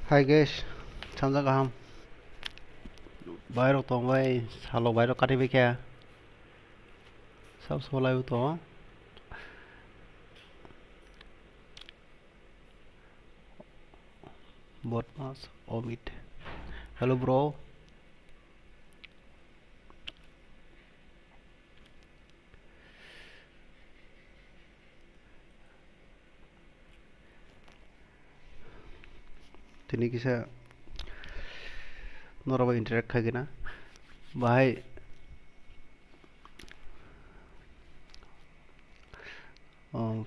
Hi guys, Chanza kaham. Bayro tong bay, halo bayro kati bi kya? Sab solai to. Botmas omit. Hello bro. Tini kisa noraba interact kagi na. Bahai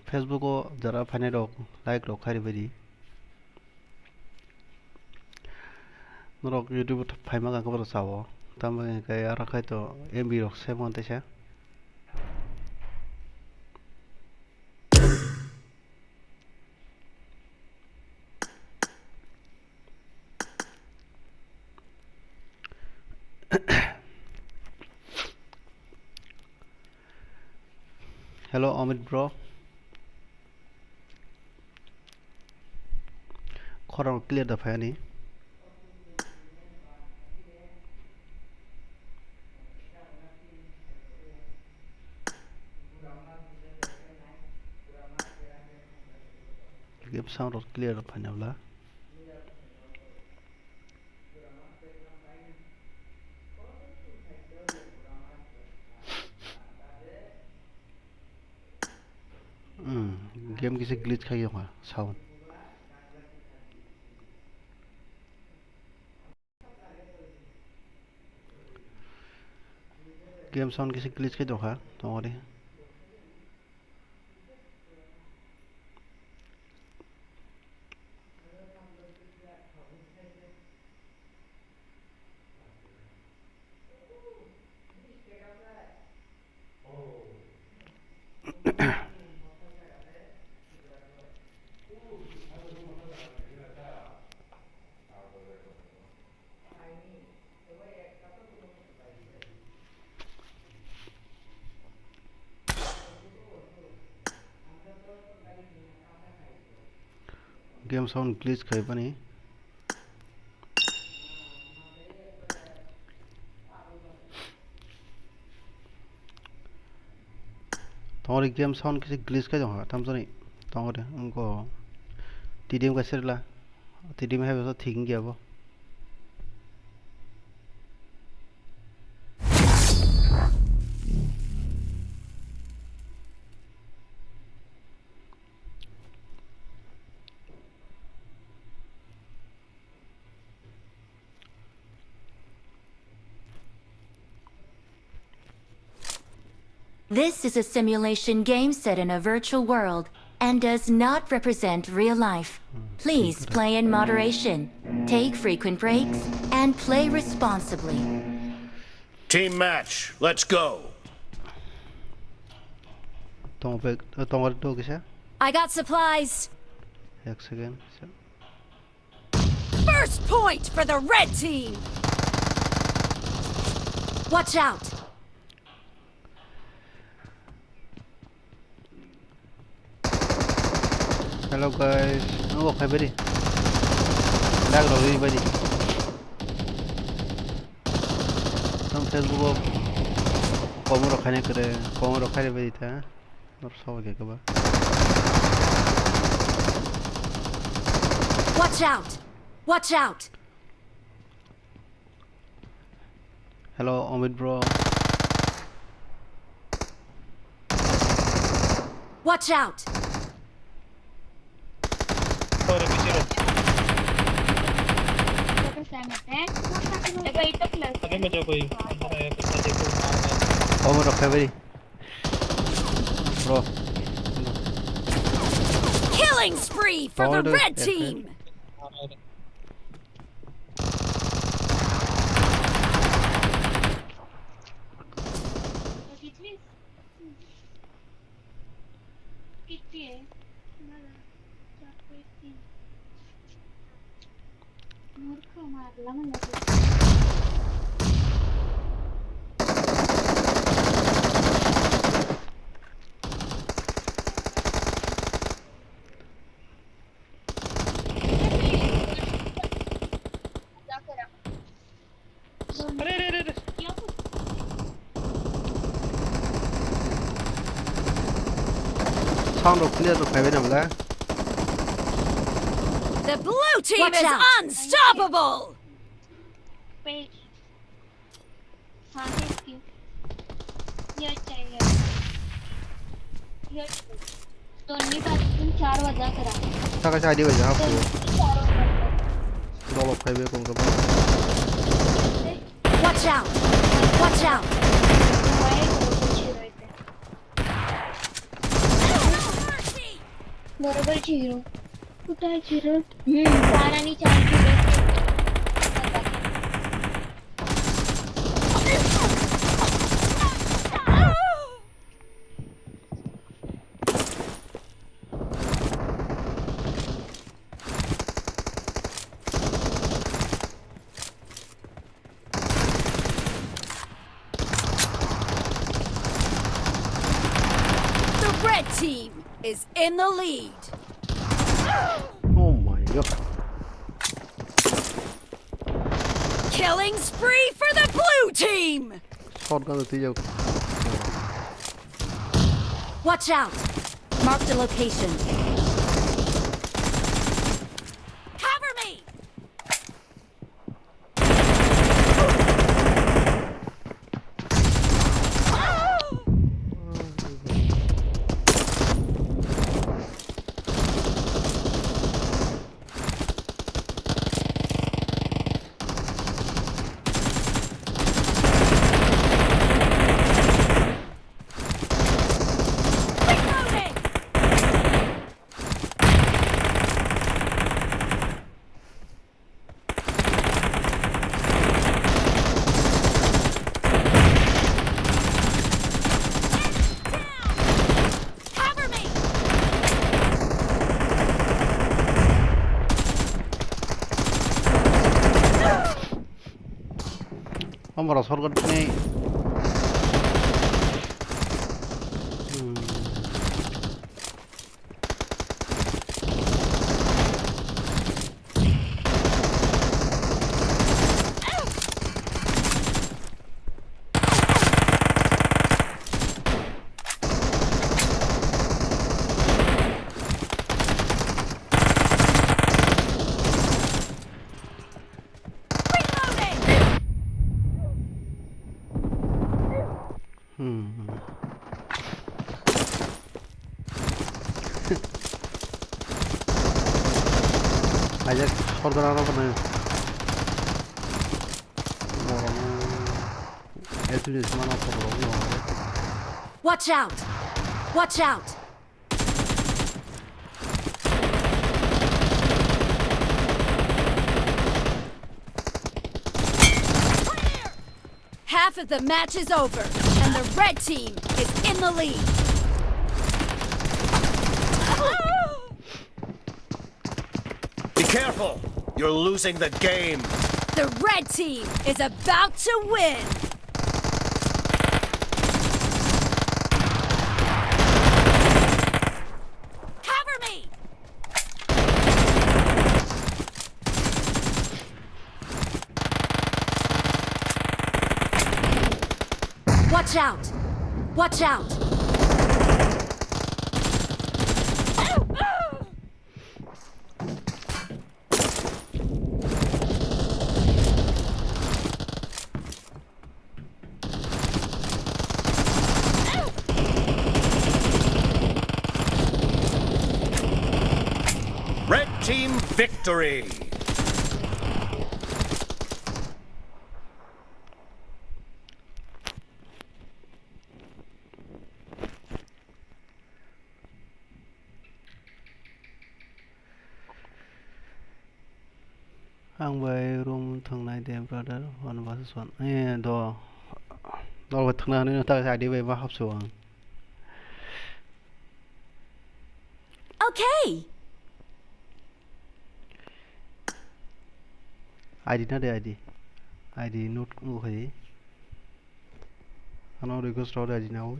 Facebook o jara phane rok like rok khari bari. Norok YouTube phai ma ka bro sawo. Tam ka ara khai to MB rok se mon te sa. Hello Amit bro. Khorang clear da phai ni. Game sound or clear da phai na. Game किसी glitch खाई होगा sound game sound किसी glitch खाई होगा तो और game sound glitch खाई बनी तो और game sound किसी glitch खाई होगा तम तो नहीं तो और उनको TDM का सिरला TDM है वैसा ठीक क्या वो This is a simulation game set in a virtual world and does not represent real life. Please play in moderation, take frequent breaks, and play responsibly. Team match, let's go. I got supplies. एक second First point for the red team. Watch out. Hello guys, oh khai bari lag ro bari tam Facebook komo ro khane kare komo ro khare bari tha और सब के कबा Watch out. Watch out. Hello Amit bro Watch out. komo ro khai bari bro Killing spree for the red team. sound of clear to private number. The blue team Watch is out. unstoppable! Wait. हाँ देखती हूँ ये चाहिए ये दोन्ही पासून 4 वजा करा Ta ka ID waja hapo. दोन्ही 4 वजा करा Dolo private kung ka ba. Watch out! Watch out! वाई बरोबर 0 कुठे आहे 0 4 आणि 4 0 The red team is in the lead. Oh my god. Killing spree for the blue team! Shotgun to tiyo. Watch out! Mark the location. Cover me! Reloading! Cover me! Amara shotgun ni. Reloading! Aja shotgun ano ba na yun? Ito yung mana ko bro. Watch out! Watch out! Half of the match is over, and the red team is in the lead. Be careful! You're losing the game. The red team is about to win. Cover me! Watch out! Watch out! Red team victory! Ang bay room thằng này dem brother one versus one. Do do thằng nào nữa ta đi về vào học xuống. Okay! ID na de ID. ID note ko kay. Ano request order ID na ho.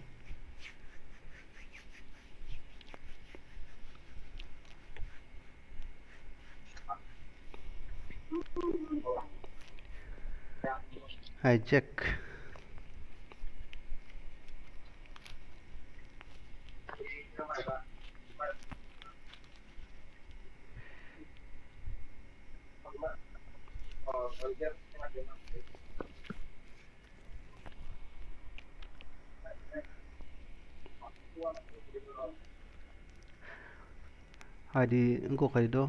Hijack. ID engko kali do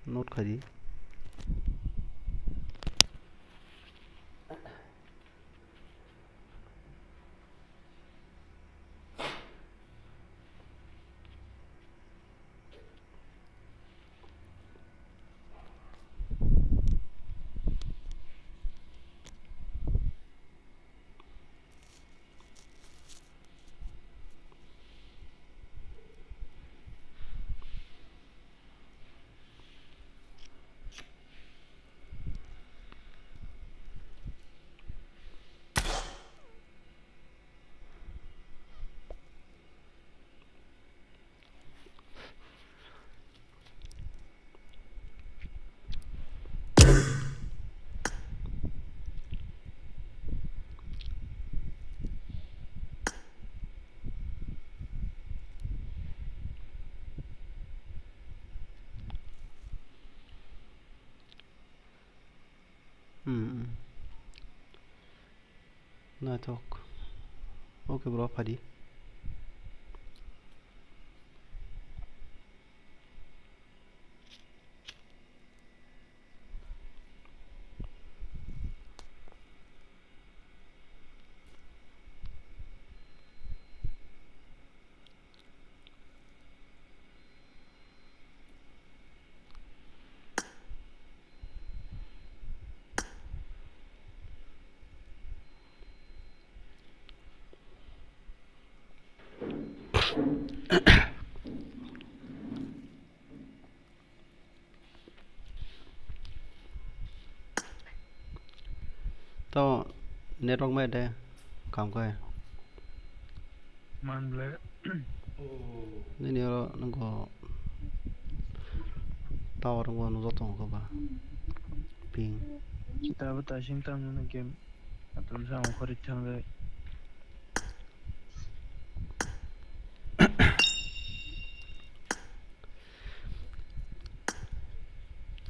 note kali nah talk okay bro Hadi tao network mẹ đây cảm cái Man ble. nên nhiều nó có tao nó có nó rất tốt các bạn ping Kita bata sing tam na game. Atul sa mo kharit chang le.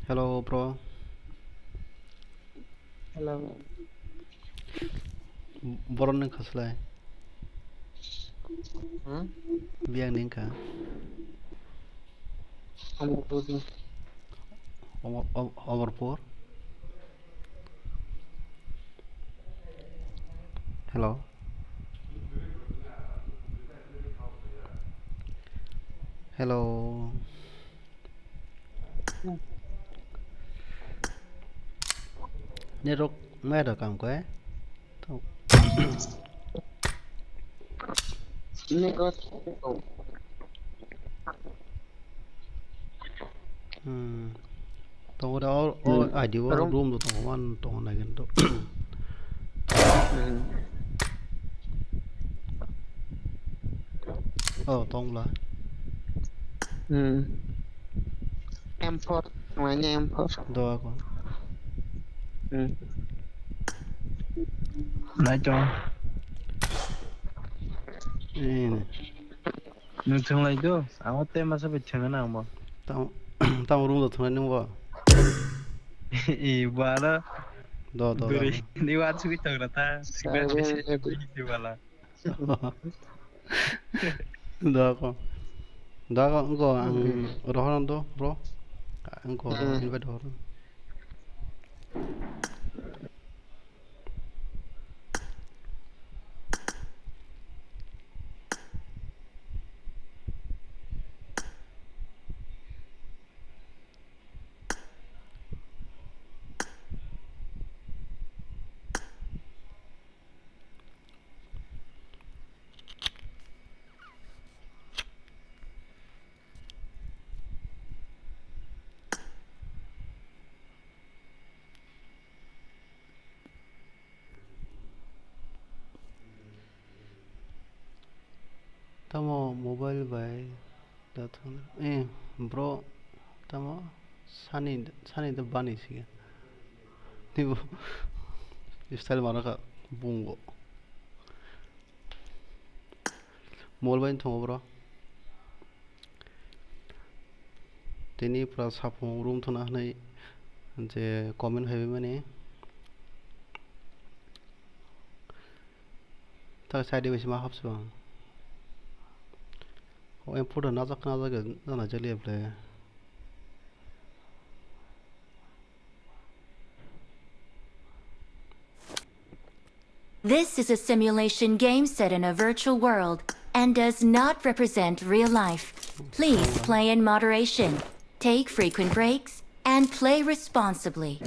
hello bro Hello. boron neng khaslai biang neng ka overport hello hello network mẹ được cảm quế tao tao đó ID room đó tao quan tao này gần đó tao là Em phốt, ngoài nhà em phốt. đó con Na cho. nè Nu chang lai do. Aw te ma sa be chang na mo. tao tao room đó thằng này không I bala. đó đó Duri. Ni wa chu ki chang ta. Sibe ti bala. đó con có ăn đó đó bro anh có invite đó tao mobile vậy đó thằng bro tao sunny the bunny sih ni style mana ka bungo mobile thong bro tini pra sapong room thona nei J comment फैबाय माने ता side में मा हाबसो आं एम्फौदा ना जागोन जाना जलियाब्ले This is a simulation game set in a virtual world and does not represent real life. Please play in moderation, take frequent breaks, and play responsibly.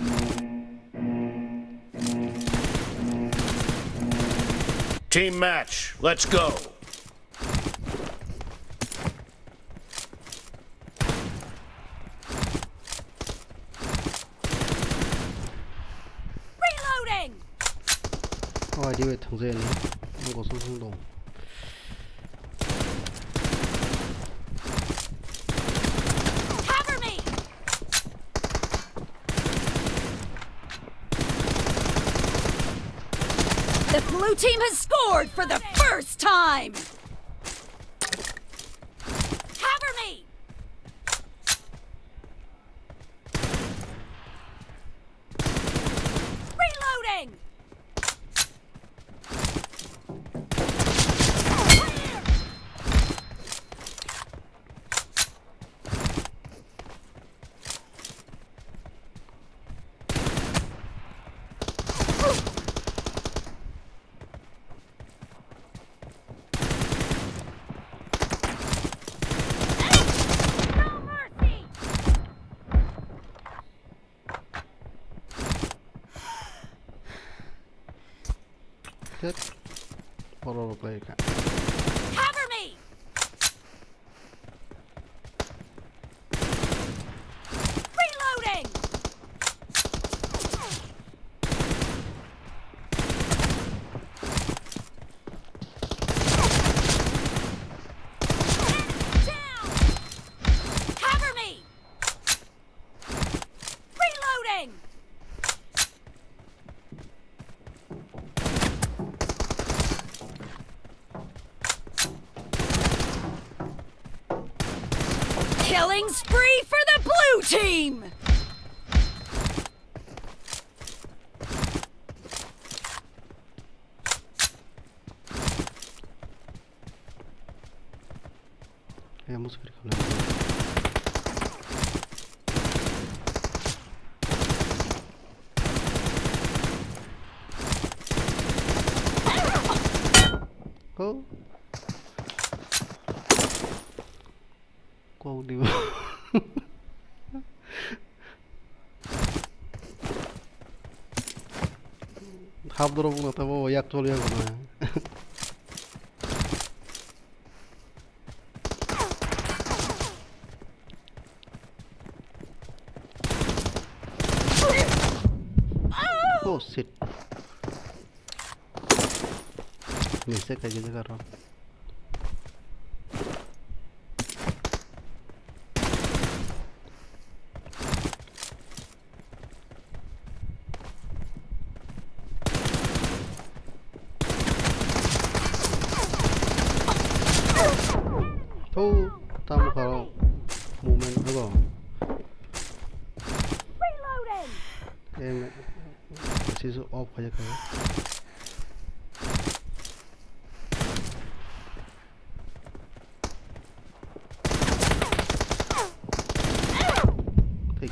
Team match, let's go. Reloading! 아이디 왜 당제니 이거 손승동 Cover me! The blue team has scored for the first time! Cover me! Reloading! Clear! No mercy! 끝 바로 플레이가 Cover me! Reloading! Down! Cover me! Reloading! Killing spree for the blue team! 그냥 모습 이렇게 올라가 고! 고 đi 합 들어보고 나타 뭐 약돌이 하구나 오 shit mình sẽ cái gì ra rồi 오 다음 가라 모멘 이거 Reloading! em 시스 off 하실까요? 되게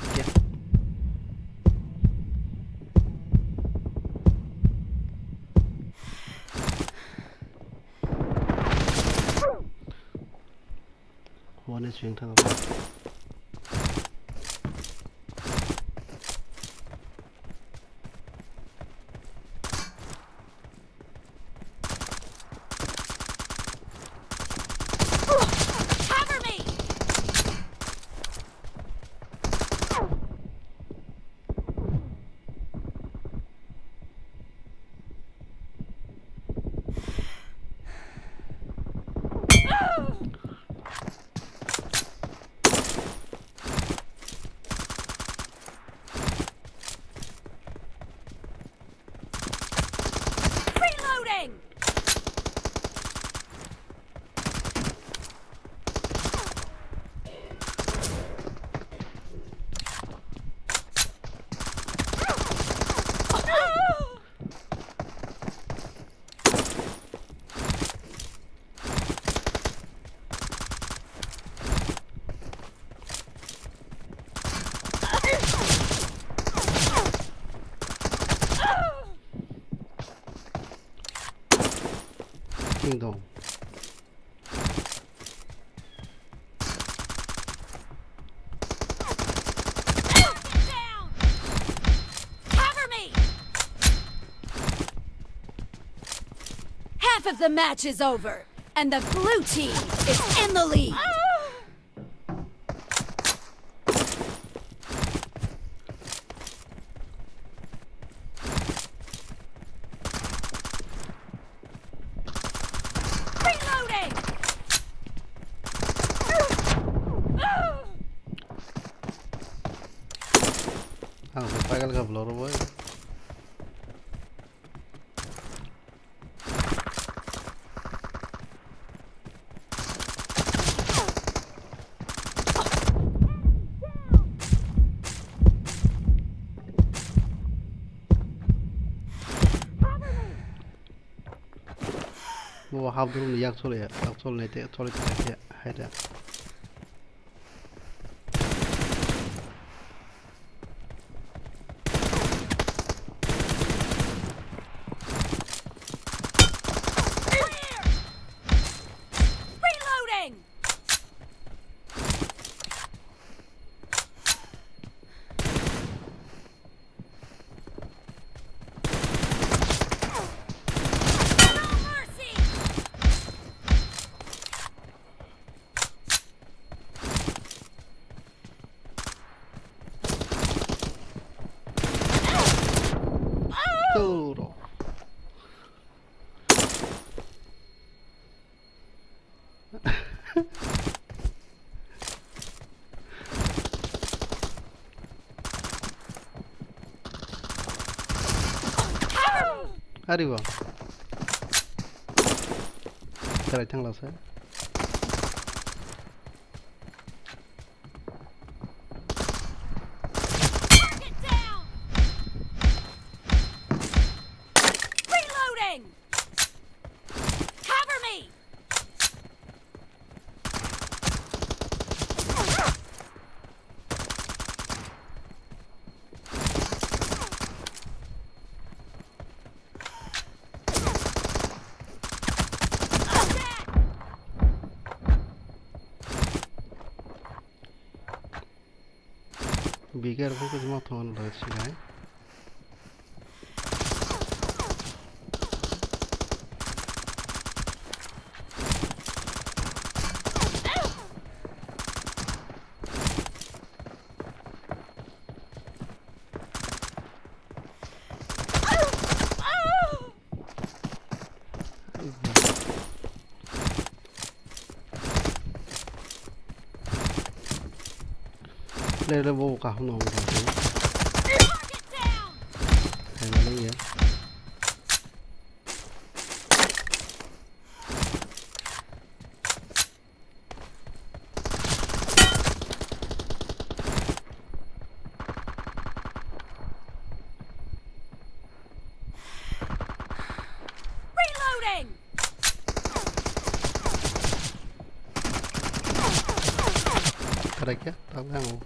원의 주행 타는 거 Cover me! King dong. Down! Cover me! Half of the match is over, and the blue team is in the lead. Reloading! Ang pagal ka blur boy. Wo half the room yak chole ne te chole te haida. Reloading! No mercy! Turo. Arriba. Tara changla sa. Target down! Reloading! Cover me! Be careful with my thorn, let's see. Đây là vô cả không nổi rồi. Target down! Hay là lấy gì? Reloading! Cái kia, tao đang ngủ.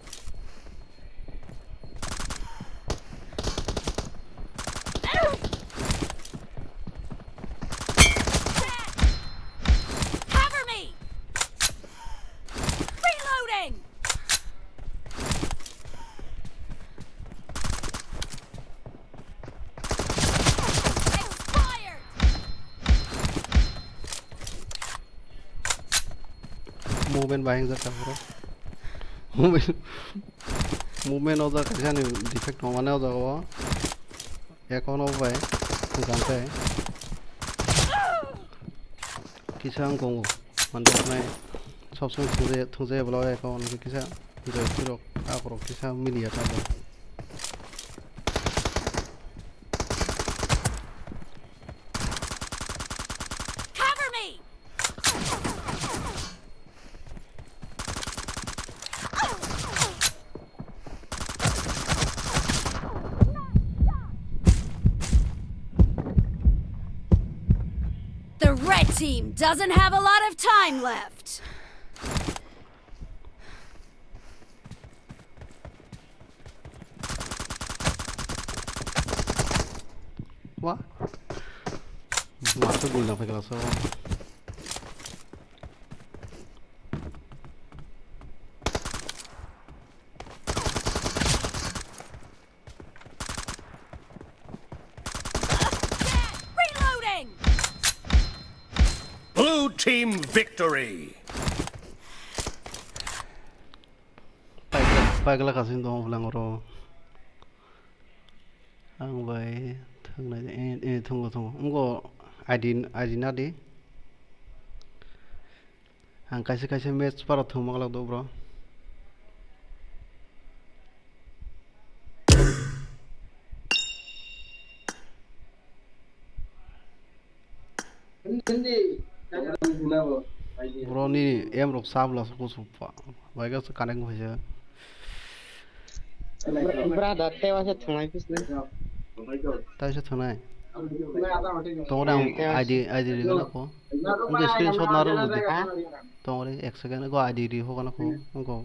Cover me! Reloading! Expired! Movement buying the camera. Movement of the can defect on one of the wall. Econ of way. Who can say? Kisang Kongo. One of my substance to the below econ. Kisa. The zero. Agro Kisa Milia. Cover me! The red team doesn't have a lot of time left. What? Masuk gula pakai langsung. team victory. Paiklah kasih dong pulang oro. Ang bay thằng này tunggu enggak ID nadi. Ang kasih match para thung maklak do bro. Bro ni rok sabla ko supa. Baik ke kanek hoje. Brother, tewa sa thungai pisne. Tai se thunai. Tongore ID ri na ko. Ang screenshot naru ludi. Tongore 1 second ko ID ri ho kana ko. Ko.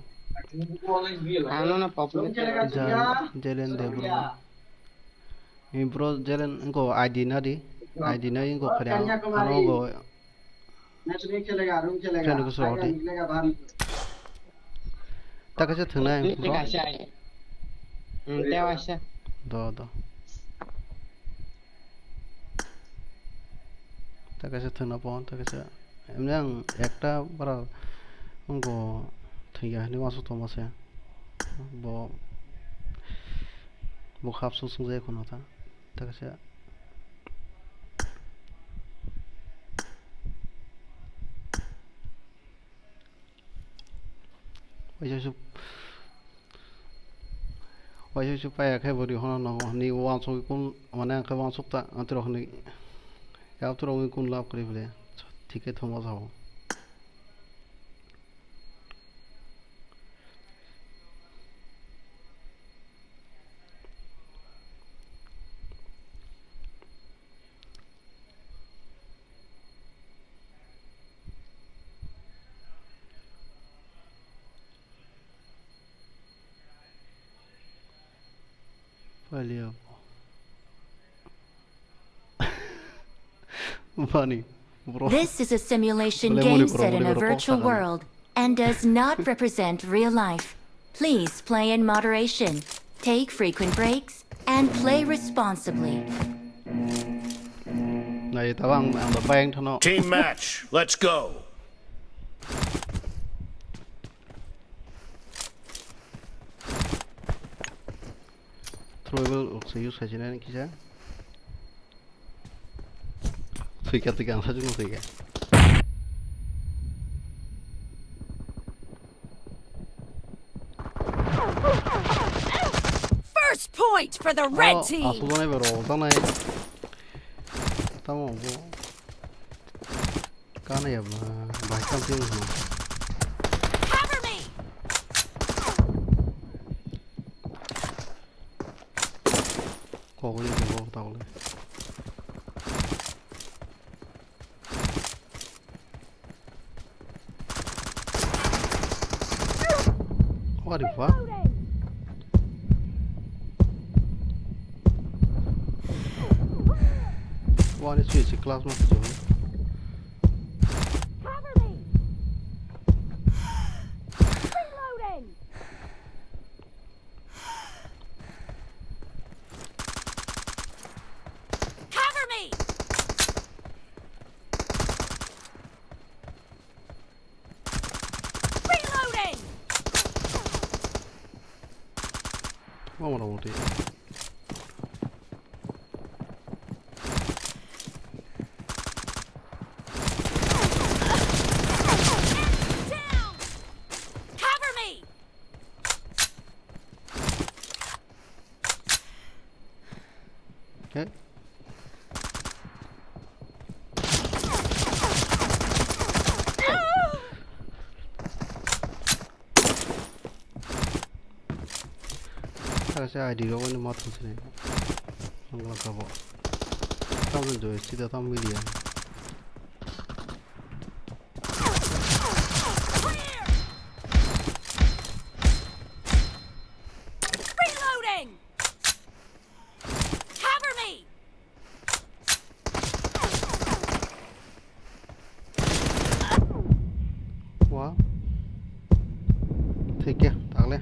Ano na popular. Jelen de bro. Mi bro jelen ko ID na di. ID na ko khare ano go. Match नहीं खेलेगा room खेलेगा Friend ko sorti. निकलेगा बाहर Ta ka se thunai Ni bro. ka sha. Tewa sha. Do. Ta ka se thuna pon ta ka se. Emne ang ekta bara ko thiga ni wasu to mase. Bo khap su jai kono ta ka se. Wajah supaya kayak beri hono no ni wan so kun mana ke wan sukta antro ni ya antro ni kun lap kari bole ठीक है थोमा जाओ Valeu. Funny, bro. This is a simulation game set in a virtual world and does not represent real life. Please play in moderation, take frequent breaks, and play responsibly. Này tao ăn the bank thôi nó. Team match. Let's go. Throwable också use hay này kia. Fica tigang saja nggak fica. First point for the red team. Asal này bro, tao này. Tao mau bro. Cái này mà bài trăm tiếng rồi. Cover me. Có cái gì bro tao này. What the fuck? One is switch class mà phải rồi. Cover me. Reloading. Cover me. Reloading. Vamos lá, voltei. Down. Cover me. Okay. Saya ID ini mati sini. Enggak kabur. Tahu joy, tidak tahu milian. Clear. Reloading. Cover me. Wah. ठीक है, ताक ले.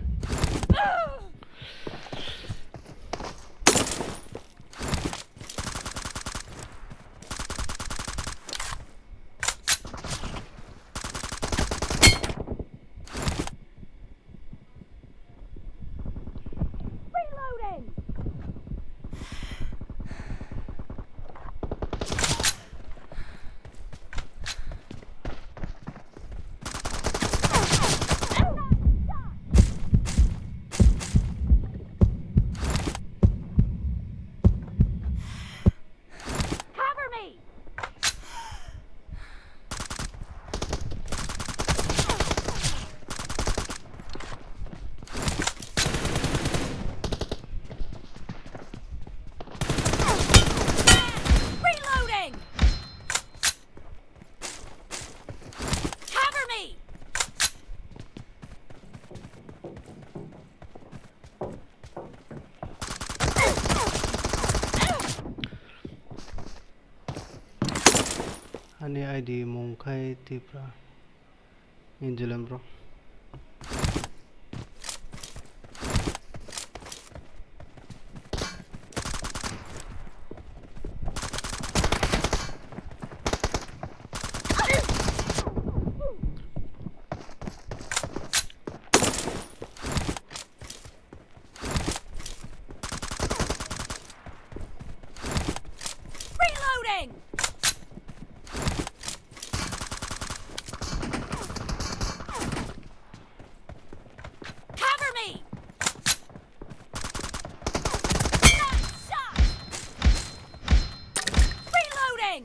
Ani ID mungkai Tipra New Zealand bro. Reloading! Cover me! Nice shot! Reloading!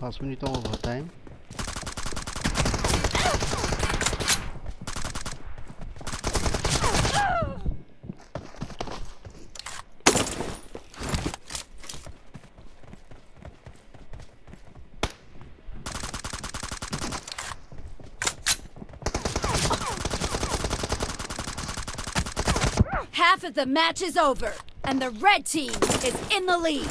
Last minute of overtime. Half of the match is over, and the red team is in the lead.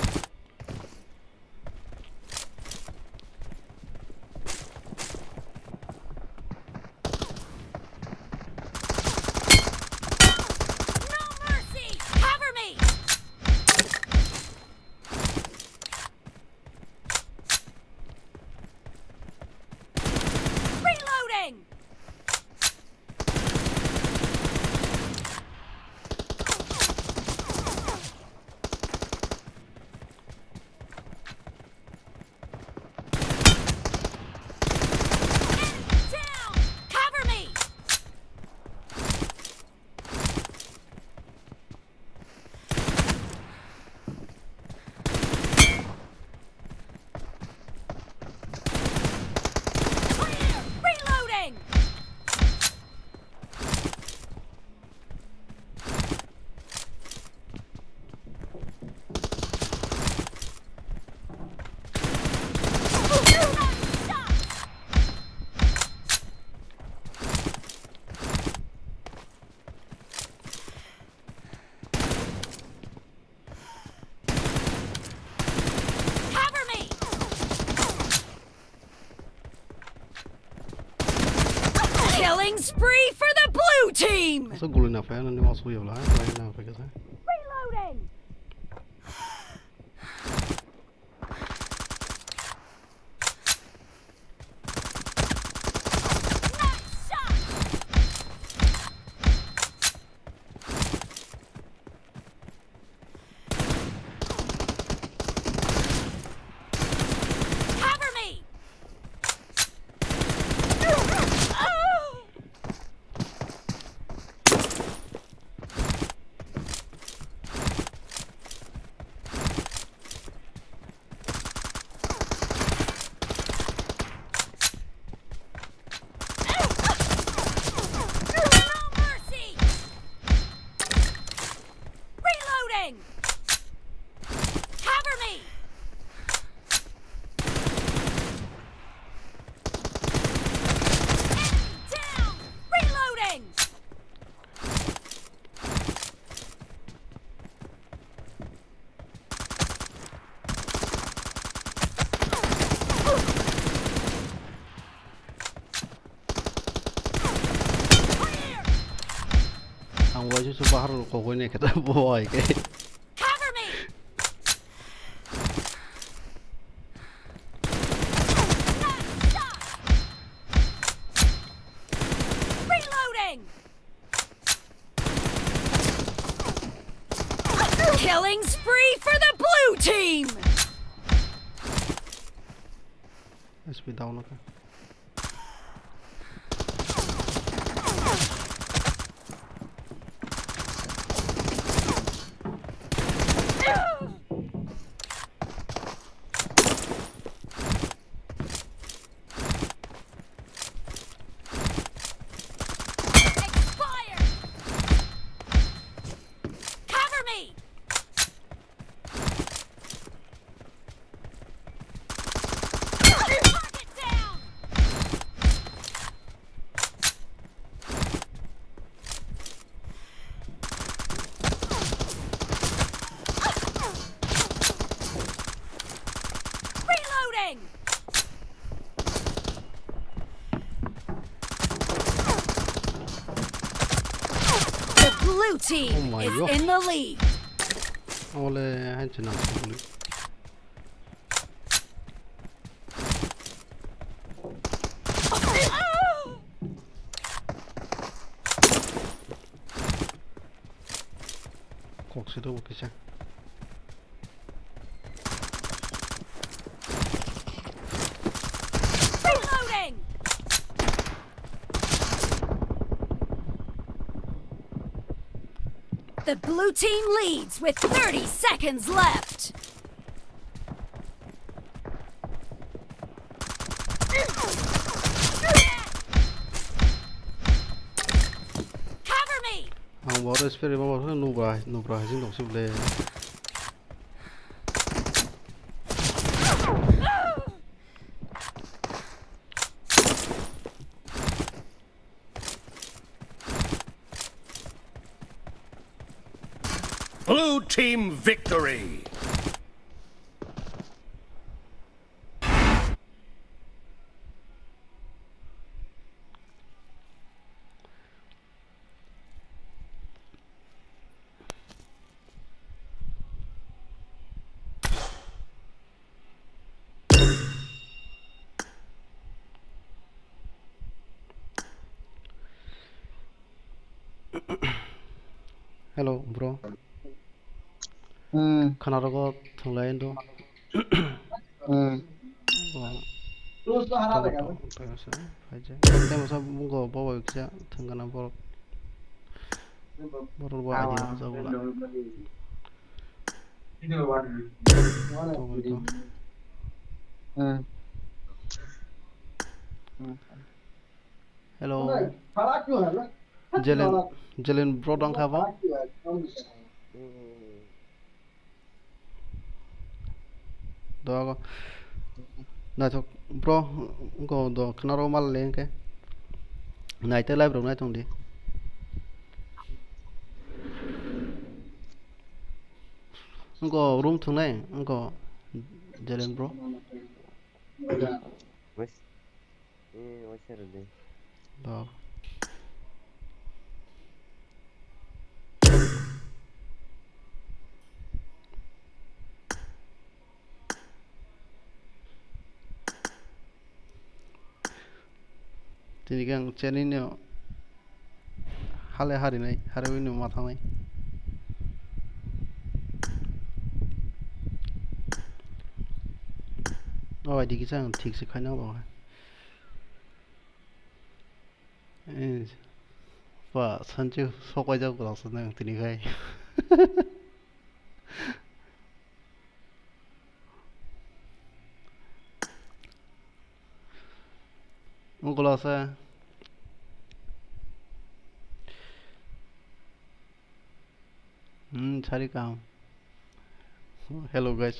No mercy! Cover me! Reloading! Down! Cover me! Clear! Reloading! Nice shot! Cover me! Killing spree for the blue team! So good enough, and then also you lie right now because Reloading! Nice shot! Cover me! Oh! No mercy! Reloading! Cover me! Down! Reloading! Clear! ang wajib sa bahar ko ko ni kita buhay kay Cover me! Nice shot! Reloading! Killing spree for the blue team! SP down ka. Expired! team my is God. in the lead. 원래 한지나 곡수도 먹기 시작. Reloading. The blue team leads with 30 seconds left. Cover me. 뭐를 스페리 봐봐. 누브라 해진 동시블레. Blue team victory. Hello, bro. 카나다가 통라인도. Terus tuh harap ya kan. 이제 때문에 뭔가 봐봐 그냥 등간한 버 뭐를 봐 아니야 저거라. Hello. Harap juga kan. Jelen bro dong khaba. Đó này thôi bro có đó cái nào mà lên cái này tới live rồi này trong đi không có room thường này không có Jalen bro đó thì cái channel này hari này hari ini mà thằng này rồi đi cái sang thiệt sự khai nào rồi và 선주 소과적으로서는 드니가이 ungolasa cari kamu hello guys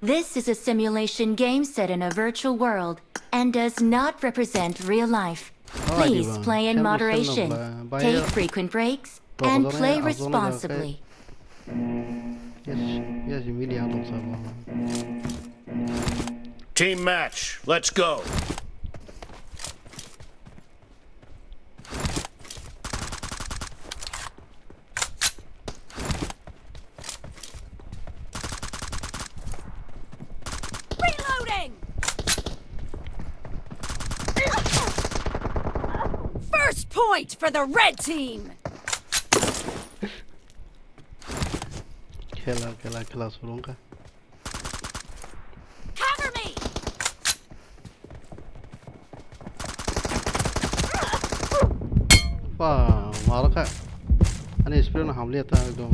This is a simulation game set in a virtual world and does not represent real life. Please play in moderation, take frequent breaks, and play responsibly. Yes, immediately. Team match. Let's go. Reloading. First point for the red team. खेला शुरू का Cover me. वाह मारा का अने spray ना हमले था एकदम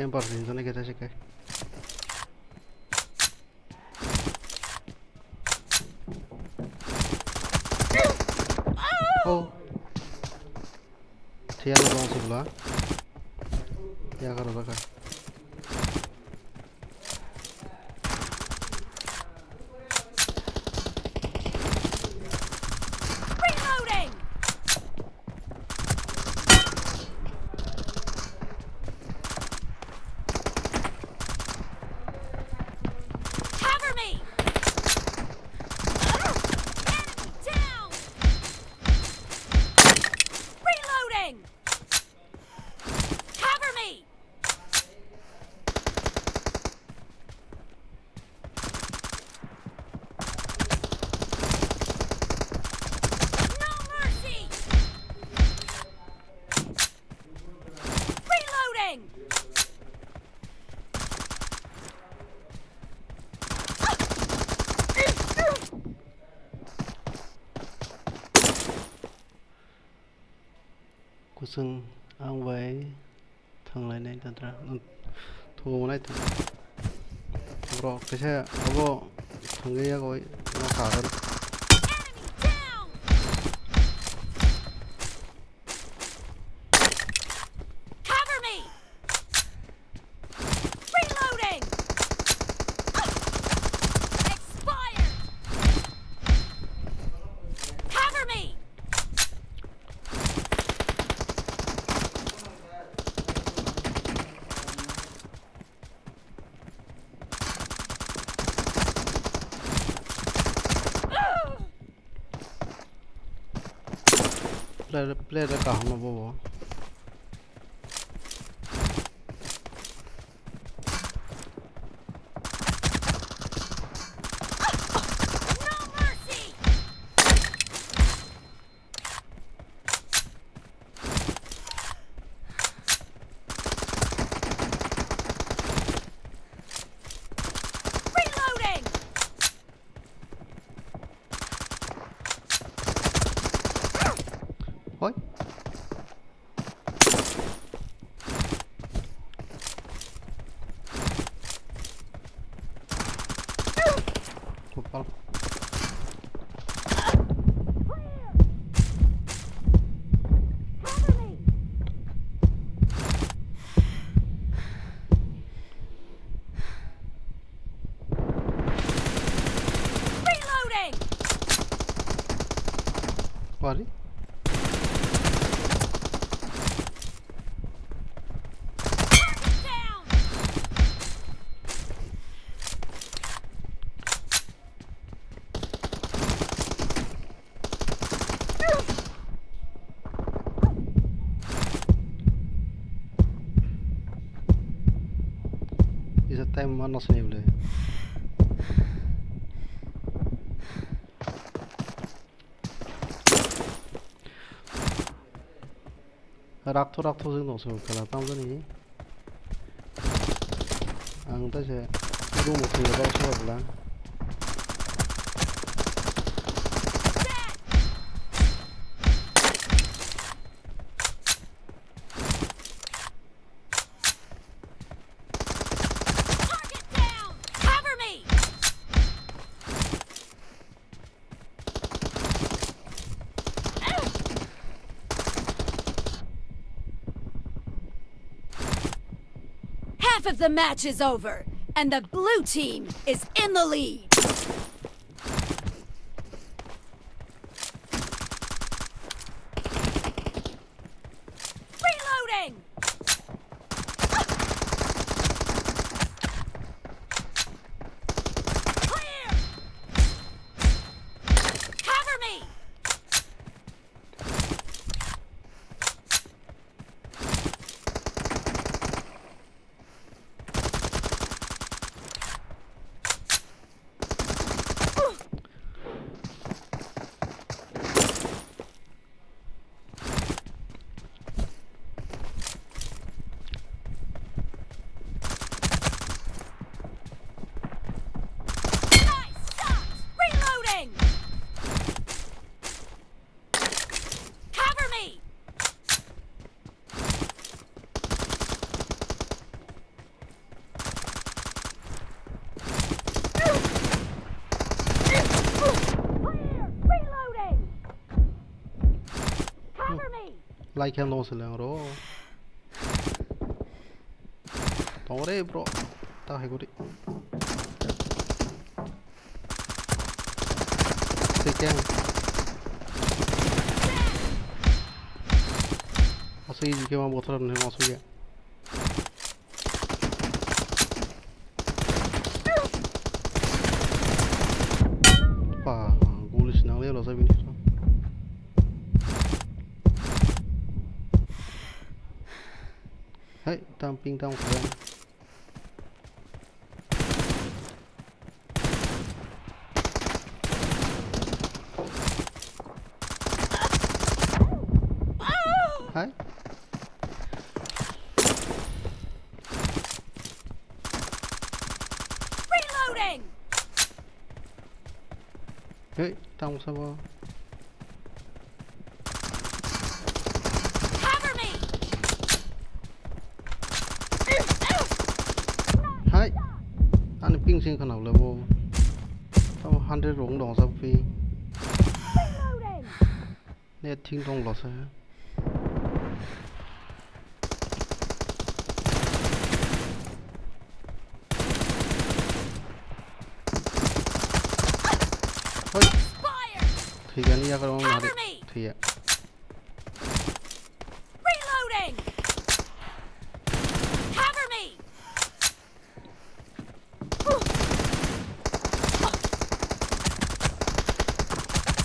Yang pasti sana kita cek. Tiada dong sebelah. Ya kalau bakal. Reloading! Cover me! Enemy down! Reloading! Cover me! No mercy! Reloading! Kusung ang way thằng này này thật ra thua này thì bro cái xe bro thằng kia coi nó khá hơn Enemy down! Cover me! Reloading! Expired! Cover me! play ra cả không bố No mercy! Reloading! ôi một con Cover me! Reloading! qua đi Target down! isa time mà nó sẽ nhiềuเลยrakto 정도 없으면 그나 땅전이 ang ta sẽ đúng một người đó số là Target down! Cover me! Half of the match is over, and the blue team is in the lead. Reloading! Clear! Cover me! like em đâu sila ro tore bro ta hai gori sekeng asli jike ma bothra ne masu ya pa gulis nang le lo sabi ni hai tam ping tam keren hai Reloading! hey tam sabo Cover me! hai anh ping sing khana le bo tam 100 rong dong sa phi Reloading! ne thing dong lo sa oi Fire! ठीक है नहीं अगर हम Cover हमारे me! ठीक है Reloading! Cover me!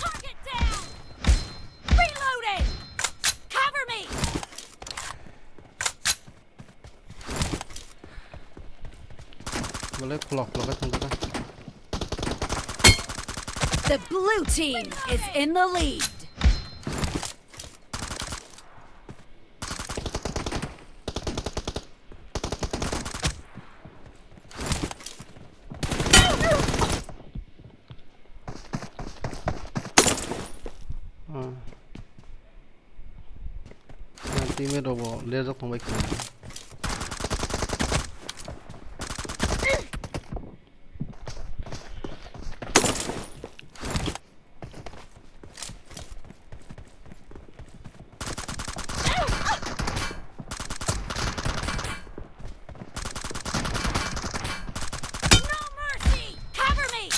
Target down! Reloading! Cover me! बोले clock लगा था The blue team is in the lead. हाँ टीम में रोबो ले जाता हूँ भाई No mercy! Cover me!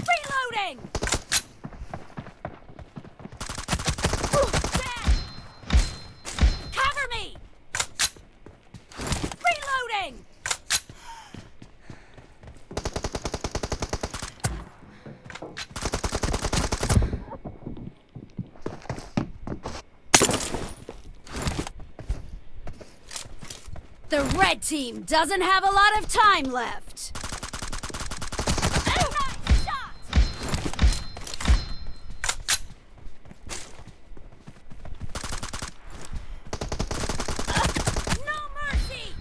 Reloading! Dead! Cover me! Reloading! The red team doesn't have a lot of time left. Nice shot! No mercy!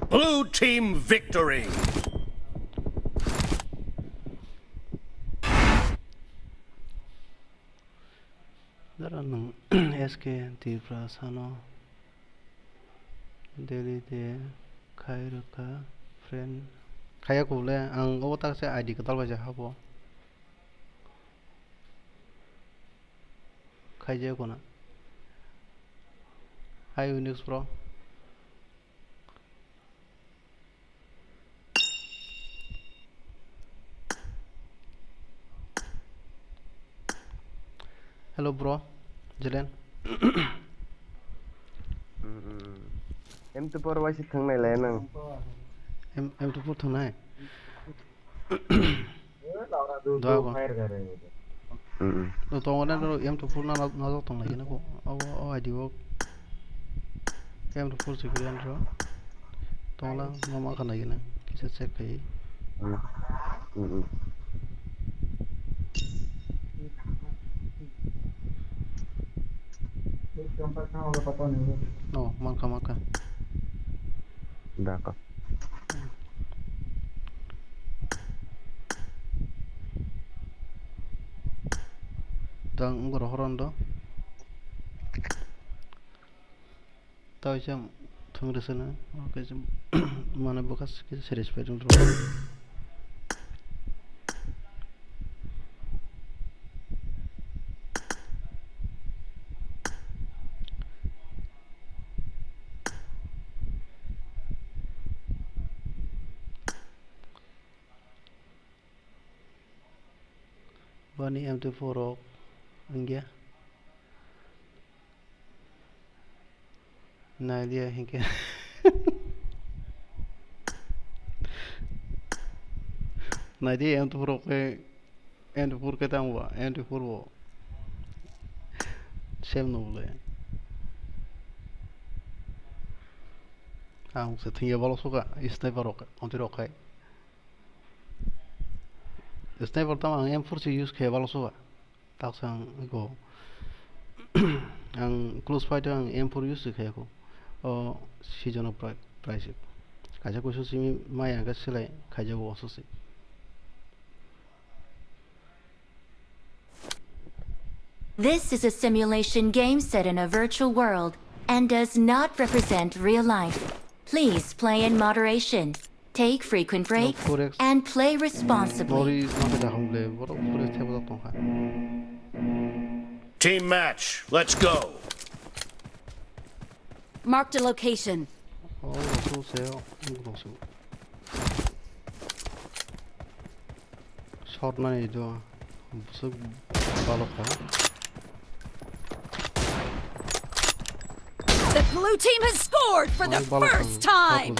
Blue team victory! जरा नंग एसके तिप्रासा no Delhi de khai raka friend khaya ko le ang o tak se ID ka tal ba ja habo khai je ko na hi Unix bro hello bro Jalen em tu por vai thang này lên nè em tu thằng này do ko fire कर रहे हैं no to na ro em tu na na thằng này nó ko o ID wo em tu security ro to la mama ka này na kisa check kai No, marca. D'accord. Dan ngoro horondo. Tahu jam tunggu sana. Oke jam mana bekas kita serius pada dulu. Bani M24 ok enggak. Nah dia hingga. Nah dia M24 ke M24 ke tamu M24 wo. Same no boleh. Ah, você tinha bola suka, sniper ok, onde ok. Sniper tama ang M4 si use kaya bola suka. Tak sang go. Ang close fighter ang M4 use kaya ko. Season of price. Kaja ko susi maya ka sila kaja ko susi. This is a simulation game set in a virtual world and does not represent real life. Please play in moderation, take frequent breaks, and play responsibly. Team match. Let's go. Marked a location. 어서 오세요. 샷만이죠. 무슨 발로카? The blue team has scored for the first time.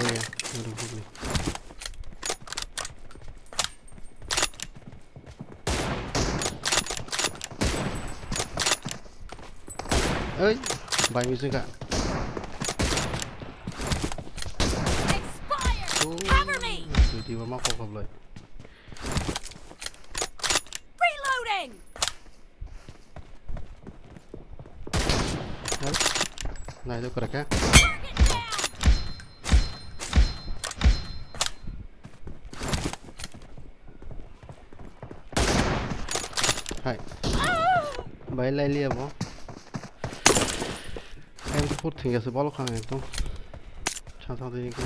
Ơi, bài music ạ. Cover me. Đi vào móc không lại. Reloading. Này tôi crack á. Hai. Bài lại liệp không? Em phút thì sẽ bỏ lọc hàng này không? Chào thằng gì kia.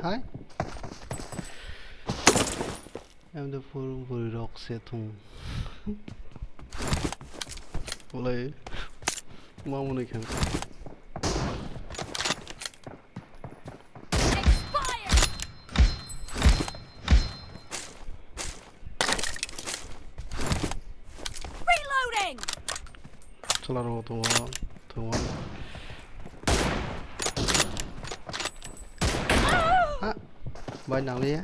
Hi. Em được vừa đọc xe thùng. Boleh. Mau menikah. Reloading. Selalu tua. Banyak ya.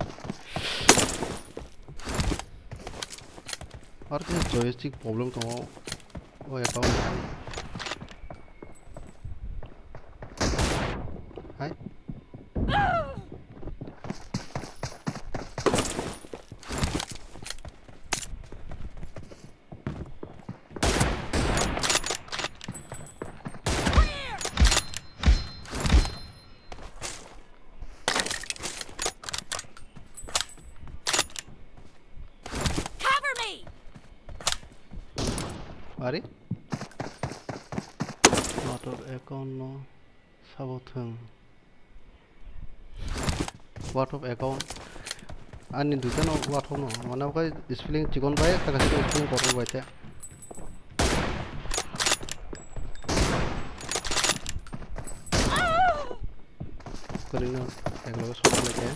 Artinya joystick problem tuh. Oh ya tahu. Hai. Mari motor account no sabothang what of account ani duta no what no mana ko spelling chikon bai ta kasi spelling korbo bai ta करना एक लोग shot लेके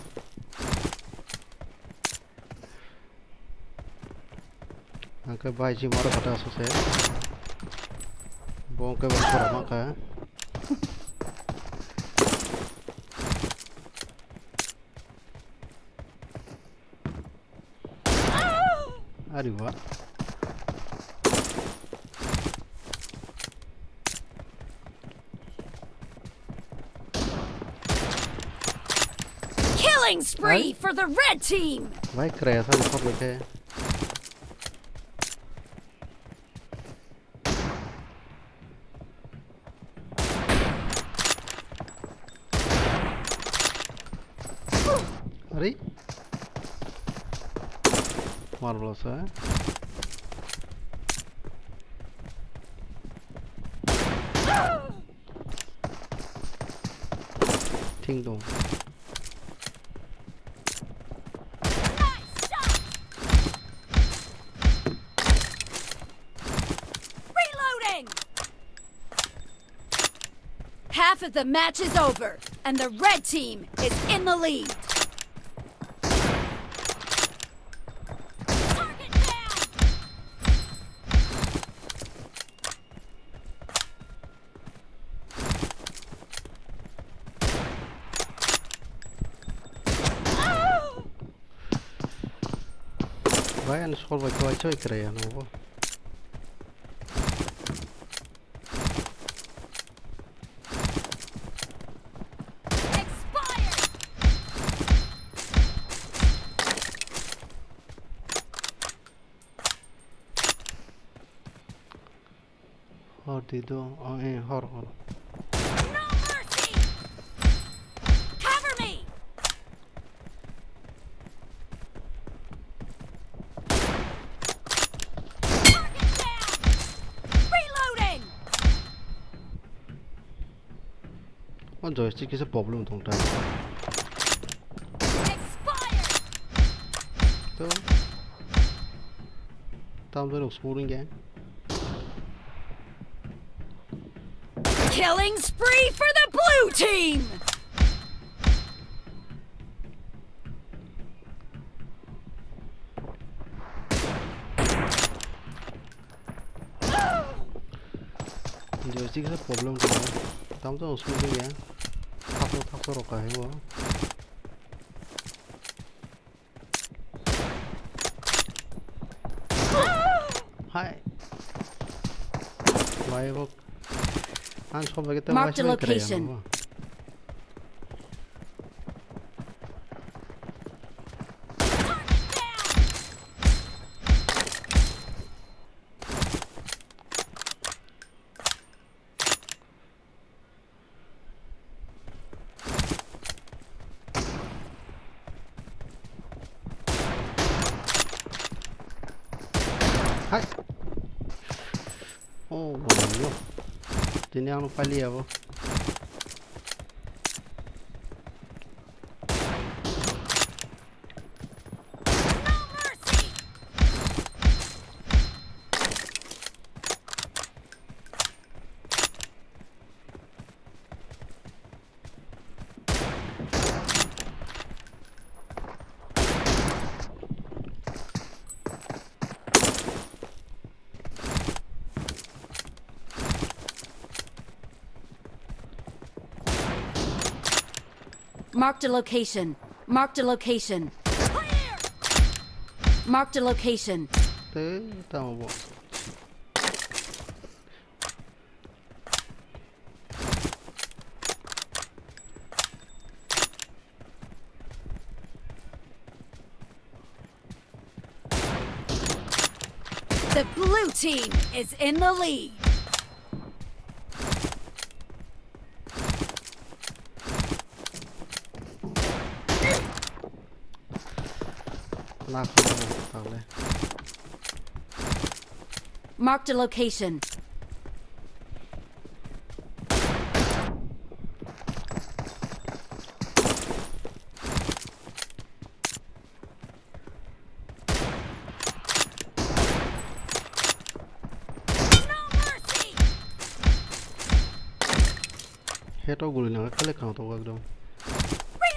आके भाई जी मारो बता से Bong के बस पर का अरे वाह Killing spree for the red team. भाई क्रैश है शॉट लेके अरे मार्वलस है ठीक दो Half of the match is over, and the red team is in the lead. Target down! भाई अन स्कोर भाई तो अच्छा ही करे यार वो और दे दो और No mercy! Cover me! Target down! Reloading! और जॉयस्टिक की से प्रॉब्लम होता है Expired! तो तब तो एक्सप्लोरिंग है Killing spree for the blue team! Joystick से प्रॉब्लम होता है तब तो एक्सप्लोरिंग है थक तो रोका है वो हाय भाई वो Marked a location. Hi. Oh, bueno. Teníamos paliado. Marked a location. Marked a location. Clear! Marked a location. Tamo bom. The blue team is in the lead. Knock him out, Marked a location. Head of Gulina, collect out of work.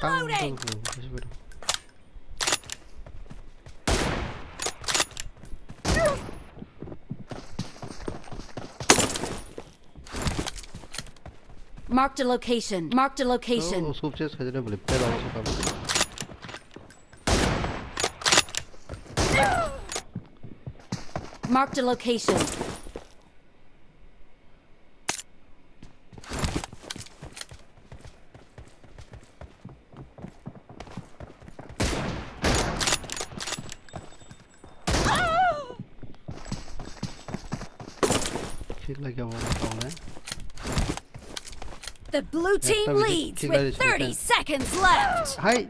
Reloading! Marked a location. Marked a location. Scoop chest has a blip. Tell also cover. Marked a location. Like a The blue team leads with 30 seconds left. Hi.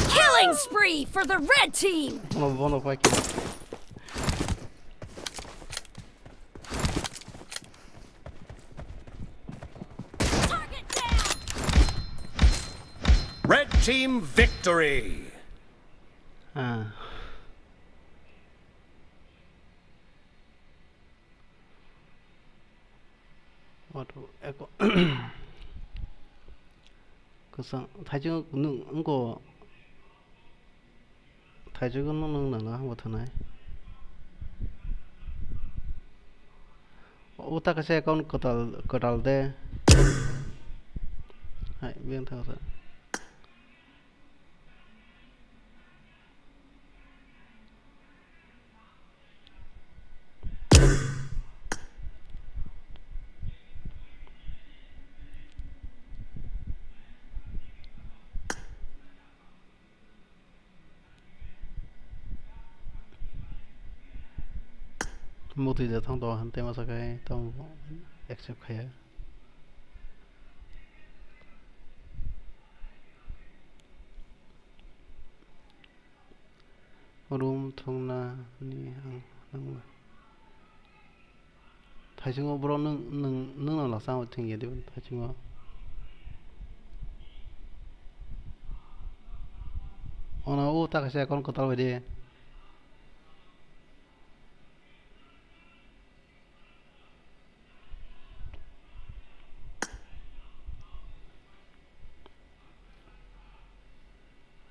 Killing spree for the red team. One of my Red team victory! What echo? Cause I just go. I just go no. What tonight? Uta kasi account kotal de. Hai, biang thao sa. Một thì giờ thông tỏ hắn tên mà sao cái tao accept khay. Room thong na ni hang thay chung bro nung là sao thing gì đấy thay chung ona u ta cái con tao về đi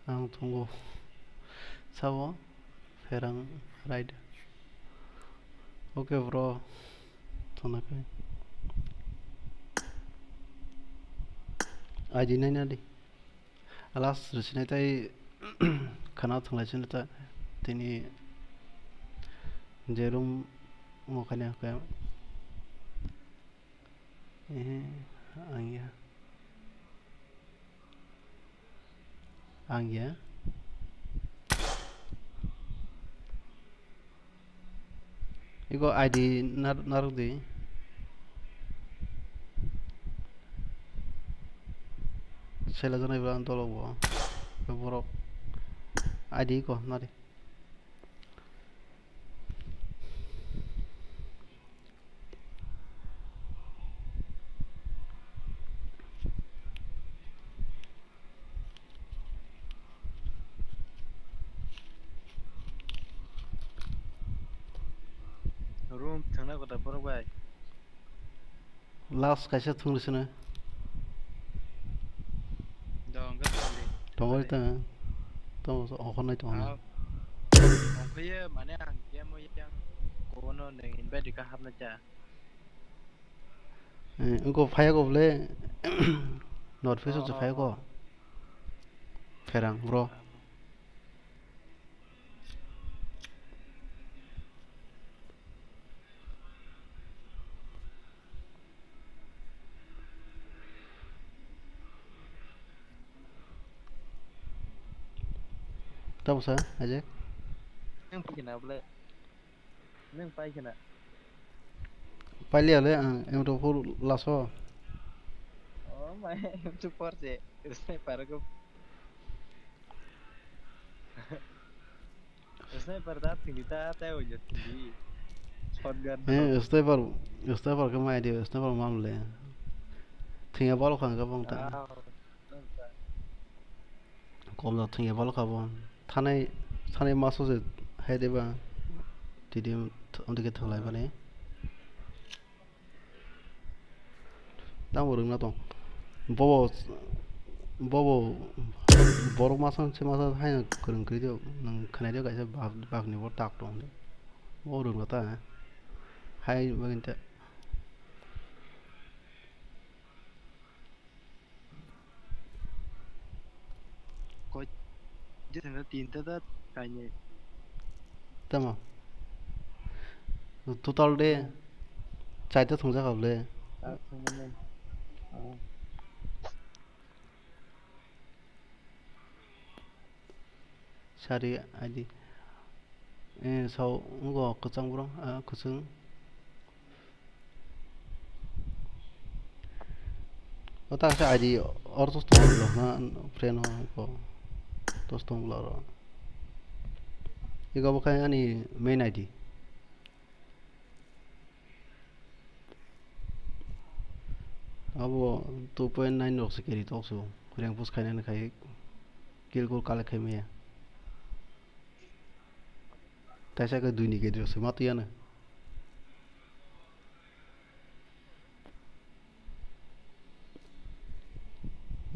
ang tunggu sao ferang ride okay bro thona cái aji nai na đi alas rusine tai khana thong lai chen ta tini jerum mo khane ka angya Igo ID naruh di sela jana bilang tolong bo borok ID ko nari room thangna kota borok bai last kaisa thung sini dong ga thangli tongoi ta tong okon nai tong ongkhiye mane ang game yang kono neng invite ka hapna cha Engko fire ko bole not face to fire ko ferang bro tahu sah aja neng pai kena bole neng pai kena Phải liều đấy à, em đâu có là sao? mà em support sih. Sniper ko. Sniper dati kita tahu je tinggi. Shotgun Eh, tuh. sniper cái mai điều sniper mam le. Thì bao lâu khang cái bông ta. Tahu. Kom là thì bao lâu khang bông. Thane maso se hay đấy ba. Thì điểm ông đi cái thằng lại vậy. Tao vừa đứng nó tông. Bobo bobo borok masan se masa hay kurang kerja nang kena dia kaisa bag ni tak tong. Bobo đứng nó ta. Hay bagian ta. Kok je thằng tin ta kayaknya. Tama. Total de. Chai ta thong ra gặp le. Semuanya. Sari ID. Eh sau ngo kecang bro, kecang. Otak sa ID or tos tong lo na friend ko tos tong lo. Ikaw ba kaya ni main ID? Abo 2.9 rok security talk so. Kurang pus kaya na kaya kill goal kala kaya maya. Taisa ka duini ke dro se matu yana.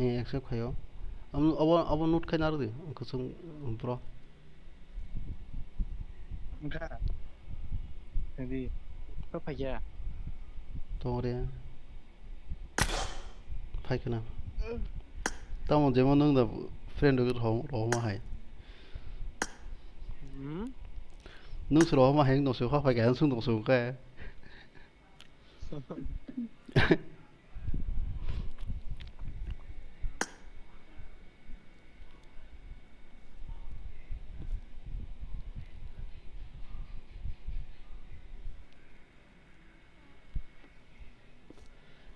Accept kayo. Abo note kaya naru de. Kecang bro. Enggak. Jadi apa ya? Tong re. Phai kana. Tao một જેમાં નંગ friend được rõ mà hay nung sửa rõ mà hay nung sửa khác phải cái xuống nung sửa cái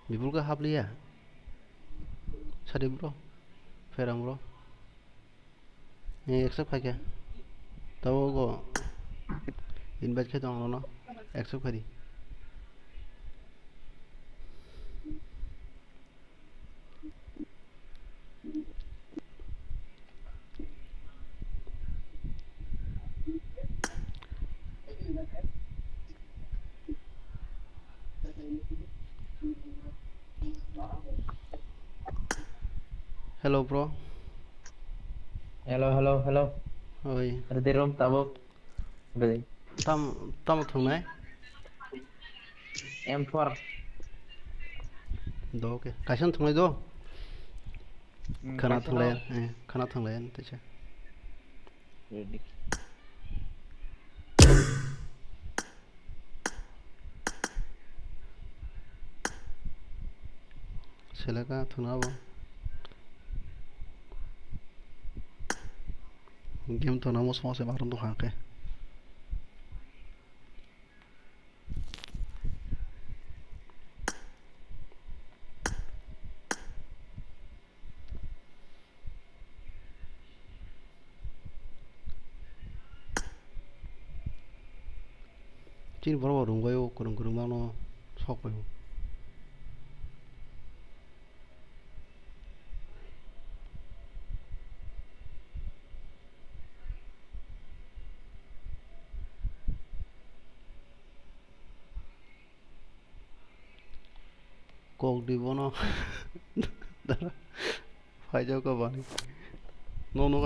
Bibul ka hapli ya Sadi bro Ferang bro accept phải kìa tao có invite cái dòng nó accept phải đi hello bro Hello. ơi Ada di room tamu. Berarti. tam thùng này M4. đó kìa cái sân thùng này đó khana thằng lên thế chứ Ready. silakan thùng nào bro game to namo semua saya baru tuh hake Cini baru baru gayo kurang mana sok gayo Kok di bono phải cho các bạn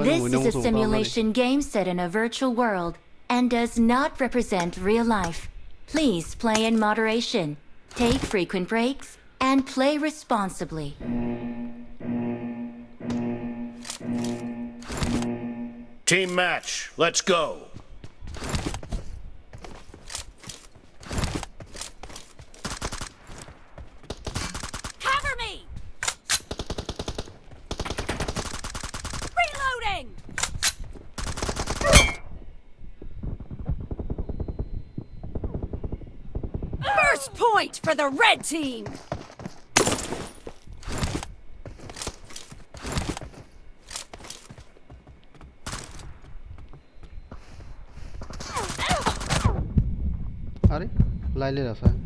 This is a simulation game set in a virtual world and does not represent real life. Please play in moderation, take frequent breaks, and play responsibly. Team match, let's go. Cover me! Reloading! First Match point for the red team. अरे लाइले रहा है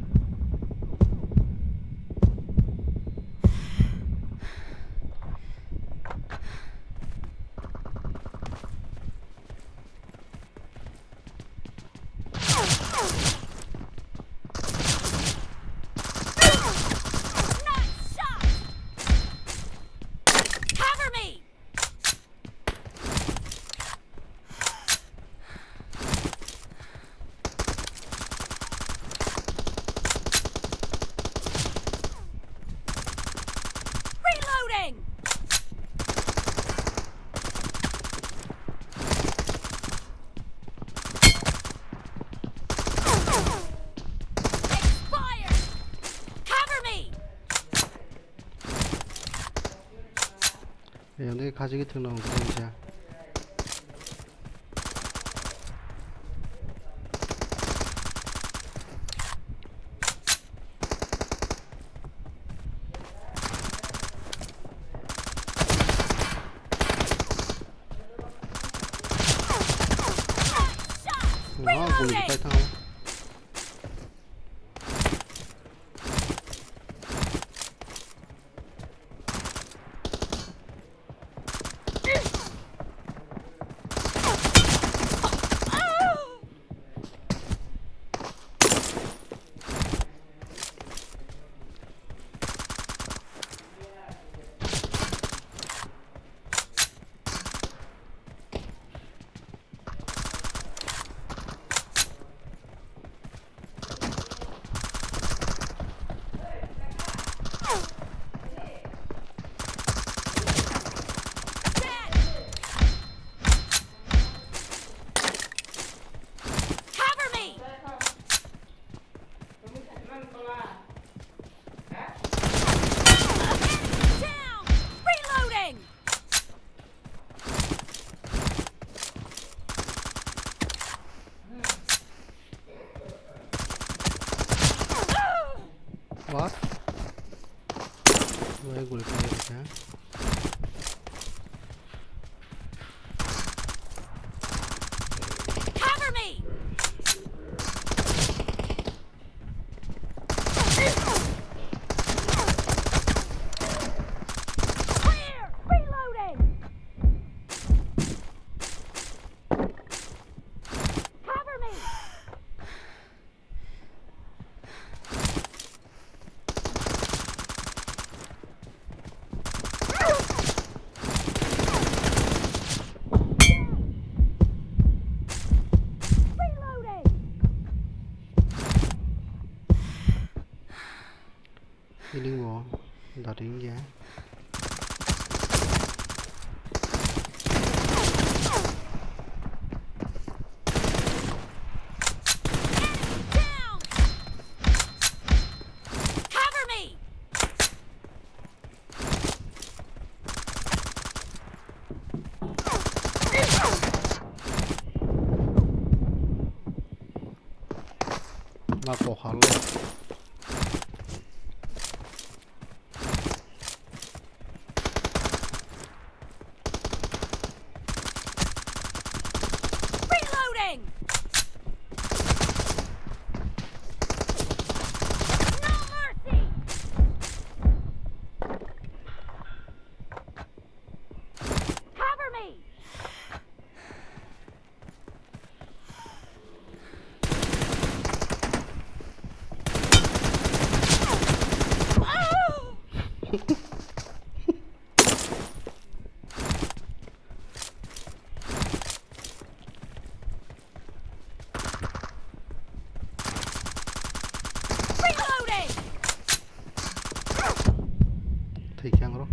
Nice shot. Cover me. Reloading. Expired. Cover me. 얘네 가지기 들어온 그런지야 아 고르기 파이팅 하고 Cover me. Down. Reloading. What? 왜 고르기 이렇게 Cover me. Clear. Reloading. Cover me. Reloading. Healing wall đặt đến giá Down. Cover me. mà cổ khó lên Reloading. No mercy. Cover me. Reloading. thì chăng đó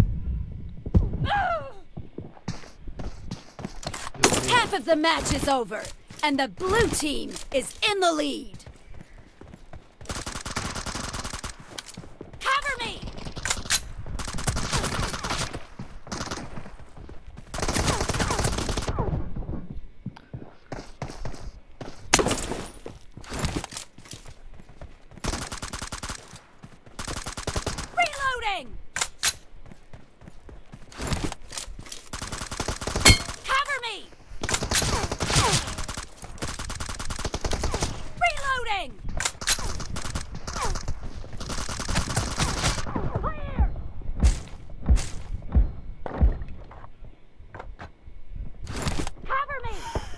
Half of the match is over, and the blue team is in the lead. Cover me.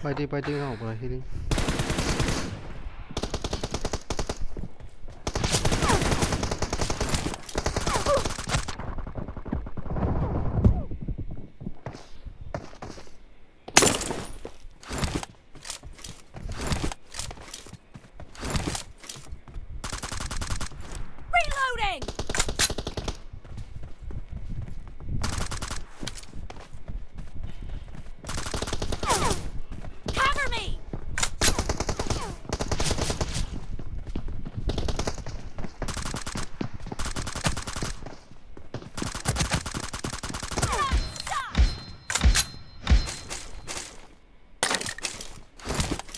Fighting không phải healing. Reloading! Cover me!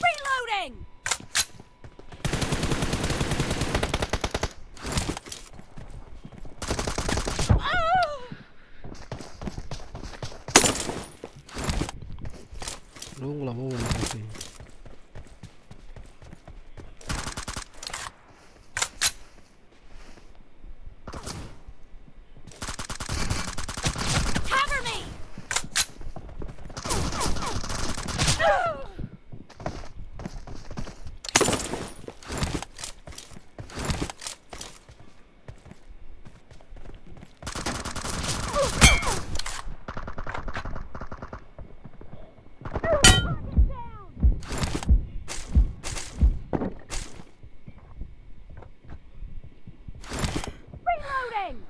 Reloading! Đúng là vô cùng thần kỳ. Cover me! Reloading!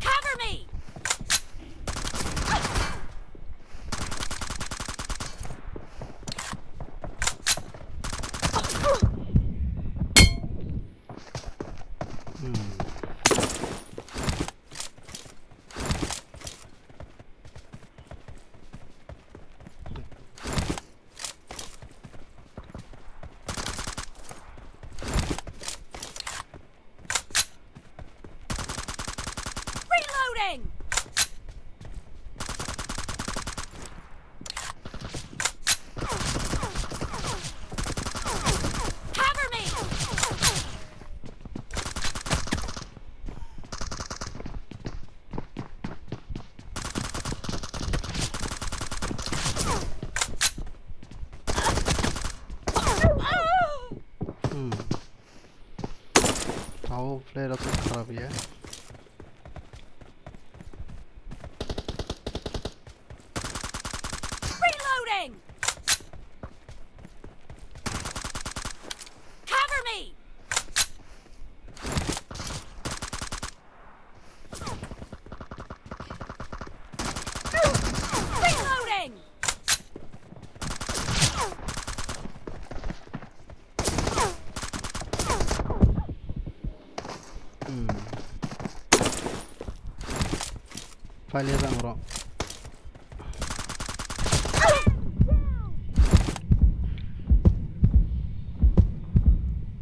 Cover me! Reloading! Cover me! How flare up खराब ही है. Reloading! Cover me! Reloading! File ये रंग रहा.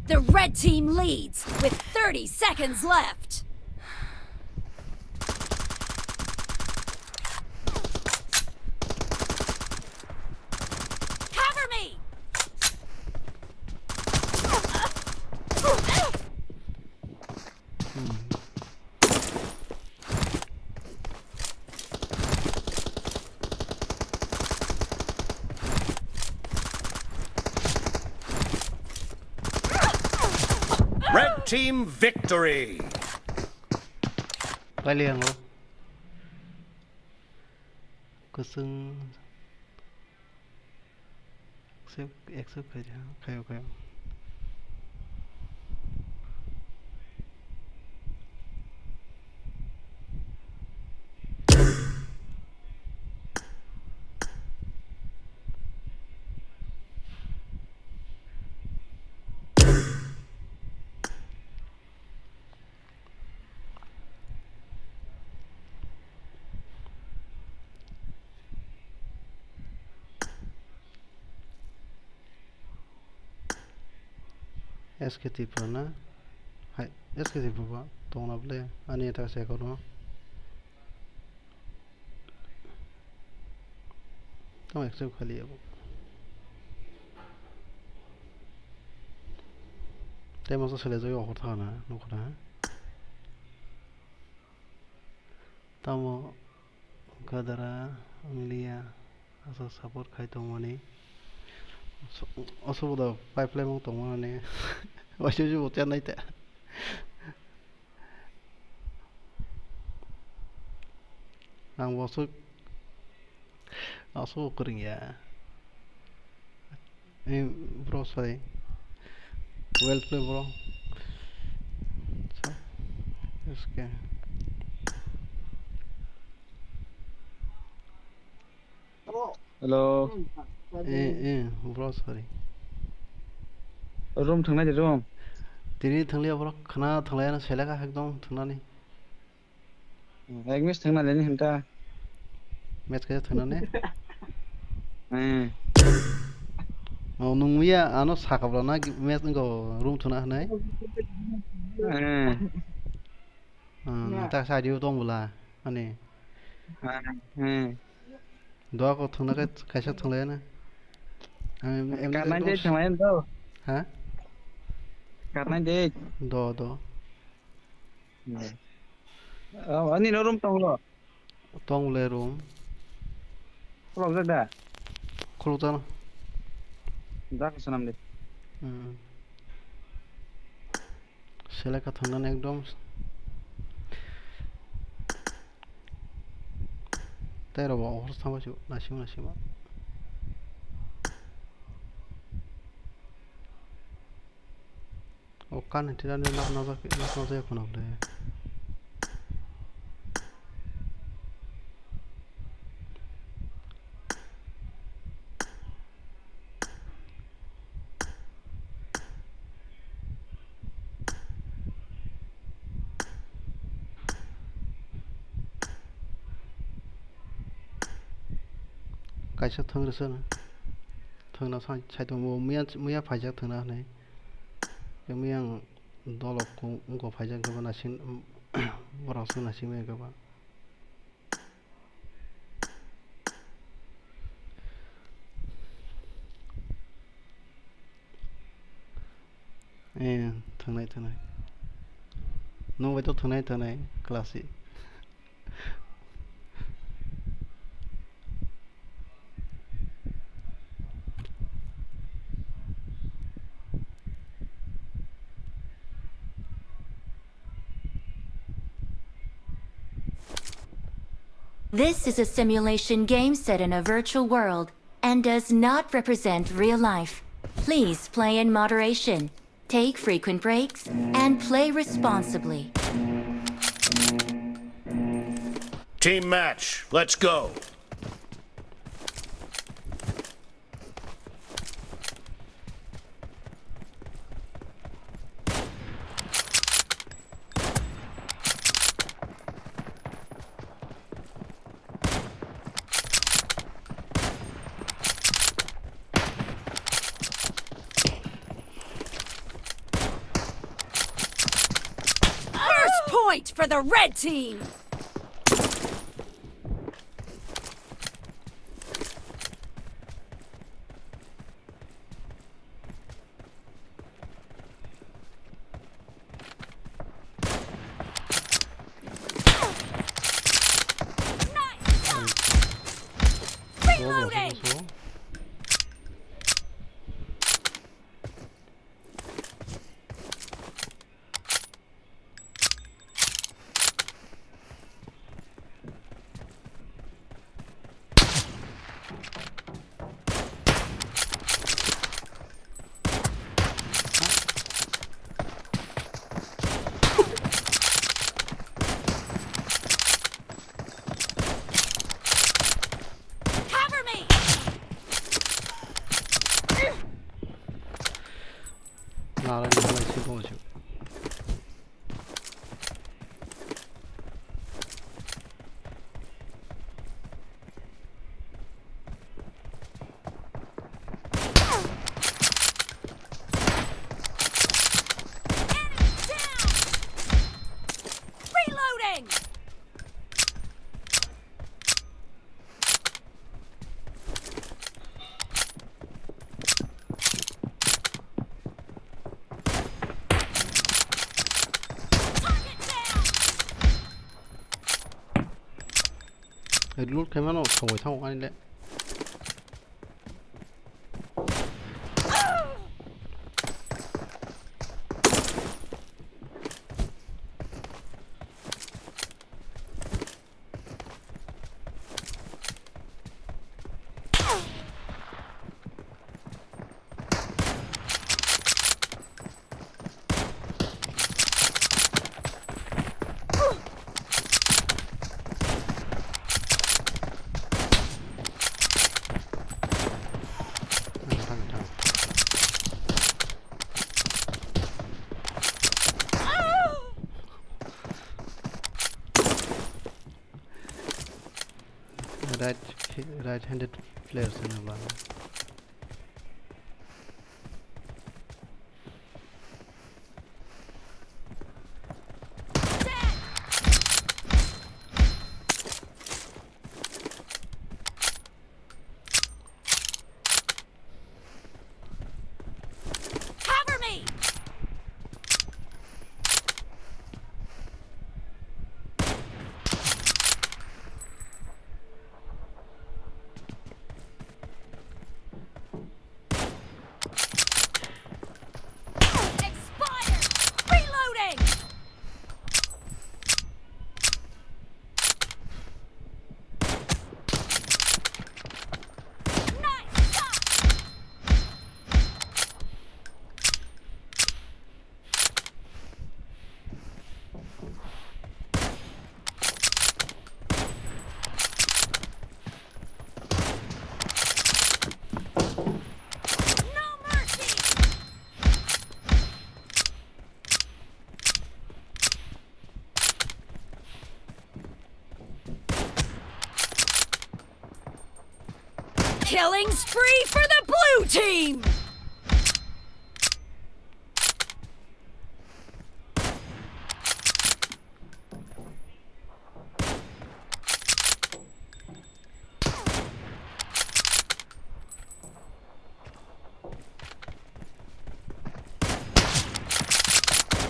The red team leads with 30 seconds left. Cover me! Red team victory! File yang lo. Kusung. Accept aja. Kayo. SK Tiprana hai SK Tipraba tongna ble ani ta se ko no to accept khali abo te mo sele joi offer thana no khona tamo gadara anglia asa support khai tongmani অসুবিধা pipeline মতো মানে ওইসব হতে নাইতে ang wasuk aso kering ya bro sorry well play bro so okay Hello. bro sorry Room थांनाय room. दिनै थांलिया bro खाना थांलायानो सेलाखा एकदम थांनानै एक मिस थांनानै हेंथा मेच खायसे थांनानै ए नंगौया आनो साखाब्लाना मेच नंगौ रुम थुना होनाय ता सादियाव दंबोला माने दहाखौ थांनाय खायसे थांलायानो कारनाय दे थांनाय द हा कारनाय दे द अनि नो रूम तंलो दंले रुम खलब जादा खलजान जाखो सनाम दे सेलाखा थांनानै एकदम तेराव हरस थांबासो नासिमा अखान हिटिरानो नाजाया खनावले kaisa थांग्रोसो थांना साइदआव मैया फाइजा थांना होनाय मैया आं दलबखौ उनखौ फाइजा गोबा नासिन बरावसो नासिन मैया गोबा थांनाय नंबायथ' थांनाय क्लासि This is a simulation game set in a virtual world and does not represent real life. Please play in moderation, take frequent breaks, and play responsibly. Team match. Let's go. First point for the red team! Reloading! Cover me! 나를 이거 치고 오죠 Lút cái nó không phải thâu anh đấy. Right-handed players in the one. Cover me! Expired! Reloading! Nice shot! No mercy! Killing spree for the blue team!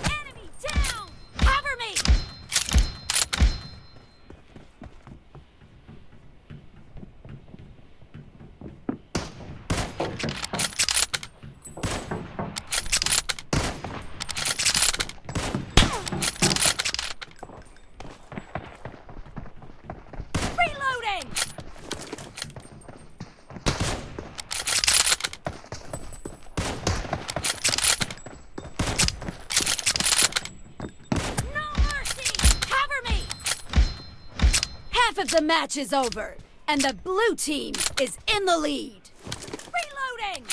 Enemy down! Cover me! Reloading! No mercy! Cover me! Half of the match is over, and the blue team is in the lead. Reloading!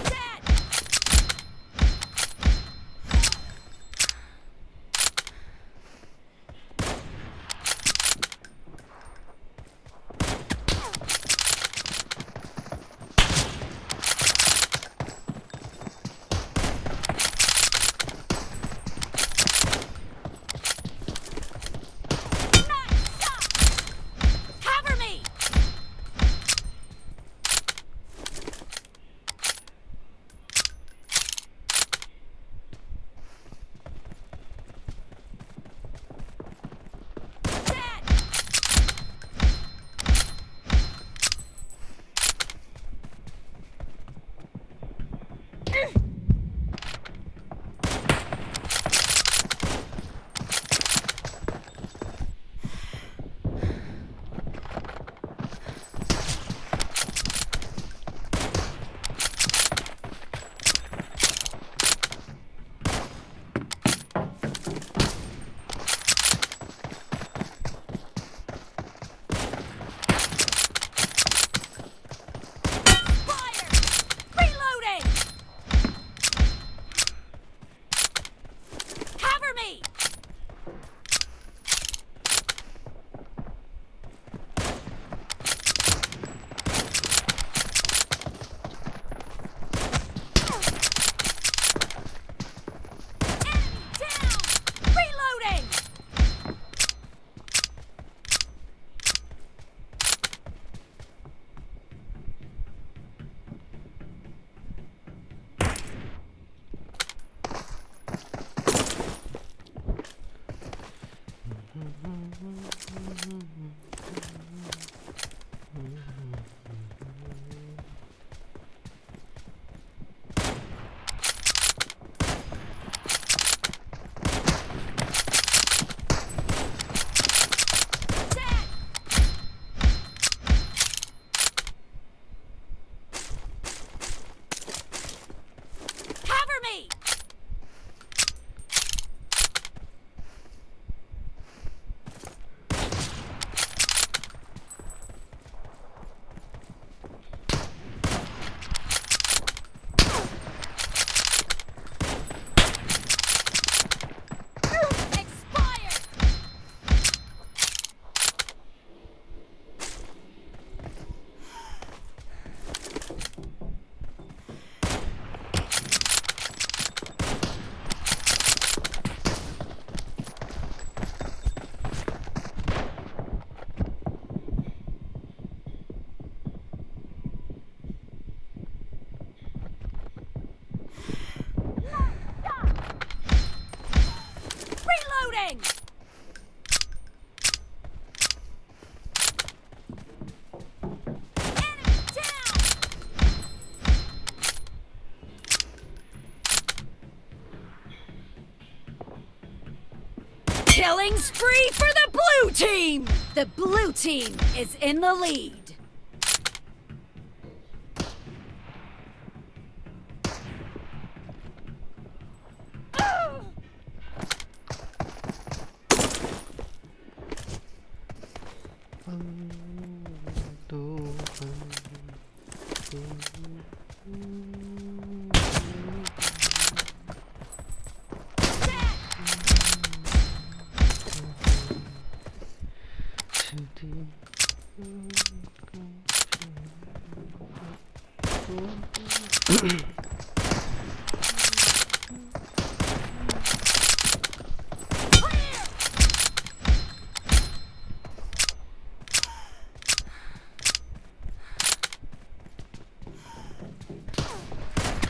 Dead! Cover me! Expired! Reloading! Enemy down! Killing spree for the blue team! The blue team is in the lead.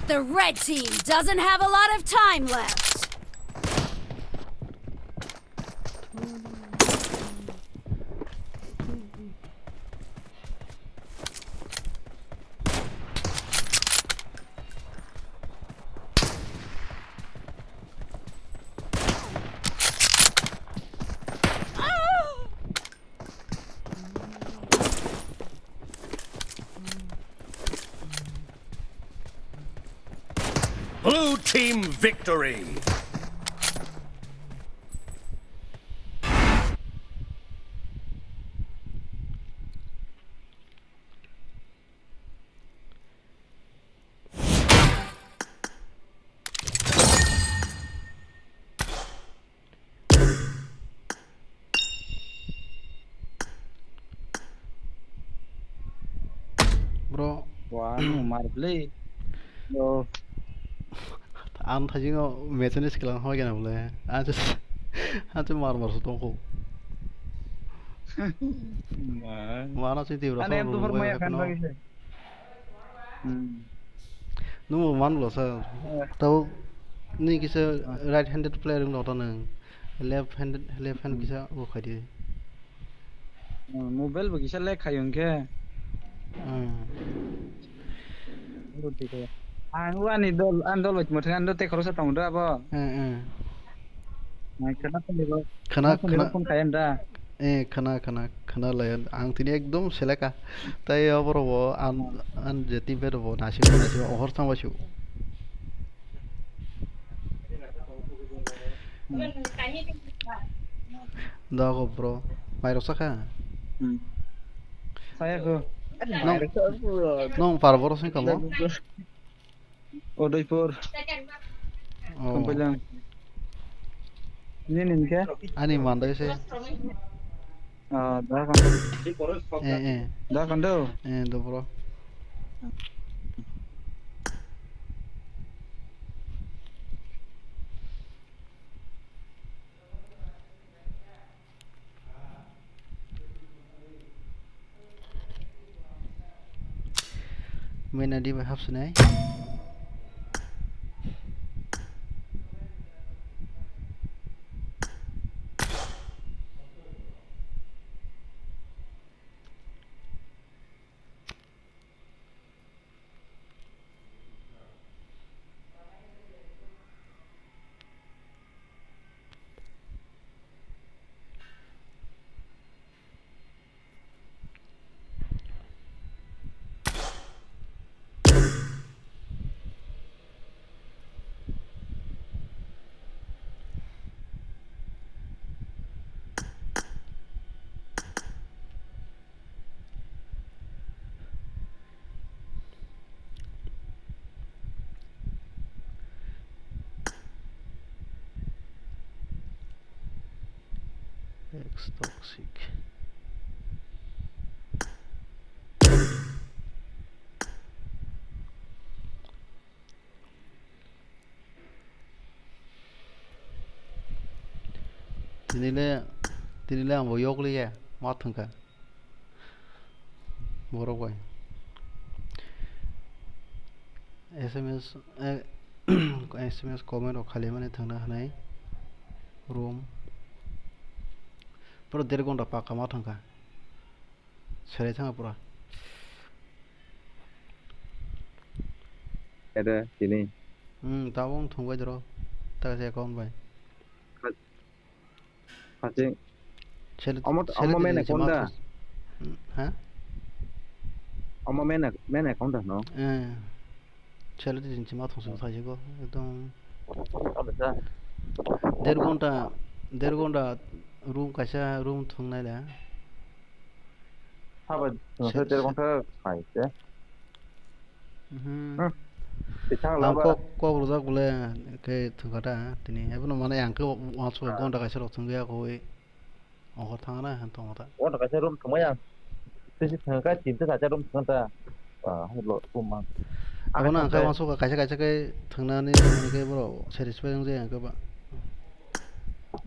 The red team doesn't have a lot of time left. Blue team victory! Bro, Wah, marble. Oh, an thajingo mechanics kelang hoy gana bole. An just mar so tongko. Mana sih tiba Ane rasa em tu rumah formaya ya kan kenal. bagi saya. Numu man lo sa. Tahu ni kisa right handed player ng nota nang left hand kisa wo khadi. Mobile bagi saya lek kayong ke. Roti ke. Ang wan idol andol bagi macam andol teh kalau saya tahu dah apa. Nah, kenapa ni lo? Kenapa ni lo pun kayak dah? Khana layan ang tini ekdom seleka. Tai abro wo an jeti ber wo nasi ohor sang basu. Dago bro. Mairo saka. Saya ke. Nong par boros ni kamu. Oh, doi por. Oh. Kompelang. Ini nih ke? Ani mandai se. Dah kan. Dah kan do. Do bro. Mena di bahap sunai. X toxic. Tinile ang boyok liya matang ka. 뭐라고 해? SMS SMS comment खाली माने थांनो हानाय room पुरा 1.5 घन्टा पाका मा थांखा सेराय थाङा पुरा Ada sini. दाबो थांबाय दर तासे एकाउन्ट बाय Pasti. सेल Oma main account dah. ha Oma main account dah no. सेल दिनछि मा थांसो थाजिगो एकदम Apa sah? 1.5 घन्टा रूम कैसा रूम थांनायला Apa? Saya jadi kontak. Hai ya. Bicara आं apa? क'क्राझार गले के थंखादा दिनै एबो माने आंखौ मास घन्टा कैसा थंगैया कोई अंखर थाङा ना हन थाङा Kontak saya room semua yang. Sisi tengah cinta saja room tengah. Hello room mang. अब ना आंखा मास कैसा कैसा के थांनानै के बरो सेटिसफाइं जाया आंखौ बा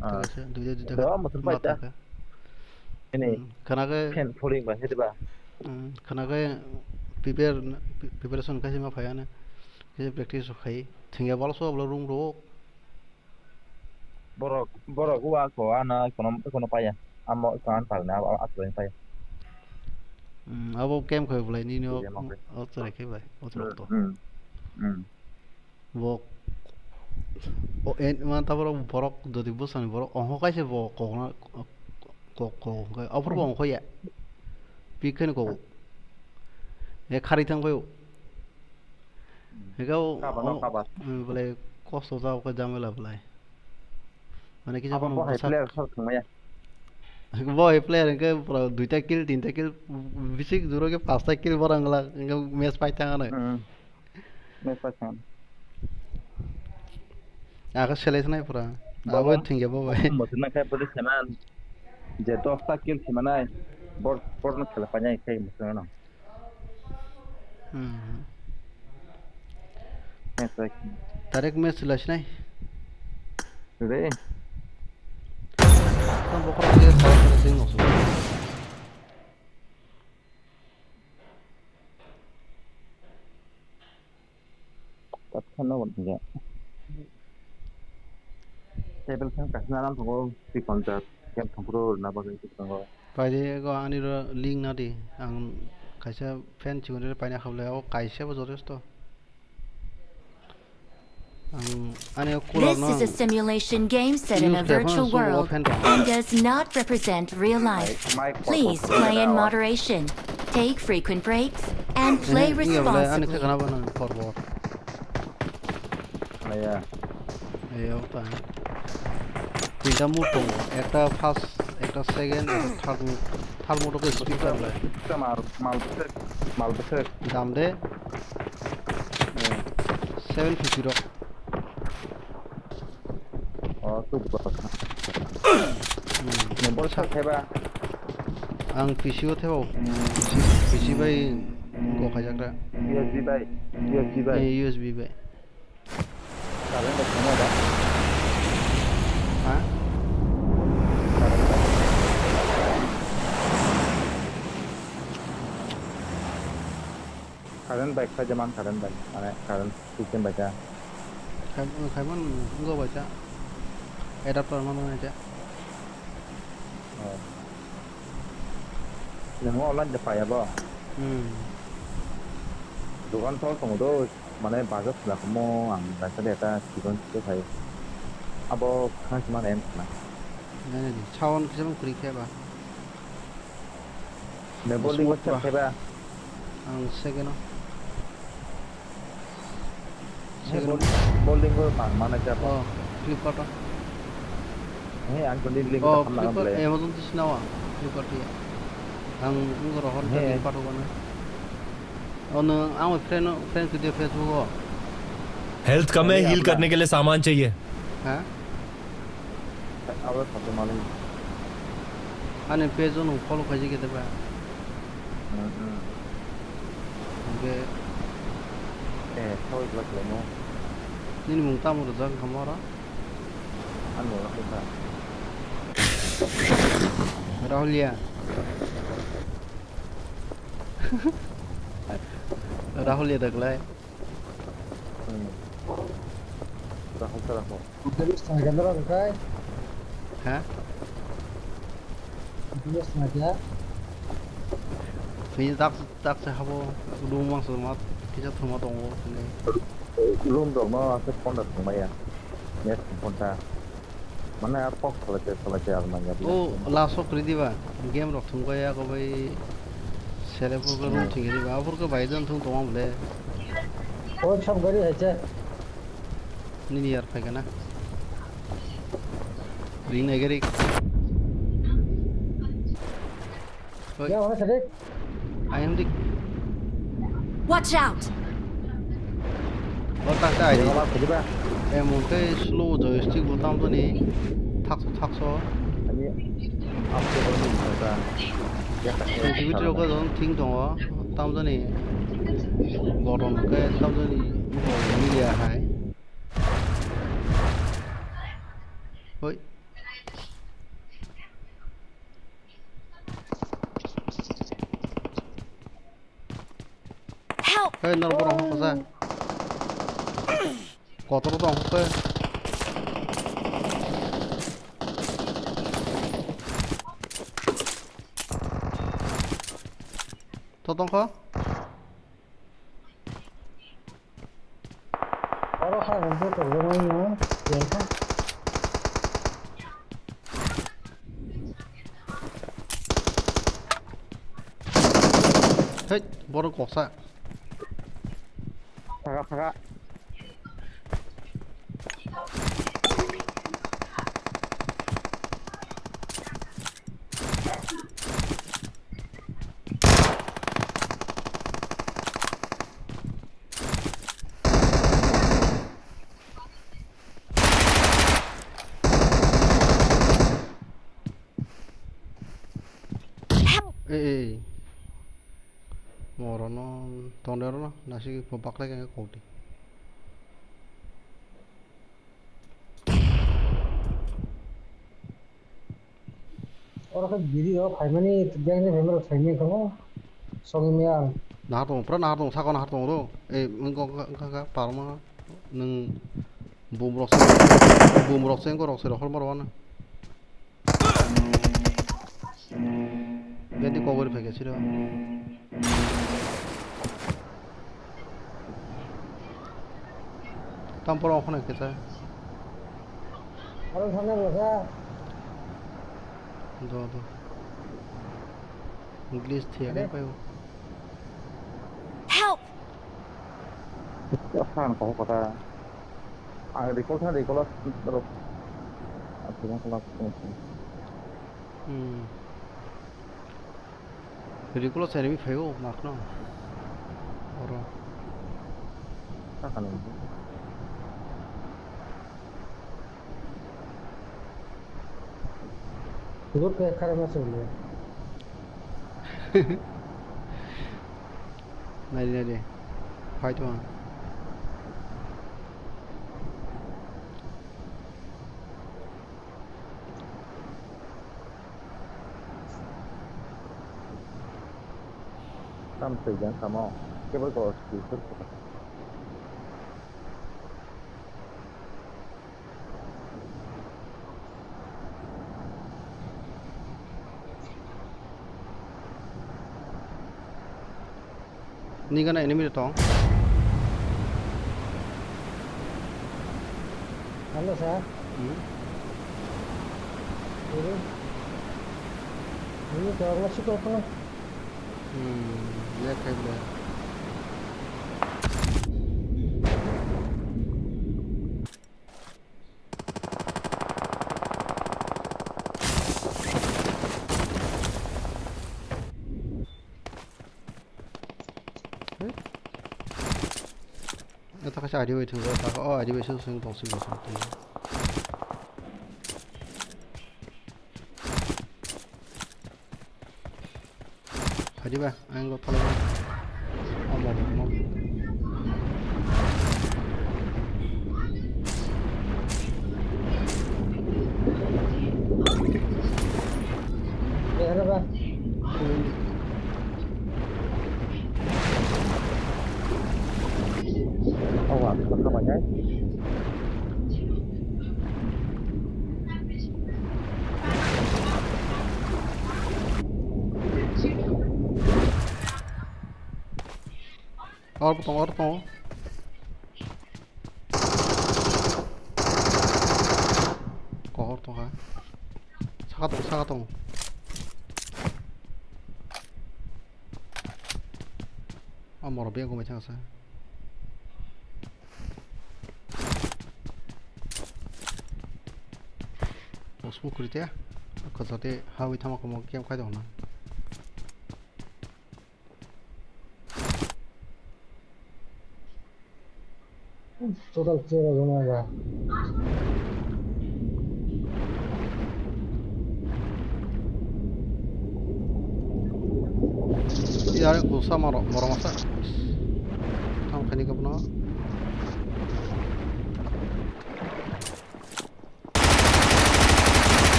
कैसा दुइदा Dah macam baca. Ini खोनाके pen polling bah itu bah. खोनाके प्रिपेरेसन कैसे मा फायानो कैसे प्रेक्टिस खाई थंगया बाल सो अब्ला रूम रो Borok gua ko ana kono paya. Amo kan parna atuen paya. अब केम खै बुलाय नि नो अतरे के भाई अतरे तो वो ओ एन मान ताबरो बरक जदि बसन बरक अह कैसे ब कोना को अपर बं खया बिखन को ए खारि थां भयो हेगाव बोले कষ্ট जाव का जामेला बुलाय माने कि जाबन player sal tengah. Boy player के पूरा 2टा किल 3टा किल बिसिक जुरो के 5टा किल बरंगला मैच पाइताङानो Mes pasan. आखा सेलेक्सनाय पुरा आबो थिंगे bye Maksudnya kayak pada seman. Jatuh sakil semana. Bor nak खेला panjang kayak maksudnya no. तारेक मैच लसनाय Sudah. kan bokor ke salah sing oso Tak kena pun enggak. Table kan kasih nalam tunggu di kontak. Yang tunggu napa gitu tunggu. पाइदे को आनि र link ना दि आं खायसे फेन चिगुनरे पाइना खाबलायाव कायसेबो जथेस्थ This is a simulation game set in a virtual world and does not represent real life. Please play in moderation, take frequent breaks, and play responsibly. Ya. Ayo ta. Tinta moto, একটা first একটা second third মোটো কে speed করলে Mal besar. দাম দে 750 রক Oh, tu bagus. Nombor siapa? आं पिसिओ थेबाव पिसि बाय गखाजाग्रा USB बाय. USB बाय Kalian dah semua dah. हा Kalian baik saja man, kalian baik. Kalian bikin baca. खायमोन गो बायचा एडाप्टर मानो आजा Yang online dapat ya, Bang. Dukan tol tunggu tu, mana bagus lah kamu, rasa data dukan tu saya. Abo kan cuma em mana. 네네 차원 그좀 그렇게 해봐 Neboli macam apa? 안 세게노 Bowling ko pang mana siapa? 어 플립카र्트 Ini ang kundi link 어 kita kemana 플립카र्트 boleh? 애마존 뜻이 나와 플립카र्트야 안 이거로 헌터 플립카र्트 거는 어느 आम friend के Facebook हो health कम है heal करने के लिए सामान चाहिए हैं Awal satu malam. 안에 배전은 폴로 가지게 돼 봐. 이게 에 thôi là cái nó 니는 몽땅으로 장 가마라. ăn rồi nó không phải 라홀리야. 라홀리야 덕래. ra không sao đâu Terus setengah jam berapa kai? hả? Terus setengah jam. 그냥 딱딱 하고 로망스 맛 기자 토마토 거 근데 luôn rồi nó sẽ con được của mày à nhé con ta mana pok selesai mà nhà 오 라소 그리디바 게임 럭 통과야 거의 세레포가 롱팅이디 아프리카 바이든 통 동안 볼래 Oh, सब गरी है चे. 니니 यार 파이가나 린 에게릭 क्या होना sir? 아임딕 Watch out! 어딱 아이디 nó làm cái gì ba em một cái slow joystick của tao tôi này thắc so anh ấy học cái đó mình phải ra cái gì biết cái đó tiếng đó tao tôi này gọi là một cái tao tôi này gọi như là hay ôi Help! cái nó có đâu ra có tao đâu không tao đâu có और खाना बनते तो वो नहीं हो. देखा. hết bỏ được cọc sa thằng ê moro nó toàn đó nó là sẽ có bắt lấy cái cột đi और अगर गिरी हो फाइव मनी गैंग ने फेमस फाइव मनी करो. सॉन्ग में यार. 나동 프라 나동 사건 나동으로 에 뭔가 바로마 능 봄으로 센 거로 서로 헐마로 와나 벤디 거버리 패게 싫어 땀보라 혼에 있겠다 और सामने लगा. 너 इंग्लिश थे क्या पायो Help! cái phan của ta à đi có là đâu à thì nó không là 리콜러스 에니미 배우 맞구나 어라 các anh group पे खड़े में सुन ले. 나리 화이트 원 tam thời gian tham mò cái với có kỹ thuật 니가 나 에니미를 똥 hello sir. ये तो अगला शिकायत करो. 내가 그래 나 다시 아리오에 들어갔다가 아리오에 실수는 더 쓰고 있었대 phải đi về anh có thằng một Để ra ba. Không à, không phải nhé. 얼었다 가 사과동 뭐라 비행고 몇 찾았어요 뭐 스모크 그리 때야 그래서 때 하위 타먹고 뭐 게임 가야 되나 Total clear हो गया यार. यार गुस्सा मारो मसा हम खाने का बना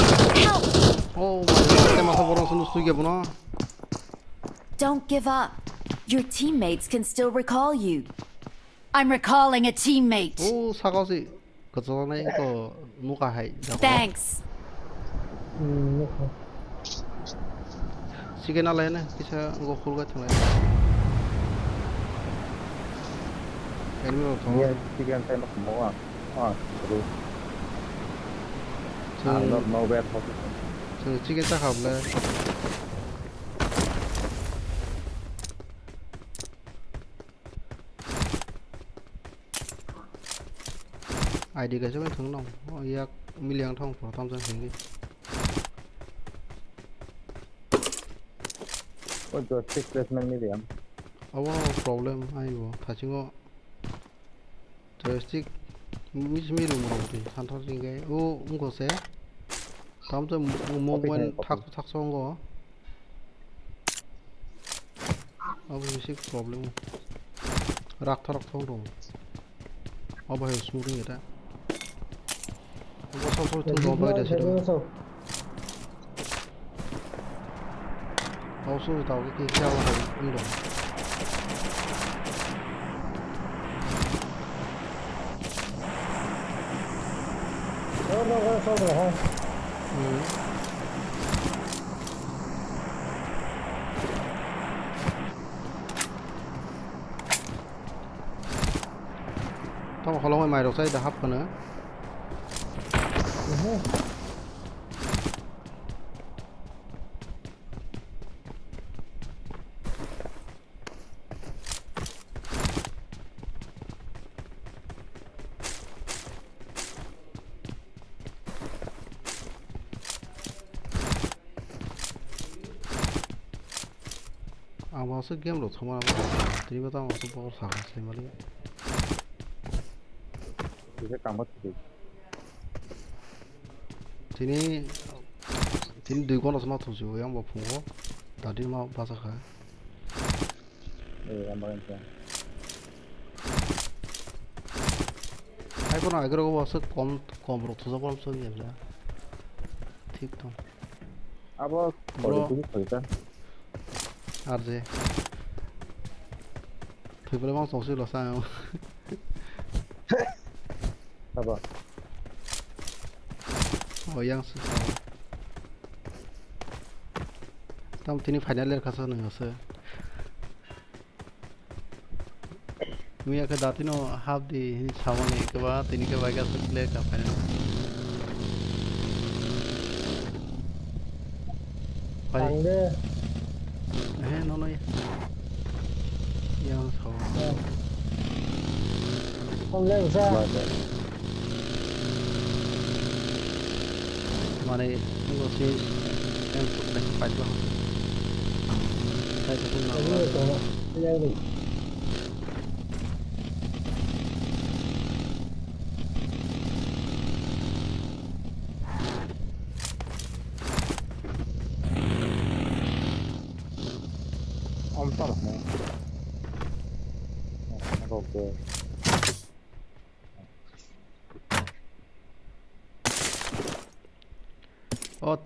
ओ मारे मसा बोरा सुन सुगे बना Don't give up. Your teammates can still recall you. I'm recalling a teammate. 오 사과시 그 전에 이거 누가 해 Thanks. 시계나 라이네 기차 이거 홀 같은 거 애니메로 더 Iya, tiga saya mau semua. Ah, terus. No bad position. 저 지게 딱 가볼래 아이디가 좀 등록 약 밀리앙 통 보탐선 생기 Untuk six placement medium. 아워 프로블렘 아이고 다친거 저스틱 미스미로 뭐라고지 산타진 게오 응거세 다음부터 뭐뭐 탁탁선 거 아버 미식 프로블렘 락타락 통동 아버 해 스무링이다 아버 서서 통도 봐야 돼 싫어 아우스 다오게 기하고 운동 No, solo ha. tao mà không mày đâu xây đã hấp nữa vào sức game được không thì bắt tao vào sức bao sạc xem mà đi Bisa kamu sih. thì đưa con nó smart thủ rồi em bảo phùng có đã đi mau bao sạc hả Yang paling sih. ai con nào 그러고 와서 검으로 투자 벌 쓰는 게 아니라 틱톡 Apa? Kalau itu bisa. 알지 되게 방송 쓰러 싸요 Apa? 양스 다음 팀이 파이널에 가서 하는 것을 मैं अगर दाती no half दी सामने के बाद तीन के बाद कैसे play कर पाए Tangde. है नो ये yang sao Không lên sao? माने वो से em तो नहीं पाई तो saya pun Ini itu. Ini ini. Omtar mo. Rogo.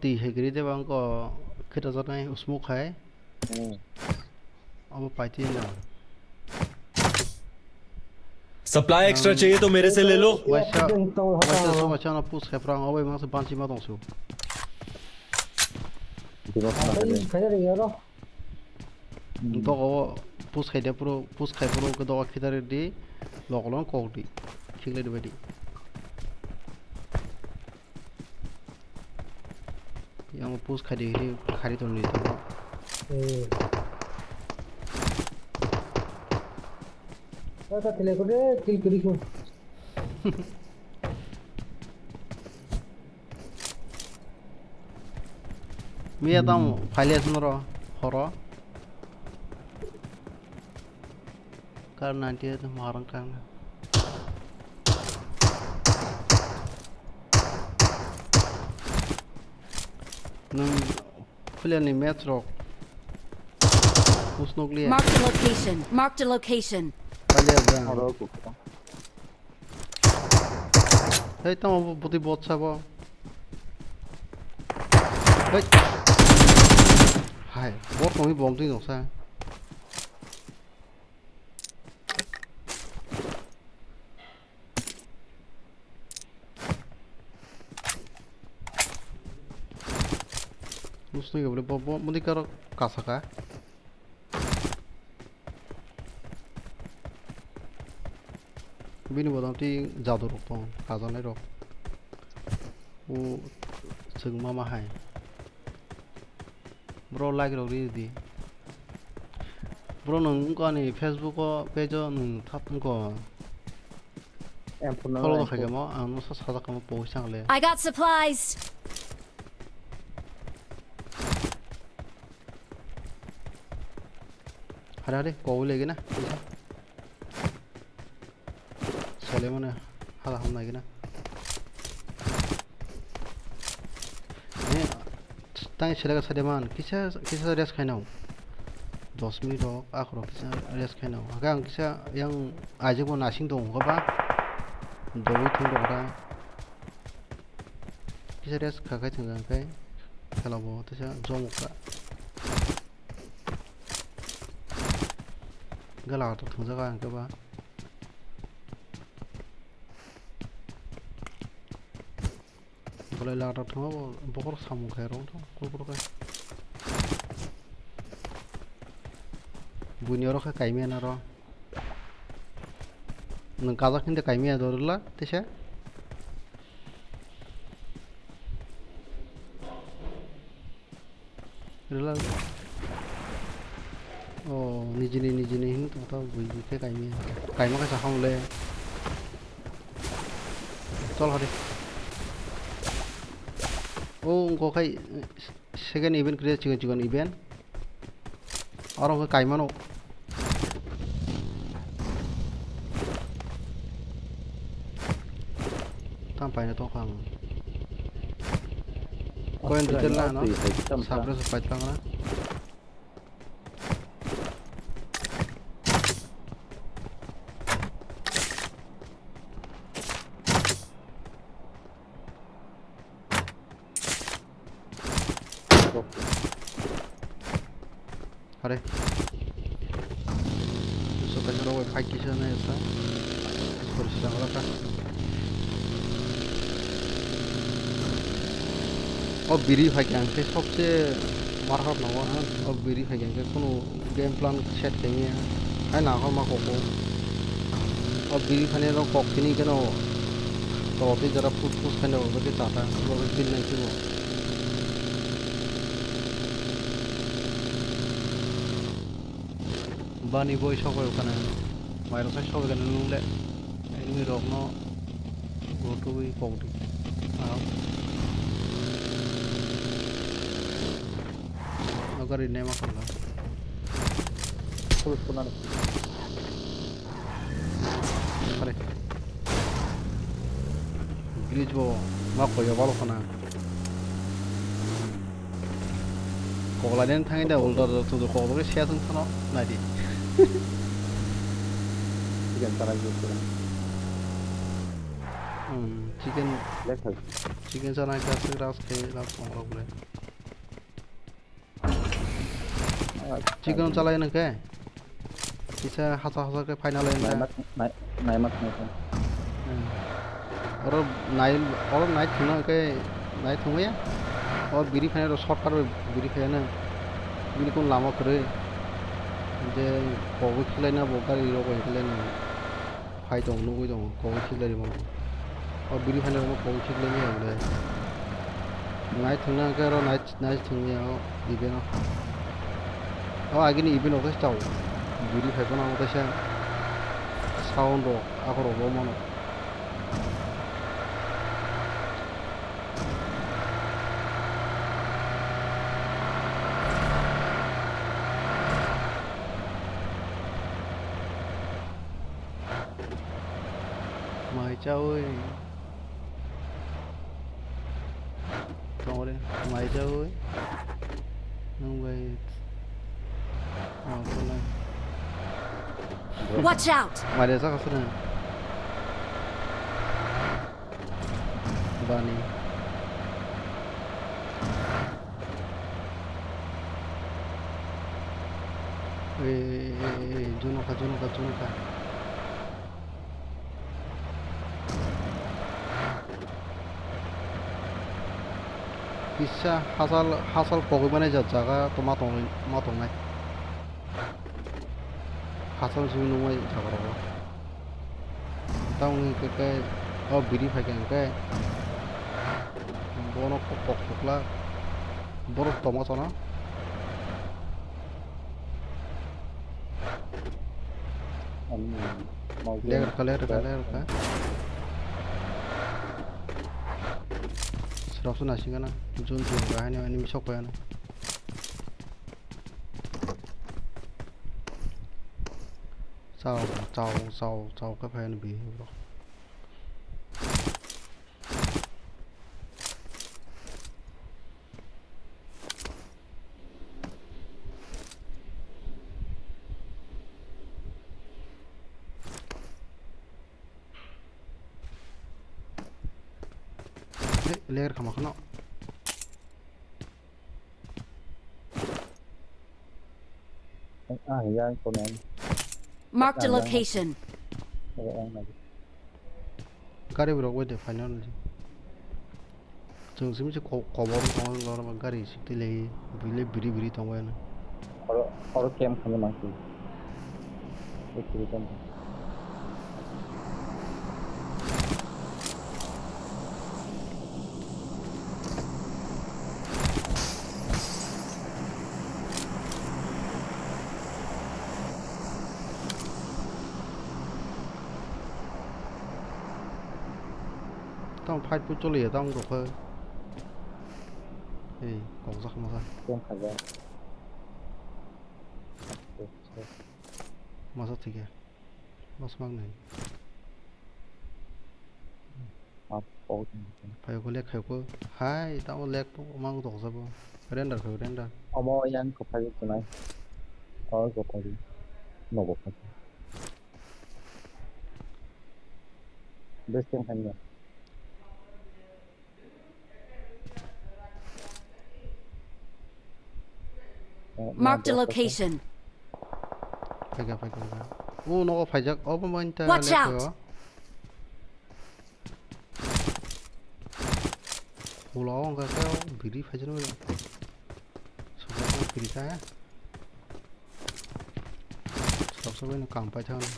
tì hay cái đấy bạn có khi đó giờ này smoke hay अब पाइती ना सप्लाई एक्स्ट्रा चाहिए तो मेरे से ले लो वैसा वैसा सो अच्छा ना पूछ के प्रांग अब मैं से बांची मत हूँ Di mo sana kaya. Kaya rin yun, no? तो वो पूछ के प्रो के दो किधर दी लोकलों को दी ठीक ले बैठी yang पूछ के दी खाली तो नहीं था Kaya tila ko rin, kill ko. Mia tamo file सुनरो हरो कर nanti itu marang kan nung pilihan ni metro us nuklia Marked a location. Marked a location. failnya bang Aro ko ko. hey tamo buti bot sabo hey hai bot kami bom tu nong sa Gusto nyo boleh bawa mau dikaro kasaka bini bodam ti jadu rok tong kazan rok u sung mama hai bro like rok di bro nung ko ni facebook ko page nung thap ko Em phun follow nó. do khage mo ang no sa sa ka mo post sang le I got supplies. hare ko legi na sale mana hala ham lagi na ni tang sele ka sademan kisa res khainau 10 menit ho akhro kisa res khainau agang kisa yang aje ko nasing dong ko ba dobu thing do ra kisa res kha thang kai khalabo tisa jom ka gala to thang jaga ka ba boleh la ta thang bokor samu khai rong to ko ka bunyo ro ka kaimia na ro nang kaza khinde kaimia dorla tisa rela oh nijini hin to ta bui ke kaimia ka sa hong le chol hade oh ko khai second event create chicken event orang ke kaimano sampai na to khang koin detail la no sabre sa pait lang na hare so ka jaro wai phai kisa na esa por sa ngala ka और बिरी फाइकें के सबसे मारहब ना हुआ है और बिरी फाइकें के कोनो गेम प्लान सेट करेंगे है ना हम को और बिरी खाने तो कॉकनी के ना तो अभी जरा फुस खाने वो भी चाहता है वो भी बिल नहीं क्यों बानी बॉय शॉप है उतना माइरो से शॉप करने लूँगे इनमें रोकना वो तो भी Cockney agar ini makan lah. Terus punan. Kare. Gilij bo mako ya balo kana. 거글라는 탕인데 올더도 또 거글이 새선 타노 나디. 지금 따라지 지금 chicken 렉터 chicken sana ka sigras ke la pong kule. chicken chalai na ke. Kisa hasa ke final 나이 na. 맞 나이 맞네 और night थुना के night थुंगे और बिरी खाने तो short कर बिरी खाने ना बिरी कौन लामा करे जे कोविड खिलाए ना बोकार इरो को खिलाए ना फाइ तो उन्हों को तो कोविड खिलाए मो और बिरी खाने को कोविड खिलाए नहीं होले नाइट थुना के और नाइट थुंगे और इवेंट और आगे नहीं इवेंट होता है चाउ बिरी खाए को ना होता है साउंड रो आकर रो मनो mời châu ơi rồi mời châu ơi không về con này Watch out! ngoài đây sao không Bani Junuka bisa hasal pokoknya jaga tomatong này hasal sih nunggu jaga apa tahu ke oh biri pakai ke bono pok lah bono tomato na leher ka serapsu nasi kana jun ka ini misok ya na sao cái phải nó bị bro leher kamak no yang con này Marked a location. ga리 bro wait the final 저 지금 거버로 통하는 거라면 가리 식들이 비리 통과하는 바로 게임 하는 만큼 이렇게 좀ต้องพัดผู้จุลีต้องดูเพิ่มเฮ้ยกองสักมาสัก 게임 가자มาสักทีแกมาสมัครหนึ่ง 아 어 ไปก็เล็กเขาก็หายต้องเล็กต้องมั่งตกซะบ่เรนเดอร์เขาเรนเดอร์ 어머 양 곱하기 있잖아 곱하기 너 곱하기 몇 시간 했냐 Marked a location. ไปกันโอ้นกไฟจักอ๋อประมาณแต่ Watch เล็ก out เหรอโหร้องก็แค่บิรีไฟจักเลยสบายบิรีแค่สบายในกลางไปเท่านั้น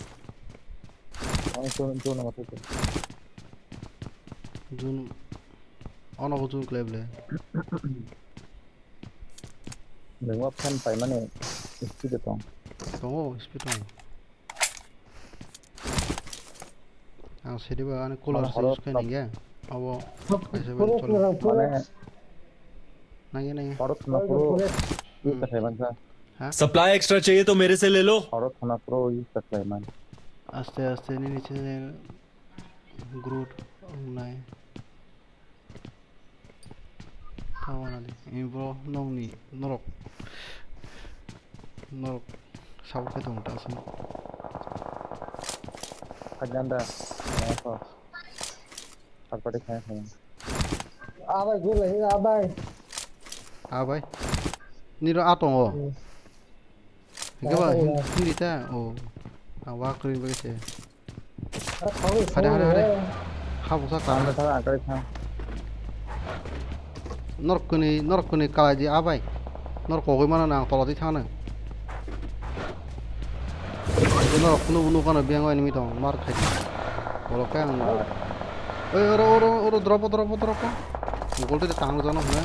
좀 어떻게จุนอ๋อนกจุนเกลียบเลย หนึ่งว่าแผ่นไปมันเนี่ยที่จะต้อง โอ้สปีดonเอาเสร็จแล้วอันนี้ cooler use กันยังไงเอาบ่ไปเซเว่นตัวนี้ नहीं 바로 थोना pro use कर रहे हैं supply extra चाहिए तो मेरे से ले लो 바로 थोना pro use कर रहे हैं आस्ते आस्ते नहीं नीचे ग्रूट नहीं 타원하네. 일부러 놈이 노력 사고해 동다서. 간단다. 그래서 아빠들 그냥 Abai gue lagi abai. À vậy. Niro ato o. Cái bà hindi ta o. À wa kri ba che. Ada kau itu. Ada. Ha bu sa 다음에 ka. 사람 안 그렇다. Nor kuni kala ji abai. Nor ko goi mana nang tolo ti thang nang. Nor nu kana biang enemy tong mar khai. Bolo ka ang. Oi oro drop. Gol te tang jono na.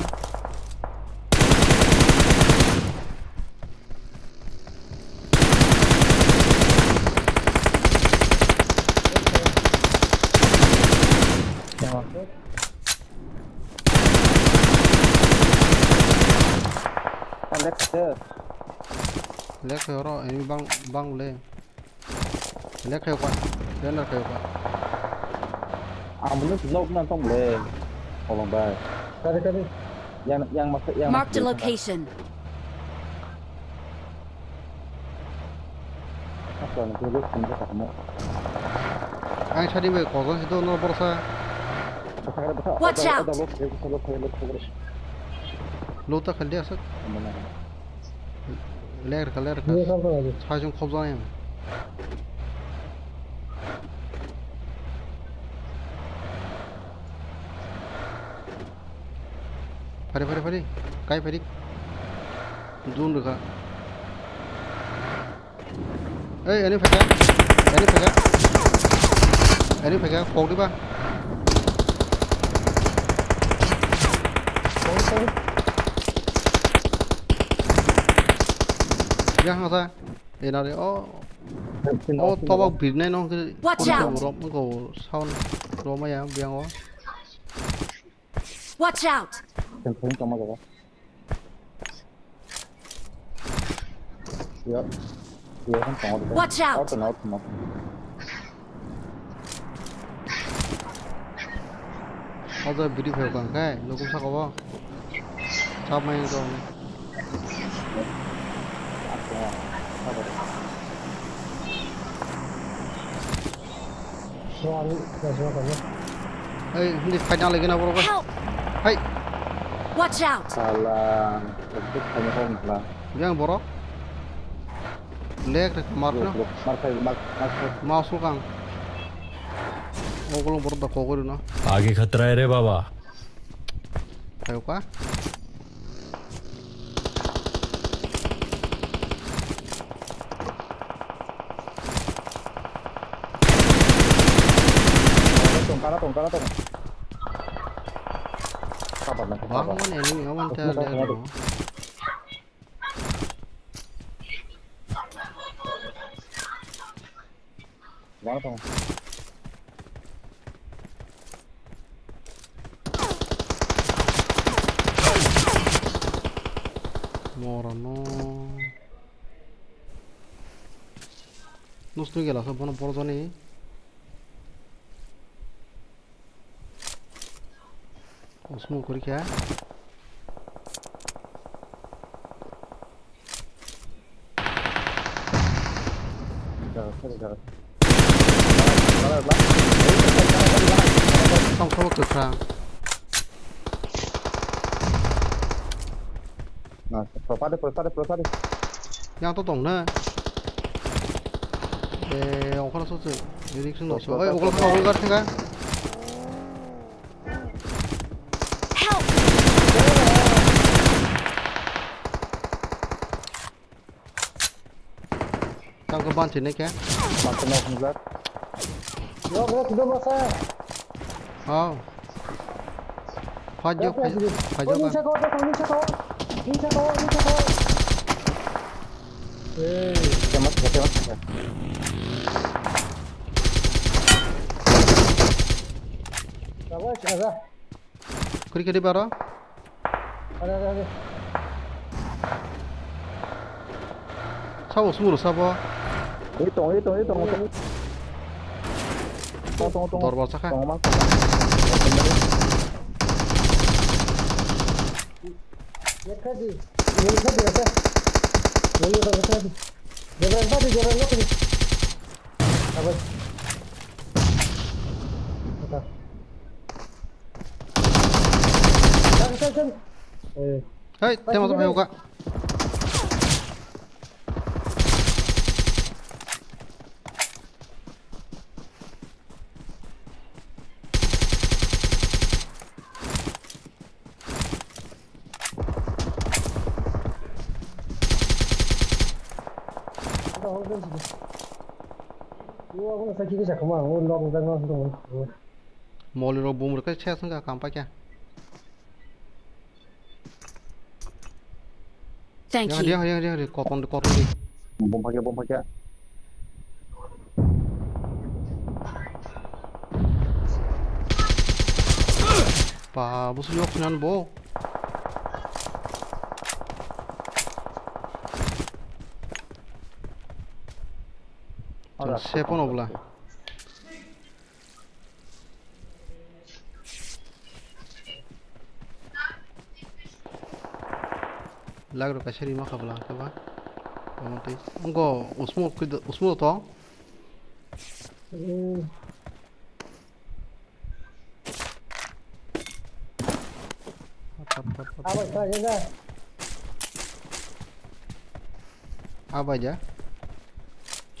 Con lết chứ. Lek khayo ro enemy bang le. Lek khayo kwa. Lên là khayo kwa. À muốn nước lốc nó không lề. Còn lòng bài. Kali. Yang masuk yang. Marked a location. Apa nanti lu sendiri kamu. Ang chadi be ko gon sido no borsa. Watch out. Lo ta khal dia sak. Ler ka. Dia sampai lagi. Cha jung khob zan em. Pare. Kai pare. Zoom được à? Ê, anh ấy phải cái, phột đi ba. Giang ra. Để nào để to bao bịt này nó cái Watch out. nó có sau nó mới à biang ó. Watch out. Đừng không cho mà rồi. Không có được. Watch out. Nó. Bây giờ video phải quảng cái, nó cũng sao có bao. Sao mày rồi? Soal kamu. Ê, đi phải nhau lại cái nào bro? Help. Hey, Watch out. Salah. Untuk hanya kau lah. yang bro. Lek mark na. Mark. Mouse kang. Oglo bro da ko gori na. आगे खतरा है रे बाबा Kayo ka? Tong. Kapan nak? Bang man enemy awan ta le no. Mana tong? Morano. Nus tu gela sa bono porzo ni. Osmo kori kya? Jangan. Tong kau ke krang. Nah, pelopade. Yang to tong na. Ông không có số sự. Đi xuống số. Ơi, ông không có cái. Help. Trong cái ban trên này kìa. Makan nak buat. Yo, bro, sudah masa. Phải vô Ini cả. saya kau. Kemat. Sabar, ada. Kuri ke di bara. Ada. Sao xuống rồi sao bo? Tong. Dor bor sakha. Tong mak. Yakadi. Yakadi rasa. Lalu tak yakadi. Jangan tadi jangan nak ni. Apa? Apa? Kan. Hey, tema tuh ayo kak. Dah orang kan sini. Gua pun sakit ke cakap mah. Gua long dah ngah tu. 머리로 몸으로 끝이 채웠으니까 깜빡이야. Thank you. dia koton di. bom pakai. 봐, 무슨 욕이냐는 뭐. 세번 오블라. Lag rồi cái series mà khập là các bạn. Còn tí. Ông có Osmo to. Apa saja dah. Apa aja?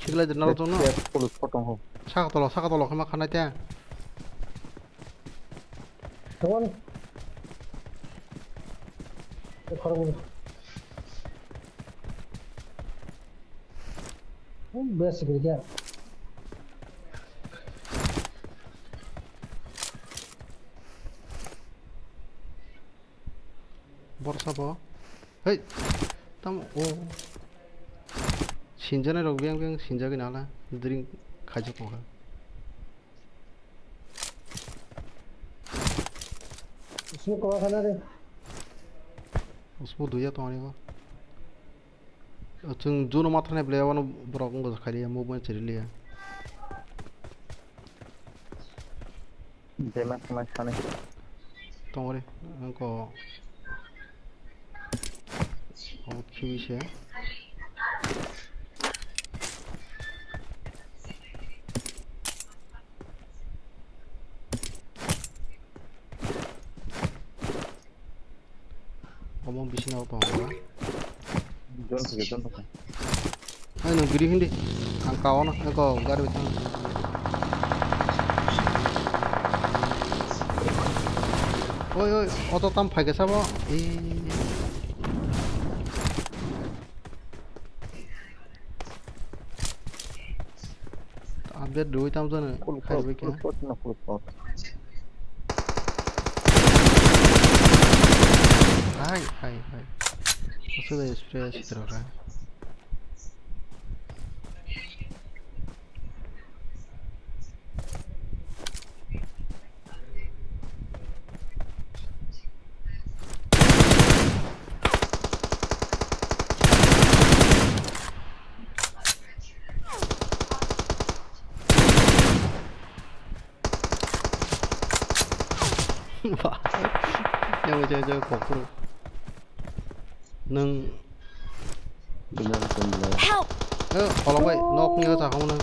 시글라 들나로 좀 나. polus potong ho. 사가 떨어 그만 가나 때. Kawan. Korang. Best kerja. 버릇 봐. 헤이. 땀 오. 신전에로 그냥 신작이 나라. 너들이 가지고 가. Semua kau sana deh. उसमें दुया तो आने का तुम जो न मात्र ने player वाला ब्रॉकन को खाली है मूवमेंट चली लिया Jemas sana. तो और इनको और क्यों इसे ngomong bising apa apa John pakai. ayo giri hindi angka ono ako gari betang oi auto tam phage sabo update doi tam jana khaibe ke Full. hai sudah spray terus yang aja kokur neng Benar. Help! kalau baik nok nya sa kamu nang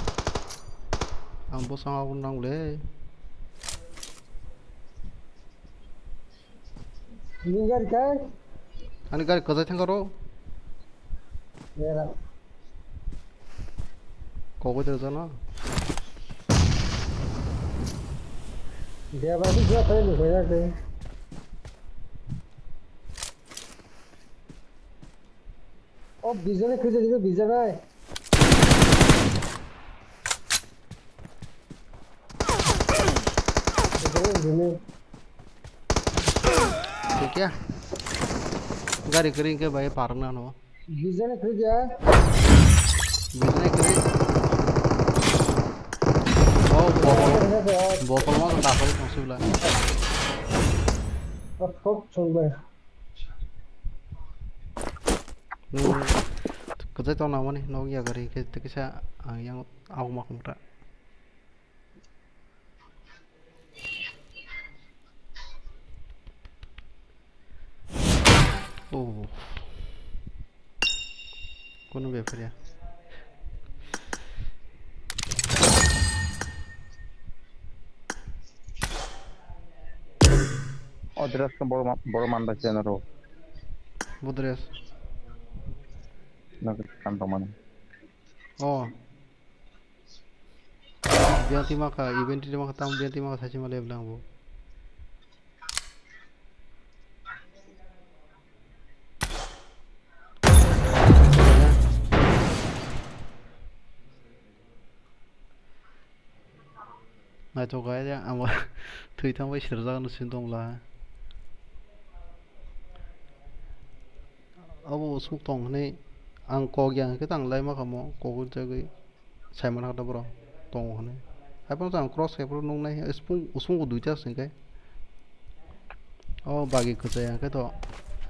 ambo sang aku nang le Ini jar kan? ani gari kaza thang karo Ya lah. kogo terus na Dia pasti juga tahu ni banyak deh. Oh, bisa ni kerja juga bisa ni. Ini. ठीक है गाड़ी करेंगे भाई पारना नो Bisa ni kerja. Business करे ओ botol mah tak boleh masuk lah Oh, coba. kerja tahun lama nih no ya gari kita kisah yang aku mak muda Oh, kono befer ya. Odres kan boro man baca naro. Budres. Nak kantong mana? Oh, biang tima ka event tima ka tam biang tima ka sachi male blang bo. Nai to ga ya ama thui tham bai shir za no sin dong la. Abo suk tong ne ang ko gyang ke tang lai ma ka mo ko gu ja gi sai man ha da bro tong ne. Hai pon tang cross ke pro nong nai usung ko duita sing kai. Oh, bagi ko ja yang ke to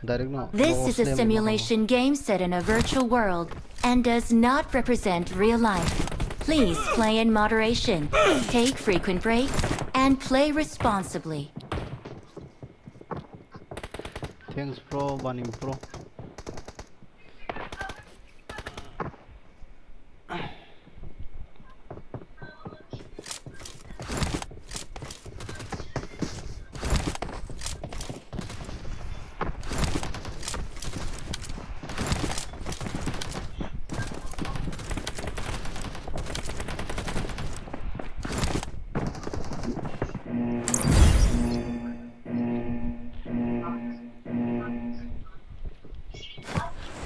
direct no. This is a simulation game set in a virtual world and does not represent real life. Please play in moderation, take frequent breaks, and play responsibly. Thanks pro banim pro.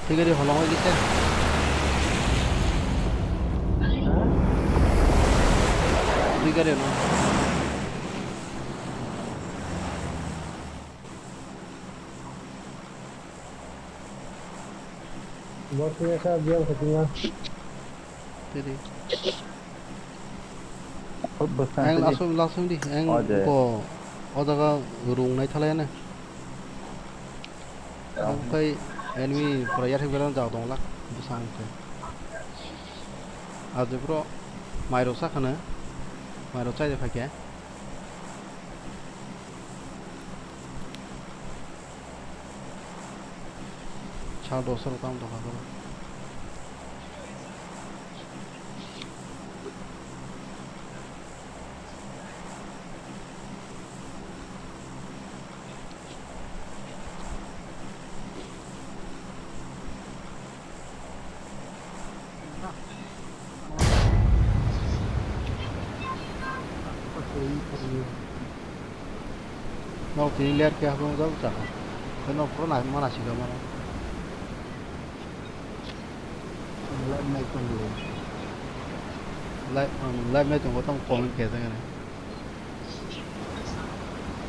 Thế cái điều họ nói cái thế. Đi cái điều nó. बहुत ही ऐसा दिया सकूंगा Thế đi. Besar Anh saja. langsung đi. Anh Oke. có 어디가 rung này thay này. Không phải enemy proyek yang bilang jauh dong lah. Besar itu. Aja bro. Mai rusak kan? Mai rusak aja pakai. Chal dosa tam dosa bro. Nó thì lihat ke aku enggak usah. Karena pro nah mana sih kamu? Live này còn nhiều. Live này chúng cóต้องcomment kể thế này.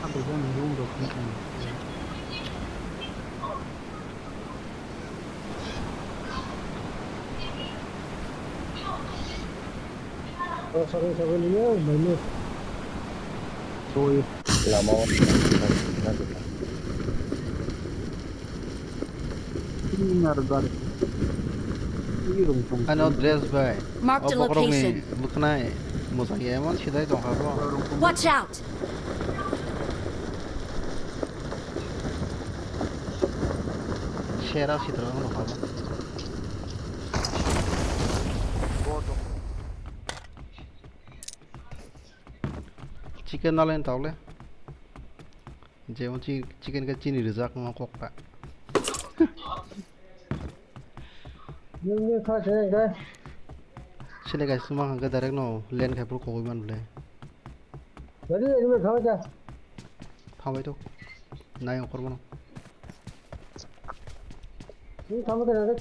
Không được mình luôn được không? sorry nhé mình Tôi là mau. I know dress by. Marked a location. Look này, một cái em ăn chỉ thấy tổng hợp đó. Watch out! Share out chỉ thấy tổng hợp đó. Chicken nào lên tàu lên. Giờ muốn chicken cái chini được rắc ngon quá. nhưng sao thế này đây Sini guys semua angkat direct no land kayak pro man boleh. jadi ini मैं खाओ क्या Tham itu. Nai yang korban. ini खाओ क्या ना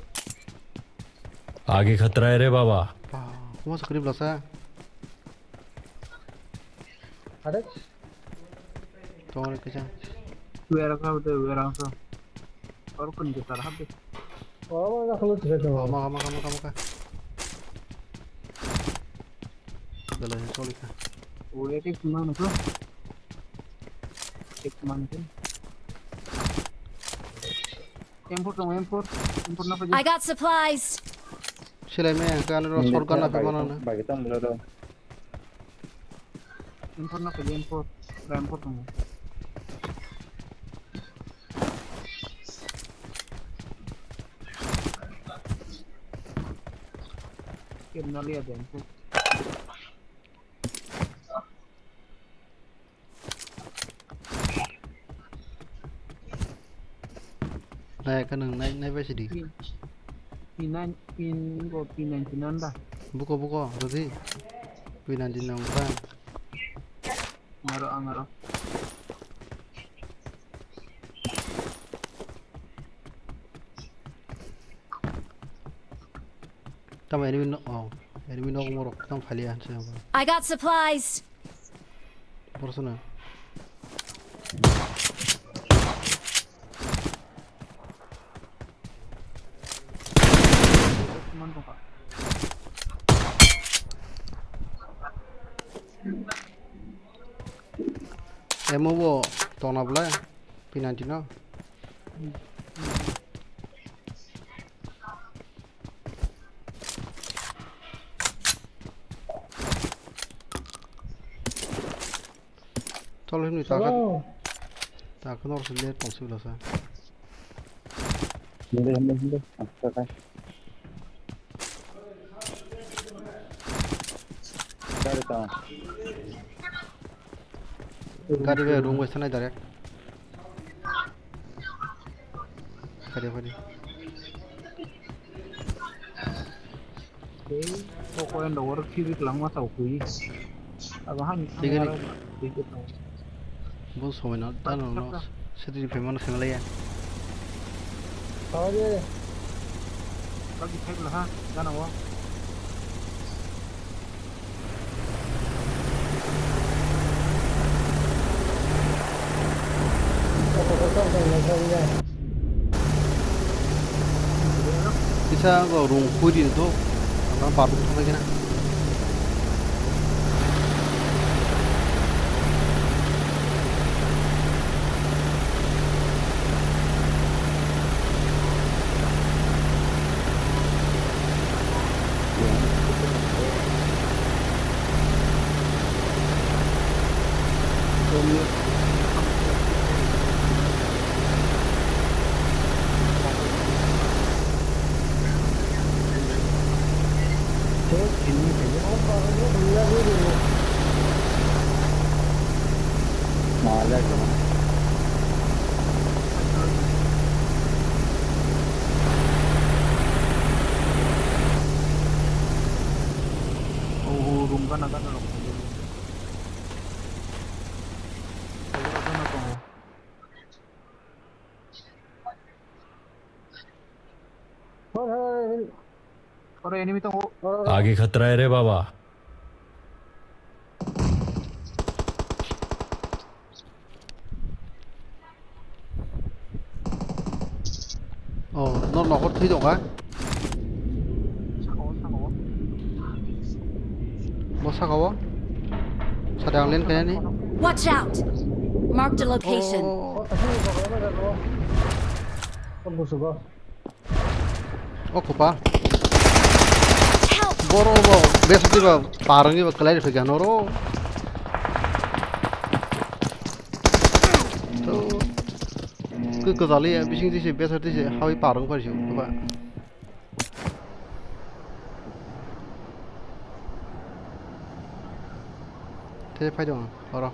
आगे खतरा है रे बाबा। Cuma skrip lah saya. ada Tunggu kecang. Where ka udah where angsa. Or kun kita rahab deh. oh nggak keluar juga dong Kamu kah? Dalam solid kah? Udah tik mana tuh? Tik mana tuh? Import apa I got supplies. Sila me kan ro sorgan na pe mana na. Bagi tam bela dong. import apa import import dong. Kiếm nó liệt đến chứ. này cái nâng này này về gì đi Pin có pin này thì nó đã. buko rồi pinanti nang ba Ngaro. tama enemy no mo tam khali an se I got supplies. persona Cuman kok. emo bo tona bla pinanti no cholo himni ta ka nor se le tong la sa Hindi. Okay. Dari tao. gari be room western direct kare Kok yang dawar kiri lang masa ukui. Agak hanya. Tiga ni. Tiga tahu. bo so na ta no se ti pe man khang le ya Thôi đi. Lagi cek lah ha. Jangan awak. Không thành không nha. isa go room khudi to apa baru thang ke na Mahal aja. Oh, room kan ada loh. Ada na to. Thôi. Or enemy to. आगे खतरा है रे बाबा nó có thi động á mo sakawa sadang lên cái này Watch out. Marked a location. Không có số. ocupa Help. boro bo besati ba parangi ba clarify ga noro to cứ zali bising dise besati dise hawi parang par ju ba thế phải don't ora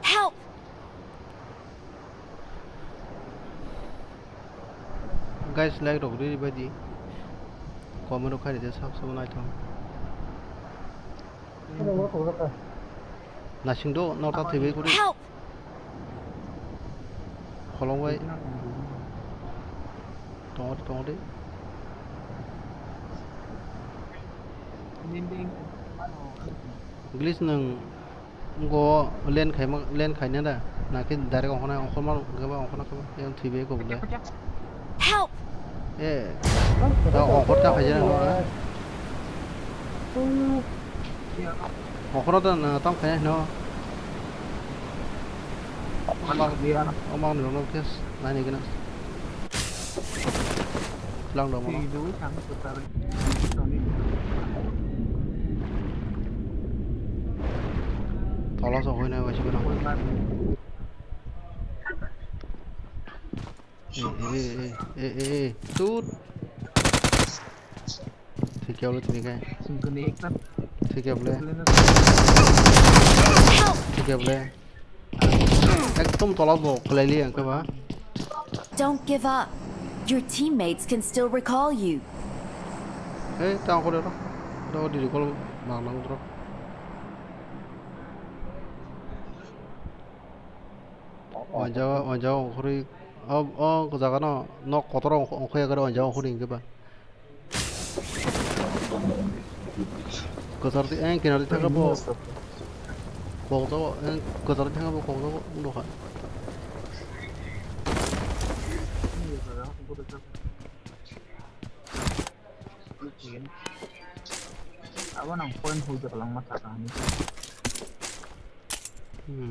Help. guys like dog đi ba di comment khai để sắp số này thôi Không có số rồi. là sinh độ nó ta thì với cô đi Help. khổ vậy to đấy English nang go lên khai nữa đó là cái đại con này ông không mà cái ông không có em thì với cô đấy Help. ông có chắc phải chứ nó ông không có tao khai nó ông mang được nó cái này cái nó lang dong thì nó đối thắng của ta cho nên tao sao hồi này vậy chứ cái nào quên ba ê tút thì kêu lên thì cái xin cứ đi hết thì kêu lên lên nó thì kêu lên একদম তলাব খলাইলি আঙ্কে বা Don't give up. Your teammates can still recall you. এই তাও করে র দাও দিদি call মাগ নাও র 언제 허리 그 자가나 너 거더러 엉커야 그래 언제 허리 인게 봐 그 자리 엔 기나리 타가 뭐 거기서 그 자리 타가 뭐 거기서 너 가 rồi đó không có được đâu chuyện apa nang poin hujur lang masakan ini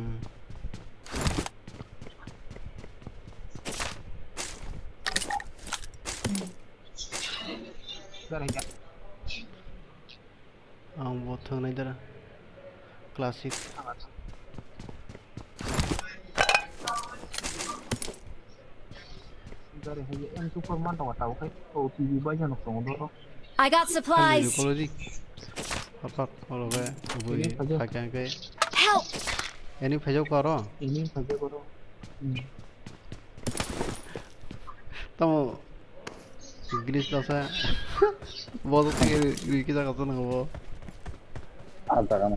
Dari ya. 뭐 thường này 클래식 Dari haja em Superman tahu kai oh TV banyak nok tong do I got 아니 supplies. 콜로지 아빠 콜로게 우리 가게 게 Help! 애니 배적 걸어 ini saja koro 또 English दसा बहुत 이렇게 작았잖아 뭐 아 잠깐만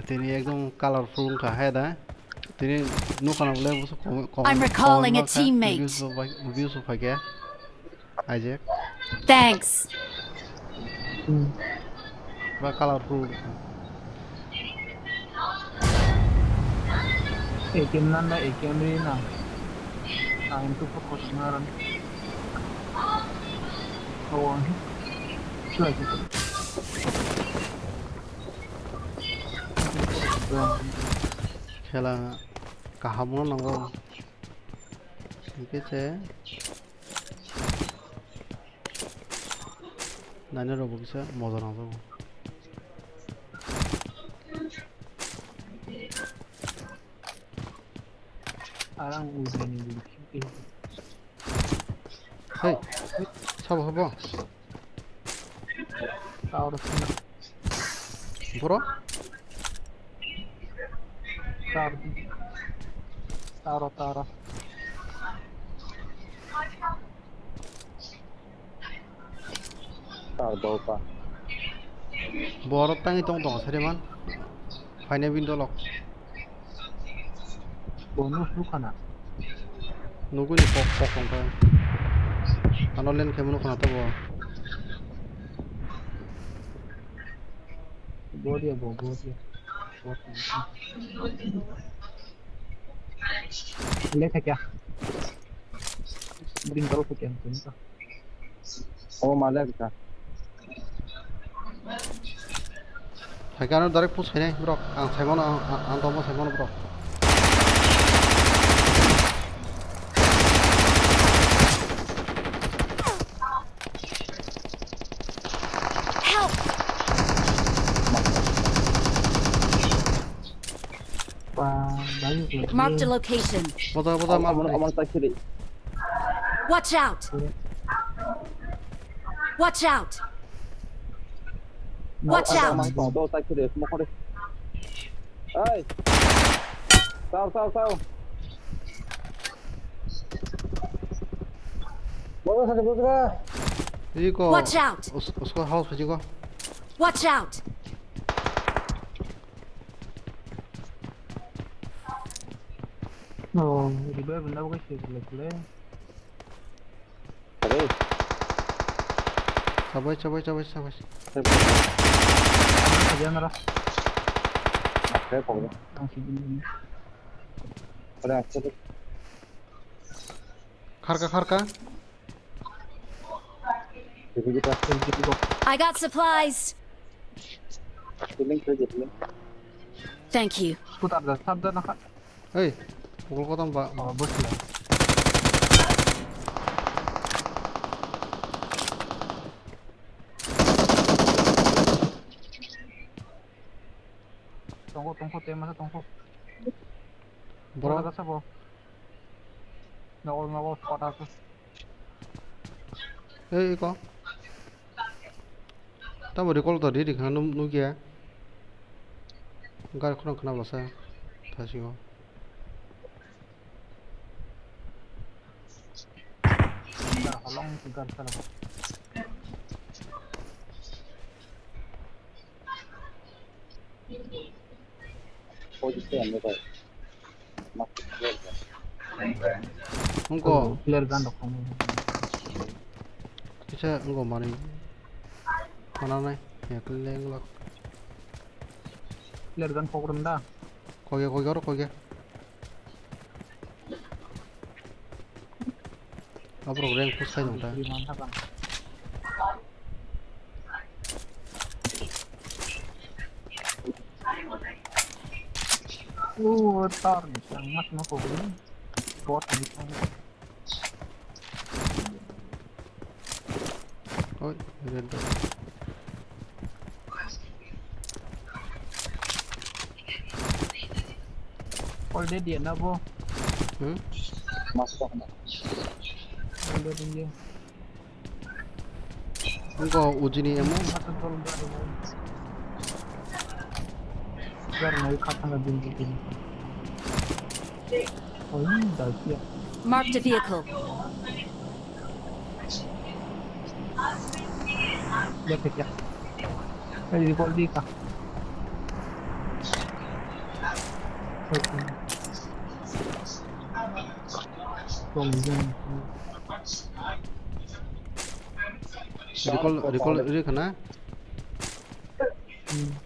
তিনি একদম colourful কাহে দা তিনি নুখানা বলে বসে I'm recalling a teammate. Reviews of again Isaac Thanks. বা colourful AKM nanda AKM rin na ang tupo ko ngaran oh sudah gitu খেলা কাহামো নাঙ্গো ঠিক আছে নানি রব কিছু মজা না যাব arang udah nih dulu হেই সব হব tahu udah pernah বড় taruh 봐 বড় টাঙি টং টং সারিমান ফাইনে বিন্দু lock bonus bukan ah 누구니 뻑뻑 거 안올렌 개문을 거나다 뭐 dia lihat ya bring kalau sekian tuh 어 맞아 그다 자기는 다리 부서네 브로 안 세거나 안 넘어 세거나 브로 Help! Marked a location. 보다 어머 딱히리 Watch out! Watch out! Watch out! 너 딱히리 스모커리 에이 싸워 뭐가 사자 뭐가 이거 Watch out! 어스코 하우스 지고 Watch out! oh di bawah benda bukan sih boleh 그래 잡아 aja nara 그래 거기다 langsung gini 그래 খারকা Jadi kita I got supplies. feeling kerja dulu. Thank you. Putar dah, sabda nak. Hei, pukul kau tambah. Oh, bos lah. Tunggu, tema tunggu. Bro, Ada siapa? Ngawal spot aku. hei kau. Tahu recall tadi di kana nu kia. Enggak kurang kenapa saya. Kasih kau. Dah long juga salah. Posisi yang itu. Engkau, Clear kan dok kamu. kita engkau mana nih? Ya keleng lah. Clear kan program dah. Kau ya. Apa program khusus dong ta? Mantap kan. Tar nih, sangat mau program. Bot ni. Oh, ada. All day dia na bo. Masuk. All day dia. Engkau uji ni emo? Satu tol dah. Biar naik kata nggak begini. Oh ini dah siap. Marked a vehicle. Lihat ya. Di call di kah? Recall ini kena?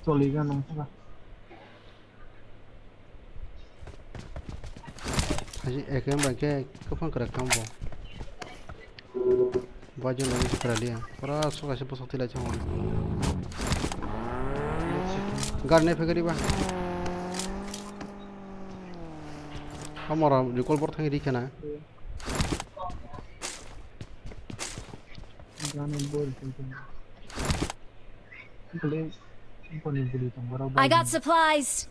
Soligan nong sa. Haji ekem bangke kapan kerak kamu? Baju lagi sekarang dia. Pura suka siapa sakti lah cuma. Garne fekari bah. Kamu orang recall port hangi di kana? I got supplies.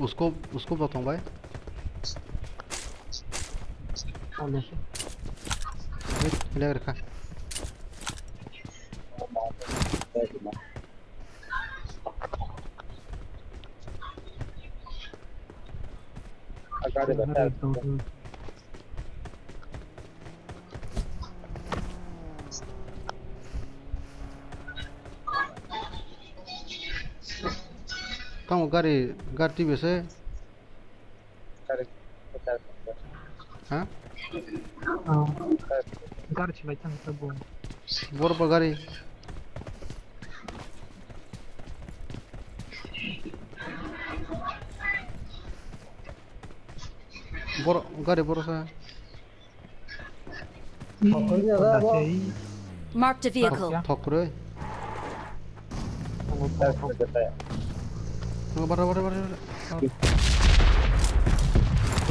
उसको बताऊं भाई ले रखा Agak ada kamu gari biasa hah Gari cuma macam sabun. berapa gari gari saya Pokoknya ada apa? Marked a vehicle. thokre bara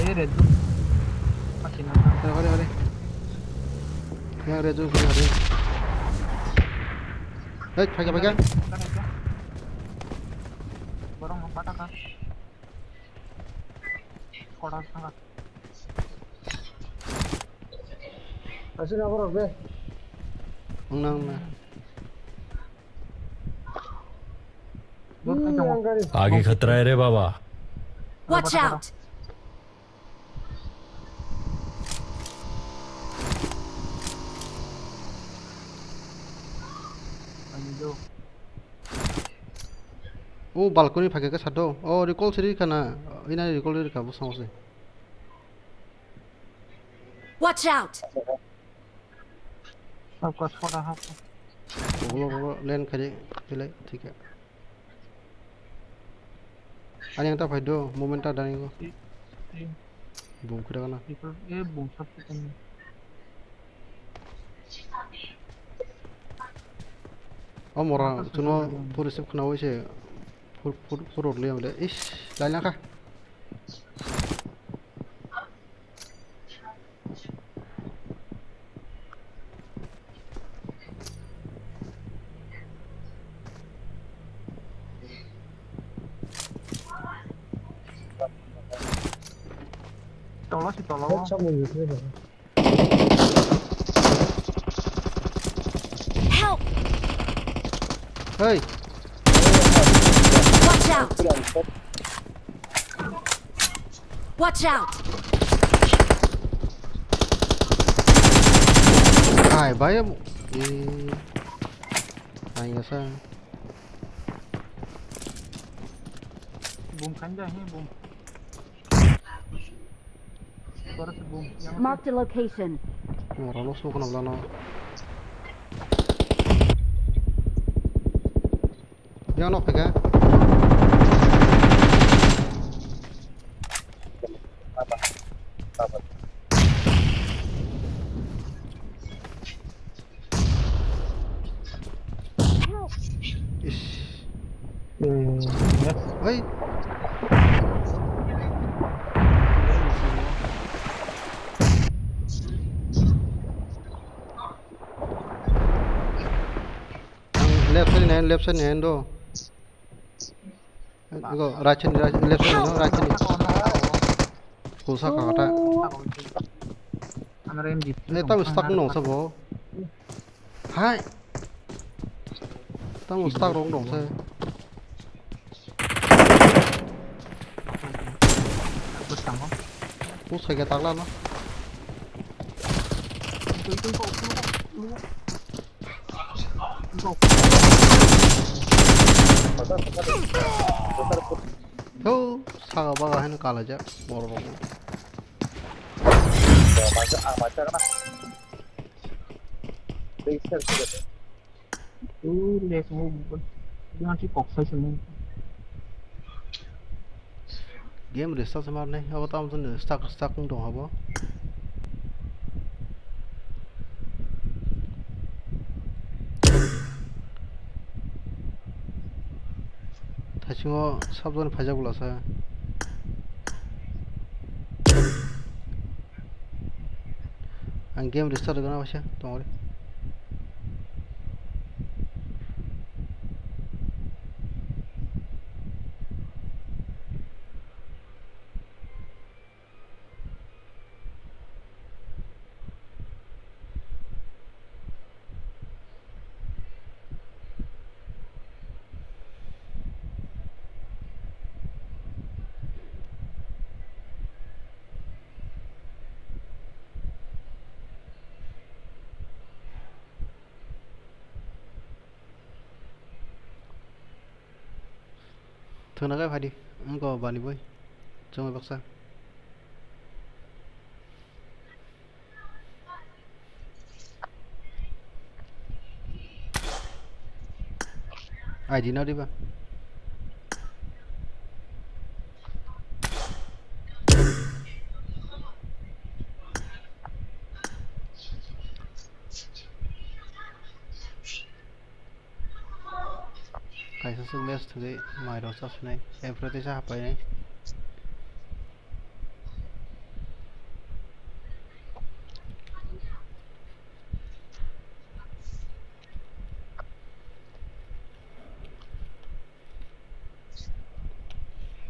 Red tu. Makin apa? Hari. Yang rejo hari. Pakai. Borong apa tak? Kodak sangat. Asin apa orang Nang. आगे खतरा है रे बाबा Watch out. Oh balkoni pakai ke satu. Oh recall sendiri kana. Ini recall sendiri kamu sama sih. Watch out. सबका छोड़ा हाथ वो लेन खजे pilih ठीक है ada yang tak faedo momentar dari ko Boom kira kana. People boom shot kan. Mora chuno purisip khna hoise pur orli amle ish laila ka Tolong sih tolong. Headshot mình như thế. Help! hey Watch out! Watch out! ai bay em anh sao Boom kan dah ni boom. Suara si boom. Yang Marked a location. mora no smoke na lana ya no pega ish yes. hey left side hand do igo right side left side no right side kusa kata Ang rem jeep. tam stuck no sabo hai tam stuck rong dong se Bersang kau. kusa ke takla no Tuh, saga baga hen kala ja moro rong baca kan research gitu Les semua bukan. Jangan si kok saya semua. game restart se marne अब tam sun stuck dong habo 다시고 sabzon phaja bulasa ang game restart gana basha tomore thuna cái phải đi không có bạn đi với trong người bác sang ID nào đi ba cái số less today Microsoft này em phải tới sao phải này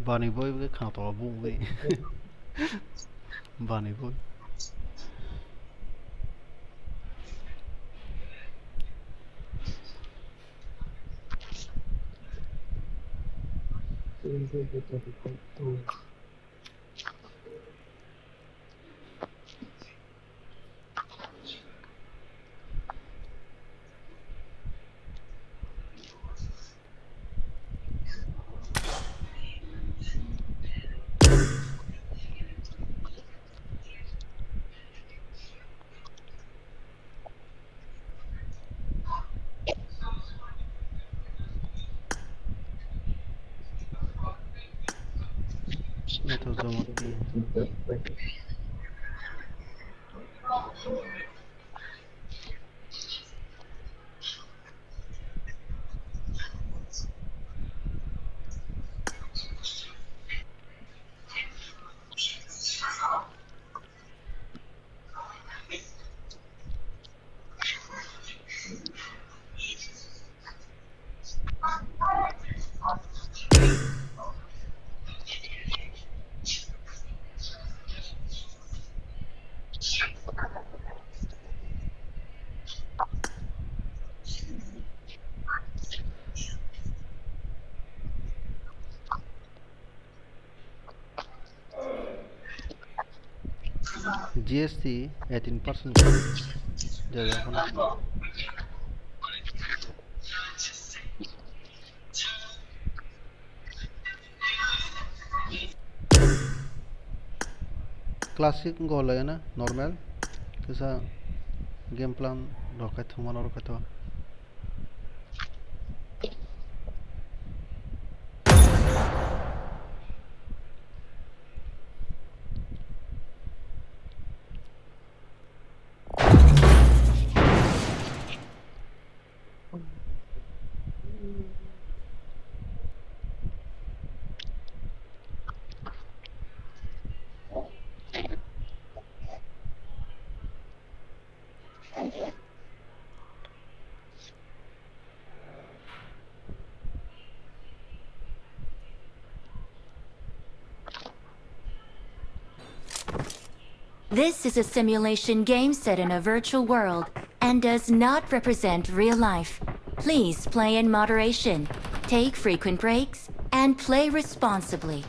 Bunny boy với khảo tỏ bụng vậy Bunny boy GST 18% jaga kono classic goal ya na normal kesa game plan rokai thuma nor rokai to This is a simulation game set in a virtual world and does not represent real life. Please play in moderation, take frequent breaks, and play responsibly.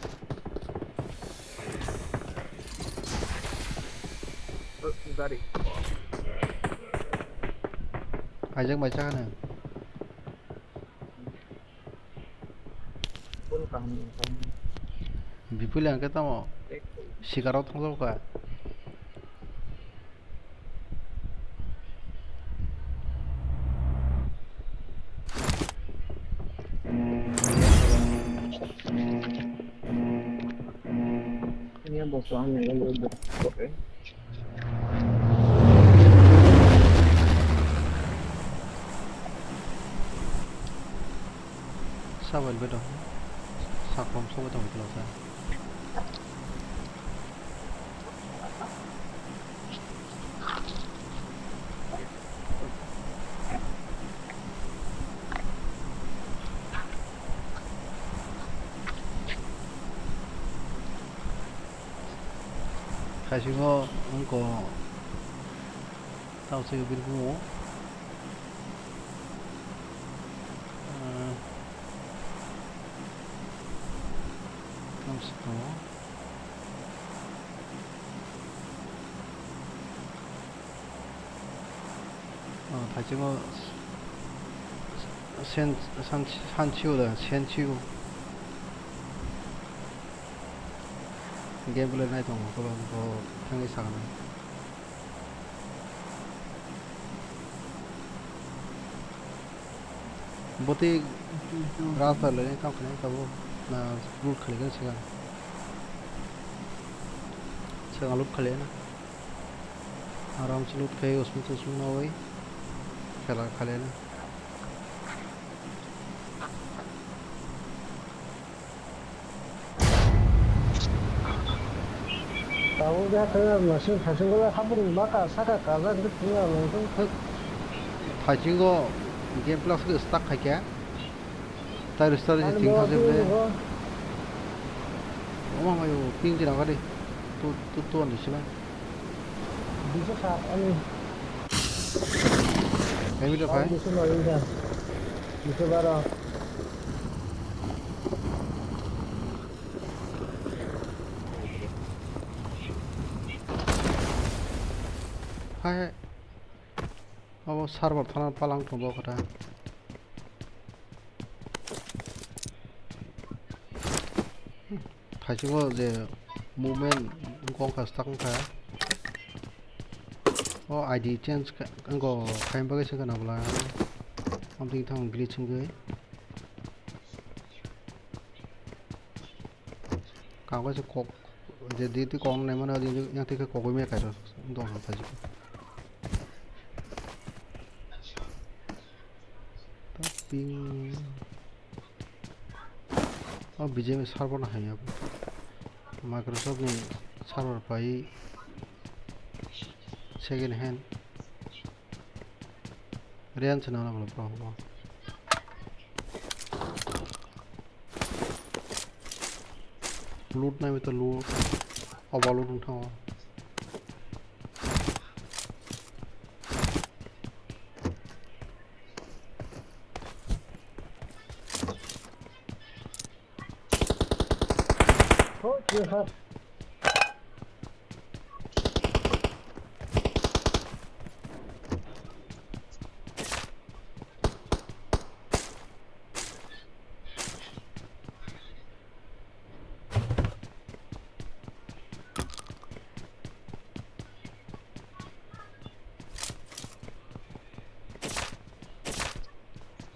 ajak baca kan bipul yang kita mau sikarot ngelo ka Ini yang bos soalnya kalau udah oke. sabal bedo sakom so bedo bedo sa 가시고 응고 타우스 유빌고 감스토 가지고 산치우다 산치우 game play này tổng các bạn có thằng ấy sáng này बहुत ही रात पर लेने का अपने का वो ना लूट खेलेगा सेगा लूट खेले ना आराम से लूट खेले उसमें तो उसमें ना वही खेला खेले ना tahu dia kena masih hasil gula habur maka saka kaza itu punya langsung fighting को गेम प्लस के स्टक है क्या तार स्टार जी थिंग था जब ले ओ मामा यो पिंग जी लगा दे तो अंदर से में bisa kah ini कहीं तो भाई bisa lagi dah bisa barang हाय अब सर्वर थाना पालांग थंबो कथा फाइटिंग को जे मूवमेंट गं का स्टक का ओ आईडी चेंज अंगो खाइम बगे से कनाबला हमथिं थां ग्लिचिंग गई कागज से jadi itu kong nih mana yang tiga kogoi mereka itu dong saja tapi oh bgmi server nah ya Microsoft nih server pai second hand rian channel apa apa loot naik itu loot overload untang Oh, iya.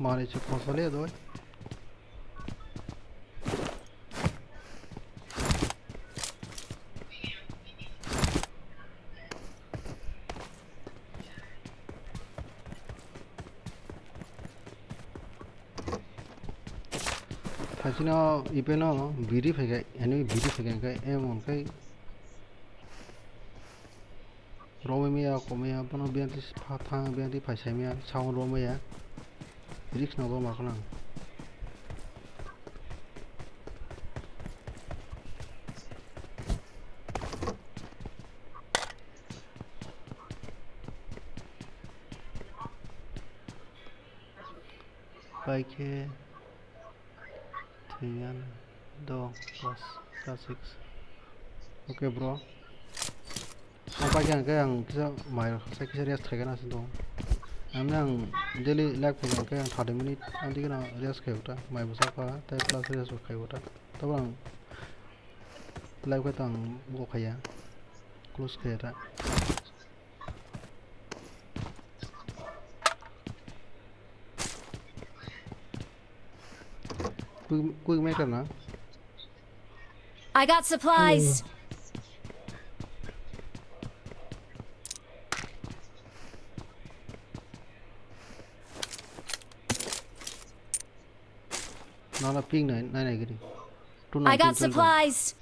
मारे चुप मसाले दो थाचिना इपेना BD फेंके यानी BD फेंके M उनके रोमे में या कोमे या पनो बियांती था बियांती पैसा में या साउंड रोमे या रिक्स नगो मारकना बाइक है 3 2 plus plus 6 oke bro apa yang kita main saya kira dia terkena sentuh am yang daily lag pegang ke yang 30 menit nanti kena rias kayak udah main besar apa tapi plus rias kayak udah tapi orang lag kita buka kayak close kayak ada quick maker na I got supplies. Nala ping nai gini. I got supplies.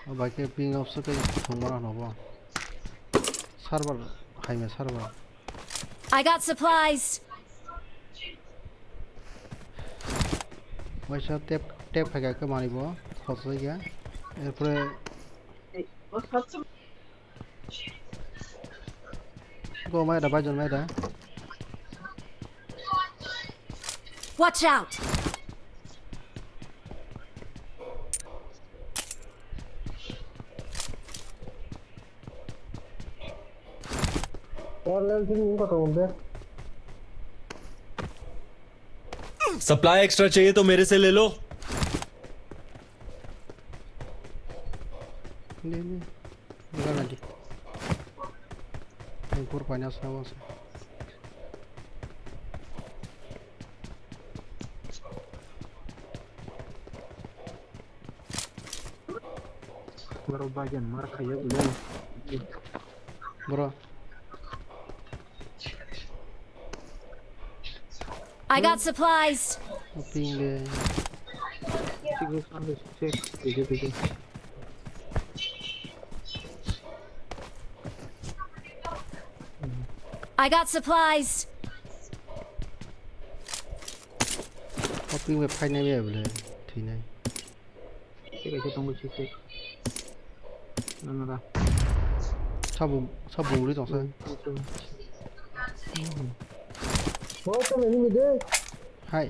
बाकी ping of से कहीं थोड़ा ना हो server high में server I got supplies. वैसे tape है क्या मानी बो खर्च है क्या ये पूरे गो मैं डबा जन मैं डा Watch out. और लेवल 3 इनको तो बोलते हैं सप्लाई एक्स्ट्रा चाहिए तो मेरे से ले लो ले निकाल दी ऊपर पानी सावा से Baru bagian mark aja udah. bro I got supplies. ping le Tiga sampai cek tiga. I got supplies. ping में फाइल नहीं है बोले ठीक नहीं Cek aja tunggu cek. Mana सब बुरी तो से वो तो नहीं मिले हाय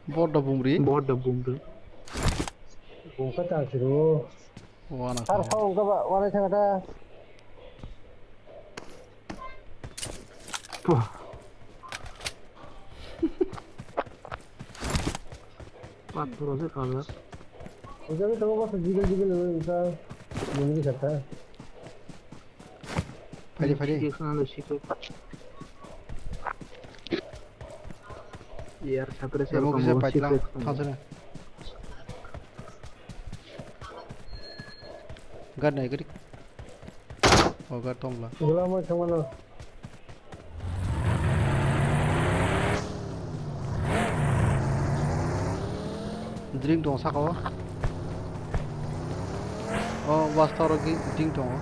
बहुत डबुंगरी वो का चाचरो वाना हर खाओ का वाले छंगटा Pat terus kalau उधर भी तो बस जिगल इनका नहीं भी सकता है फाइल cek sana cek. यार छात्र से emo और kise कम paitlang shift thasene gar nai gari o gar tomla Gula mo chamano. drink dong sakawa o wastaro gi drink dong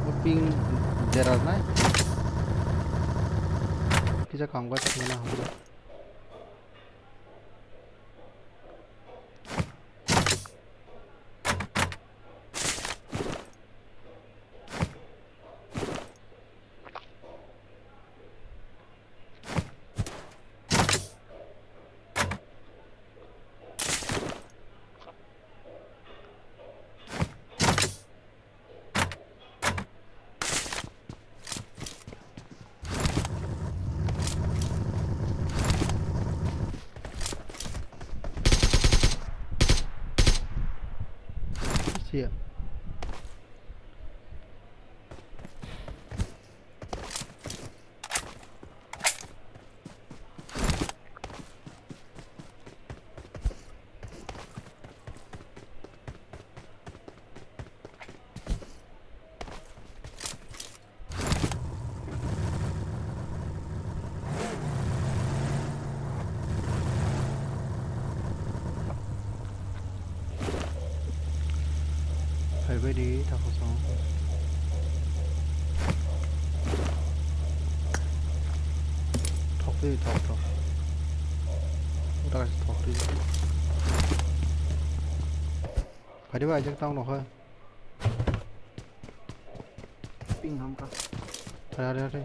o ping derar nai kisa kam ga chakna hamla sia phải về đi thằng có sống thọc đi thọc ra thọc đi phải đi vào chắc tao nó hơi ping हम का ra đây đây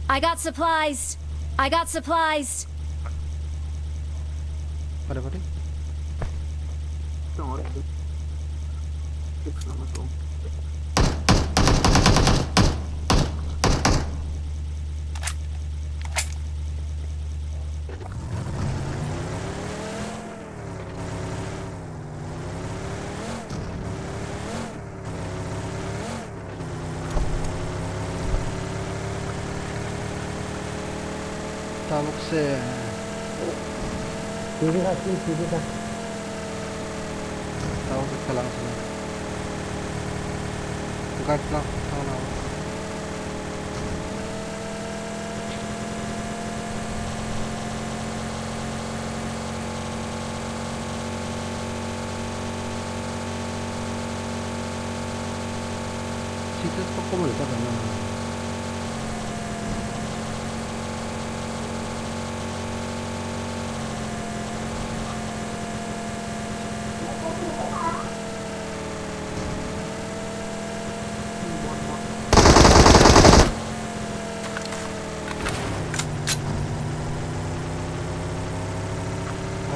I got supplies. I got supplies. phải đi तो और shift number 2 tao lúc xe Sini ka, sini ka. tao sẽ khai lăng xuống gạt lăng tao nào 시트 조금을 있다가는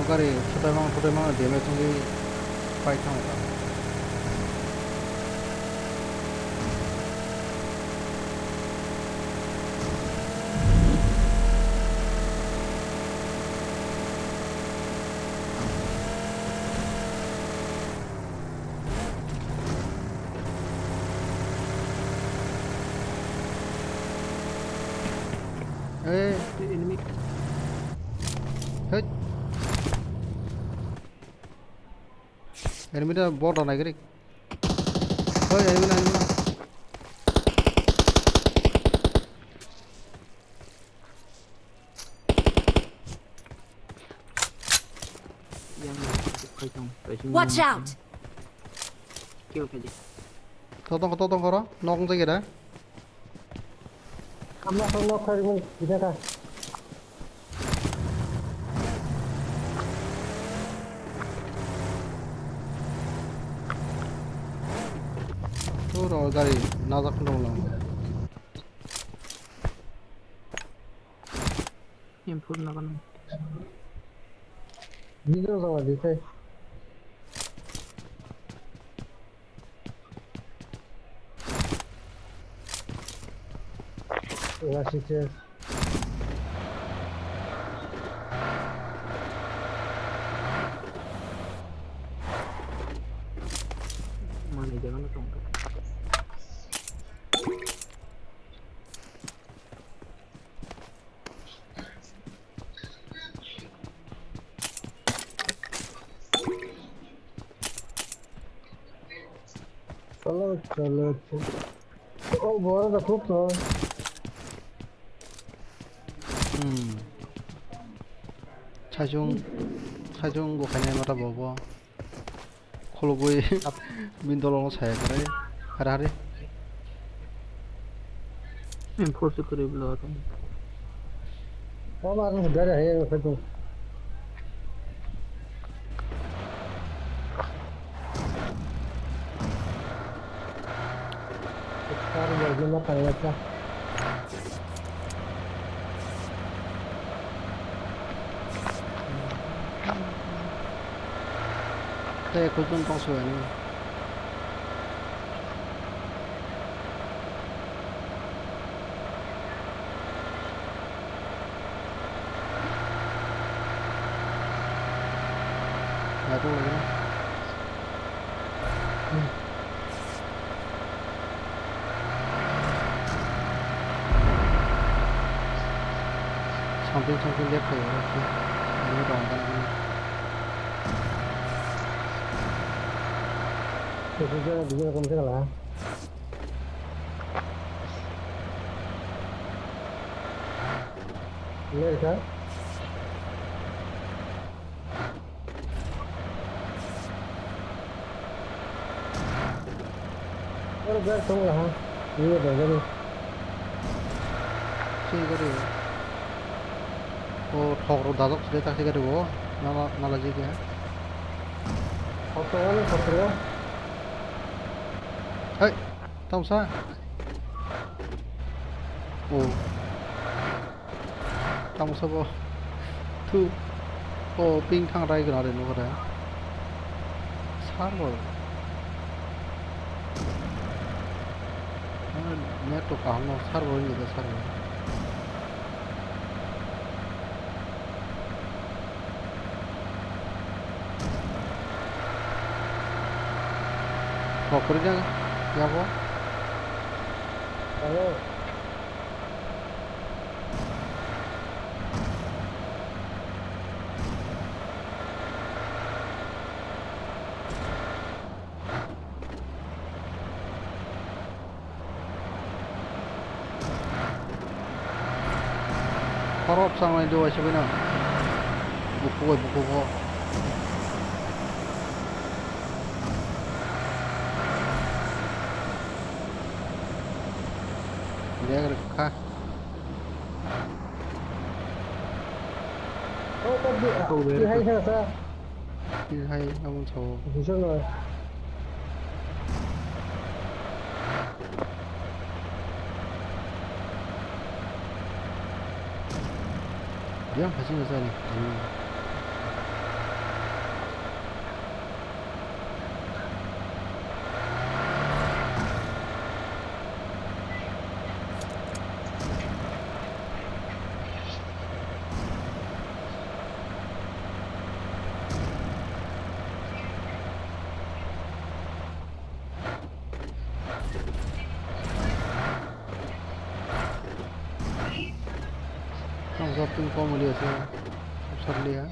어가리 초대망 내매 통이 파이팅하다 에 enemy hết enemyটা বড় নাই গরি ওই enemy yang khai trong Watch out. kêu cái gì 떠덩 걸어 농색이다 Kamu karimu kita ka. 또 어가리 나자 큰 동랑 em phun là con Video sama di saya. Terima kasih. Trời ô bố nó cúp rồi. 차중 거 그냥 말아 봐봐. 콜로보이 민돌로 차야 그래. 하라리. enforce करे बुला था Có mà nó đỡ đấy phải không? Sao giờ chúng nó phải là sao? 때 골든 동수에는 나도 그래. 청핑 옆에 이렇게 아무도 안 가는 Bây giờ không biết là lên sao? Nó ra không là hả? Như vậy đi. 시그리 턱으로 나도 그래 딱 시그리고 날아지게 Học 에이 tamsa 오 tamsa 뭐 투 빙탕 라이그 나래 너 그래 사걸 net तो काम ना sir वो नहीं था sir पकड़ जाएगा क्या वो Alo. 바로 앞상황에 들어와 있으면은 못 보고 내가 그렇게 가 Có đi hay sao sao? hay 한번 저 Thì sao rồi? 그냥 가시는 사람이 항상 뜬금을 위해서 설리야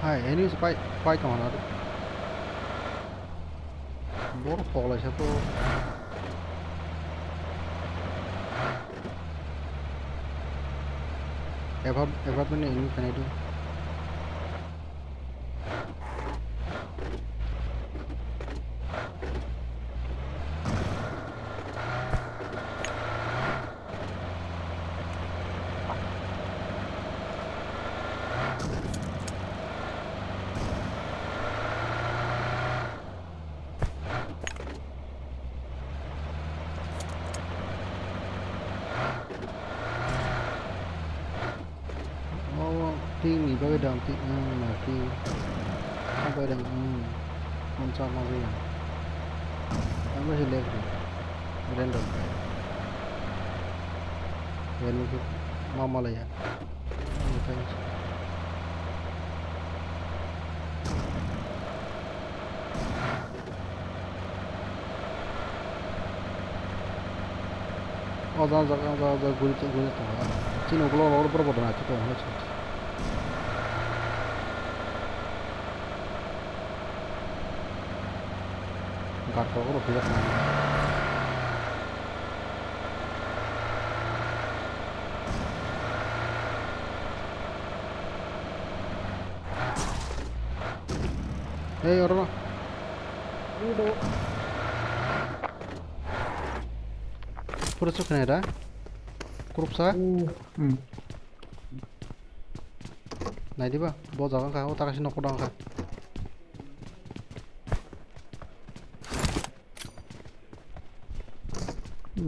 hai anyways quay còn là bố nó khổ là sao cô em bên này như thế này điที่มีไปเดิมที่มาที่ต้องไปเดิมมันชอบมาเรียนแล้วไม่ใช่เล็กเลย random enemy ke mama lah ya oh jangan guli tuh sini kalau berapa nak itu kartu aku tidak hey orang Itu. pura cuk nih dah grup sa nah di ba bawa jangan kau tak kasih nok udang kah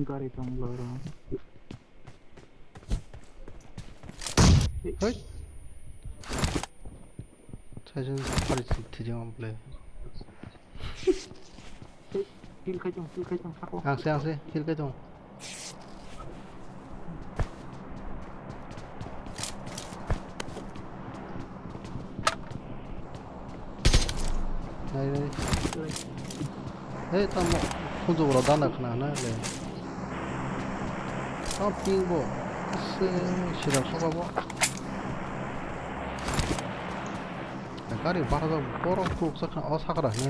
Gari tong lorong. hei saya 좀 빨리 뒤져만 볼래 Kill kajong ako. angse kill cái dong này đây hey tao mau không dùng nó đan khả năng này tao ping bộ sẽ 실험 써봐 가리 바라서 보러 푹 삭한 사가라 네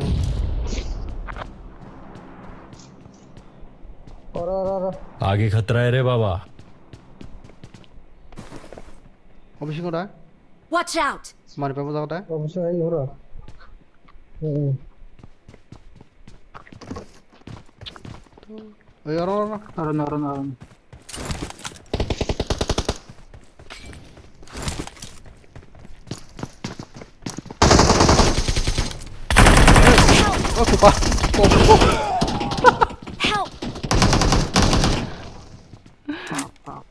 Ora. आगे खतरा है रे बाबा 어비신 거다 Watch out! 많이 빼보자 거다 Musuh aja ora. 얼어 Aron. 그봐 Help!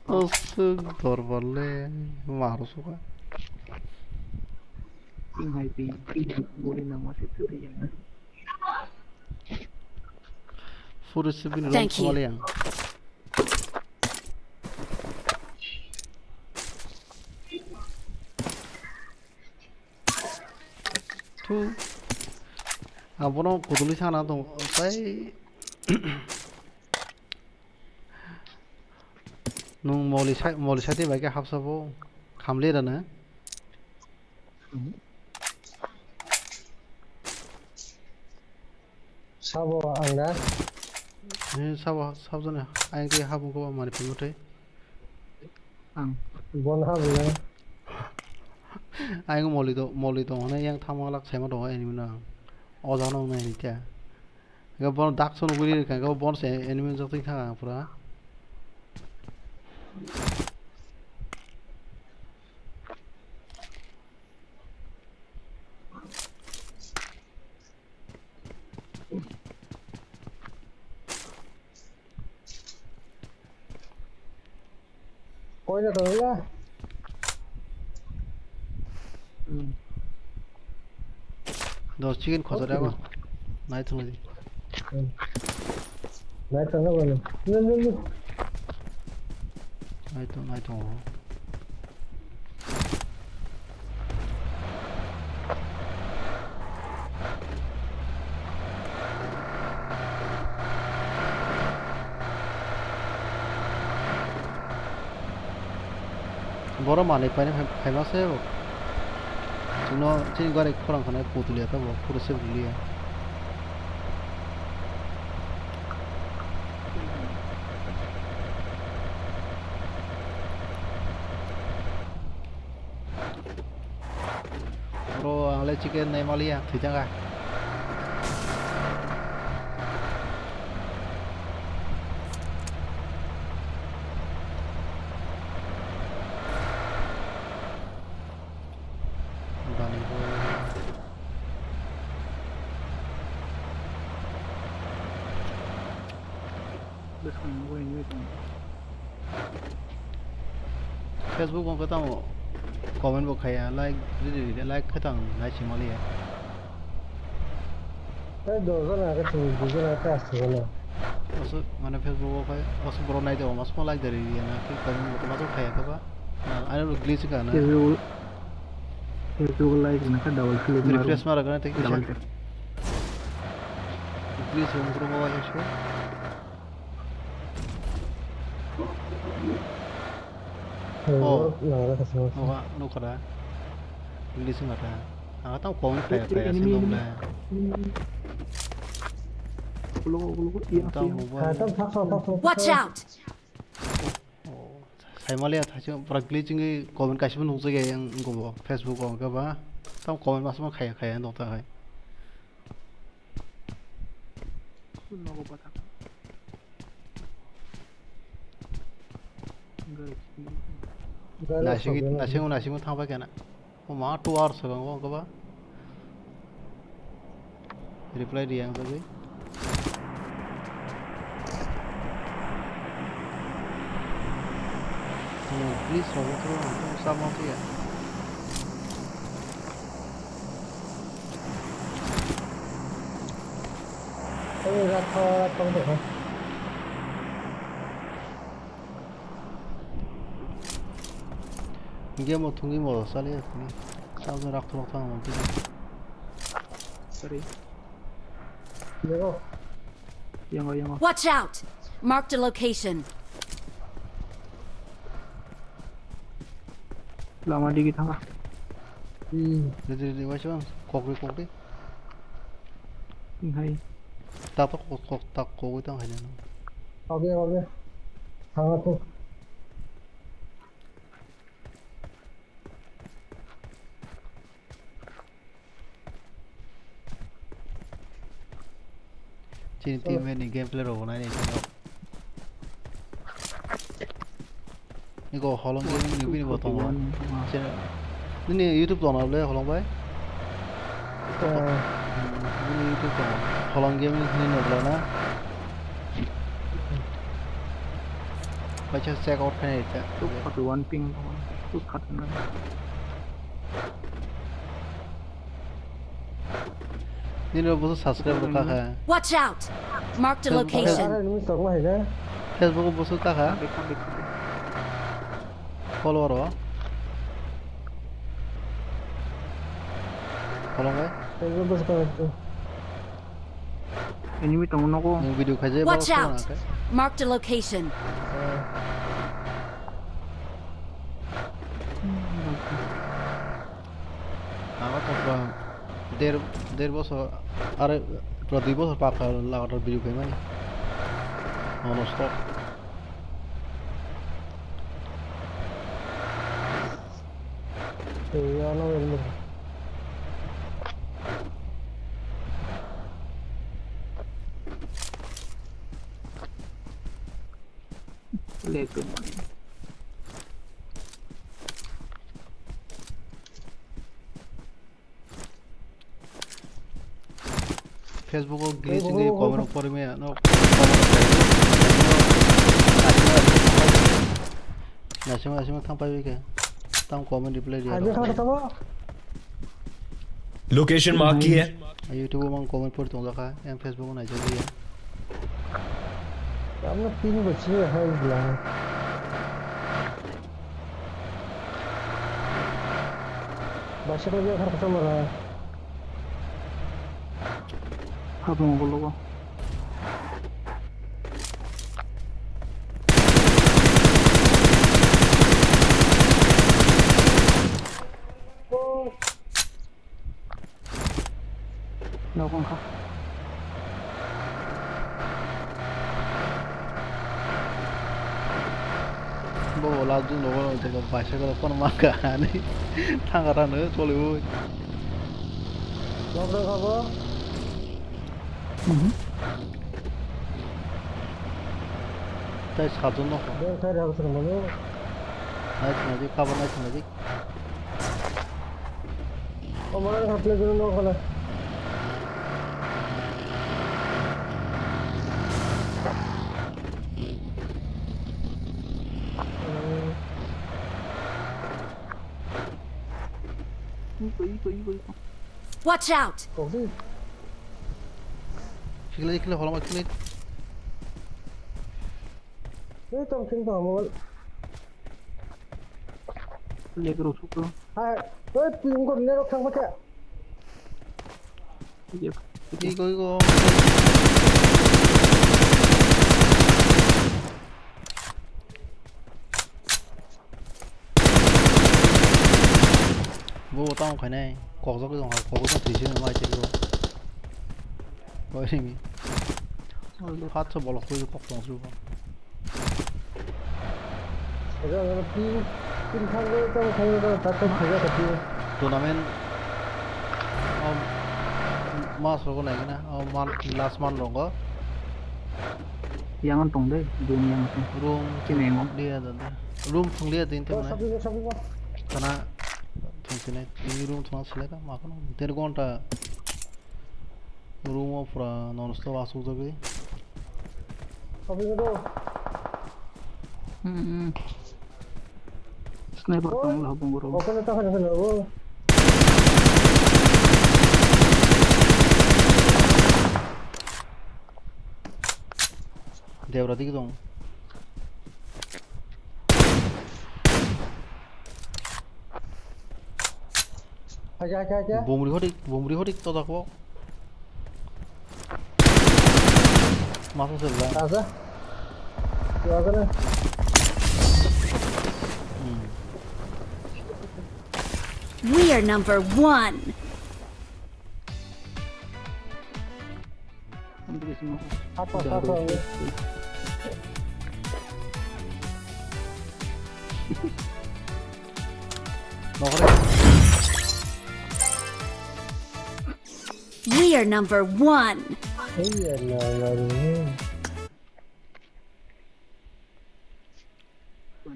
어쓱 돌벌레 마루 수가 Ping hai ping. Boleh nama situ dia. 포르스 비는 Thank you. 롱토말이야 투 아보노 고돌리 하나도 빠이 농 몰리 사이티 바게 합사보 감리라네 Sabo anda. 사전에 아이게 하본 거 많이 배우대 Bon habu. 아이고 몰리도 오늘 양 탐험락 제마도 아니면은 어자노 나니까 이거 번 닥쳐놓고 이러니까 이거 번스 애니면 저기 타 보라 Coi cho tôi ra. 너 치킨 거절하고 나이트 거지 Naik tengah mana? Ni. 나이트 뭐라 많이 빠니 해봤어요 지금 거래 코랑 하나 보들려다 뭐 프로세 불리야 pro ang le chicken này malia thử chăng à Facebook con cái tao comment bộ khai like like cái tao lại chỉ malia Cái đồ rất là cái thứ gì rất là cái gì masuk mana Facebook apa masuk bro naik jauh masuk malah dari dia nak kita masuk kayak apa ada lu glitch kan Facebook like nak double click refresh मारा करना take double tap glitch हम bro mau aja sih Oh, nggak ada kesel. oh no kara glitch nggak ada aku tahu kau kayak sih belum lah tahu Hatam tak Watch out! saya malah tahu para glitching ini komen kasih pun nunggu yang gue Facebook orang ke apa tahu komen masuk kayak yang dokter kayak nasi mau thang apa kena oh mah 2 hours sekarang orang ke apa reply dia yang tadi please robot tu sama tu ya Ini ratong deh. dia mau tunggu mau salah ni sama tu rak mau tu sorry Yo, yang Watch out! Marked a location. lama dikit apa jadi macam kopi hai tak kopi tu hanya oke. Sangat tuh. Cini tim ini game player orang ni ni kau holong game ni ni betul mana ni YouTube tu nak boleh holong bay ini YouTube tu holong game ni nak boleh na baca check out kan itu tuh 41 ping tuh cut na ni nak boleh subscribe tu kah Watch out! Marked a location. Ini sok mah ya. Facebook boleh kah follower apa holong bay Ini bos kalau ini mi tong noko yang video kaje Watch out! Marked a location. aku tak der bos are berarti bos pakai lawan video game ni non stop Iya, no ilmu. leto Facebook को glitch नहीं comment पर में no nasi thang pai ke tang comment reply dia Aja sama sama. Location mark की है YouTube में comment पर तो लगा है Facebook में नहीं दिया Kamu pin beci hai bilang. Bahasa dia kan ketemu lah. apa mau logo Lakukan kah? bola tu logo itu bahasa kalau pun makan ni tanggaran tu boleh Ngobrol apa? Saya satu nak. Dia saya harus ngomong. Nanti kapan nanti. Omongan hafle dulu no kalau. Watch out! Kau sih. Iklan kalau makin Ini trong sinh thoảng một Lihat terus itu. hai ơi tìm con này nó không có chạy Iya. 이거 뭐 tao cái này có cái dòng có cái thủy sinh ở ngoài trên rồi có gì mi phát cho bỏ lọc tôi có dòng rồi rồi nó tìm tìm thằng cái trong thằng nó ta không thấy ra tìm tournament mas rồi cái này cái nào man last man rồi có Jangan tong deh, dunia macam. room Kini mau. dia ada room thằng dia tin thế này shopping karena thằng này ini room thằng select makan तेरे कौन टा room of non stop masuk jadi shopping itu Sniper tong lah pemburu. open itu kan sana oh dia berarti gitu aja bomri hodik to tak kok masuk sebelah asa ya kan We are number 1. Ambil semua. apa Udah, apa udah. nó có đấy We are number 1. iya lah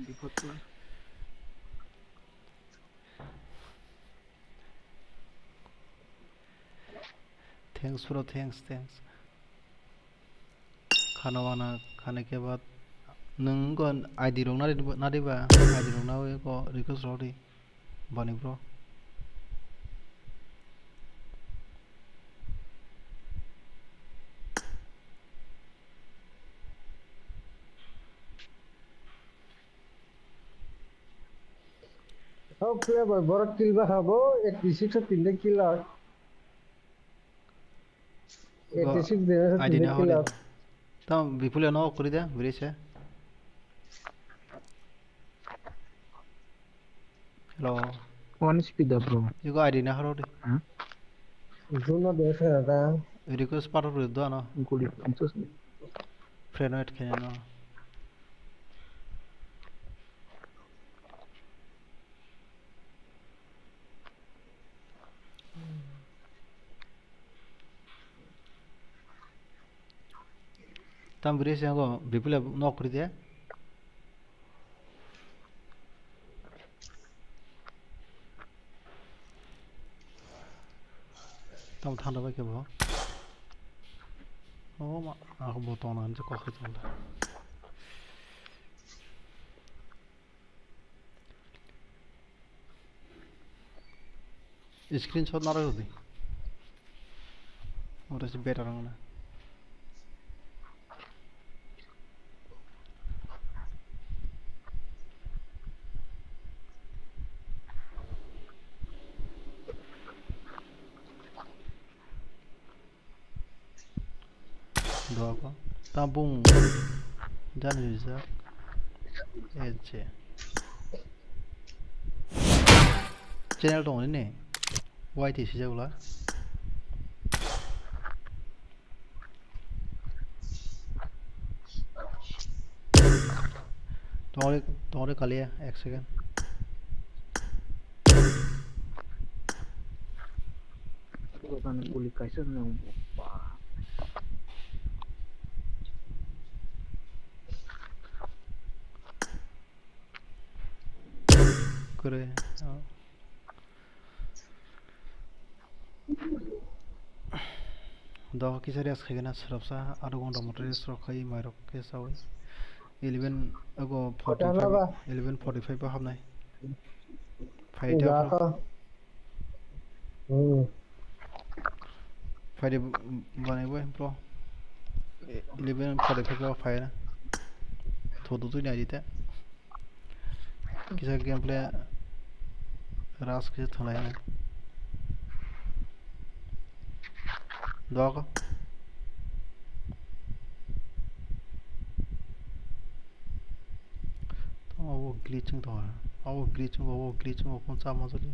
Di foto. Thanks bro thanks खाना वाना खाने के बाद नंगो ID रोंग ना देबा ID रोंग ना को रिक्वेस्ट रोडी बनी bro oh play boy borok kill ba khabo 86 3 kill আর 86 de आईडी 3 ना kill हो আর तो विपुल ना कर दे ब्रिज है hello One speed dah bro. ये को आईडी ना हो दे जुनो de sana ta रिक्वेस्ट पार कर दो ना Kulit khusus. फ्रेंड वेट खेलने ना तम ब्रिज है को विपुल ना कर दे तम थाना बाके भाव ओ मा आखो बताना हमसे कॉफी चलता स्क्रीनशॉट ना रखो दी और ऐसे बेटर होना doa ko tabung dan user edge channel dong ini YT sih jauh lah तुम्हारे कल है एक second Bukan kulit kaiser yang करे दवा की सारी आज खाएगा ना सिर्फ सा आधो घंटा मोटर रेस्ट रखाई मायरक के सावई 11:45 पे हमने फाइट जाका फाइट बने वो प्रो 11:45 पे फाइट ना Todo tu nyari te. Kisa gameplay ras kisa thalai na. Dog. Oh, glitching to. Oh, glitching. Oh, kung sa mazali.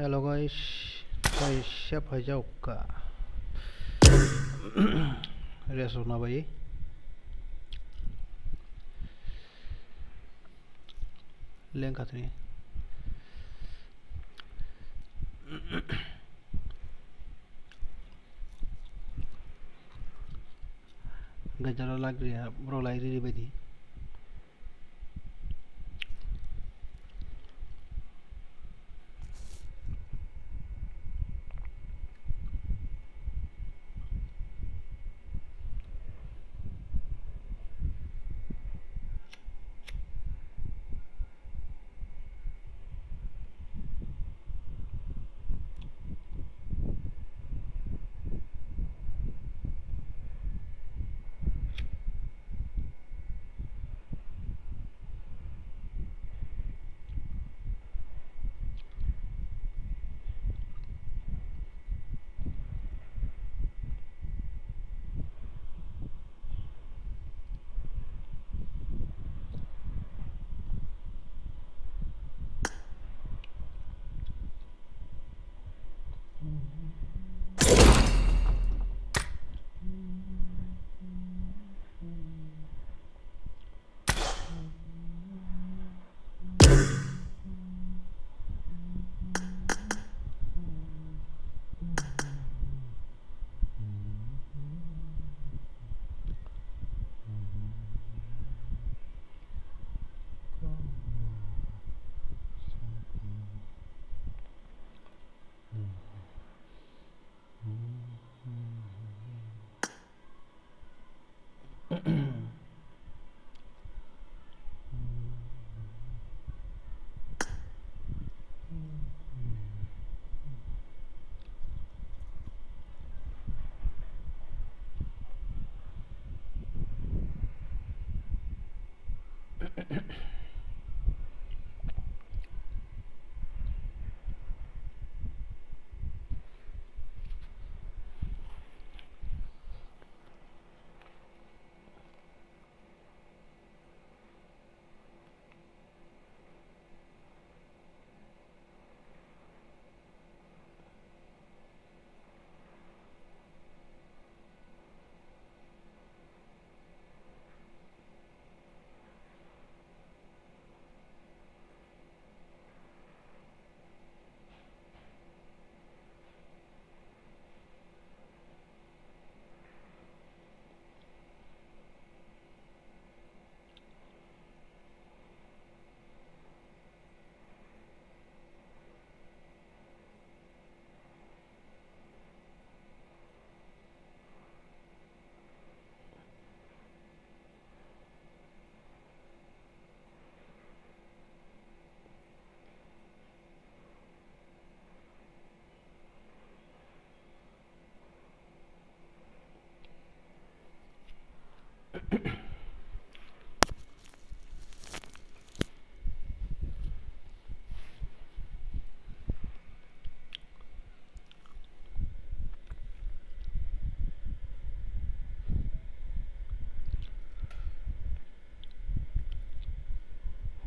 Hello guys, guys siapa jauh ka? Reso na ba Leng katri. Gajara lag रही है bro lag रही bedi.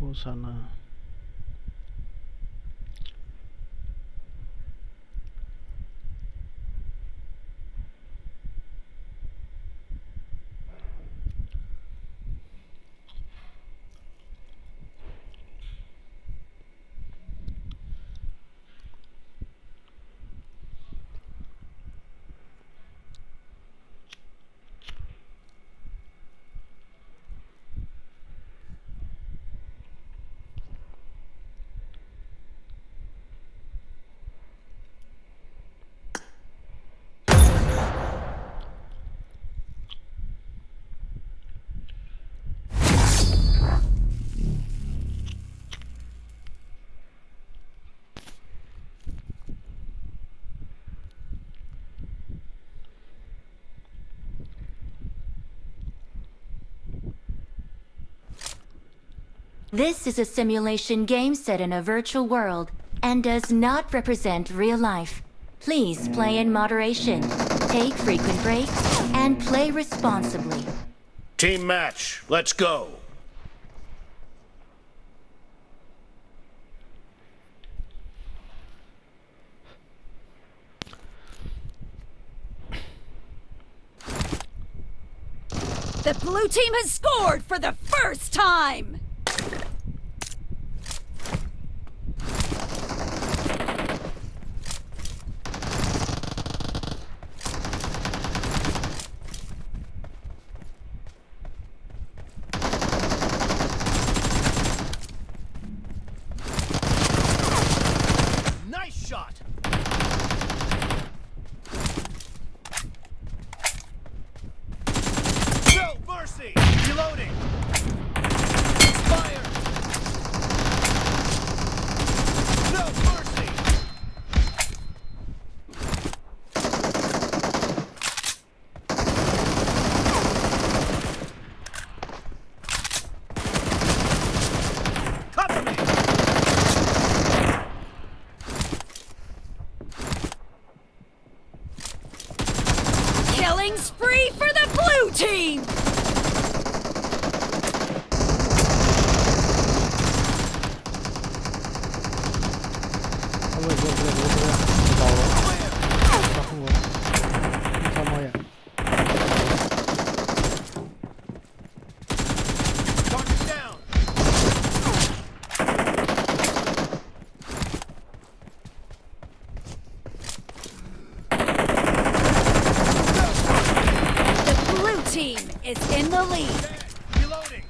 Hosana. This is a simulation game set in a virtual world and does not represent real life. Please play in moderation, take frequent breaks, and play responsibly. Team match, let's go. The blue team has scored for the first time! Nice shot. No mercy. Reloading. Fire. No mercy. Cover me. Killing spree for the blue team! Không được, đầu sao không có sao môi à. Target down. The blue team is in the lead. Reloading.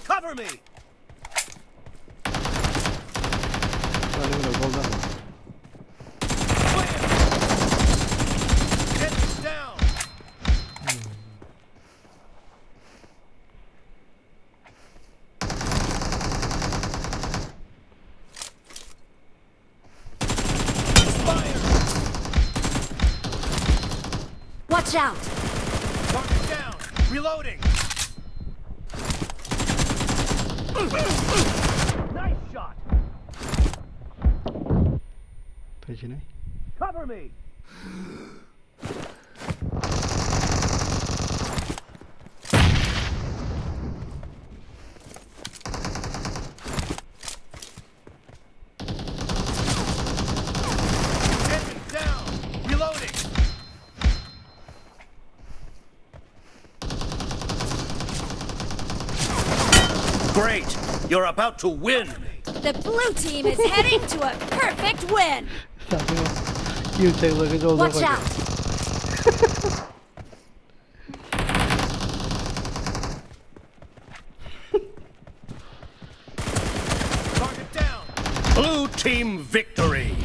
Cover me. Running the goal down. Clear. Enemies down. Fire. Watch out! Target down. Reloading. Nice shot. Thấy chứ này. Cover me. Enemy down. Reloading. Great. You're about to win. The blue team is heading to a perfect win! Sao chứ không? Kêu chạy vào cái rô ra Watch khỏi out! Target down. Blue team victory.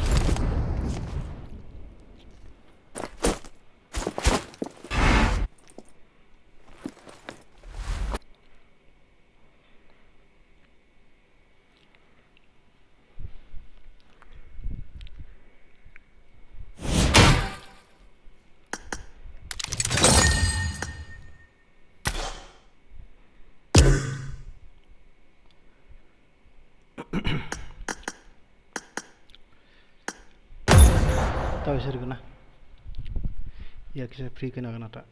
Tahu sih kena. Ya kisah free kena tak.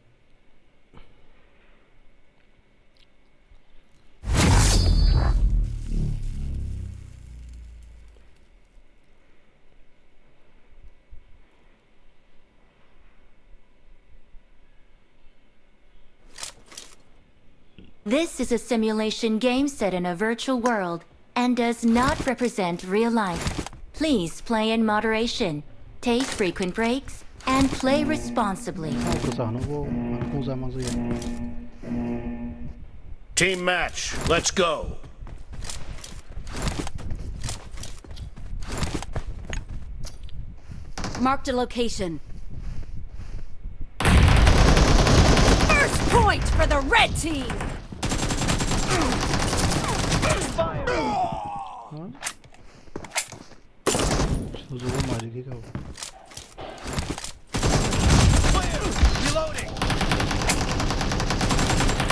This is a simulation game set in a virtual world and does not represent real life. Please play in moderation, take frequent breaks, and play responsibly. Aku sah nunggu, aku sama saja. Team match, let's go. Marked a location. First point for the red team! Fire! 저거 말이 기가. Clear! Reloading!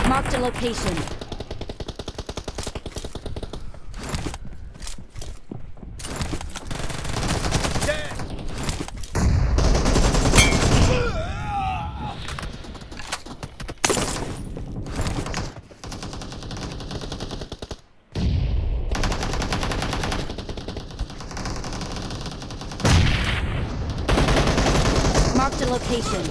Marked a location. Dead! Marked a location.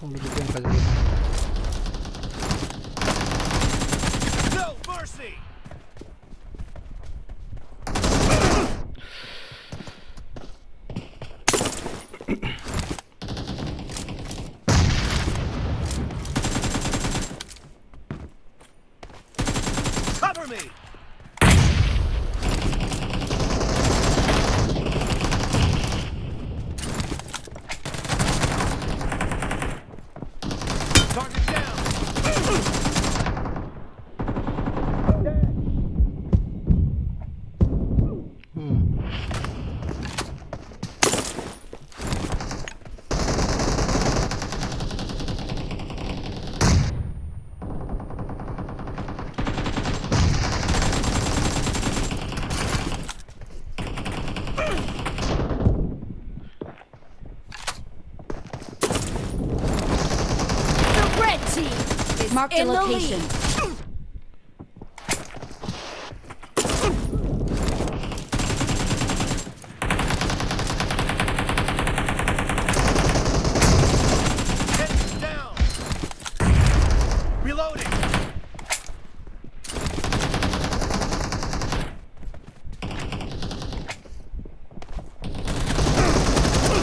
오늘 게임까지. No mercy! Cover me! Target down! The red team is Marked a in the location. lead. Heads down! Reloading!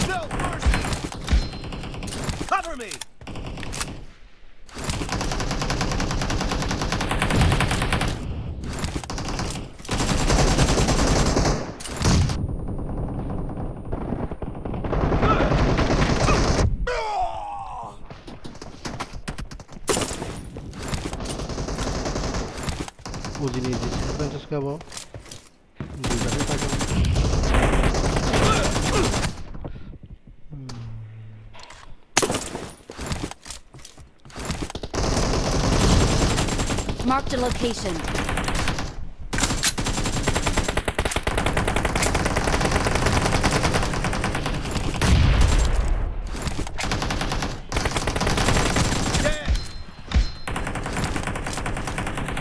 No mercy! Cover me! 오진이 이제 첫 번째 스카버. 물다를 빠져. Marked a location. Dead!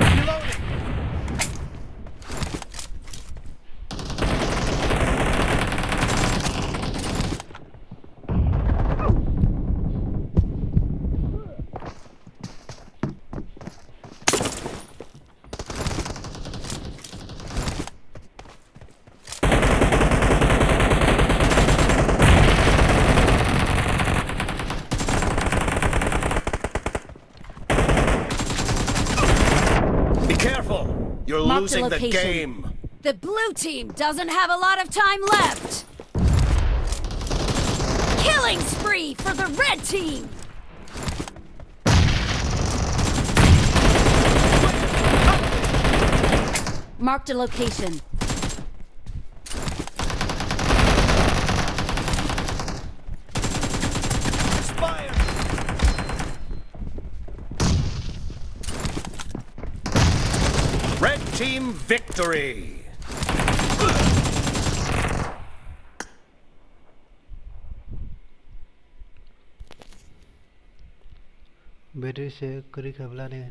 Reloading! Be careful! You're Marked a losing the location. game! The blue team doesn't have a lot of time left. Killing spree for the red team. Marked a location. Expired! Red team victory! Battery से करी खबला नहीं है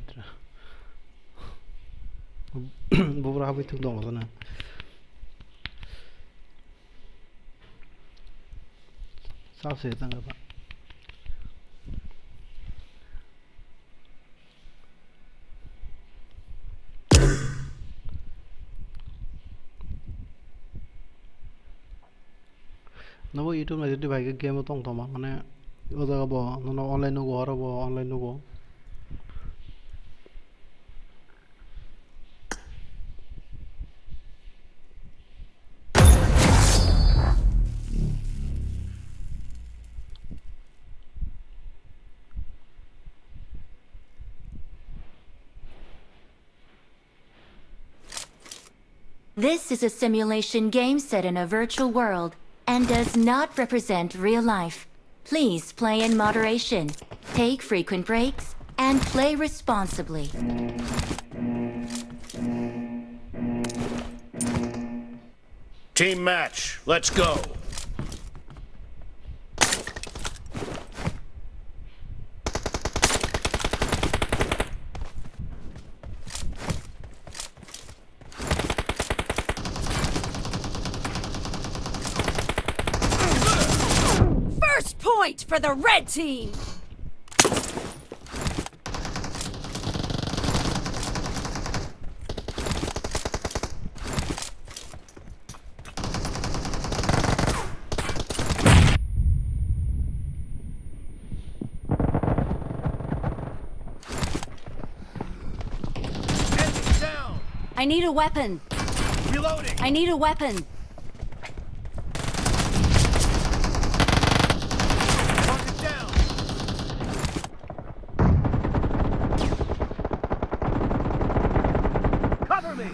बुबरा हाबी तुम दो मसना साफ से तंग apa नवो YouTube में jadi भाई गेम तो तो माने ओ जगह बो नो ऑनलाइन नो गो बो online no go This is a simulation game set in a virtual world and does not represent real life. Please play in moderation, take frequent breaks, and play responsibly. Team match, let's go. First point for the red team! Enemy down. I need a weapon. Reloading. I need a weapon. Target down. Cover me.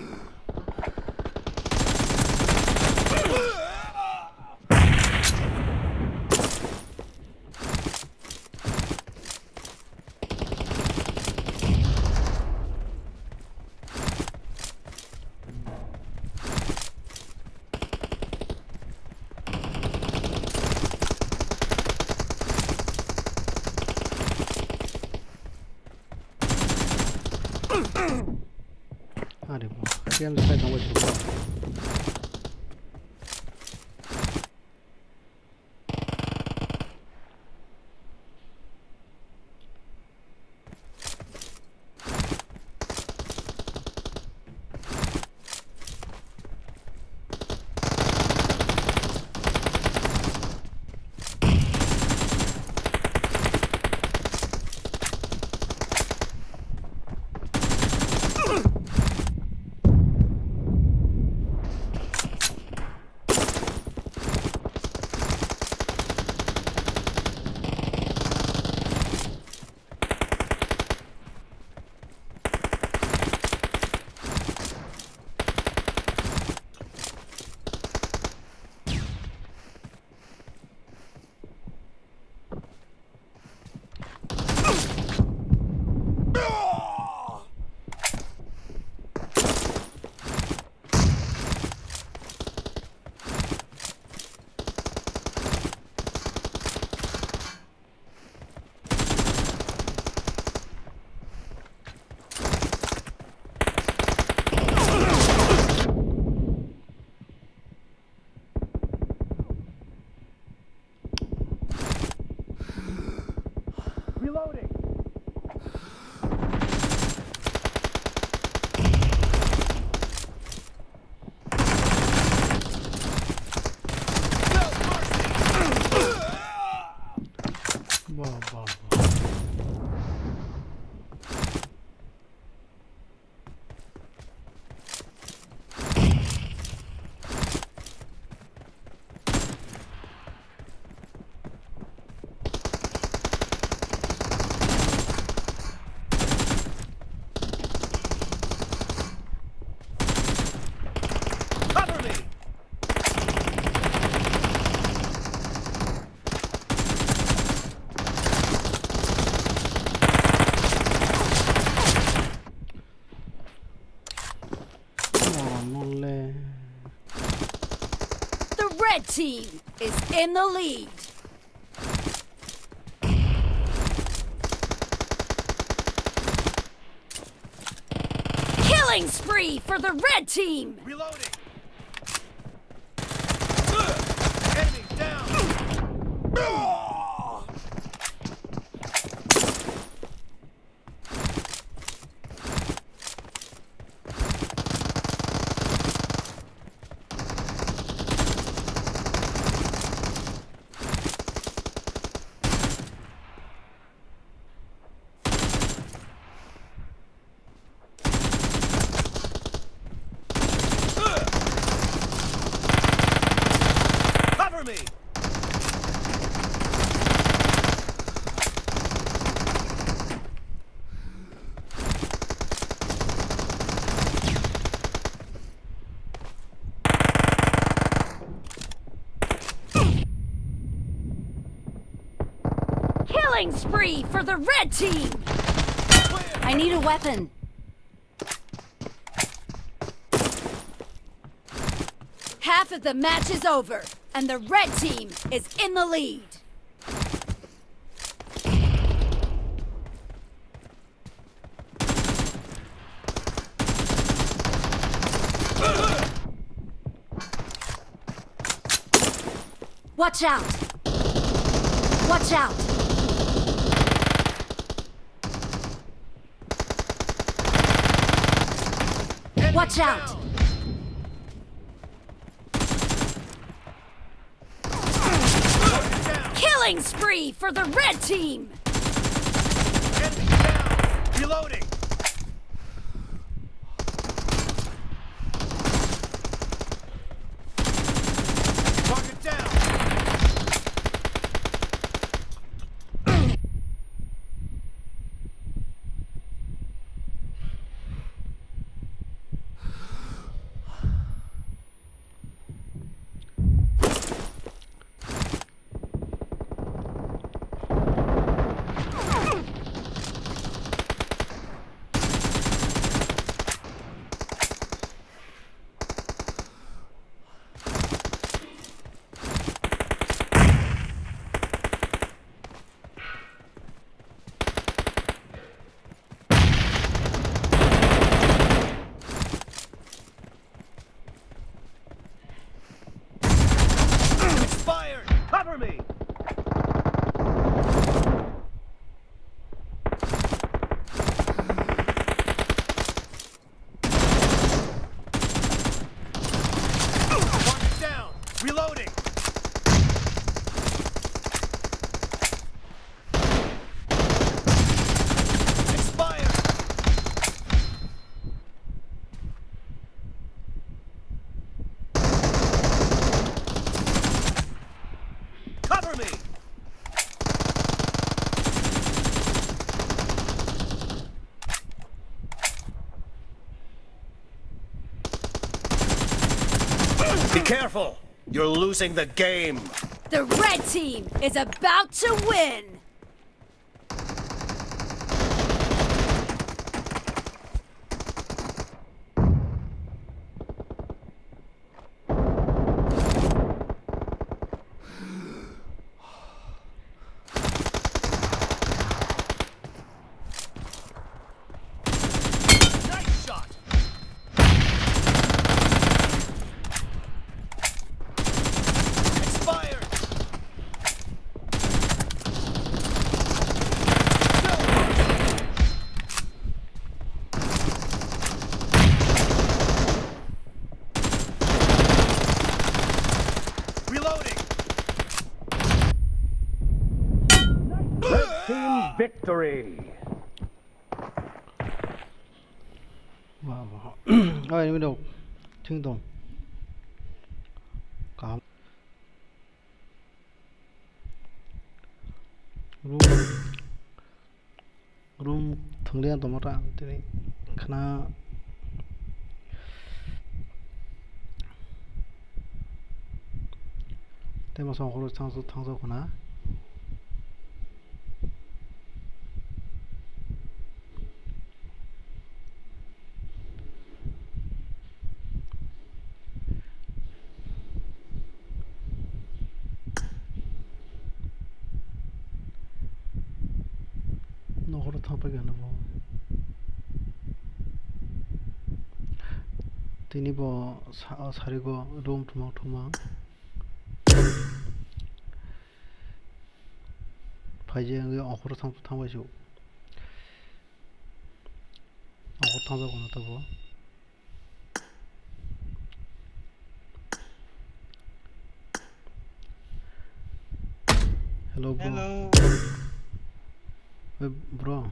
अरे वाह क्या लगता है कहाँ छुपा Reloading. वाह वाह वाह Cover me. नॉले The red team is in the lead. Killing spree for the red team. Reloading. Enemy down. Killing spree for the red team! I need a weapon. Half of the match is over, and the red team is in the lead. Watch out! Watch out! Watch out! Killing spree for the red team! Enemy down. Reloading. Target down. Expired. Cover me. Target down. Reloading. Expired. Cover me. Be careful. You're losing the game. The red team is about to win! Nice shot. Expired. Reloading. Red team victory. Wow. Ơi mới đâu Trương Tùng có room thường liên tụi nó ra thế khana thế mà sao họ thằng số của nó nó họ thằng bây giờ nó vào thì bỏ sari go room thuma phải chứ người họ thằng bây giờ họ thằng số của nó tao vào hello bro hey bro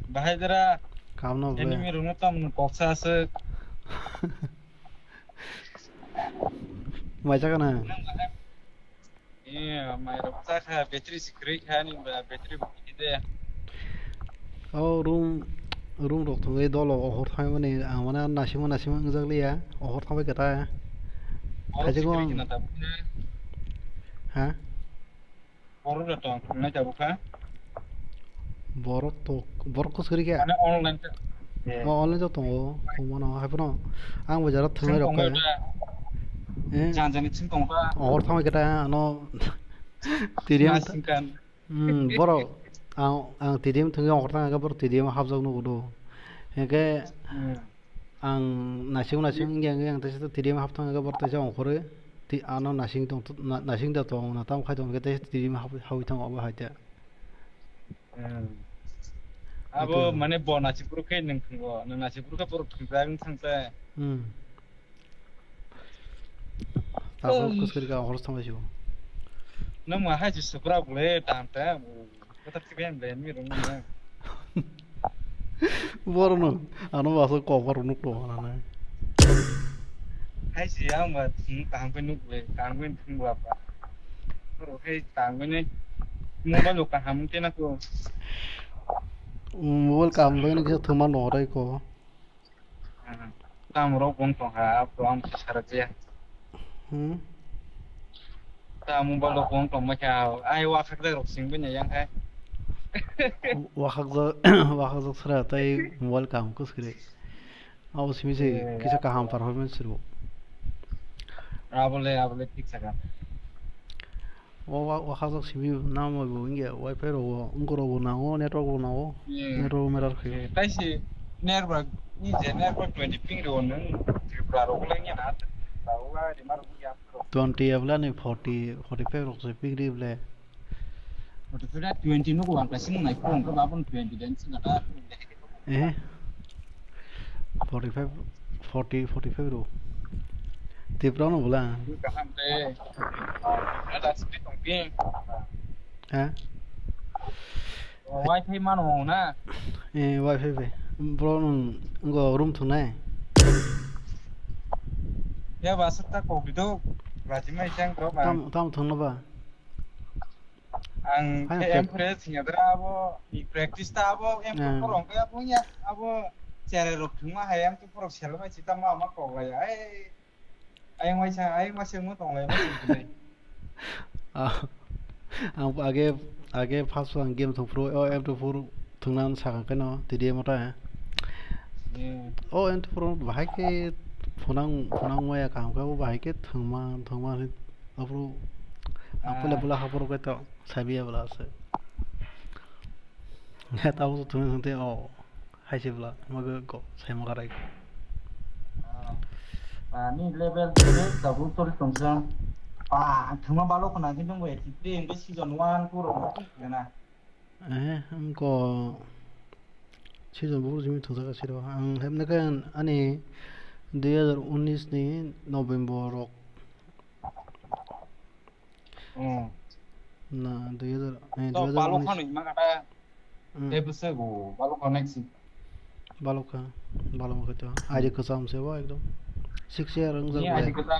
bahai jara काम ना enemy room tam koksa ase मजा का ना my roksa kha battery secret kha ni battery ide oh room rok thằng ấy đó là ở hốt thay mà này à mà nó nasi mà ngược lại à ở hốt thay cái ta thấy chưa con hả borok datang na jabuka borok ko suri kya mana online ka online jo tongo tongmano haibno ang bajara thangnai sing tong rokka da jan jan sing tong ka or thamai kata no na tidiam sing kan borok ang tidiam thangga or tanga ga bor tidiam habjak no do heke ang nasing yang tese tidiam habtanga ga bor tese ongkhore ti ano nasing da tong na tam khai tong ga tese tidiam hawi thang oba haja abo mana bo na chipuru kai nang kho na chipuru ka por thang thangta tabro kusuri ga hor thamai sibo na ma ha ji supra bule tam ta kata tiben ben mi rong na borno ano baso ko bor nu to na hai ji yang ma tang ben nu bule tang ben thing wa pa ro kai tang ben ne mo ba lo ka ham te na ko mobile kam loin ke thuma no rai ko tam ro kon to ha prom sar je ta mo ba lo kon to ma cha ai wa khak da ro sing ben yang hai wakak zo sra tai mobile kam ko skre aw simi se kisa ka ham performance ro abole ठीक saka wakak zo simi na mo bo inge wifi ro ngoro bo na o network bo na o network merar khe tai si network ni je network 20 ping ro nang tripura ro le nya na ta wa di mar bu ya 20 avla ni 45 ro se pigri ble to fira 20 no ko ang kasi mo nai phone ko ba pon 20 den sin na 45 ro tipra no bola ka ham te ada speed tong ping ha wifi man ho na wifi be bro ngo room thunai ya ba sa ta ko bido rajimai chang ko ba tam thunna ba ang em press nya dra abo i practice ta abo em ko rong ka punya abo chere rok thuma hayam tu pro sel ma chita ma ko ga ai ai ma se mo tong le ma ni ang age first one game to pro o em to pro thungnan sa ka no tidi mata o em to pro bahai ke phonang moya kam ka bahai ke thungma ni apro apole bola hapor ko to sabia bola ase ya ta bo thung te o hai se bola mag ko sai ma rai ni level 3 double tor tongsa thuma balo ko na kin dong we ti eng season 1 ko ro na ko season 4 jimi thoda ka siro ang hemna kan ani 2019 ni November rok na 2000 to balo khon ma ka episode go balo connect balo ka to aje ko sam se wa ekdom 6 year ang ni aje ko ta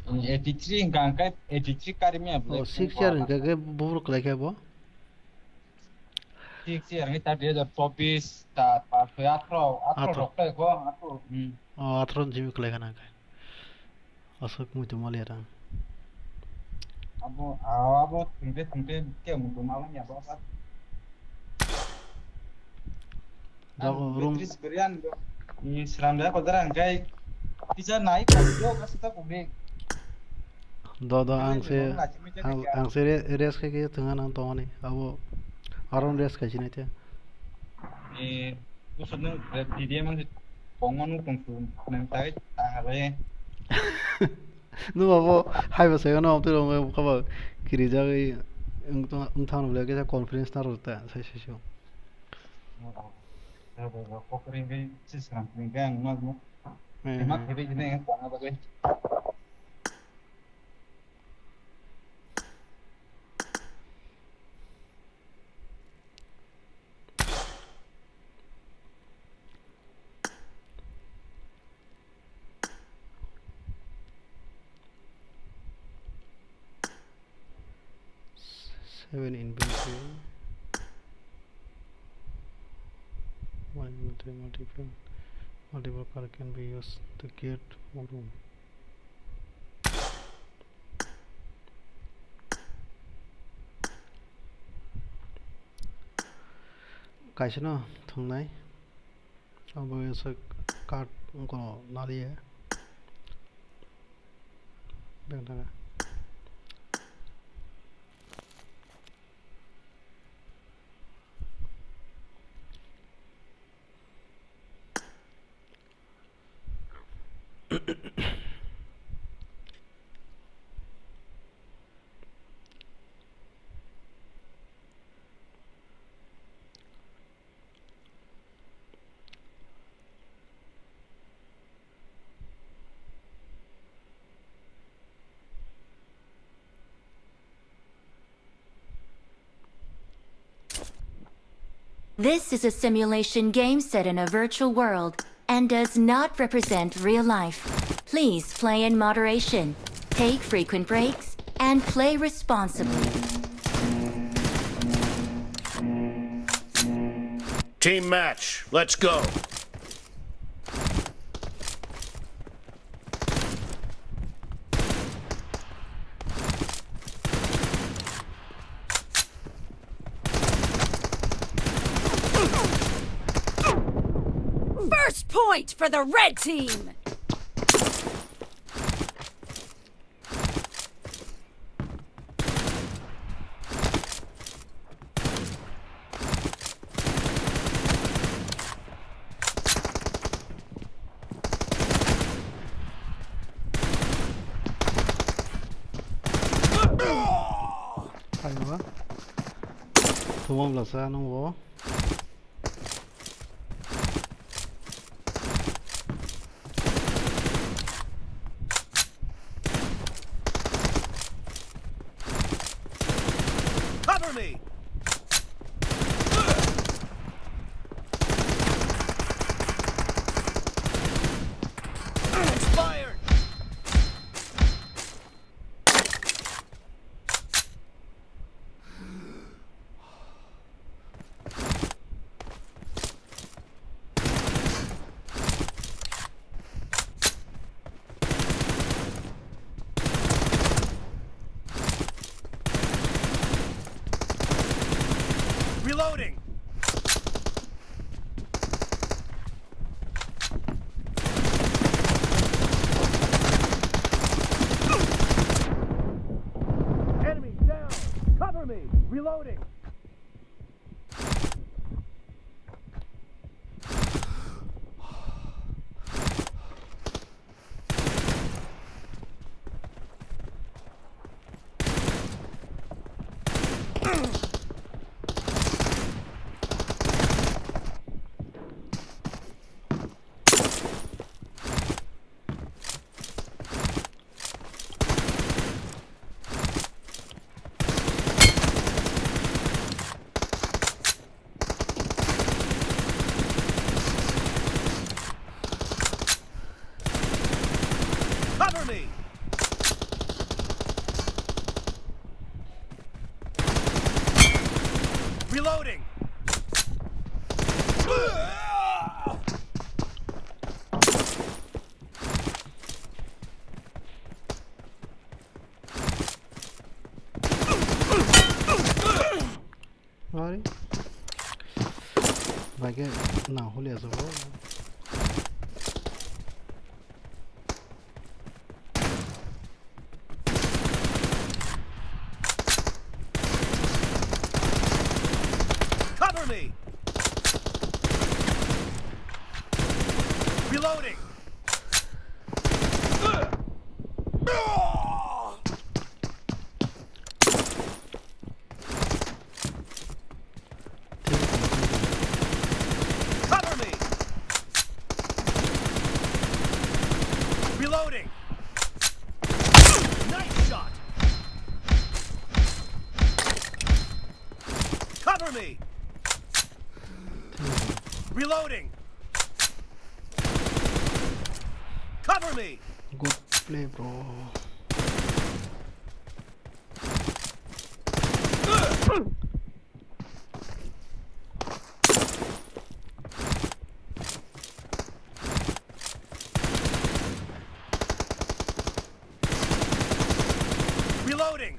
83 gang ka 83 kari mi oh 6 year ka buru kala ka bo 6 year ni ta 2024 ta pa atro rok ta ko atro jimi kala kana ka asok mu to maliara abo tungte ke mu to ma nya ba jago room berian ni seram da ko darang kai bisa naik ko ka sita ko be do ang se res ke tungan ang to ni abo aron res ka chine te usunu di dia mang kongon kong tu nang tai ta hale no abo hai ba se no to ro ka ba kiri ja ge ung thang no le ke conference na ro ta sai sai sho ko kring ge sis ram kring ge ang mo mak ke ni ne ko na ba ge Seven inventory. One inventory multiple color can be used to get more room. 가시나 통나이 뭐에서 거 나리에 병다가 This is a simulation game set in a virtual world and does not represent real life. Please play in moderation, take frequent breaks, and play responsibly. Team match. Let's go. First point for the red team! 아이가 도망갔어 하는 거 Cover me. Expired. Reloading. Enemy down. Cover me. Reloading. Cover me. Reloading. 아리 바게 나 홀려서 Cover me. Reloading. Cover me. Reloading. Nice shot. Cover me. Reloading. Cover me. good play bro Reloading.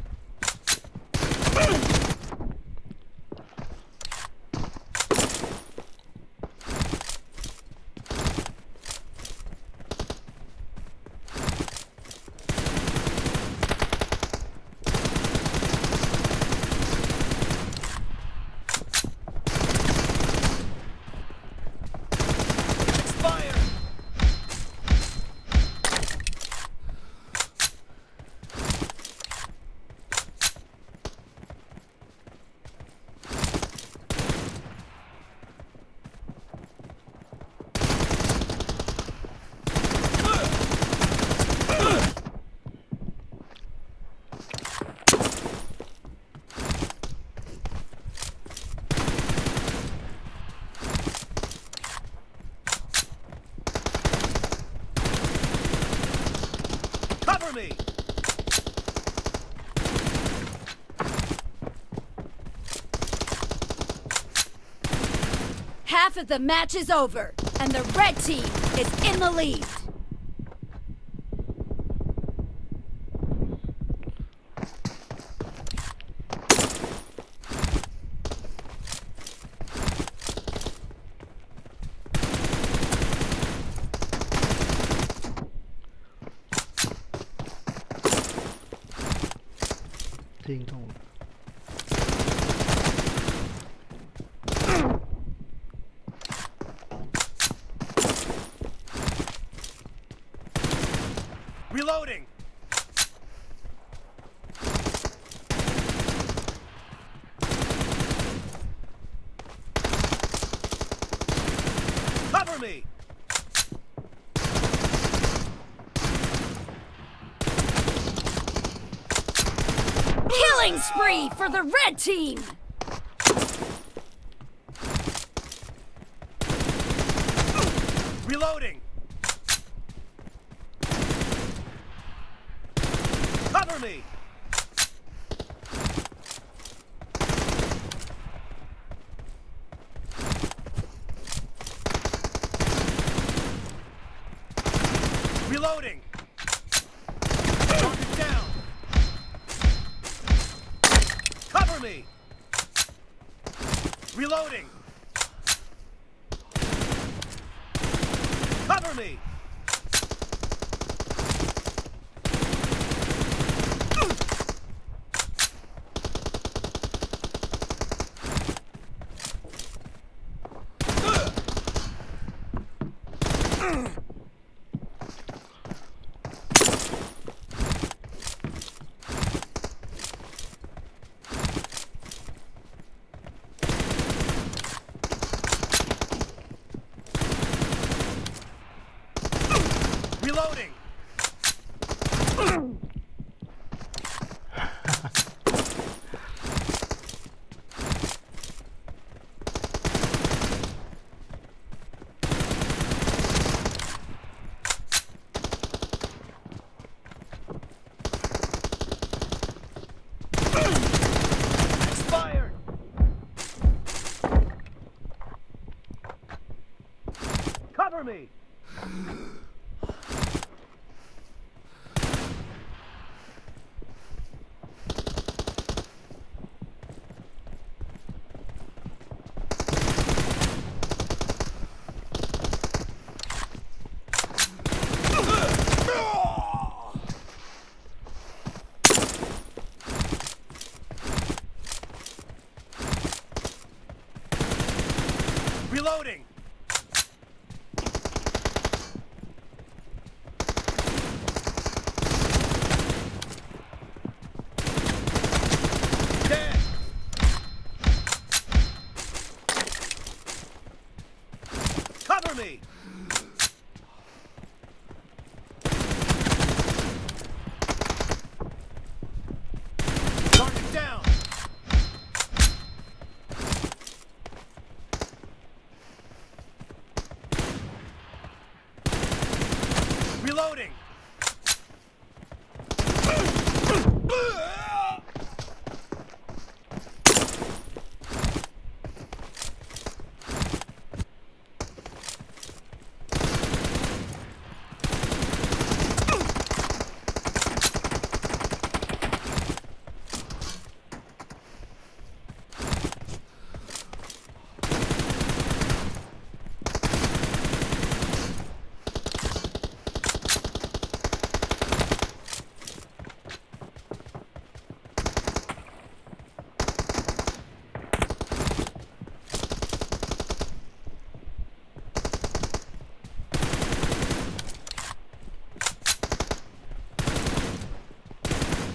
Half of the match is over, and the red team is in the lead. Thiên không. Reloading. Cover me. Killing spree for the red team. Reloading. Cover me. Reloading. Target down. Cover me. Reloading. Cover me. Reloading. Expired. Cover me. Reloading. Dead. Cover me. Target down. Reloading.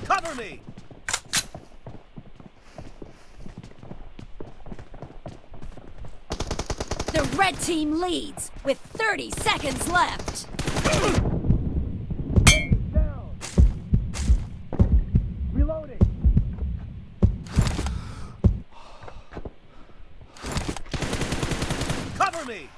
Cover me. The red team leads with 30 seconds left. Down. Reloading. Cover me.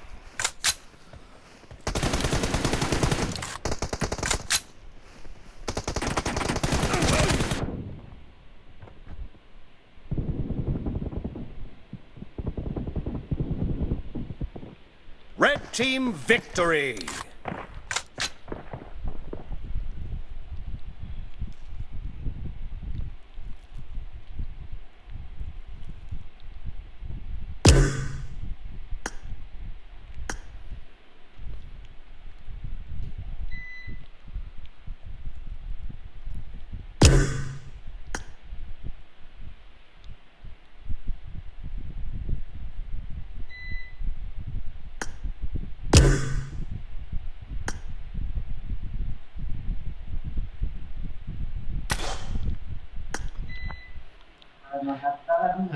Red team victory!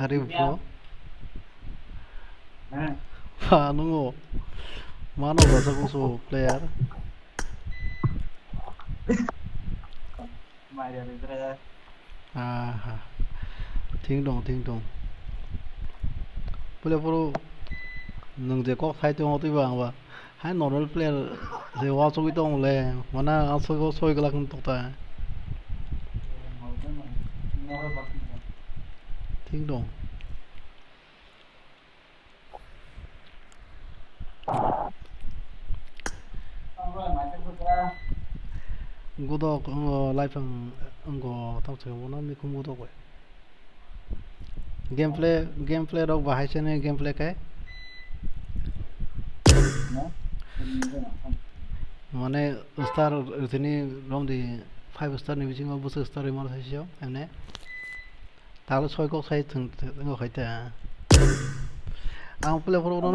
Hari bro. Paano mo? Mano ba sa kuso player? Ah, ting dong. Player pro nung je kok thai tong tu bang ba. Hai normal player je wa so bi tong le. Mana aso ko soi gala kun tok ta. Ting dong. Gudo live ang go tao chơi nó mi cũng gudo vậy. Gameplay đâu bahai chen gameplay cái. Mane star thini rom di 5 star ni bisingo bus star ri mal sai sio emne. Tao soi kok sai thung ngo khai ta. Ang play pro no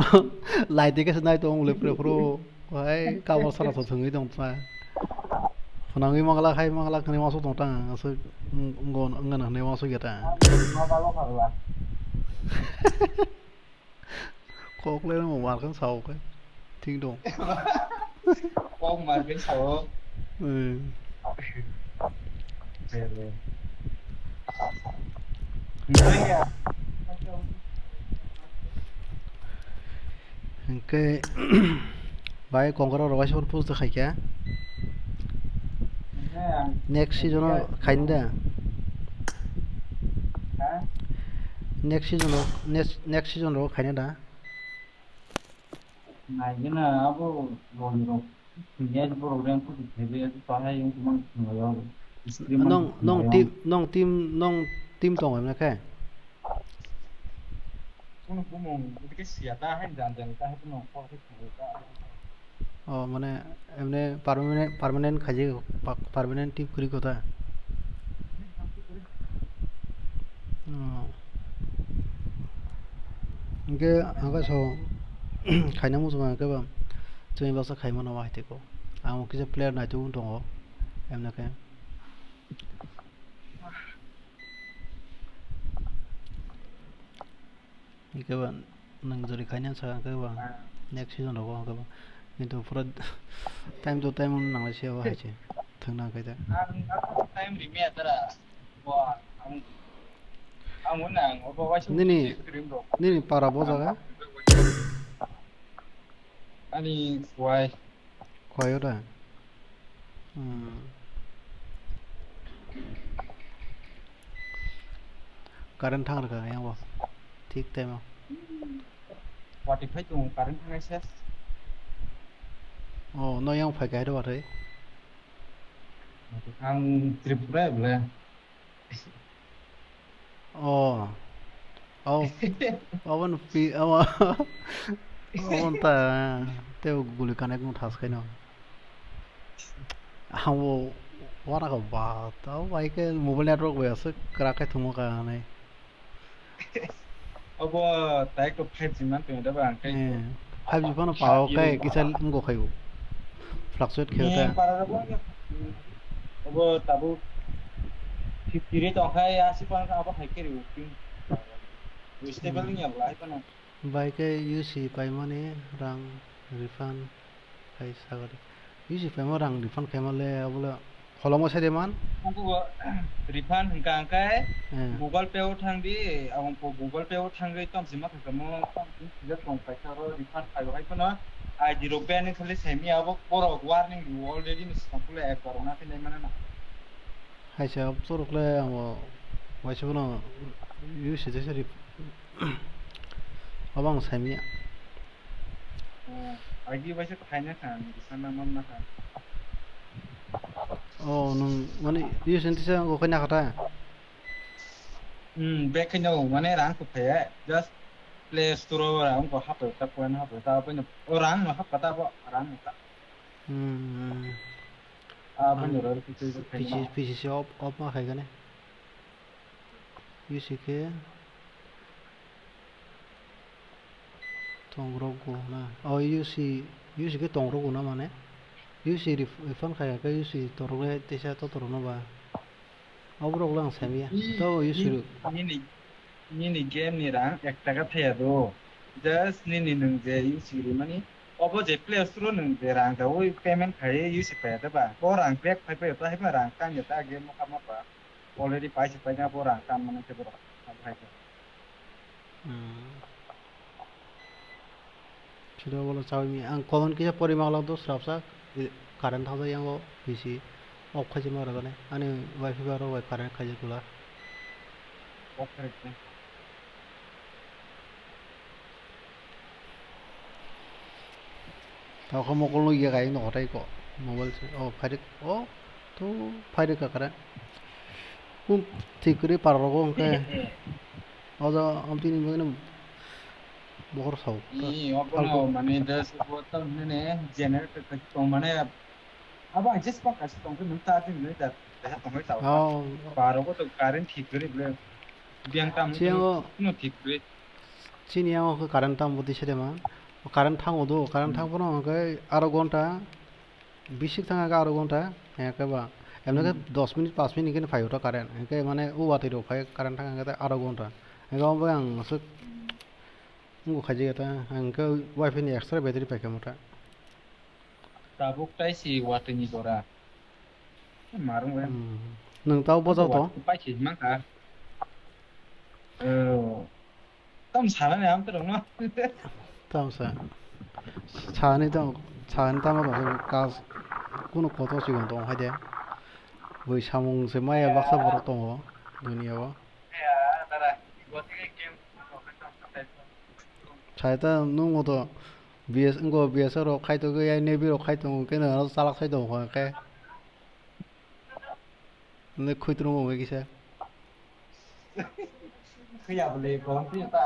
lai de cái snai tong le play pro. Wai ka mo sara so thung i dong ta. Phonangi mangala khai mangala kani maso tong ta so ngon ngana ne maso geta. Kok lên một mặt con sầu cái thiên đồn. Con mà cái sợ. Ừ. cái bài con có đâu rồi post được khai kia next season nó khai nữa next season nó khai nữa đã này cái là abo rồi nghe program của thì bây giờ toàn hay dùng mang người nong team tổng em là cái cũng mong cái xỉa ta hay dàn ta hay nó có cái gì ta মানে এমনি permanent খাইছে permanent টিপ করি কথা 이게 아가서 খাইনা Mojo কে বা তুমি বাসা খাইমো না হাইতে কো আম কিছু প্লেয়ার নাই তো দङ এমনাকে 이게 봐 nang jori খাইনা sa ke ba next season ro ko ba কিন্তু পুরো টাইম তো টাইম নাংলা সেবা হয়েছে থাংনা কইতা টাইম রিমে তারা वा आंगो नां अबा वाइस निनी पारा बोजागा अनि वाइ kwayo da karen thang ra ka yang bo ठीक टाइम वाटि फै दङ कारेन्ट थांनाय cess nó yang phải cái đó đấy ang Tripura bla awan ta teo guli kanek mo thas kai no hawo wara ka ba tao vai cái mobile network về sẽ kra cái thumo ka này abo tai ko 5G man pe da bang kai 5G pa na pa cái kisal ngo khai fluctuate खेलता है अब ताबु 50 रे तो खाय 80 पान अब खाय के रे स्टेबल नि अब लाइ पान बाय के यूसी पाइ माने रां रिफान्ड खाय सागरे यूसी पाइ मा रां रिफान्ड खाय माले अबला खलमो साइदे मान रिफान्ड हंका अंकाय गूगल पे ओ थांदि आं गूगल पे ओ थांगै तम जिमा खमो जे तम पैसा रो रिफान्ड खाय हाय पान आइडि रोबेन खाली सेमि अब पर वार्निंग अलरेडी निस्कमले एक करना फैनाय माने ना हायसे अब सरकले आं वाइसबोनो यूसी जे सरि अब आं semi 아기 바시 타이나칸 비산나 맘나칸 nung mani yu sin tisa ngo kanya kata bekanya mane rang ko phe just play store rang ko hap ta ko na hap ta pa orang no hap ta ba rang ta apa ni ro ki tu PC PC si op ma khai gane yu si ke tong ro ko na yu si ke tong ro ko na mane yu si refund khai ka yu si tong ro ke tisa to to no ba ob ro lang sem ya to yu si ni game ni rang ekta ka thaya do just ni nung je use ri mani obo je play store nung je rang da oi payment khai use pa da ba ko rang back phai pa ta hai ma rang kan ya ta game mo kama pa already paisa pa na bo rang kan mane te bo phai pa chido bolo chawi mi ang kon kisa porimak lang to srapsa current thang yang go PC op khai ma ra gane ani wifi ba ro current khai kula okay tao không một con lùi cái nó đây có mobile phải được tu phải được cả cái thì cứ đi bảo rồi cái giờ ông tin mới nó bỏ sầu 이 어떤 만에 das 어떤 네 generate 그 만에 아바 just 바 같이 동 그는 따진 네 다. 다 동을 따. 바로 또 다른 티들이 그래. 비앙 땀 뭐 티들. চিনিয়াও current টাম বুদ্ধি সেরে মা current থাঙোদো current থাকবো cái 12 ঘন্টা বেশি থাকা 12 ঘন্টা একেবা এমনি 10 মিনিট 5 মিনিট কিন্তু ফাইভটা কারেন্ট একে মানে ওয়াতে রো ফাই কারেন্ট থাকা 12 ঘন্টা এগাও বাং সব ngo খাজি এটা আঙ্কে ওয়াইফাই নি এক্সট্রা ব্যাটারি প্যাকে মোটা তাবুক তাইসি ওয়াটনি দরা মারুং ওয়া nung tao bao to পাইছি মাকা tâm sản này em tự động nó tao sa 차안에 차안 담아도 가 꾸노 고도 지금 동 하대 뭐 사몽 세마야 박사 보러 동 눈이야 차이다 농어도 비에서 거 비에서로 카이도 그 내비로 카이도 그는 살락 사이도 그 근데 코이트로 뭐 얘기세 그야 볼래 공피다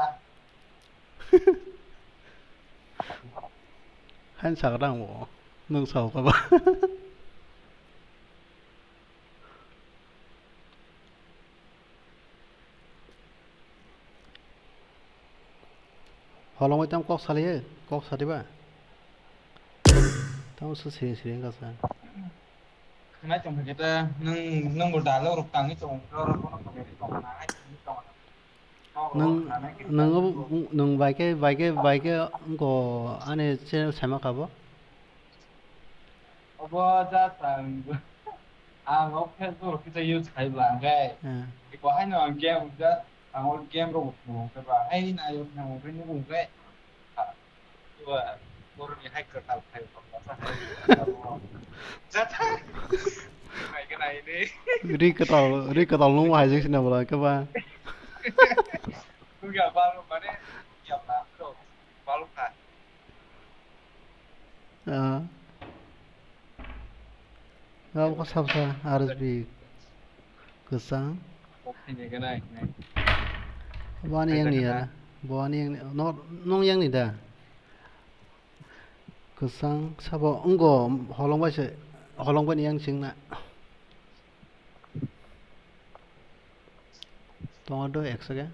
한 사람 뭐 능사가 봐 holong tam kok sali kok sali ba tao sự sering ka sa na trong cái ta nâng nâng một đá lâu rục tăng cái trong lâu lâu nó không để trong này nâng vài cái có anh channel xem mà không 어버 자산 아 오펜도 그저 use 잘 방게 이거 하는 게임 자 아무 게임로 뭐 그봐 아이 나 요 그냥 그냥 뭐 그래 아 이거 모르니 해커 다 할 거. 자타 cái này đi ri cái tàu luôn hay chứ nào rồi các bạn cứ gặp bao lúc mà đấy gặp là rồi bao lúc này Gak kok sabsa harus bi kesang. Ini cái này này. Bawa ni yang ni ya. Bawa ni yang nong yang ni dah. Kesang sabo engko holong ba ni yang sing na. Tong ado X ke.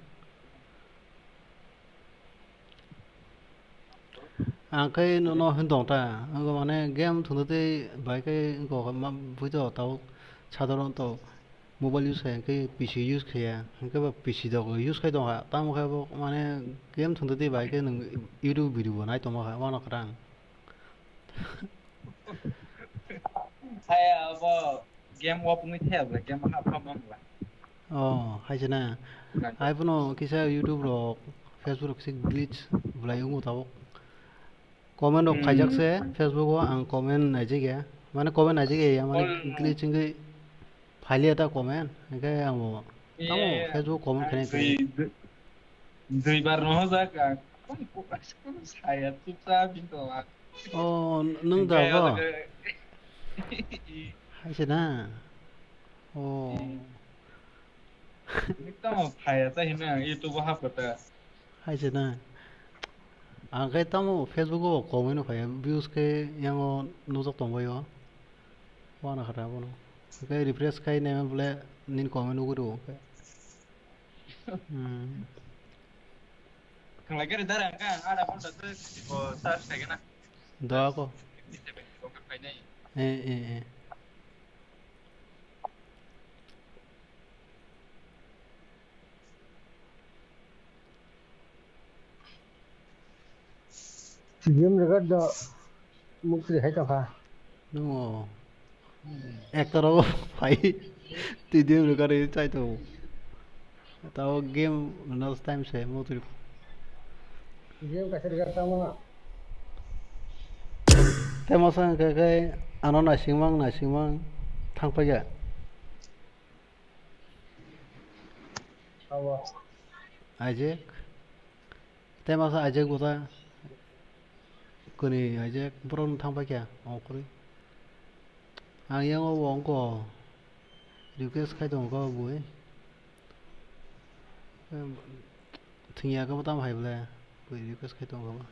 cái nó hơn đồng ta cái mà này game thường tới bài cái có mà bây giờ tao 사도론 또 모바일 유스 cái PC use kaya cái bà PC đó cái use cái đó hả tao cái bộ mà này game thường tới bài cái nâng YouTube video này tao mà mà nó cái rằng hay apa game apa ngi theo là game apa apa mà hay chứ nè ai vẫn nó cái sao YouTube rồi Facebook cái glitch lại ủng hộ tao comment of khajak se Facebook wa ang comment na jige mane comment na jige ya mane glitching ge file ta comment cái ang mo tamo Facebook comment khane दुई बार न हो जाक saya susah pintu lah. nâng Yang da kayak ba ada hai se na kita mau saya teh ini itu bahap kata. hai se na cái tamo Facebook ko comment phải views cái yang no zok tong boyo wana khara bono cái refresh kai ne bole nin comment ugu do Kalau lagi ada darah kan ada pun satu tipo search kayak gini. da ko Kita bukan kayaknya. eh Game record da mukti hai ta pha. đúng rồi একটা রকম ভাই তুই দিয়ে করে চাই তো তাও game last time সে মোতুর Game kasih record sama. cái mà sang cái anh nói xin mang thằng phải vậy Apa? aje cái mà sang aje của ta cái này aje bron thằng phải vậy cái anh yang ở wong ko request khai đồng có buổi thì nhà có tao hay là buổi request khai đồng có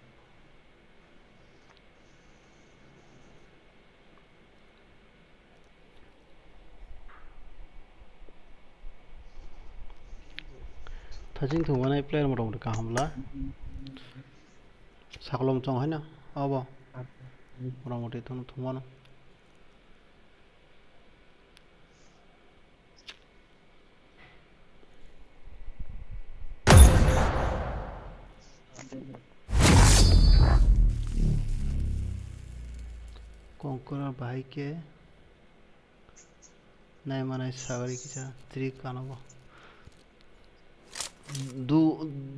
사진 동안에 플레이를 뭐라고 그럴까 함라 사글롬 좀 하냐 아봐 뭐라고 그래 돈 동안은 Konkan भाई के नए मनाई सागरी की जा त्रिक कानबो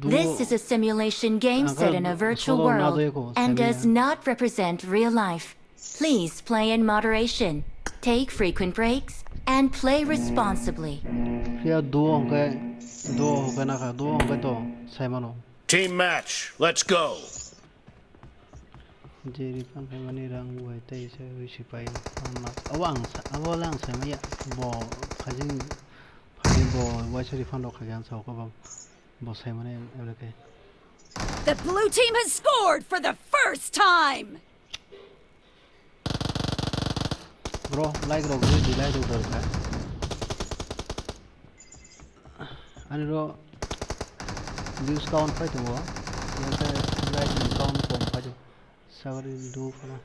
This is a simulation game set in a virtual world and does not represent real life. Please play in moderation, take frequent breaks, and play responsibly. Team match, let's go. The blue team has scored for the first time. Bro, like ro gri like ro dar ani ro views count pa to yata like count kom pa jo sagari do pala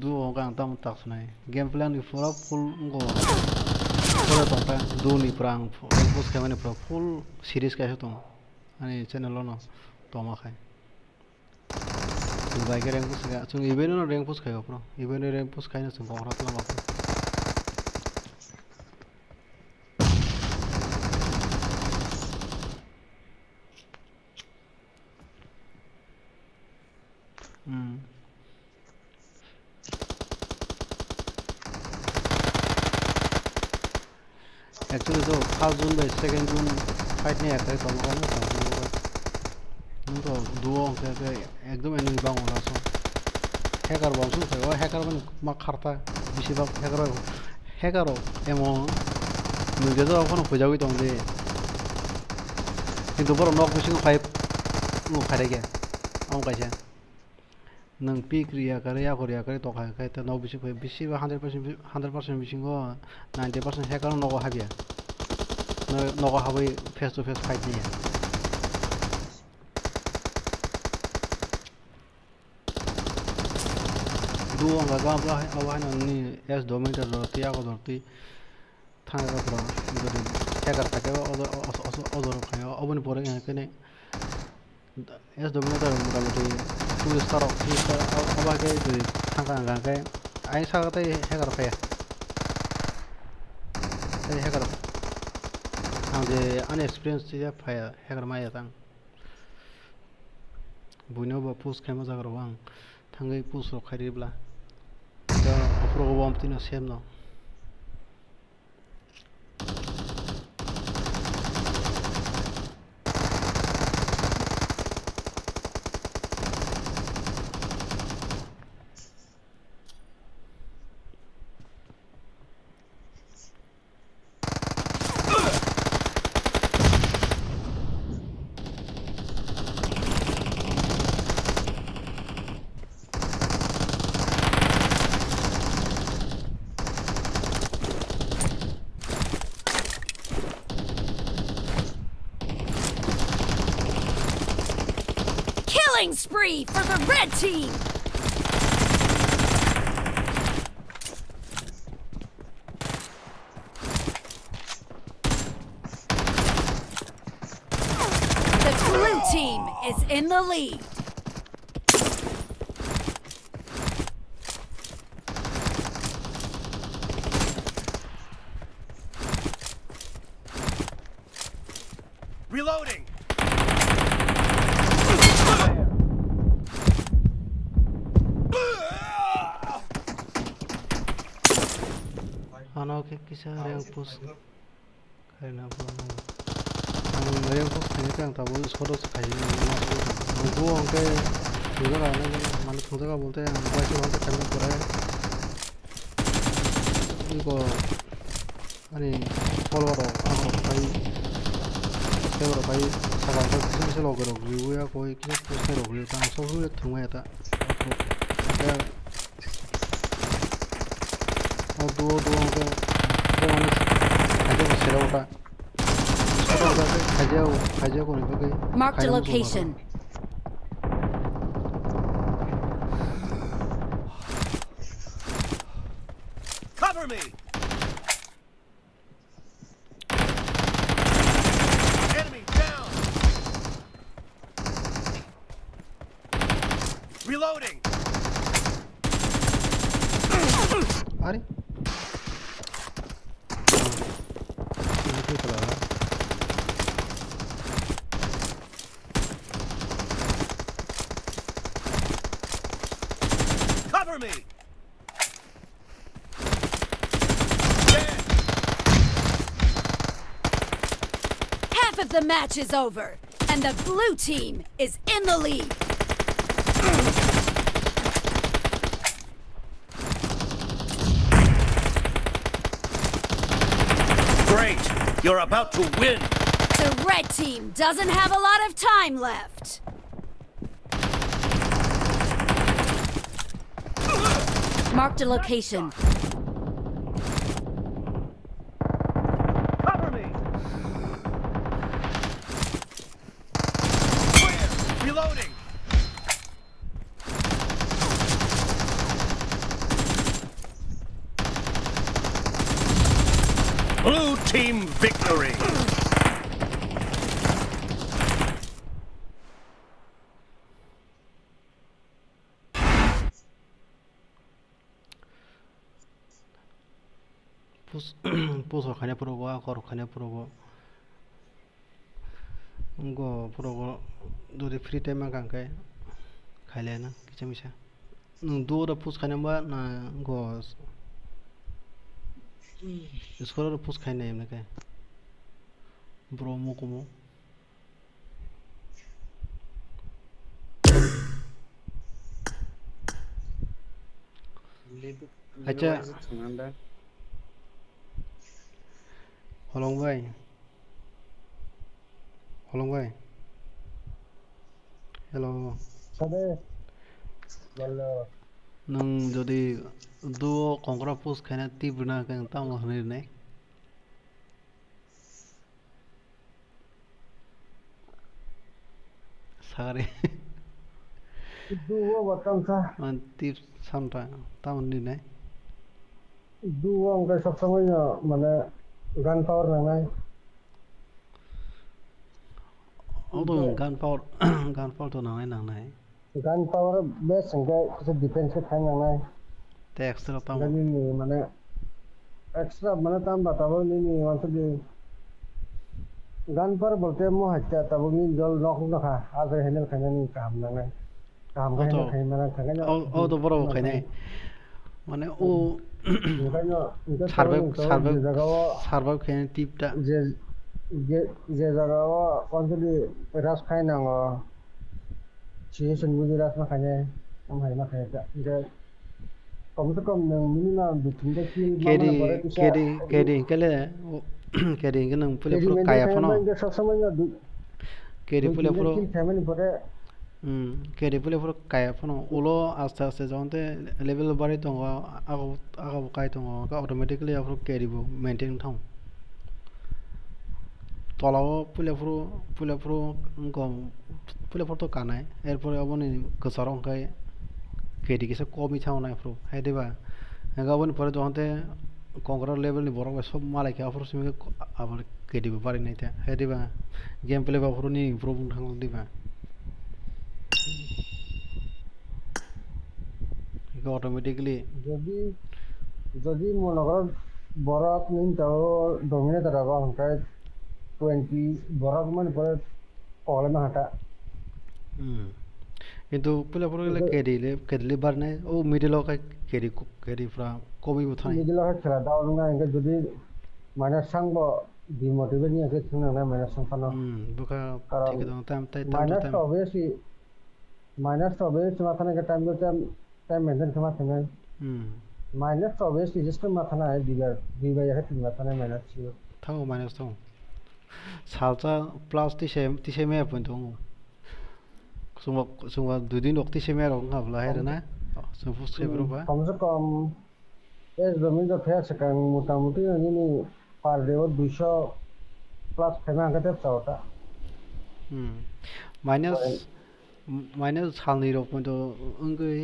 do ang tam tak sunai game plan ni full ngo pura tong pa do ni prang post ka mane full series ka to ani channel no to ma khai baik rank push ka chung event no rank push khayo pro event rank push khai na chung ko rat la ba actually so first June by second June fight ne akai ko ma na तो दुओ के एकदम enemy बांग होला सो hacker बांसु खयो hacker बन मा खारता बिसिबा hacker ammo नुगे जो अपन फजावि दं दे किंतु बर नक बिसिं 5 नु खारे के आं काइसे नों पि क्रिया करे या करिया करे तो खाय त नक बिसिं बिसिबा 100% बिसिं गो 90% हैकर नक हाबिया नक हाबै फेस टू फेस फाइट नि dua nggak gampang awan ini es dominant dorti aku dorti thang pro jadi hacker থাকে odor kayo obon pore kene es dominant মোটামুটি 2 star আবাকে যদি thang ke ai sagate hacker পায় এই hacker angje unexperienced ya পায় hacker maya tang buino ba post kema jagar wang thangai post ro khairibla program tina sem no Killing spree for the red team! The blue team is in the lead. Reloading. Ano ke kisa yang pus karena apa yang pus ini kan tahu sekolah sekali masuk gua angke juga kan mana tuh kan bolte yang gua sih bolte kan pura 이거 아니 follower ako kay pero kay salah satu sih lo kero review ya koi kini post kero review tang so sulit tunggu ya tak ya dua ke mana aja masih ada apa aja kau ni pakai Marked a location. Cover me. Enemy down. Reloading. Ari Cover me. Half of the match is over, and the blue team is in the lead. Great. You're about to win. The red team doesn't have a lot of time left. Marked a location. Cover me. Clear. Reloading. Blue team victory. pus kanya progo akor kanya progo ngo progo duri free time kan kai khale na kicha misha dua pus kanya ba na ngo sekolah pus kanya em na kai bro mo komo acha Holong bay hello Sabe, Hello. nang jadi duo kongkra pus kena tibna kan tamo ne sare Dua batang sa, man tip samta tamo ne dua angka sabsamanya mana gun power nangai, auto gun power to nang nai gun power best angka kita defense ke thang nangai. te extra tamo Jadi ni mana extra mana tambah tahu ni maksudnya gun power bolte mo hacha tahu ni jol nok nakha agar handle kanya ni kam nangai kam kanya Auto. kanya mana kanya auto boro kene mane o Makanya kita sarve jaga sarve kene tip ta je jaga konsuli ras khai nang ची संगुजी ras makanya हम है makanya tak je कम से कम minimum बिथिंदे की kedi kele kedi kenang pule pule kaya fono जो सब समझ kedi pule pule family pore kedi pule pule kaya fono ulo aste aste jonte level bari tonga aga kai tonga ka automatically afro kedi bo maintain thong tolawo pule pule ngom প্লেয়ারফোর কানায় এরপরে অবনি গোসার অঙ্কায় KD কিছু কমই থাও নাই pro high দেবা গাবনি পরে যখনতে কংগ্রেস লেভেলনি বড় সব মালাইকে অফর সিমিকে আবার কেডিবো পারি নাই তা হাই দেবা গেম প্লে বাফরনি ইমপ্রুভ থাকলো দিবা অটোমেটিকলি যদি যদি মনে করো বরফ নিন তাও ডমিনেটর আবার ওখানকার 20 বরফ মানে পরে কলে না হাঁটা কিন্তু প্লেয়ারফোর গেলে কেডিলে বার নাই ও মিডল কাই কেডি ফ্রা কমিবো থাই মিডিল খেলা দাও না এনকে যদি মাইনাস সাংব ডিমোটিভেট নিয়ে কে থুনা না মাইনাস সাংফানো বুকা ঠিক আছে টাইম মাইনাস তো অবভিয়াসলি মাথানে के टाइम मेंटेन खामा थाङो माइनस तो ऑब्वियसली जिसको माथाना है दिबार है तीन माथाना माइनस छियो थाङो माइनस थाङो सालसा प्लास तिसे मे पन दङ सुंबा दुदिन अक्ति से मे रङ हाबला है ना सुफु से बरोबा कम से कम एस जमीन तो फेस का मोटामोटी नि पर डे 200 प्लस फेमा गते चावटा माइनस सालनि रक पन तो अंगै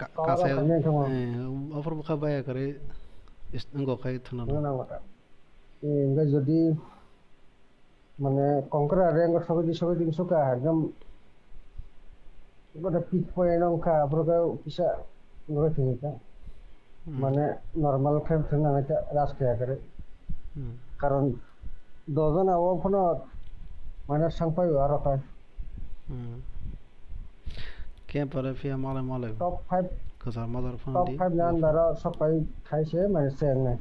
कासे अफर बखा बाया करे अंगो खाय थना ना माता एंगे जदि माने कंकरा रेंग सबै दिन सुका एकदम गोटे पिक पॉइंट का प्रकार पिसा गरे थिका माने नॉर्मल खेल थना ना रास खाया करे कारण दोजन आव फन माने सांपायो आरो का के पर फिया माले टॉप 5 कसार मदर फन टॉप 5 जान दारा सबै खाइसे माने सेंग नै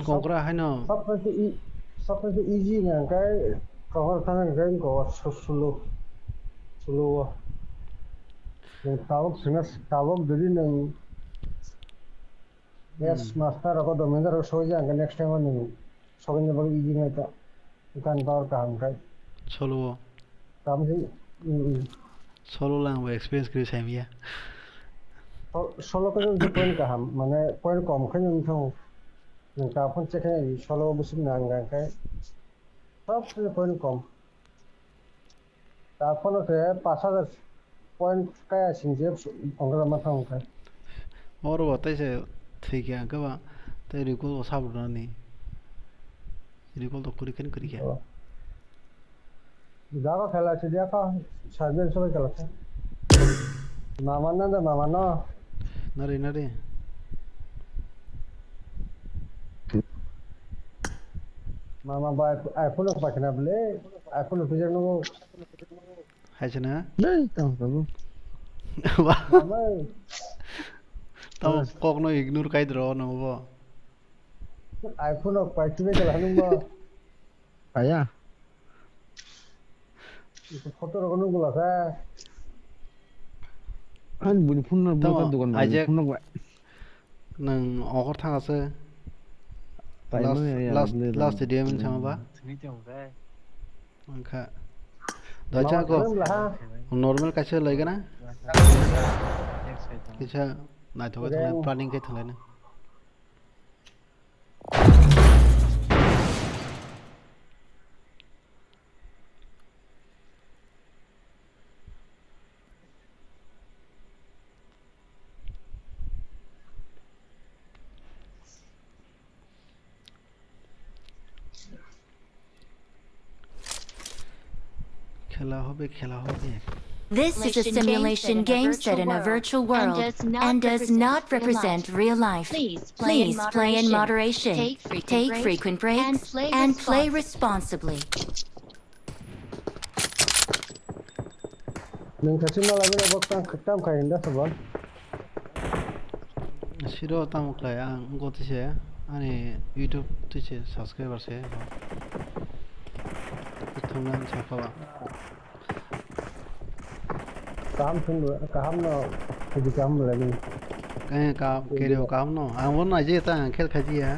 कंकरा है ना सबसे इजी ना cái कंकरा थाना cái को सुलु तावक যদি नों यस मास्टर को डोमिनेटर सो जांगे नेक्स्ट टाइम नों सगैनो बग इजी ना ता कान पावर काम काय सोलो काम से सोलो लांग एक्सपीरियंस करे सामिया सोलो को जो पॉइंट काम माने पॉइंट कम खै नों नोंथा फन चेक सोलो बुसिम नांगा काय सब पॉइंट कम ता फन से 5000 पॉइंट काय सिंजे अंगला माथा काय और बताइ से ठीक है गबा ते रिकॉल साबुना नि रिकॉल तो करी क्या जागा खेला से देखा साजन सब खेला से मामा ना नरे मामा बाय आईफोन को पाखना बले आईफोन फिजर नो है छना नहीं तम बाबू मामा तम कोकनो इग्नोर काई द्रो न बो आईफोन को पाखिबे चला नु बो आया itu foto ro kono gula ka an bun phun na bu ka dukan phun na nang ogor thangase last stadium sama ba angka dacha ko normal kaise laigana किसा नायथ'बाय थानाय प्लानिं के थांलायनो खेला होबे This is a simulation game set in a virtual world and does not represent real life. Please play in moderation, take frequent breaks, and play responsibly. Siro tamu kaya ang goti siya ani YouTube tiche subscriber siya itungnan siya kawa काम सुन काम न खुद काम लगी कहीं काम के लिए काम न आ वो ना जे ता खेल खाजी है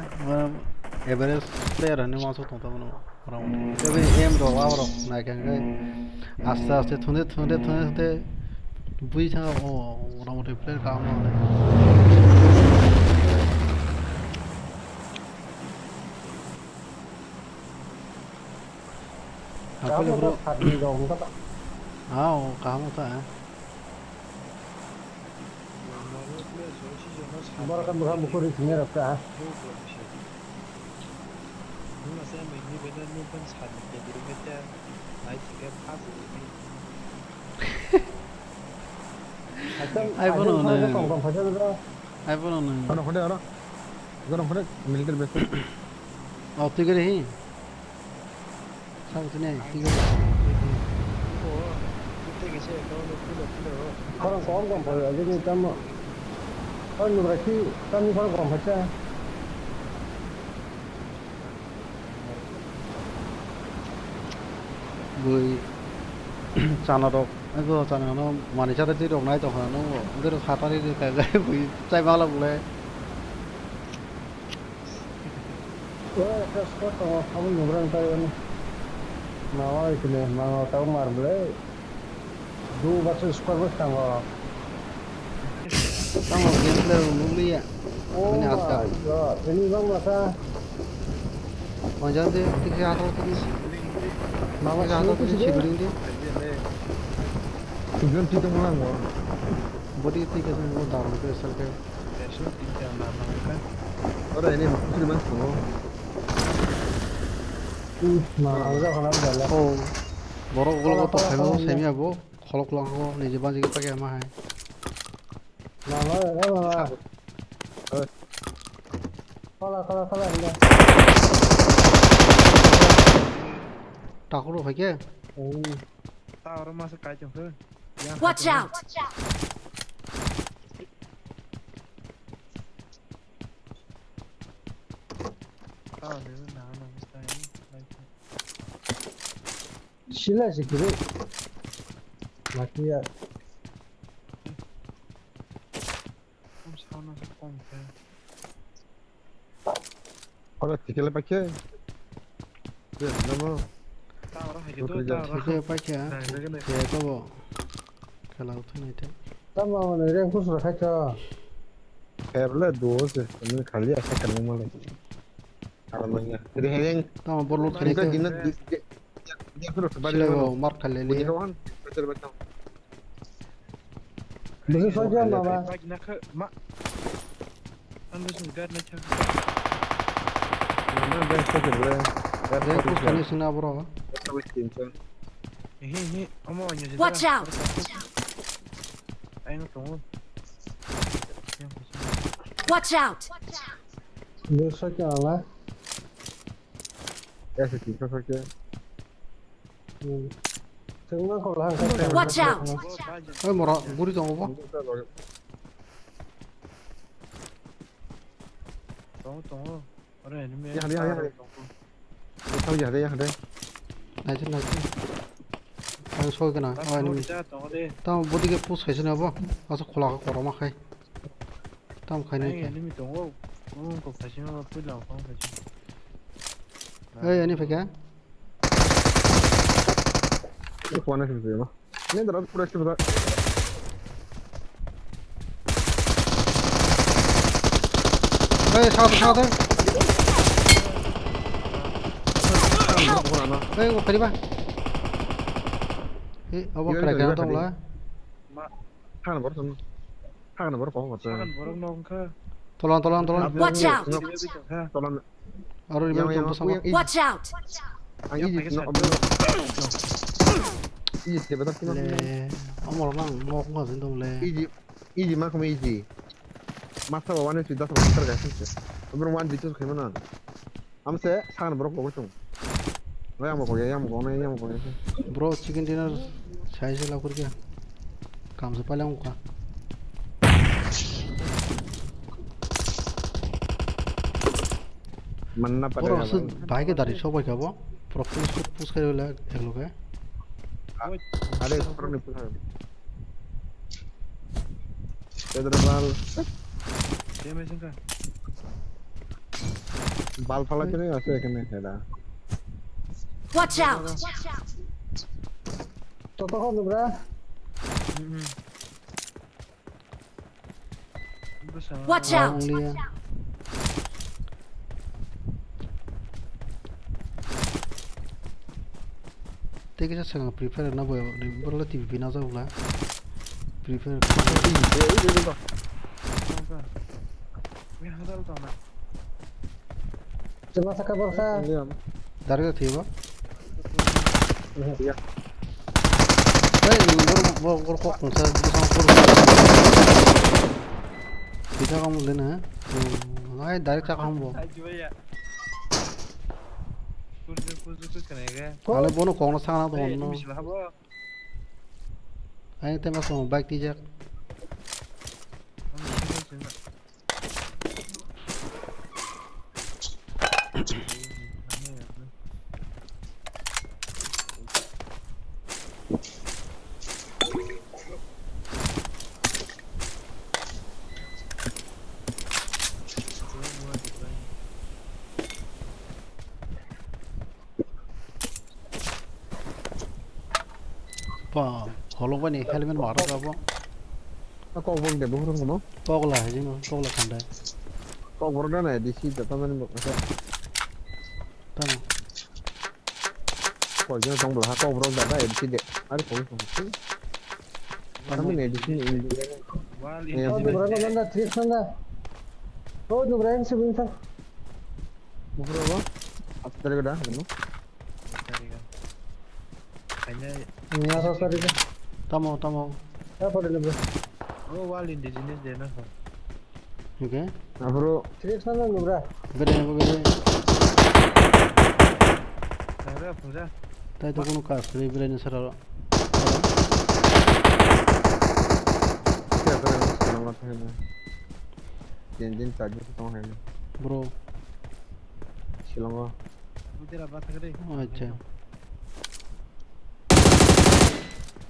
एवरेज प्लेयर ने मासो तो तमनो राउंड जब एम रो आवरो ना के आस्ते आस्ते थुंदे बुई था ओ राउंड प्लेयर काम न 빨리 kamu 그러. tuh hati dong kata. 아우 까먹다. Baru kan berapa buku di sini rasa. 누가 쌤이 니베는 누군 사는 게 되겠다. 나이트게 파스니. 아이폰은 kong saja tuh. 아이폰은 Orang kode orang. Orang kode militer base. 어떻게 그래? 상수네 이거 그때 계세요. 너는 풀어. Orang kong boleh aja nih kamu. Kan berarti kami kalau kong saja. 뭐 자나로 이거 자나로 많이 자들이 없나요? 저 하나 뭐 그대로 사다리 가가 뭐 짧아라 볼래. Wah, terus kok kamu nyebrang tadi ini. Mau itu nih, mau tahu marble. Dua batu skor bos tanggo. Tama gameplay mulai ya. Oh Ini my aska. god, ini bang masa Macam tu tiga atau tiga. mama Tiga atau sih tiga sih. cibring dia. Tujuan kita mulang gua. Body tiga semua dah boleh selesai. 대신 진짜 만만한 Orang ini masih masuk. Mau udah kalau jalan. Oh, baru kalau kau tak tahu semi apa, kalau keluar kau ni jeban juga pakai apa? Mama, mama. Kalau enggak. Tak kau pakai. 따로 맛을 가져 그. Watch out! 따로는 나는 스타일이. Sila sih kiri. Mati ya. 좀 사나서 꼼게. Kalau tiga lepas ke. Ya, nama. 따로 하기도 그러자. 따로. Tiga pakai. 네. Tiga kau bawa. Kalau tu ni tu. Sama mana yang khusus kaca. Kerla dua sih. Ini kali akan kamu mulai. Alamanya. Jadi yang Tama perlu kena kita ke. jinak dia terus Sila balik. kau mark kali Punya ni. kawan. Betul betul. Begitu saja mama. 막 나가 막. 안 무슨 가르나 참. Mana dah betul boleh. Dia kau kena sini bro. Terus cincang. 헤헤 어머 아니야. Watch out! 아이고 또. Watch out! Begitu saja lah. Ya cincang saja. Semua kalau angkat. Watch out! Eh murah, guri tu apa? 또. 그래 아니면. 야, Tahu ya deh. Naik naik. Kalau soal kena. Oh ini. 또. Tama body ke push hai sini apa? Asal kolak kau ramah hai. Tama khai ni. 아니면 또. 그 사실은 불러 봐 가지고. Eh ini pakai. Ini kuana sih tu, mah. Ini dah pura sih betul. Eh satu. Eh kau kali bah. Eh apa kira tu lah? Hakan baru tu. Hakan baru kau kata. 차간 뭐라고 나온 거? Tolong. Watch out! Tolong. Aru ni memang jumpa sama. Watch out! Ang ini nak ambil. Ini siapa tak kena? Le, amor nang mau kau sendiri le. Easy mah kamu easy. Masa bawa ni sudah sampai tergas sih. Belum wan bicara kemana? Amse sangat berapa kau tu? Yang mau kau. Bro, chicken dinner saya sih lakukan dia. Kam se pala muka. Mana pada? Bro, se baik ke dari siapa kau apa? Profil push kau le, elok ke? Ada orang ni pun. Federal dia macam kan? bal pala kene ase kene heda. Watch out! Toto kau bro. Watch out! Liya. Take it a prepare na boy relative binaza ula prepare Cuma saka borsa. darga thiba Iya. bor ko sa bisa kamu lena ay direct sa kamu kale bono kono sana to no ay tema so back tijak pa holong bani helmet maro ka bo Aku obong deh, bukan kamu. pogla hejino pogla khandai Kau borda na di sini, tapi mana masa tama kau jangan tong belah kau borda na di sini. Ada kau itu. Kami na di sini ini. Oh, nubra na banda trick sana. Oh, nubra yang sebintan. Bukan apa? Apa tadi dah, kamu? Ini apa tadi? tamo Apa tadi nubra? Oh, wal indigenous deh nah. okay Nah, bro. Trick sana nubra. bere Saya punya. tai to kono ka bere ne sara Siapa yang senang apa ini? Jin saja sama ini. bro Silangga. Udah apa tadi? acha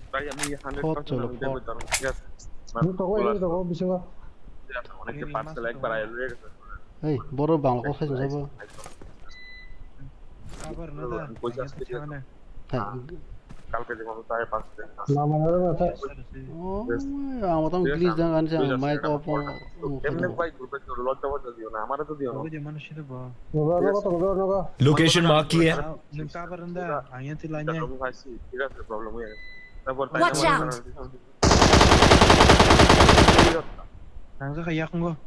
Kayak nih 100% Hot cholo, udah hot. betul. Yes. Ini toko bisa nggak? অনেকে parcel একবার আইলে hey boro bangla ko khajin sabo Kabar nada. Mana? hey কালকে যখন তাই parcel Nama orang apa? oh amatam english dan kan sa mic off এমনি ভাই গ্রুপে লজ্জা বজ্জা দিও না আমারও তো দিও না Aku di mana sih tuh, Bang? Nubra. Location mark की है Kabar nada. Hanya tilanya. Problem হয়েছে ঠিক আছে প্রবলেম হয়ে গেছে তারপর Watch out! Nangsa kayak gua.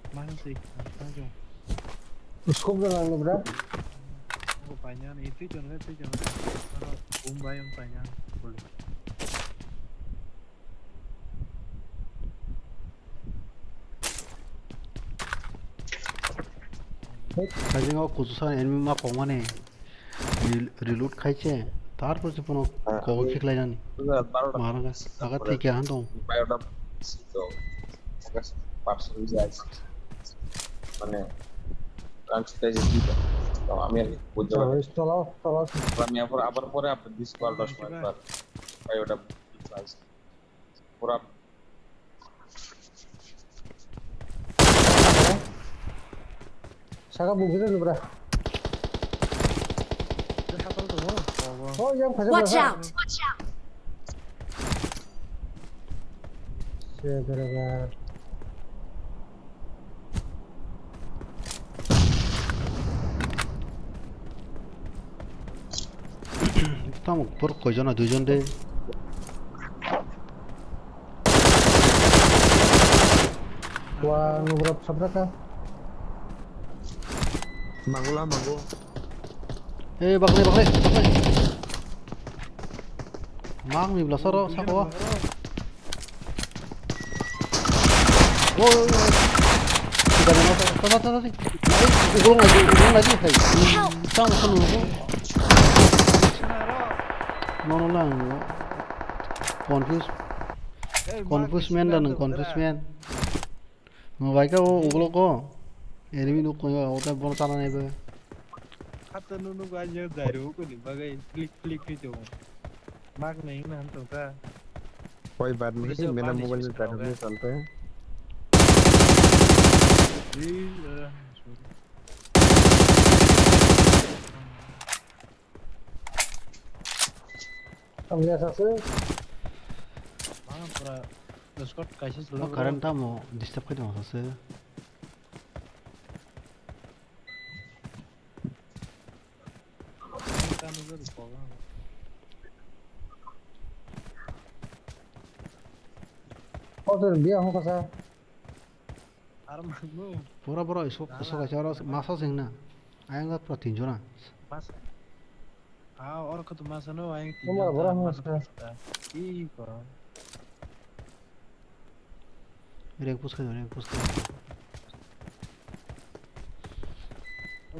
Mana sih? Ayo. Uskup dengan nubra. Oh, panjang itu jangan. Kalau bomba yang panjang boleh. khajin ko kususan enemy ma komane reload খাইছে তারপর যে কোনো কো খেলাই জানি মারা গেছে আগা থেকে আন তো বায়োটা তো পার্সেল যায় মানে ট্রান্সফার দিতে তো আমি আর বুঝতে পারি Tolong. আমি আবার পরে আপনি 10 মিনিট পর বায়োটা চাইছে পুরো Saka bugil nubra. Oh, yang pasal. Watch out! Segera. তাম পর কয়জন দুইজন দে Wah, nubra sabraka. Manggo. এই bakle mang mi bla soro sa ko oh ta gulung lagi hai tang kan lu no lang confuse man dan confuse man mo vai ka ugulo ko enemy nu ko ota bon sana ne be Kata nunu aja dari aku nih, bagai klik itu. Makna ini nanti kita. कोई बात नहीं मेरा mobile में battery नहीं चलता है Kamu lihat satu? Mana pura Discord kasih selalu. current ta mo disturb ka mo sa Order biya ho kasa. Armagmu. Pura isok aja orang masa sing na. Ayang kat pura tinjo na. Mas. Orang ketemu masa no ayang Nomor tinggal berapa mana mas? kita. Iko. Rank push kayo.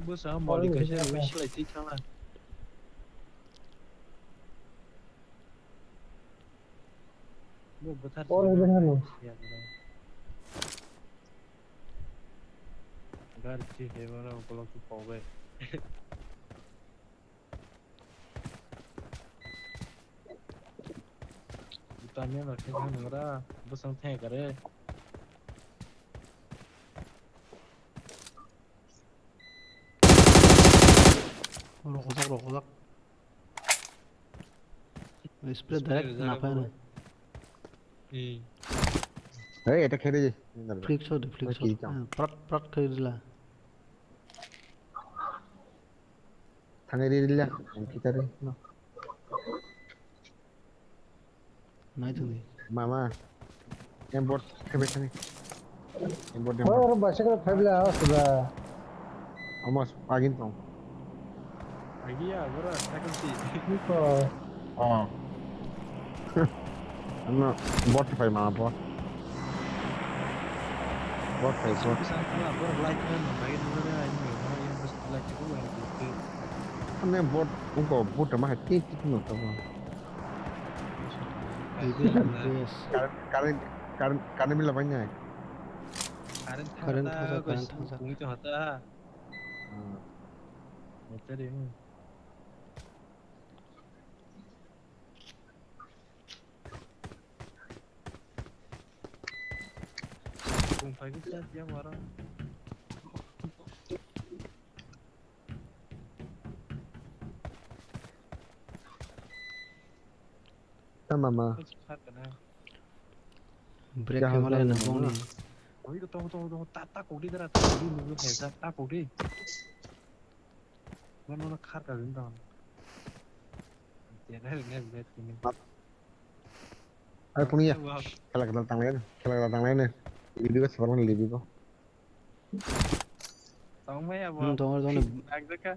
Bos sama mau dikasih wish lagi cina. Betul. Order biya ho. Gar sih hewan kalau tu pawe. Tanya nak kena nengara, besar tanya kare. Rokosak. Spray direct napa na. এটা খেলে যে Flick shot. Prat kayo dila. Than দিয়ে দিলা কিতারে Nai tumi. মামা এম্পোর্ট খেবে থানে এম্পোর্ট Oh, bahasa kan family house sudah. আমার again তো Lagi ya, bro, second sih. Iko. আমরা বট phi মামা বট ফাই বট Bisa lah, bro, like kan, lagi dulu deh, ini orang yang harus like itu yang gitu. আমরা বট উনকো বুট মা হাতি কি no তো DBS. Current current মিলা পাইনা Karen thasa. Kung itu hata. Itu deh. Kung pagi chat dia marah. মামা Break kayo malay na bong ni. Oh, itu tunggu. Tak kodi dara, tak kodi lu hesa, tak kodi. Mana nak khar ka rinda. Tiada net ini. আরে পুনিয়া খেলা tongue line লিবি কো সবার লিবি কো Tahu mai apa? Tunggu. Agdaka.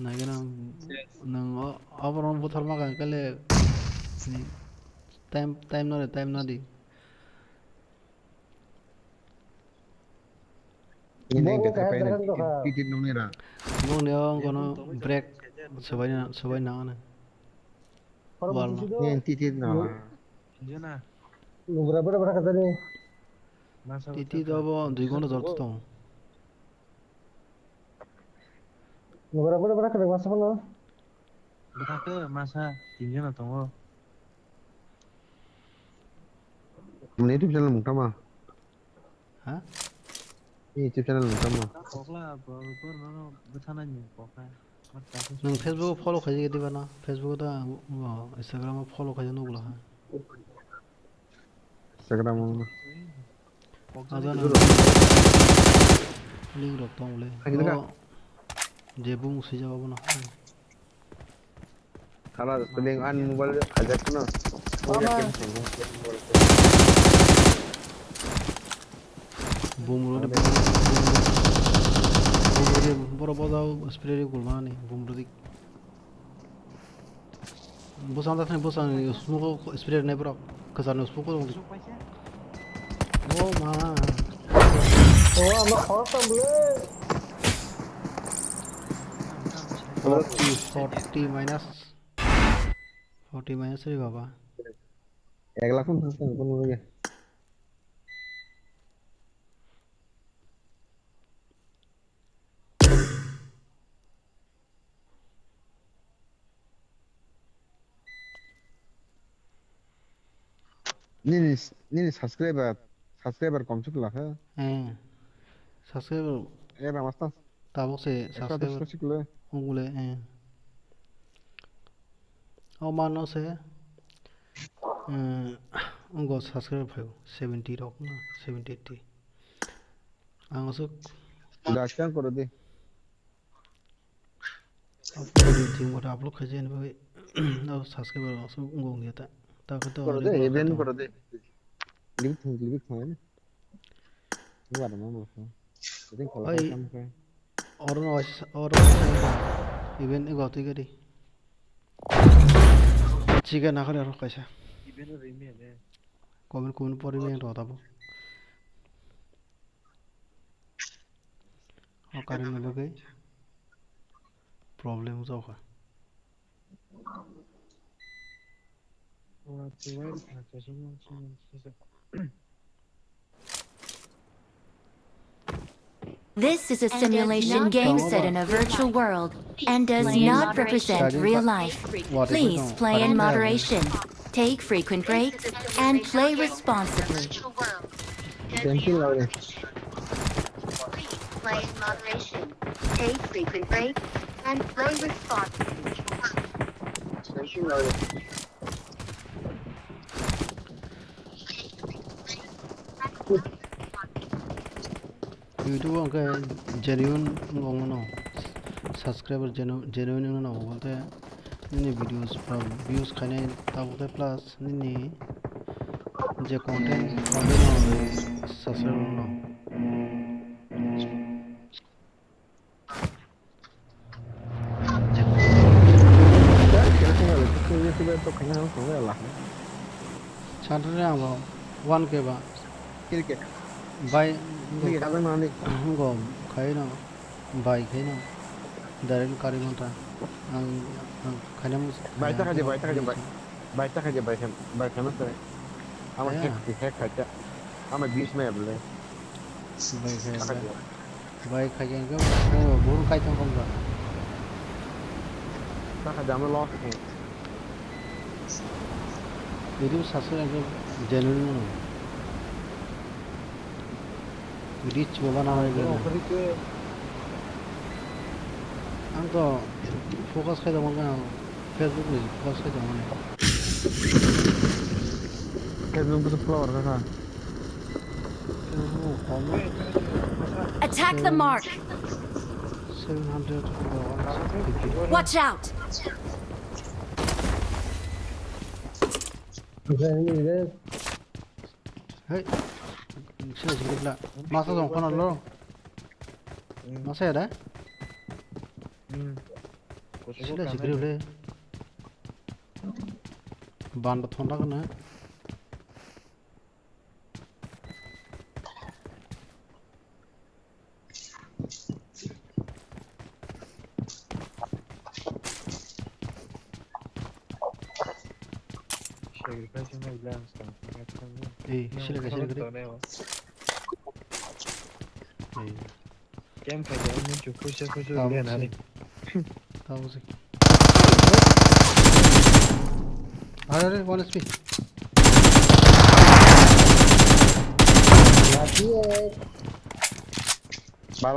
Nah gana nang overon butar makan kale ni time na di. ini yang kita pakai titit nomira Bong ni ang kono break sabay na ana. Wal na. ini yang titit no Jana. Berapa kata ni? Masa Titi to abo 2 ঘন্টা ধরতো তো. Berapa kata masa mana? Betul ke masa Jana tunggu. ini YouTube channel mutama Hah? ini YouTube channel mutama Pokla baru nono betana ni pokla. Nang Facebook follow kaje ke diba na. Facebook da Instagram follow kaje no bula ha. Instagram Ada na. Link rok tong le. Je bung se jawab na. kalau spelling an mobile aja kuno Bumro de boro bodao spray gulma ni bumro dik. Bosan da thane bosan usmo spray ne bro kazan usmo ko. Oh ma. Oh, amak khotam boleh. 40 minus रे बाबा 1 লাখ কোন লগে Ini subscriber kom chuk lah subscriber era mastas tabok se subscriber ungule au mano se ungo subscriber phayo 70 rok na 70 80 angosuk daskan koro de upload thing what upload khajen bhai no subscriber also ungo ngeta ta ko to koro de event koro de libik thang ni wada mama so think kalau Oi, kamu kan orang event ini gauti kiri. Chicken nak ada orang kaisa. Even a remain, eh? Komen pori main rota bu. Aku karin ni bagai. Problem jauh kan. What the world? This is a simulation game set in a virtual world and does not represent real life. Please play in moderation, take frequent breaks, and play responsibly. cancel lah ni Play in moderation, take frequent breaks, and play responsibly. cancel lah ni YouTube orang genuine orang no. Subscriber genuine orang no. बोलते हैं ini videos from views खाने तब होते plus ini J content no subscriber no. Chantre yang apa? One ke ba? cricket By cricket apa mana ni go khai no by khai no direct kari monta ang khai na baca aja mana tu ama hack aja ama bis में बोले by khai yang go buru khai tang kong ba tak ada mana loss ni video subscribe yang genuine no reach bola na hoye gele ang to focus khai damo na Facebook में focus khai damo na Facebook tu flower kan Attack the mark. 700 Watch out. hey sila sikit lah masa dong kono lo masa ada sila sikit le band thonda kana sila Game kayak ini cukup lihat hari. tahu sih ada 1 SP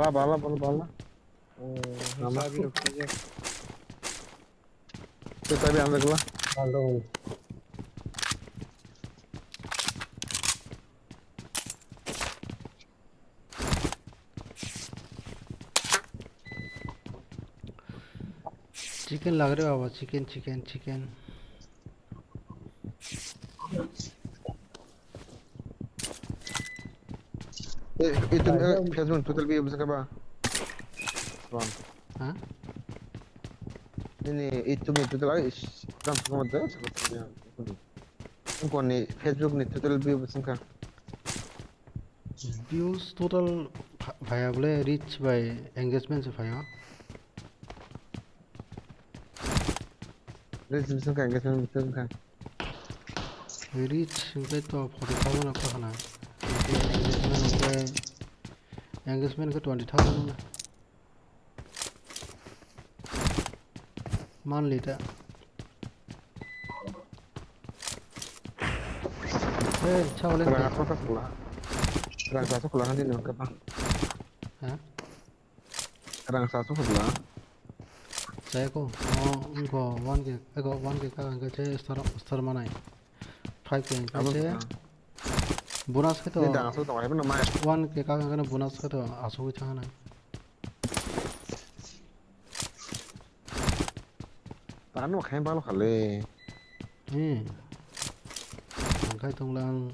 bala Oh, nama biru kerja. tu tapi ambil gula Halo. chicken लग रहे बाबा chicken itu Facebook total view bisa apa हाँ ini itu total lagi ram sama tu sebetulnya ini ni Facebook ni total view bisa kan views total भाया बोले reach by engagement से भाया reach bisa kan engagement bisa kan reach उनके तो 40,000 आपका खाना engagement के 20,000 ना मान लेता चावल Kerang satu sekolah nanti nih apa? हाँ Kerang satu sekolah. saya को उनको वन के का अंक चे स्तर मनाए 5 के अंक चे बोनस के तो Ini dah masuk tengah apa namanya? One के का अंक ना बोनस के तो आसू के चाहना Tanu kayak balu kali. angkai tunglang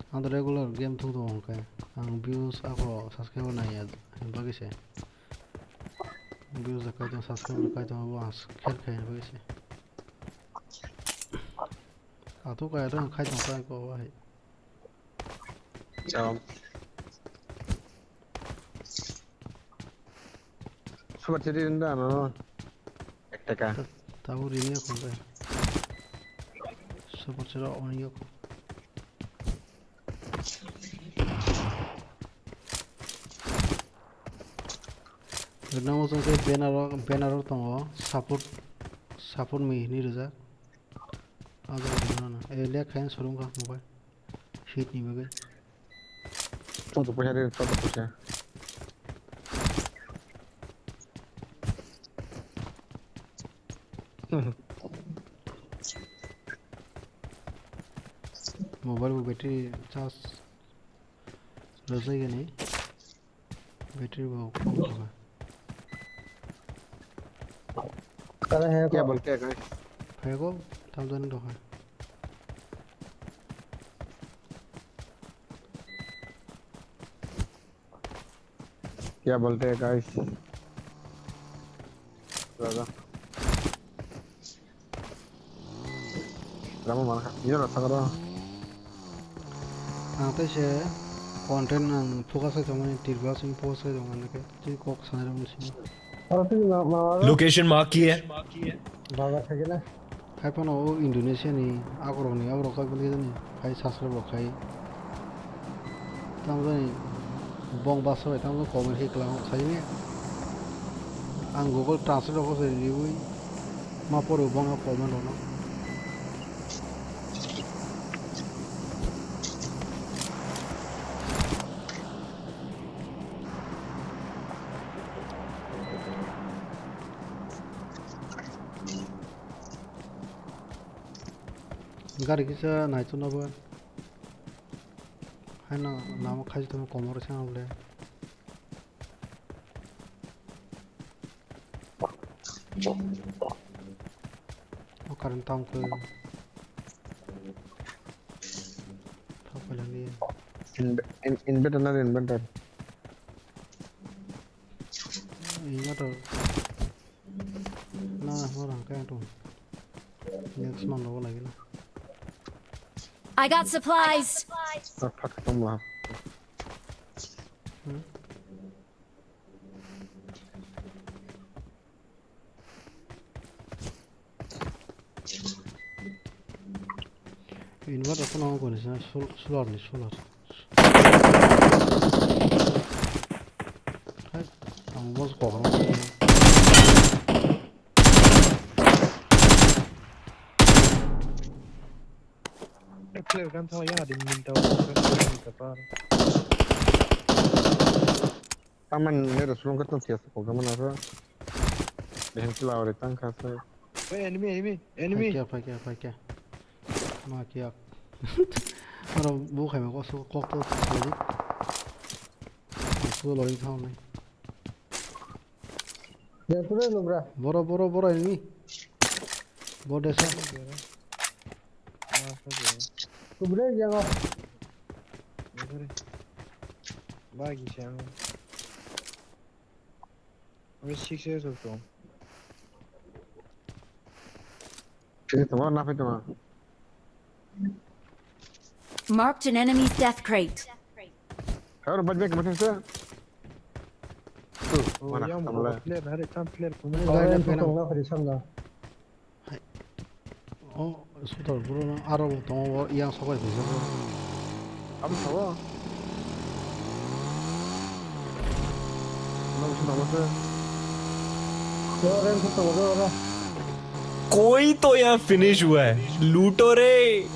Ang regular game tu tu ang kaya. Ang views ako subscriber na yan. Bagi siya. Views kaya yung subscriber kaya yung once khel kaya bagi siya. Ato kaya yung kaya yung kaya ko ay. Chào. Subat jadi rendah no. Teka. Tahu ini aku kaya. Seperti itu orang aku. Karena musuh ke banner tunggu support me ini rasa. Ada mana? Lihat kain showroom ka mobile. Sheet ni bagai. Contoh punya dia, contoh punya. Mobile में battery charge रजेगा नहीं battery वो कम होगा Kala hai क्या ko. बोलते हैं guys? है को तब जाने दो है क्या बोलते हैं guys? Raga. Kamu mana? Ini rasa karo. आते से कंटेंट नंग फोकस है जमाने टिरबास में फोकस है जमाने के जी कोक सारे मुझे Aro tu ma location mark की है baga thake na. है पन वो इंडोनेशिया नहीं आगरो नहीं आगरो का बोले नहीं है सासरे बखाई तब जाने बंग बास है तब तो कमेंट ही कलाम खाई में आं गूगल ट्रांसलेट हो से रिव्यू मा पर बंग कमेंट होना गाड़ी किसा नाइट तो ना बोल है ना नाम खाई तो मैं कमर से ना बोले वो करंट ताम को था पहले नहीं Inventor ना inventor. ये तो ना हमारा क्या तो नेक्स्ट मंथ होगा लगे ना I got supplies. Apa ketemu lah. Inverter अपन आऊँ कौन सा सोलर नहीं सोलर है हम बस corner Player kan tahu ya ada minta orang minta par. Taman ini restoran kita tiada sekolah mana ada. Dengan pulau ada tangkas. Hey, enemy. क्या माँ क्या और वो है मेरे को सो कॉक तो लगी सो लॉइंग था उन्हें Dia tu dah lubra. बोरो एनिमी बोर ऐसा Lubra jangan. Bagi siapa? Wes sih saya suka. Sini semua nak itu mah. Marked an enemy's death crate. Kalau balik macam tu. Tu Oh, mana yang kamu lah. player hari kan player pun. Kaya tu tong na kari sam na. oh सुतर बुरो ना आरो तो वो yang सको है bisa Kamu tahu? Nama siapa nama tu? Orang tu tong orang. कोई तो यहाँ फिनिश हुआ है लूटो रे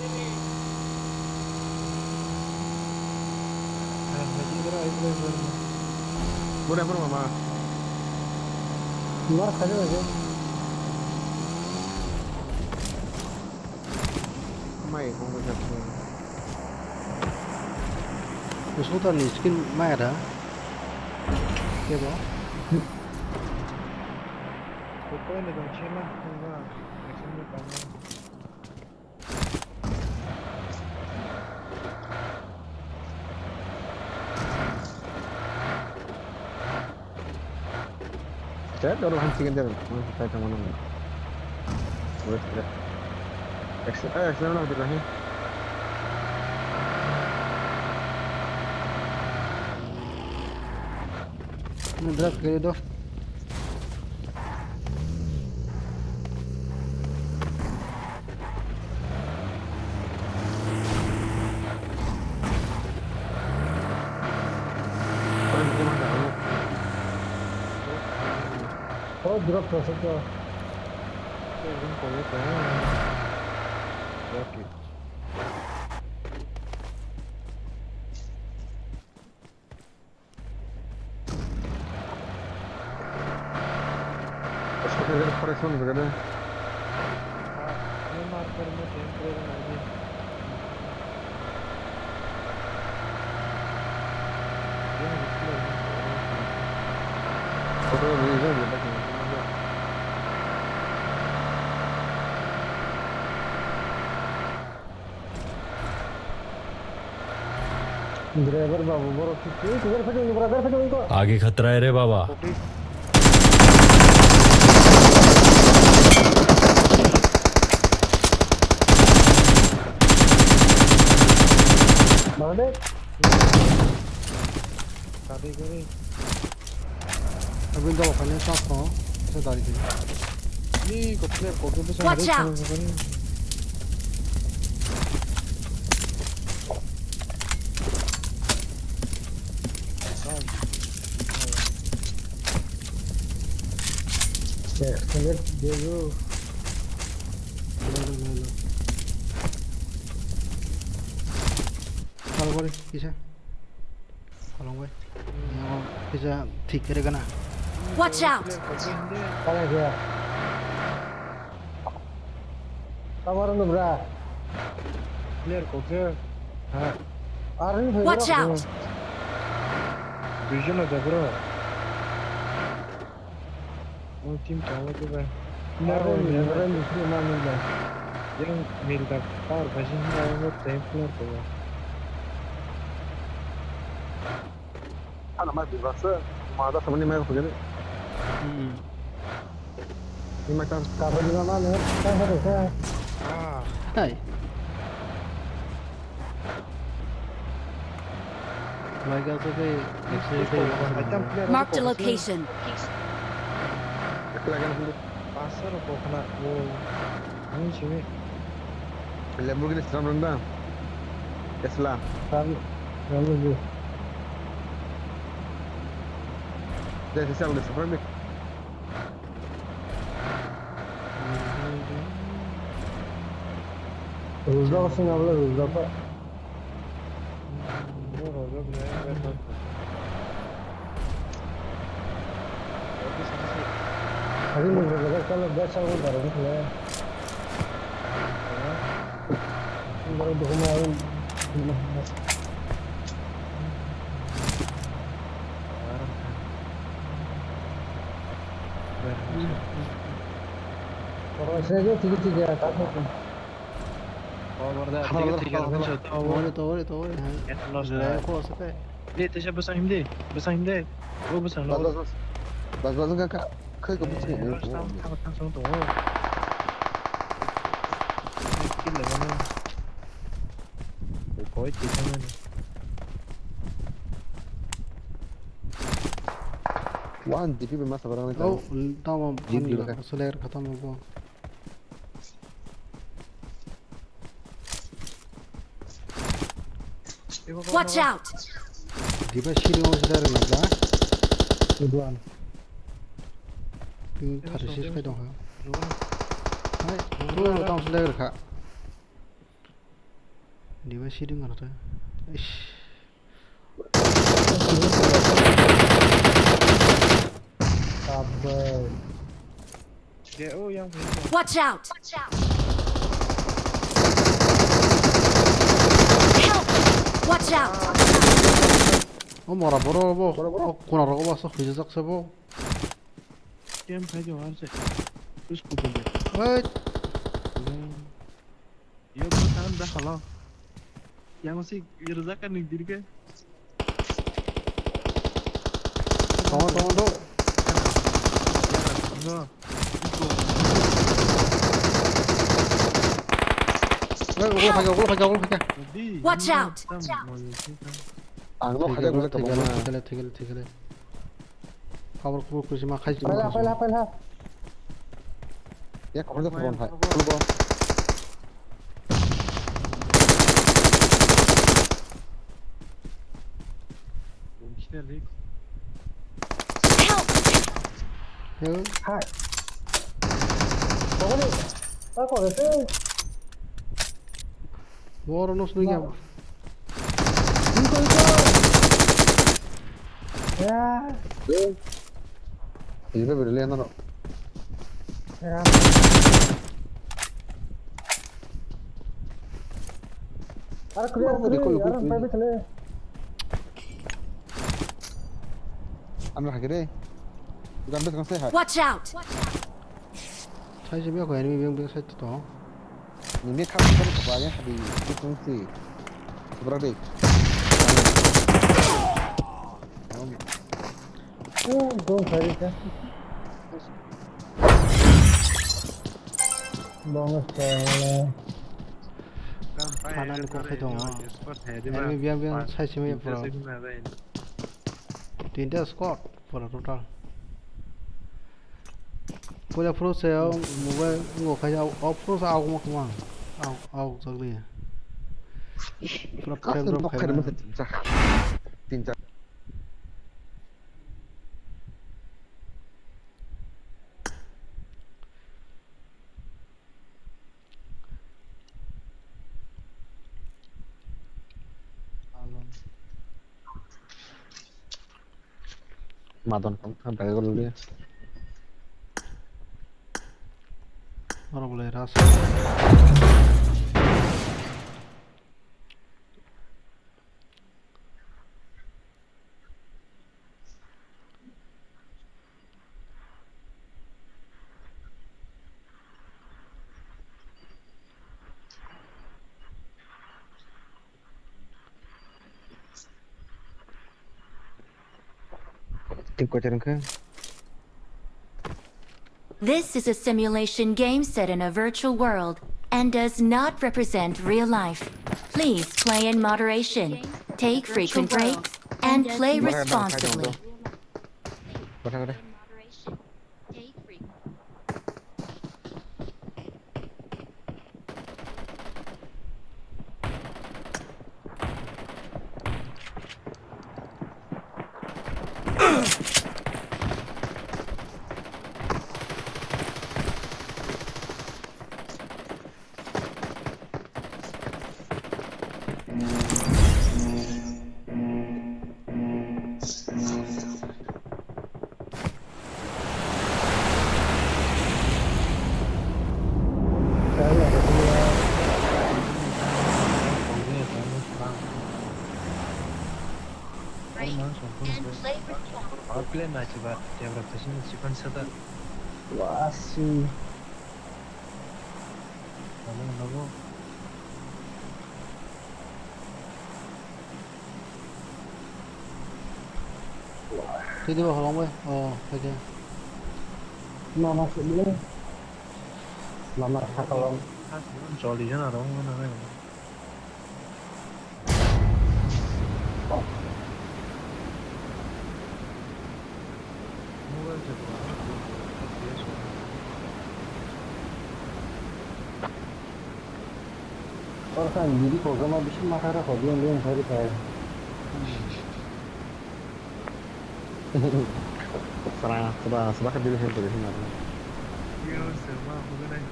Boleh apa mama? Mar khade lage. Mai, kamu macam उसको तो नहीं स्किन मैं रहा क्या बात Pokoknya dengan China, enggak. Maksudnya kamu. Saya baru hancingin dia. Mana kita tengok mana. Boleh tidak? Action mana kita ni? Ini drop ke itu? Oh, drop masuk ke. Okay. Sekarang operasi mana sekarang? Ini marker mu temporary lagi. Dia display. Foto ni je lepas ni. Driver babu baru kita. Itu brother fajung itu. आगे खतरा है रे बाबा Mana? Tadi kiri. Abin dah bukan yang satu, saya dari sini. Ni kau player kau tu besar. Watch out. Lihat dia tu. Lalu. Kalau boleh, bisa. Kalau boleh, yang bisa ठीक करेगा ना. Watch out! Kalah dia. Kabar lu bra. Player kau ke? Ha. Arni bhai. Watch out! Vision ada bro. Oh team tahu tu kan. Arni dusri mana dia. Yang milda power vision ni ada time player tu. Ana mais rasa, mana sama ni mai pergi ni. Ni macam Kabar di mana? Kan ada saya. Hai. Mereka sampai exit. Mark the location. lagi nak dulu. Pasar kau kena. Oh. Ini sini. Lamborghini seram rendah. Tesla. Lalu dia. Dia siapa dia seram ni? Ruzda kasih nggak boleh Ruzda pak. Oh, roda benar. Hari ini berjalan kalau biasa aku baru ni lah. Baru dua kemarin. Kalau saya je tiga takut. Oh, berada tiga macam tu. Tahu. Saya kau sampai. Dia tu siapa besar himde? Besar himde. Oh besar. Bas kakak. Kau buat ni. Langsung tu. Kill lah mana? Kau itu macam ni. One DP में मस्त बराबर Oh, tamam. Jeep juga kan? Soler khatam हो गया. Watch out! Di ba shiri mo sila rin ba? Tujuan. Yung tharsis kay dong ha. Hai, tu tam soler kha. Di ba shiri ngano ta? Ish. Sabar. Dia oh yang Watch out! Help! Watch out! Oh, mora boro. Kuna rago basa khujak se bo. dia macam orang se. Terus kau boleh. Hai. Ya bukan dah halal. Yang masih irzakan ni diri ke? Tawon do. 이거 올라가게. 어디? Watch out. anglo khaja gule to ma 되게. 가버 그러지 마. 가지 마. 빨라 ya khorda phone hai fulgo 뭉치네. 여기 하이 저거는 빨고 그랬어 뭐로 놓는 게 이거 야 ibe birle na 야 알아 그래 알아 빨리 틀래 amra hagire gambe kan se hai Watch out. 차지 그 애니메 병 사이트 또 ni kha kha ba ya habi tung si sobra de 돈 버리자 너무 세 하나는 꼭 해도 애니메 병 사이트에 풀어 तीनटा squad पूरा total पूरा pro से mobile वो खाया of pro से आगो मखमा आग जगली पूरा kasen favourite bok khare favourite tin cha madon kan ta gol le और बोले रास tin ko chen kha This is a simulation game set in a virtual world and does not represent real life. Please play in moderation, take frequent breaks, and play responsibly. bata kare Play match ba devra tashin chipan sada 와씨 nago thế đi vào lòng ơi phải chưa 마마 쓰네 마마 사kalom jolly잖아 너무 나가요. orang jadi program habis marah hobi yang dari saya serah ke diri sendiri sebenarnya Iya, sama aku kan.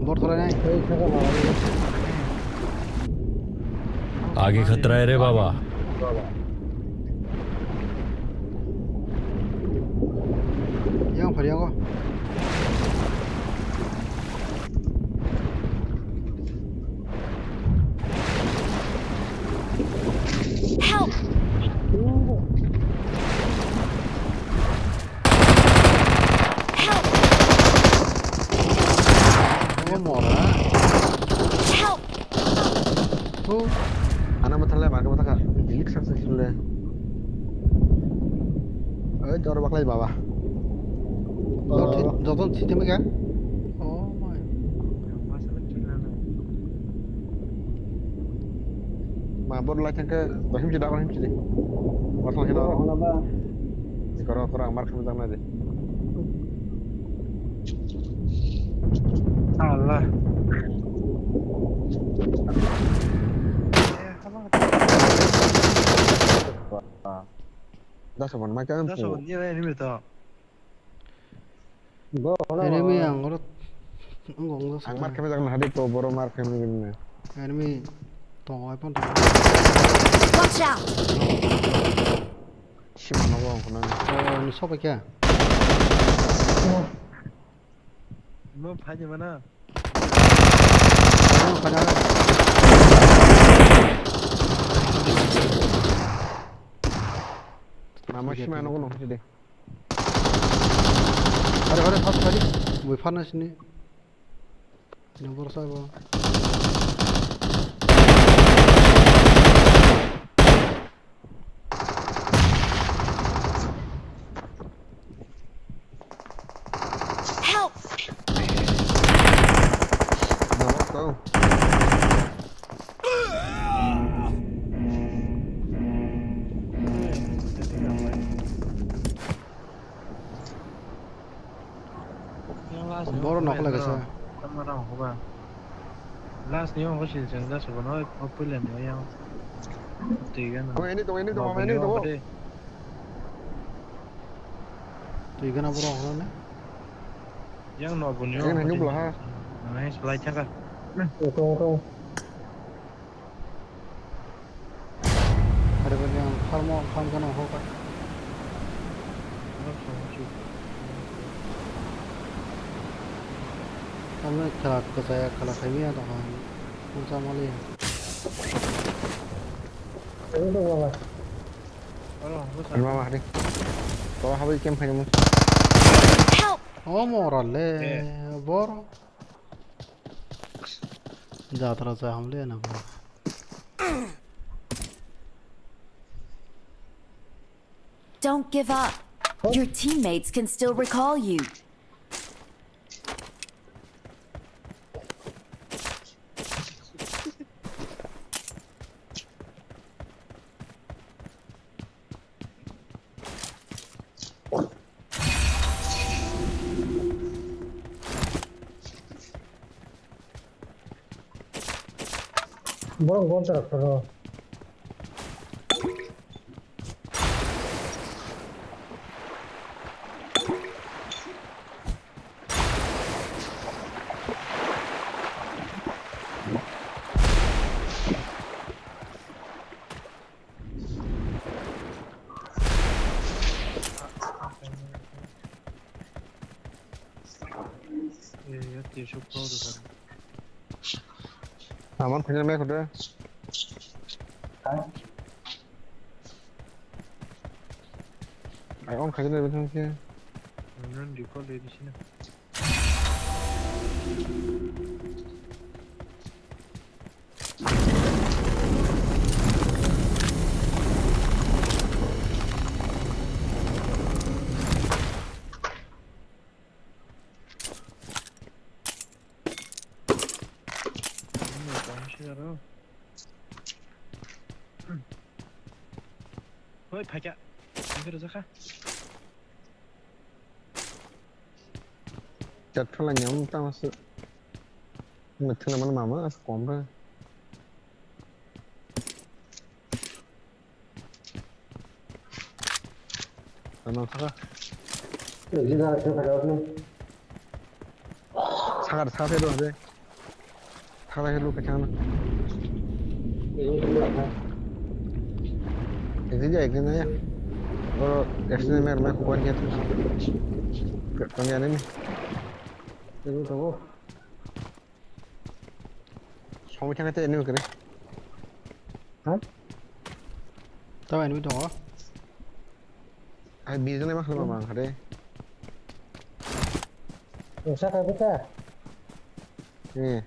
Bore थोड़ा नहीं आगे खतरा है रे बाबा yang phải yang Help! Anak betul lah, marka betul kak. Bilik saksa sudah. Jorok baklay bawah. যতন সিস্টেমে কে ও মাই Masalah Cina na. Mabur lah cengke, bahim tidak bahim sih. Masalah kita orang. Kenapa? Di korang marka betul aja. Allah. Dah sebenarnya macam Dah so ni ni betul. Gua enemy yang orang enggak Ang marka betul hari itu baru marka ini. enemy toy pun toy Watch out! Si mana bang konon. oh ini siapa kia Mau pakai mana? oh kanyang Nama si mana konon sih deh. Ada pas tadi gue panas ini nomor saya Help! Nama kau. baru nak lagi saya Sama orang apa? Last ni orang kecil jangan sebenarnya apa yang dia yang tiga na. Tunggu ini tunggu. tu ikan apa orang ni Yang no punya. Yang hanya belah. Nah, sebelah cakap. Tunggu. ada yang farm kan orang apa kamu kalau ke saya kalau kami atau kan macam mana Tunggu Mama. Oh, Alma mah deh. Bawa habis kem hanya mus. Help! oh moral le baru jatra saya hamle na Don't give up. Your teammates can still recall you. Borong kontrak terus. ya tisu pro tu kan. Aman punya mereka udah. Ayo on kerja betul sih. Nun di call di sini. Oi, pakai. Ini rezeki. Jatuh lah nyam tak masuk. Betul mana mama as kompre. Mana sah? Juga ada ni. Sakar itu ada. Sakar itu kacang. Ini juga. Ini aja gini ya. Kalau esnya merah kuatnya terus. Kemudian ini. Ini tu. Semua macam itu ini mungkin. Hah? tahu ini tu apa Bisa nih mas lama bang, ada. Usah kau kita. Nih.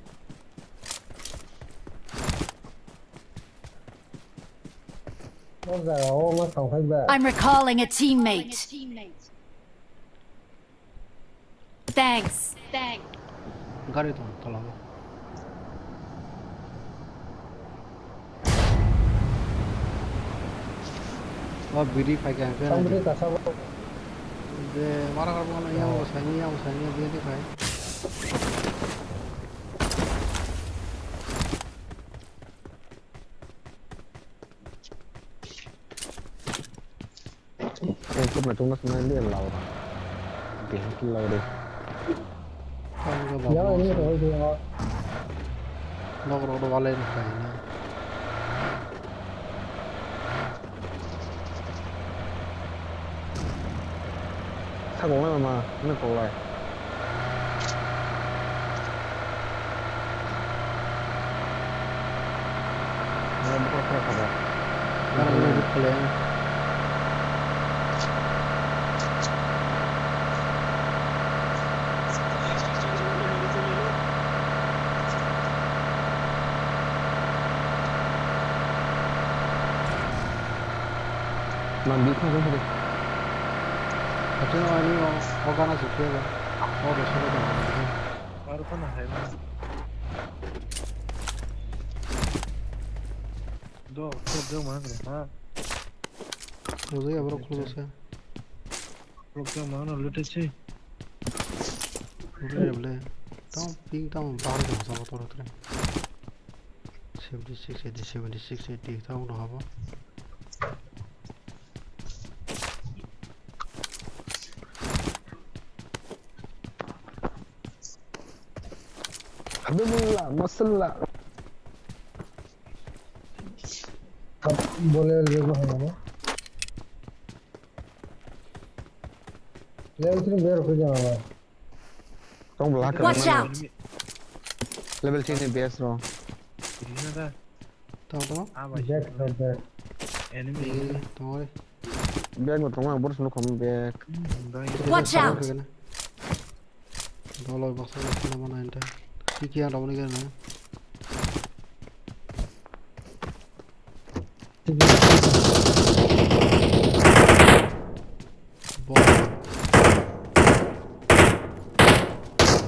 nó giờ nó không phải về I'm recalling a teammate. Thanks. गाडी त तल अब बिरी खाइ के आके xong rồi cả sao जे मारा कर बोला यहाँ वो सैनी ये दिखाए em cúp là chúng nó sẽ liên lầu tiền cái lầu đi xong cái nhớ bảo như thế thì nó có đồ lên phải nè sao cũng mà nó còn lại nó không có khả năng nó lên được lên làm biết không có gì 어쨌든 아니 어가나 줄게요 어로 서로 좀 바로 하나 해봐. 너 많아 그래. 아, 뭐지 앞으로 클로스 프로그램 많아 루트치. 우리 레벨에 다운 빙 다운 바로 정상으로 떨어뜨려 76 80 76 80 다운으로 가봐 Alhamdulillah, masalah. boleh lebih mana level sini biar aku jangan Trong belakang. Watch out! Level sini biasa loh. Ini ada. tahu jack sampai Enemy. tahu deh Biar nggak tengah boros lu kamu biar. Watch out! kalau maksudnya kita mana ente kikian rawan ini kan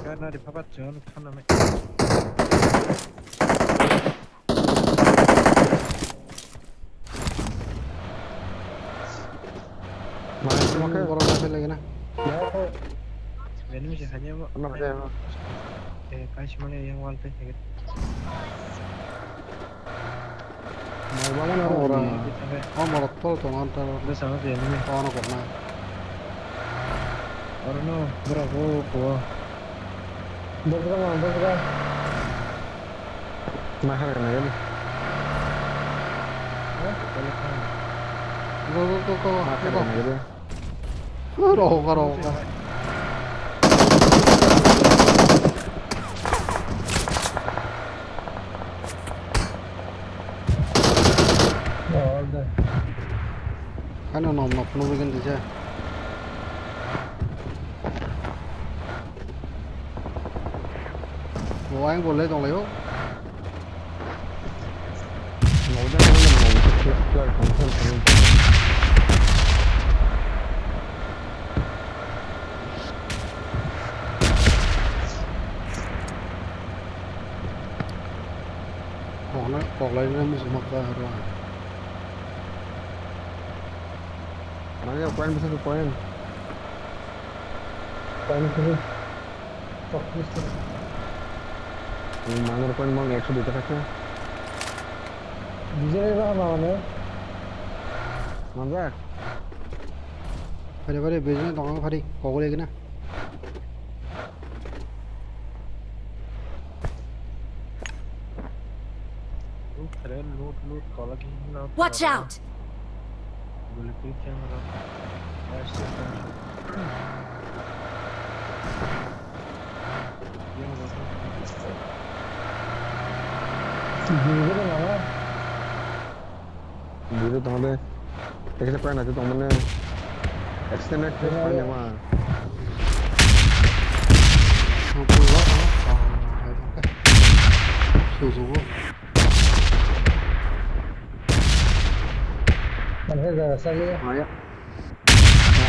Karena di papat jangan kan namanya. Mana sih makanya orang level lagi nah Enemy sih hanya mau. Kenapa saya? Kasih mana yang wall teh gitu. Mau bangun orang malah tol tuh ngantar Udah sama sih enemy. orang kena Orang no berapa gua. bergerak Mahal kan ya? kok Mahal kan ya? karo udah kan nom penuh bikin dia Ủa anh vừa lên tổng liễu Mau dah mau keluar konsen. Còn lên nó mới mặc ra rồi Mana poin bisa tu poin. paling sini fokus Mana poin mau 100 dekat kan? di sini mana Mana? phải भेजना तंग फाड़ी को लेके ना Keren loot kalau lagi loot. Watch out! Boleh klik yang ada. di sini mana Biru tengah deh. Kita poin aja temennya. Extended face poin yang mana? không có quá sử dụng Thế giờ sao đi? Nói ạ.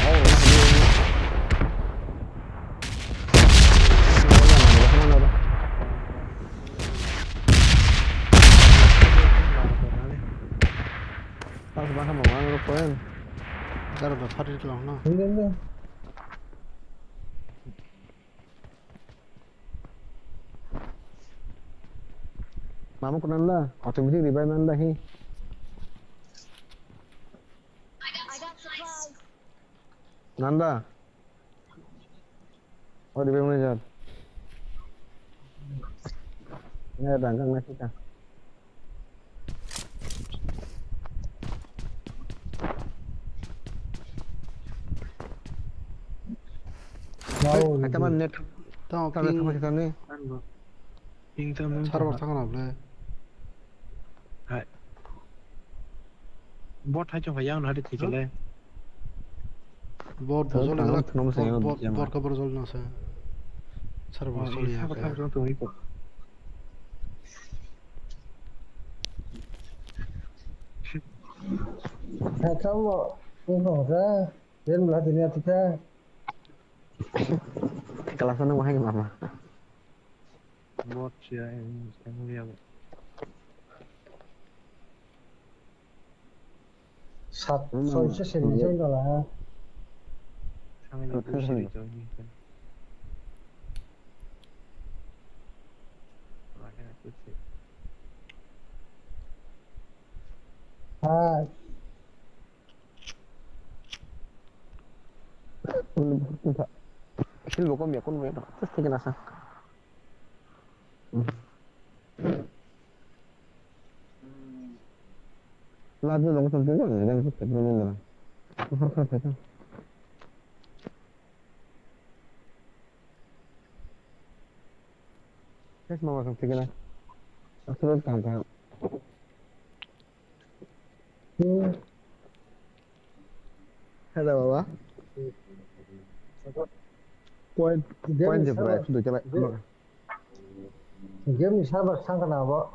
Ô, nó đi. Nó đâu đâu. Tao sẽ không mà nó quên. 기다려봐 파리를 하나 Đứng. Mama ko nanda. Automatic revive nanda hi. Nanda. Oh revive mana jar? Ini ada angkat nasi kah? Đâu? Kata mana net? 또 Tahu sama kita ni. 빙 타면 차로 상관없래 bot hay cho phải giao nó để thì cái này 뭐 저 보솔 방금 이거 그놈 생각은 뭐 믿지 마. 버커 버솔 나서 차로 보솔 사고 이야기 타고 좀 있고 Hai cháu mà không bỏ ra. Đến là thì nghe thì ra. Kelas sana mahal mama. bot sih yang lihat Sạch rồi sẽ xin cho nó là. 상황이 무엇이죠? À, Kecil bukan biar kun merah. Terus kita nasa. Lagi dong tentunya yang kita belum lah. Kes mama kan kita lah. Terus kan. Hello baba. Point je bro. Sudah coba. game thì sao bật sang cái nào vậy?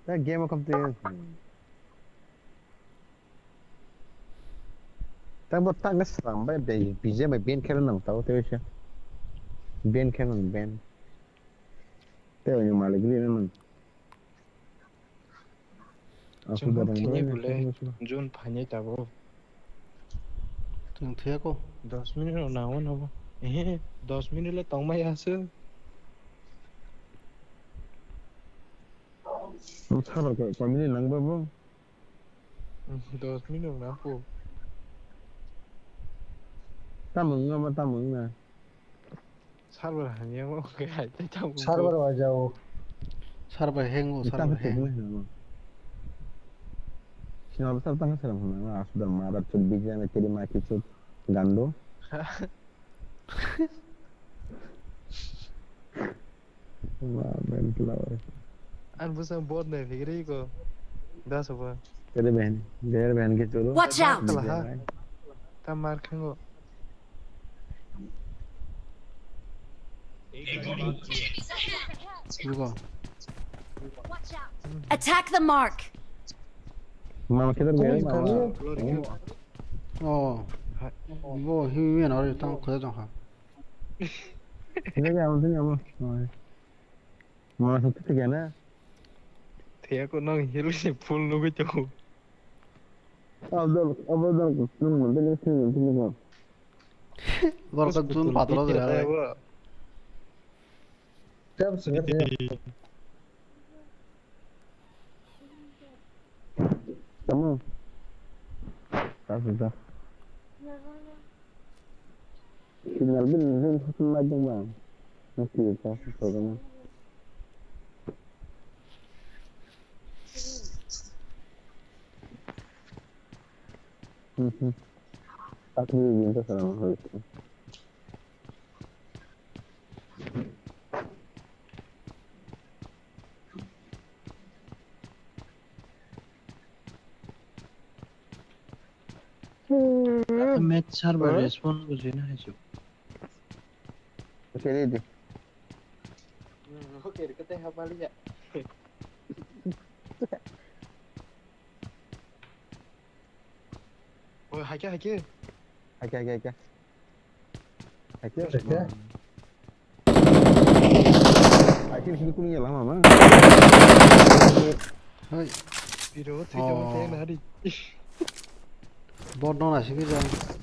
That game will come to you. Tak buat tak nges sampai deh. Bisa main band keren nang tahu tuh sih. Band keren band. Tuh yang malah gini nang. Aku 좀 barang 튀니 barang. 볼래 좀 반이 잡고 좀 되고 10 minute 나오나 봐 10 minute tông mày আসে Sabar kok, kami ni nang babo. 10 minute na po Tamung apa tamung na? 살벌 아니야 뭐 그게 할때 잡고 Server vào giàu. 사르바 행고 Kita 사르바 betul 행 ni. Sino besar tangga serang mana? Sudah marah cut bijak nak jadi maki cut gando. Wah, main pelawai. 안 무슨 bot này thì cái 이거 다섯 번 Jadi behen gitu loh. Watch out! 다 마르는 거 누가 Attack the mark! Mama kita behen. 뭐 힘이 나를 땅 그대장 하 Ini yang penting apa? Mama satu tiga na. thế có nó hiểu gì full luôn cái chỗ Abdul, nung nanti ni kau. 버커 준 받으러 들어야 Chấp sự thế. Kamu. Tak sudah. Sinyal bin satu lagi bang. Masih tak sudah. Aku minta salam harus. Match server response को जीना है जो Okey ni. Okay कहते हैं हमारी 할게 할게 이렇게 할게 신고이야 라마마 Ơi, 비로 튀겨면 되나 하리. bot nó là cái gì?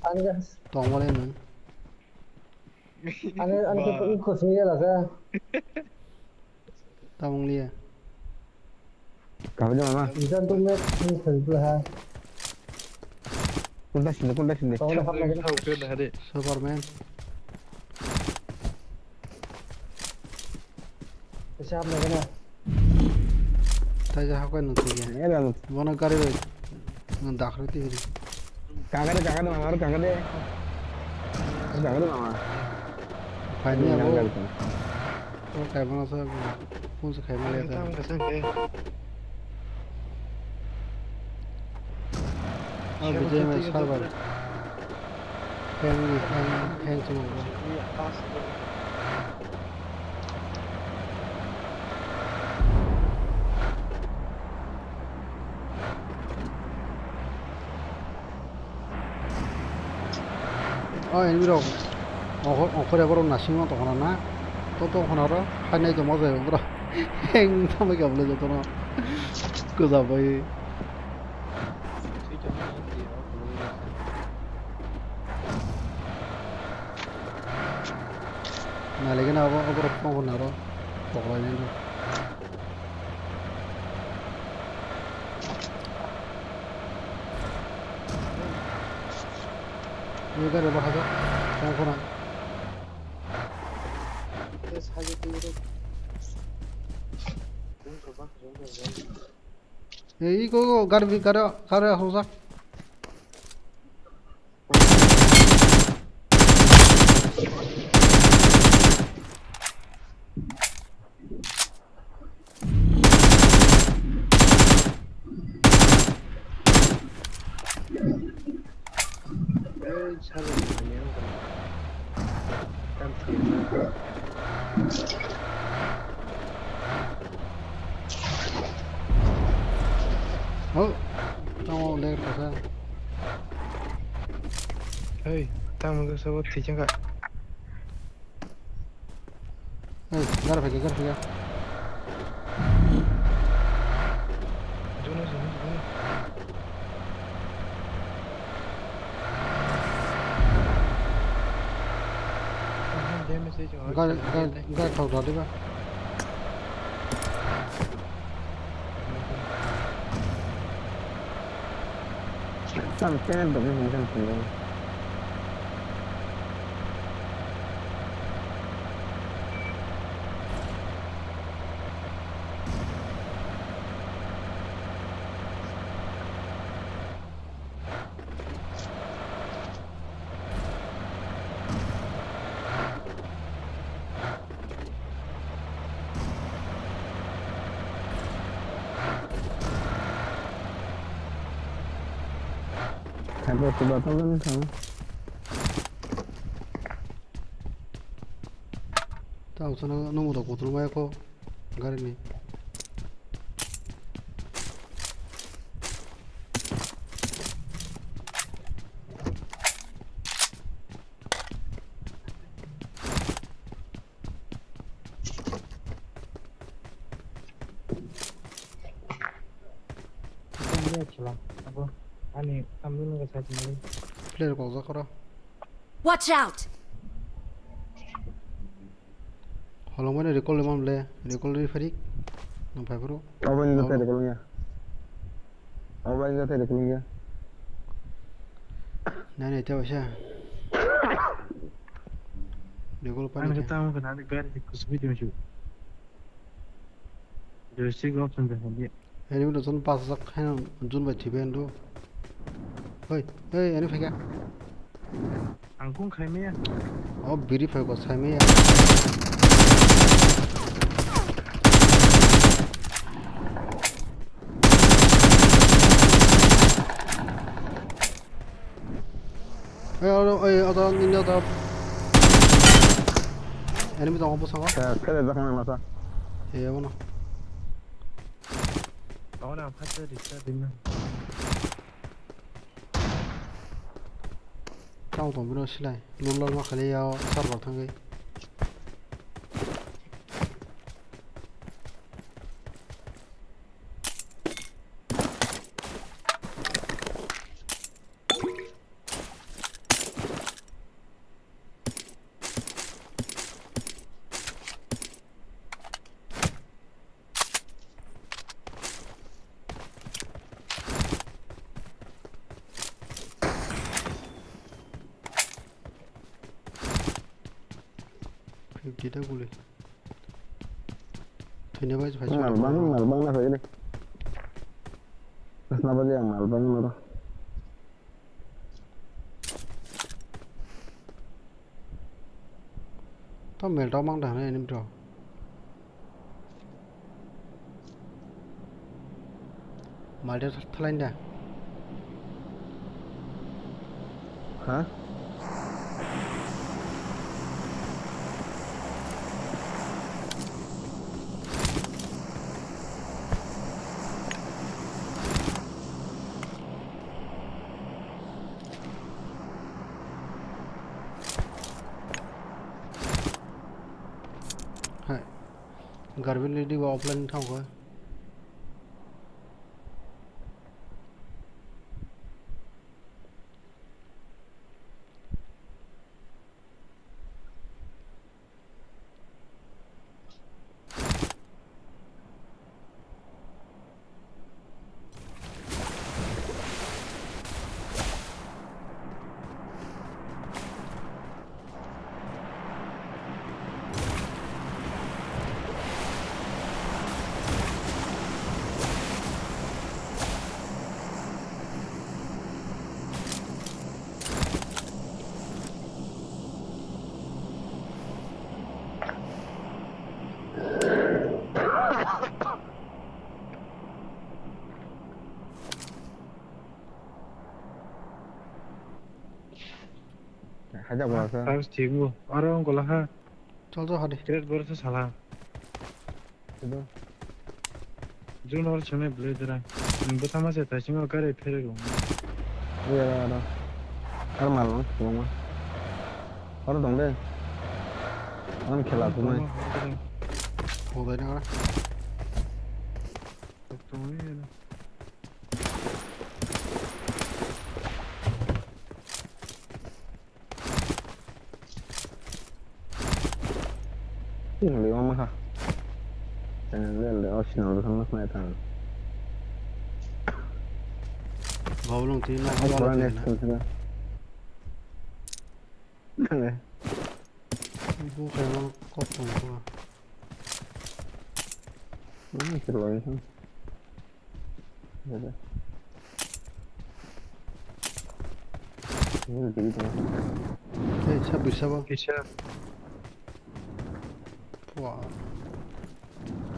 anh cái Toàn qua đây nữa. anh cái cũng khổ suy là sao Tao không lia. 가보자 마마 이전 동네 들고 하 꼴다신데 저번에 한번 하고 그나 하리. Superman. 샵 này Tao ra học cái nó thì gì? 얘는 Bọn nó cari rồi. Nó đặt rồi thì. 강가대 마마 바로 강가대 마마 Phải nhớ bố. 강가대 Có cái mà nó sẽ phun sẽ khai mà lên 다음 ra. 거 생게. Bây giờ mày sao vậy? Hang xuống rồi. 이리로 그래 버로 나 신경 또 하나 또 하나로 한에 좀 먹어요 그럼 행 타먹이 없는 저도 그다 보이 나 레게 나고 어그로 뽕고 나로 먹어야 되는데 이거를 뭐 하죠? 뽕고나 이거 가려 호삭 trong lên của sao 에이, 다음 거 서버 튀겨가. gara phải 누나 좀. gara thầu đó đi ba 참 쟤는 너무 괜찮습니다 잘못 들어가면 tao cho nó một đầu cổ thú mai cô gara này 아니, 담는 거 사지 말고. 플레이를 거기서 걸어 Watch out! 얼렁만에 리콜레만 블레 리콜레 페릭 너 파이브로 어머니 곁에 데리고야 어머니 곁에 데리고야 나네 태워샤 리콜 아니, 파닉 그 다음 거 나한테 가야 돼. 그 수비 좀 줘. 열시가 없는데 근데 애니면 전 빠삭 하는 준 바 디벤도 어이 애니 페가 안공 칼매야. 비리 페고 사이메야 어떤 인여다 애니면 좀 한번 상가 자 그래 나 그냥 나서 뭐나 Ahora aparte de estar dime. Trong tổng bên xí này luôn luôn mà khali ao sát vào thằng ấy Kita boleh. Thina baik baik. Malbang na phải đi. Terus napa dia malbang na. Tao mel tao mang đằng này em rồi. Mal dia thalain dah. Hah? Garvin đi vào offline không có. Hajar berasa. Harus tunggu. Orang kalau ha. चल तो हटे Kira berasa salah. Itu. Jun orang cuma beli terang. Pertama saya tanya cuma kare pere rumah. Iya ada. Kalau malam rumah. Orang dong deh. Orang kelak rumah. हो गया ना तो ये ना. Ini lima mah. Jangan lihat optional sama sama itu. बावलों तीन ना Orang हवाला next तीन sudah. Nah, वो कहना कौन होगा ini seru ini. Ada. Ini jadi tu. सब बिसाबा Kisah. 와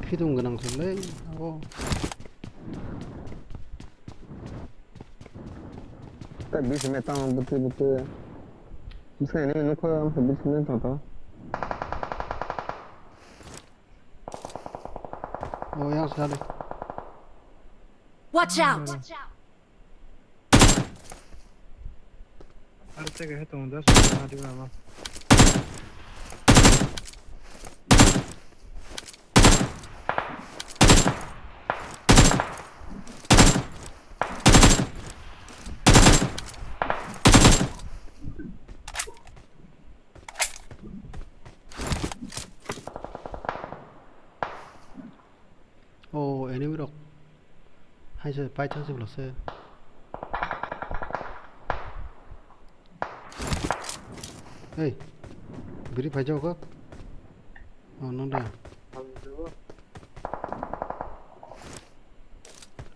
피동 그냥 쓸래 하고 Tak bisa metang betul-betul. Bisa ini nak kau habis ni tahu. ओ यहाँ से डाले Watch out! Ada cakap itu dah sudah ada apa? 오 애니미럭 한시 바이 찬스 불렀어요 에이 미리 봐줘가 너네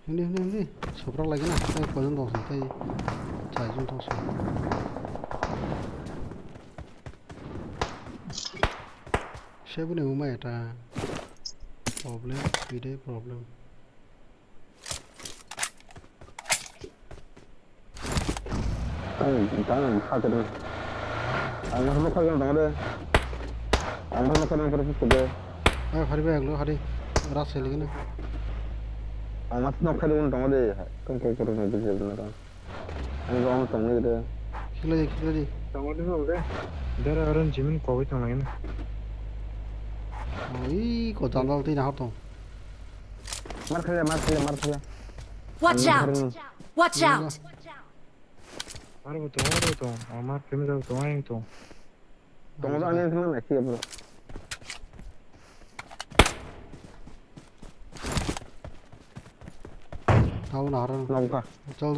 형님 소브라 라기나 거전 동생 때 자준 동생 쉐브네 우마에다 problem video problem Tangan hati tu. Angkat lu kagak dong deh. Angkat lu kagak terus tu deh. 아, 하리 배, 하리. 라스 헬리기네. Amat nok kali un tong de kan ko ko no de na kan ani ko tong ni de 킬러지 tong de no de dara aran jimin ko tong na ina 이거 단달 뛰나 하통 mar khale Watch out! Watch out! Arbo tong amar kemi da tong aing tong tong da ani thana na ki bro 다운 알아 long ka 쩔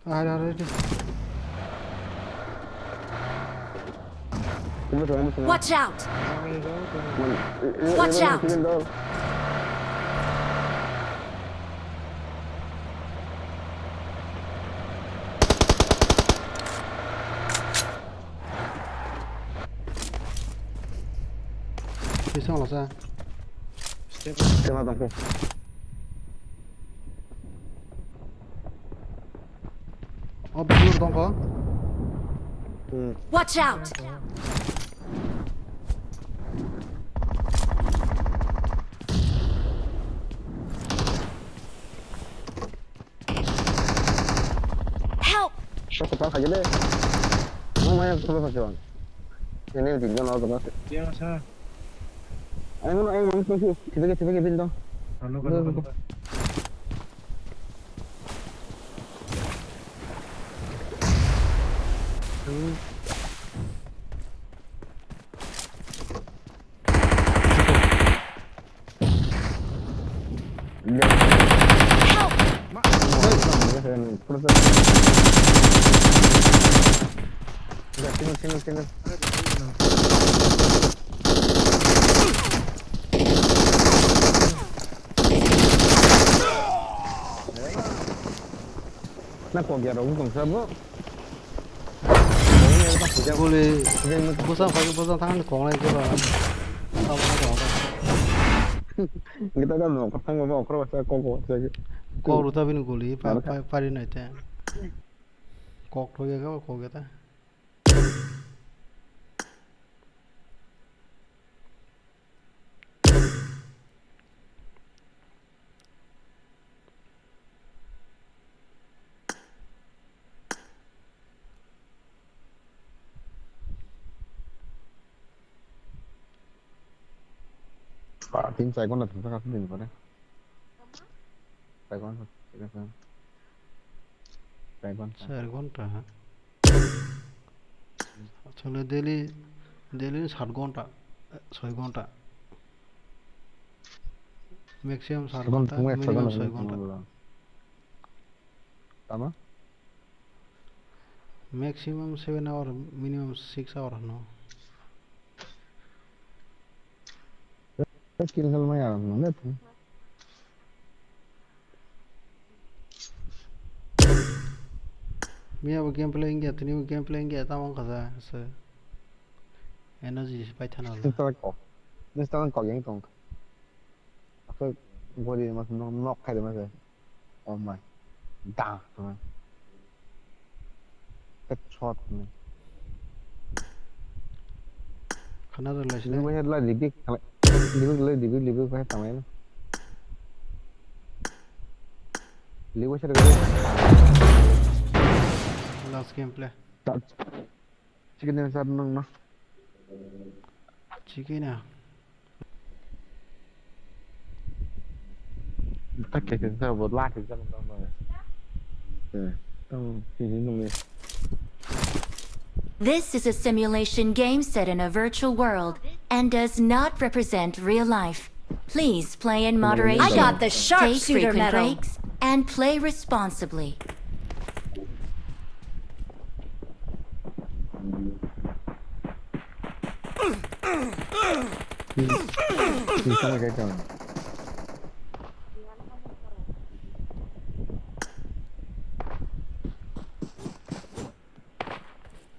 아래 kuma tong Watch out! Watch Watch out. phía sau là sao Kena tong ko bên kia đông có Watch out! Help! ko pa khaje de no ma ya ko pa jawan ini din kan auto mas dia sa ay mo ko tiba ke bin do ano ka Tinggal. Nah, kok dia dong sama? boleh bosan tangan kong lagi coba tahu apa Kita kan mau ketemu mau cross kok saja. kok ruta bin guli pari naite kok thoge ka kok geta Pak, tim saya kon datang ke sini pada. Saya kon. चार घंटा আসলে daily 7 ঘন্টা 6 ঘন্টা maximum 7 ঘন্টা minimum 6 ঘন্টা Sama? Maximum 7 hour minimum 6 hour no Skill lumayan, lihat. मैं अब game playing गया तनी गेम प्लेइंग गया तामंग खसा से एनर्जी पाइथन वाला Ini sekarang kok yang tong. Aku body mas knock kayak mas. Oh my. Dah, teman. Headshot nih. खाना तो lace Ini banyak lah dibik kayak tamai. Lihat saya ada. Last game play Chicken yang satu nong no. Chicken है Tak kayak saya buat lagi kan sama. Tong sini nong. This is a simulation game set in a virtual world and does not represent real life. Please play in moderation. I got the Take sharpshooter frequent medal. breaks and play responsibly. Ini sama kayak kamu.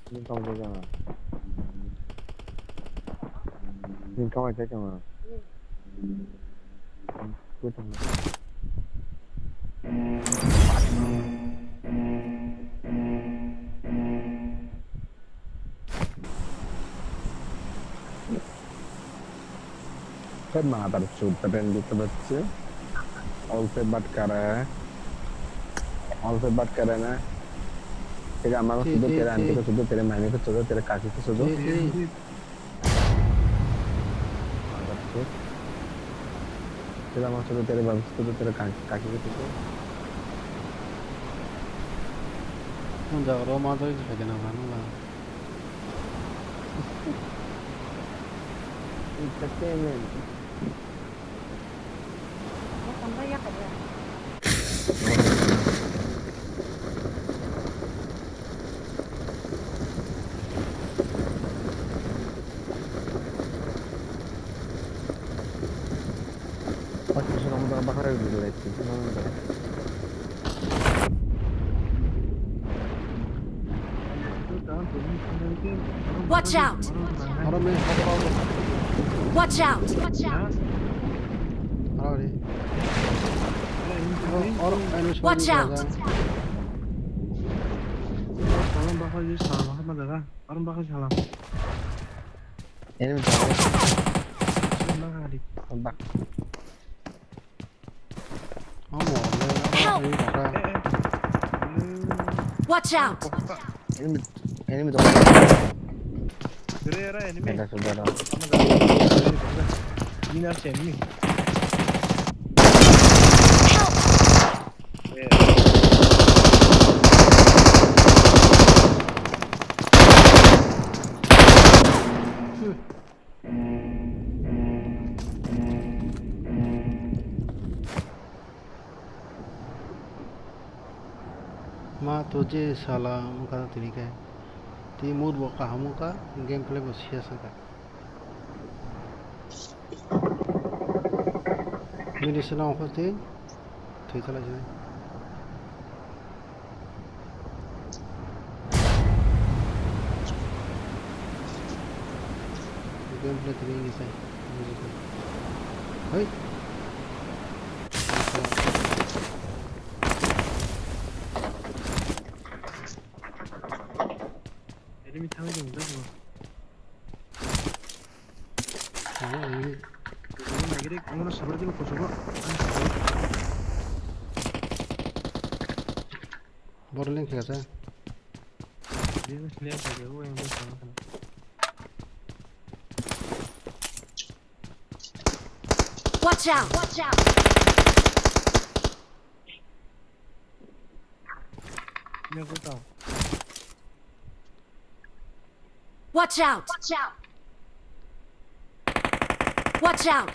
Ini kamu kayak kamu. Ini kamu kayak kamu. Gue temen. Kan mana taruh super dan gitu baca. All से बात कर रहा है all से बात कर रहा है ना तेरे अम्मा को सुधो तेरे आंटी को सुधो तेरे मामी को सुधो तेरे काकी को सुधो तेरा अम्मा सुधो तेरे बाबू को सुधो तेरे काकी को सुधो 혼자 로마도 이제 되나 가는가 entertainment Pasti sudah mau bakar dulu lagi. Watch out! 사람이 하더라고 Watch out! Watch out! 알아리 애니메이션 Watch out! Orang bakal jadi salah apa dah? Orang bakal salah. Ini tahu. Senang kali. Bak. Help! Watch out! Ini tahu. Kira ini. Ada saudara. Ini nasi ini. माँ तुझे साला मुका तरीका है ती mood बोका हमका game play बस शेयर सका मेरे से ना ऑफर थे थे चला जाए गेम प्ले तरीके से हाय Ini tahu dong, dah semua. ini lagi deh, kamu nak sabar dulu, kau coba. Borling कैसा है Dia mesti lihat saja, gua yang biasa makan. Watch out! Watch out! Ini aku tahu. Watch out! Watch out! Watch out!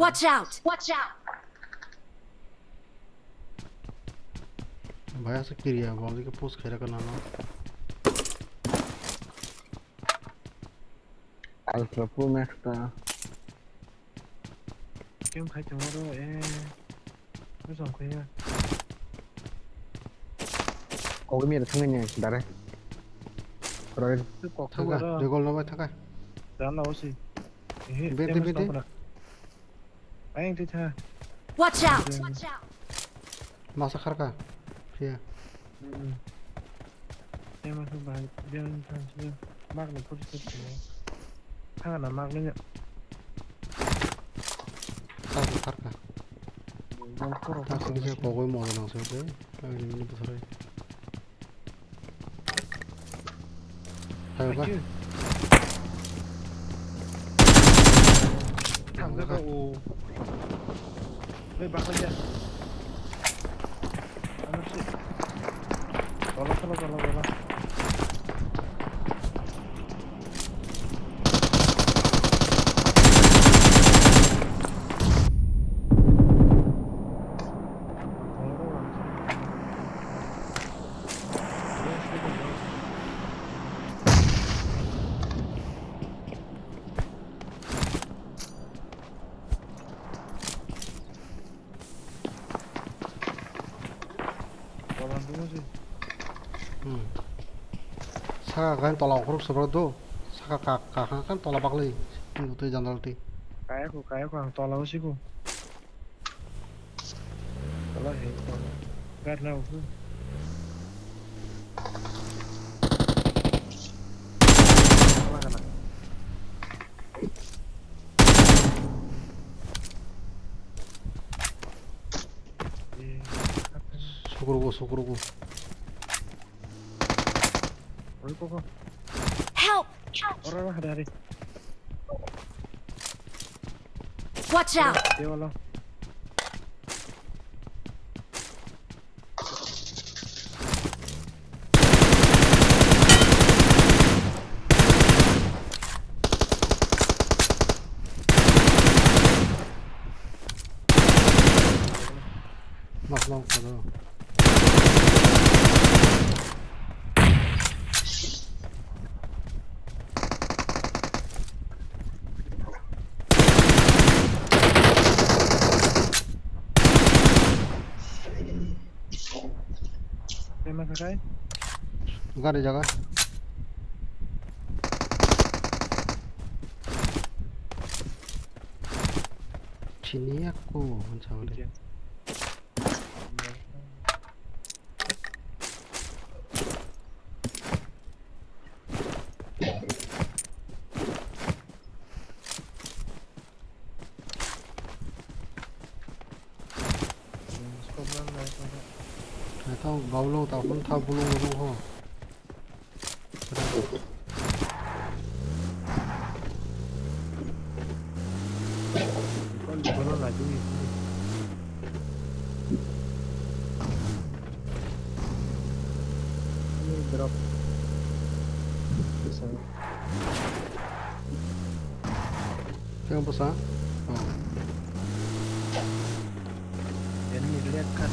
Watch out! Watch out! भाया से क्रिया boundary के post खेला करना ना Alpha Pro Max ta. Game khai tomorrow Nó xong khuya. Có cái miệng là thằng này đã đấy. Rồi. Thaka, để gọi nó vào thaka. Dán là gì? Bên. Anh đi tha. Watch out! Watch out! Masa kharka. Phía. Em mà không bài biên thằng chưa. Mắc là có chút gì. Thằng là mắc đấy nhỉ. Kharka. Thaka cái có cái mỏ nào sẽ đấy. Cái này nó bớt rồi. Hay quá. Thằng cái cậu đây bác aja. Mana sih? Tolong. dolandı mı sih? Saka kan tolak huruf seperti saka kakak kan tolak bakli itu jangan ti Kayak aku yang tolak sih ku. Tolak ya, tolak. Karena aku. Tolak kan? sukuruku Oi kok. Help! Orang lah dari. Watch out! Dia walau. Nok kalau Emang kakak? enggak ada jaga sini aku mencari Iya. nggak tahu baulo tahu tahu bulung ho Kau belum lagi nih. Ini drop. Bisa. jangan pesan oh Ini lihat kan.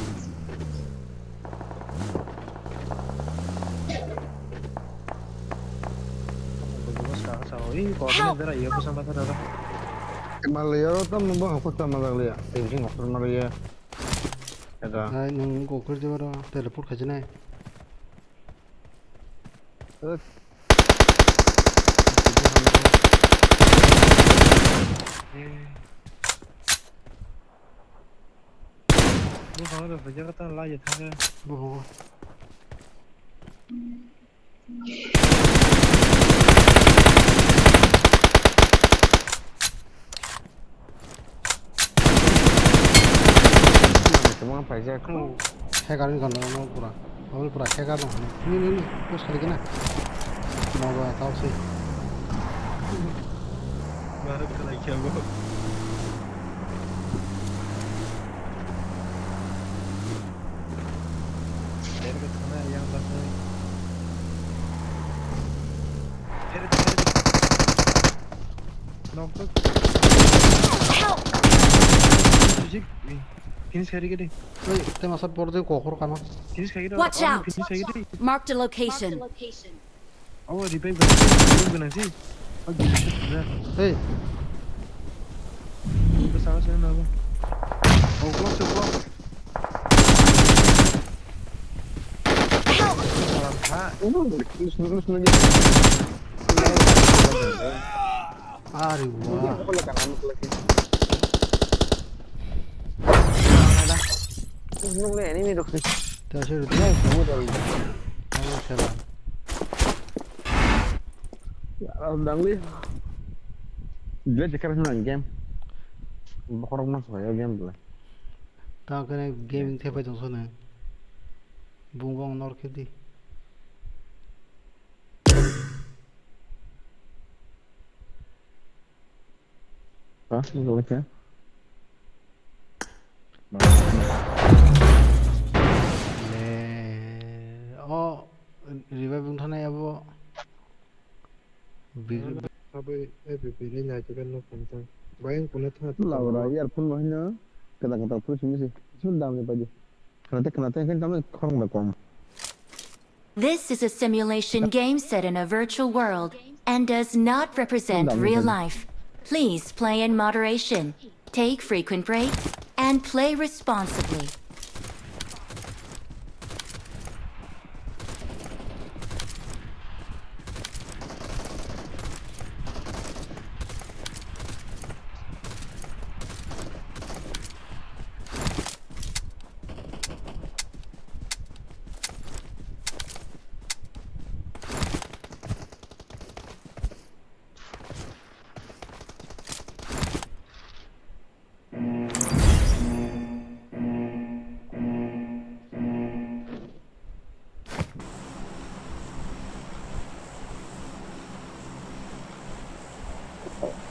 Bagus sekarang sawi. Kalau ini darah iya pesan pasar darah. Malaysia tam nunggu aku sama Malaysia. Tinggi nggak pernah Malaysia. Ya 나 nunggu kerja bara teleport kaji nih Bu kalau udah kerja kata lah ya tanya. bohong Cuma apa aja aku 해가는 건 너무 보라 오늘 보라 해가는 니 bos kali kena mau gua tahu sih Baru kena kiabu. Dari ke sana yang bahasa. Nongkrong. Help! Fisik. Finish kari gede. 어이 때마서 버르드 고코로 가나 Finish kari gede. Watch out! Finish kari gede. Marked a location. Oh, revive benar sih. Oh, gitu benar. 에이 Terus salah saya apa? 어 클럽 Salam kak. lulus lagi. 아리 와 Aku lekan anu lagi. Nung le ini dok sih. 다시 Ya, kamu tahu. 아무 제발 Ya, udah li. Dia cekar nang game. Bakor mas ya game boleh. 다 그냥 게이밍 탭에 정서는 붕붕 넣을게디 Hah, enggak baca. 네 리바이브 타네 여보 Apa pilih aja kan lo konten. Bayang punya tuh. Laura, earphone mahnya. Kata-kata terus ini sih. Sudah apa aja. Kenapa kan kamu kurang bekom. This is a simulation game set in a virtual world and does not represent real life. Please play in moderation, take frequent breaks, and play responsibly.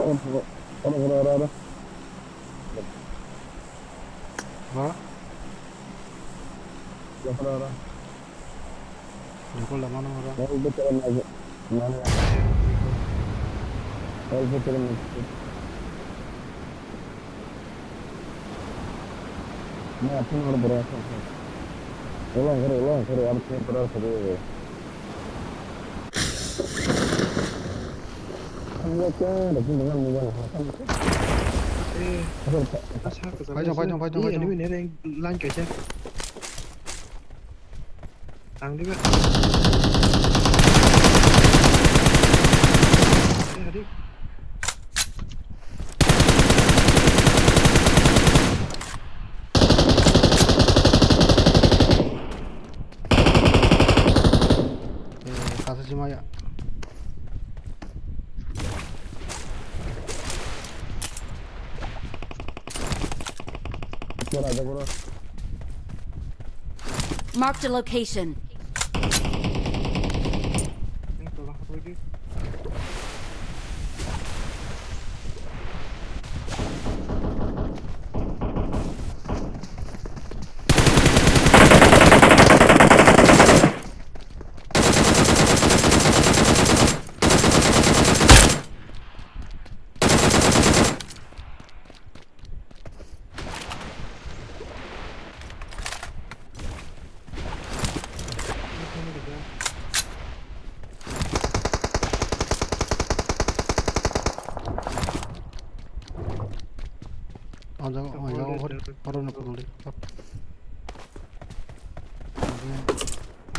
Ora. Ora, Ora. देखो लगा ना ora. All the term as man. All the term. मैं अपने और बड़ा था उल्लां करे यार से बड़ा करे हम लोग क्या लेकिन dengan मुझे Phải ini nih yang lang aja. Tang juga. Adik. Kasih cuma ya. बड़ा Marked a location. Ini salah lagi. 바로 놓고 돌리.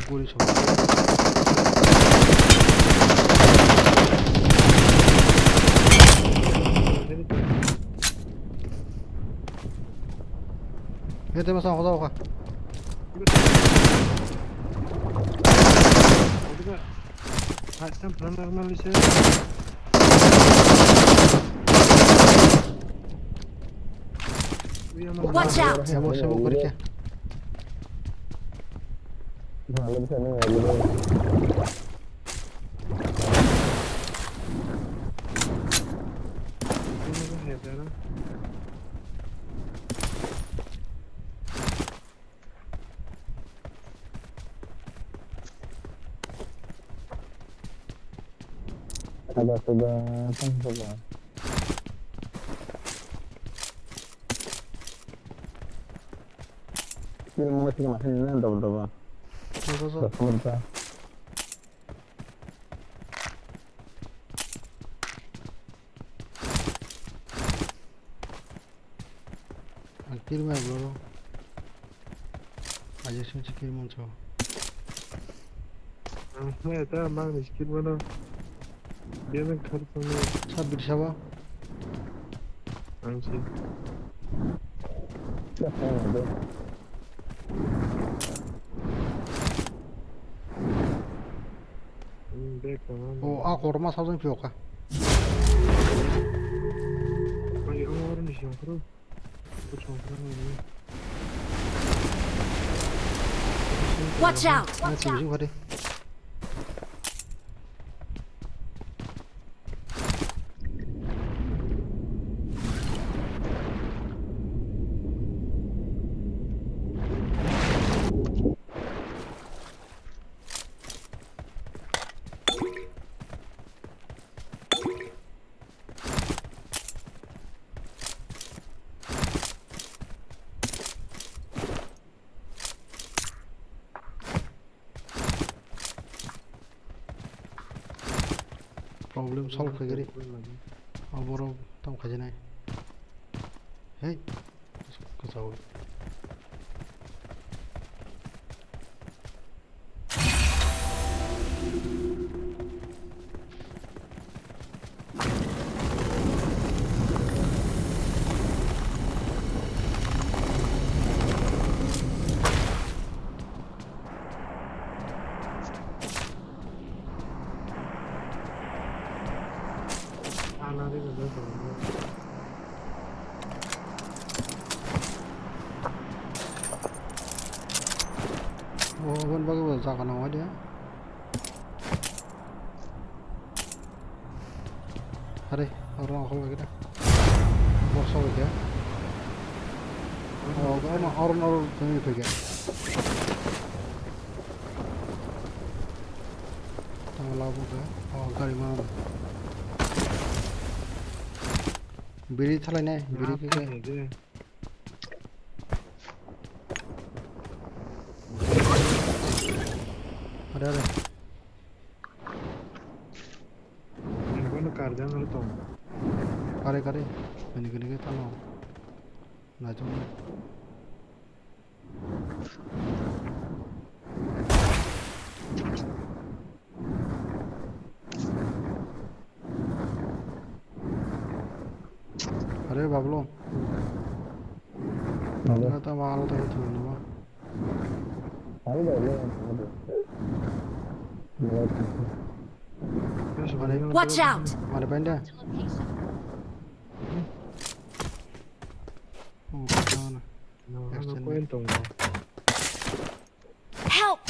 고리 쳐. 얘 때문에 싸워 가. Juga. Macam normal bisa. Watch out! 세모 그렇게. मालूम से नहीं है ada sudah coba film masih ini berapa berapa 길 말고 아저씨 길 먼저. मैं था मांग मुश्किल बना dia nak घर sama 차 미리 잡아. anjing baik kan 아 고르마 사정 비올까. ayo orang di sini bro pucuk ini Watch out! 아 조심 가래. Problem solve करेगी अब वो तम खजना है कुछ हो vẫn bao giờ ra còn nói đấy Hadi, orang kalau kita. Bosan aja. Oh, kalau orang ini pergi. Tengah labu ke. Oh, gari mana? Biri thalai nih, biri ke. Ada. Ini kar jangan lupa. Kare, gini talo. Nah cuma. Ada bablo. Kata mahal tuh itu nama. Hari dah le. Watch out! Ada benda. Oh, mana? Aku entong. Help!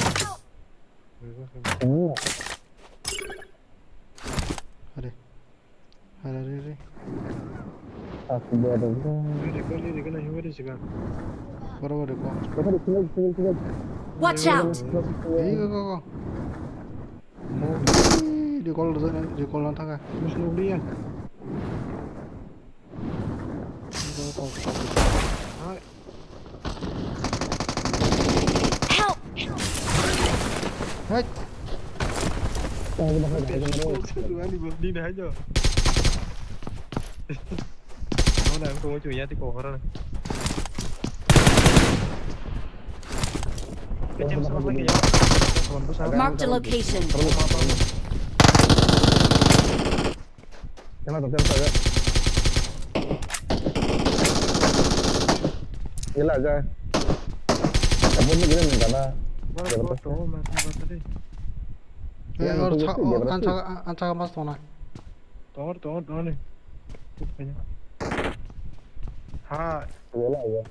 Ada. Aku dia ada. Ini kena hiwari sih kan. Baru kok. Kita di sini. Watch out! Iya kok. Mau di kol nanti kan? Terus nulian. Help! Hai. Đi này hết rồi. Nó đang không có chủ nhà thì cổ đó này. Cái chém sao cái gió. Còn có sao? Marked a location. Jangan tập saja. Gila aja. Kamu ni gila negara. Nó có mà tadi. Ancaga mas tona. Đó này. Ha. Gila aja.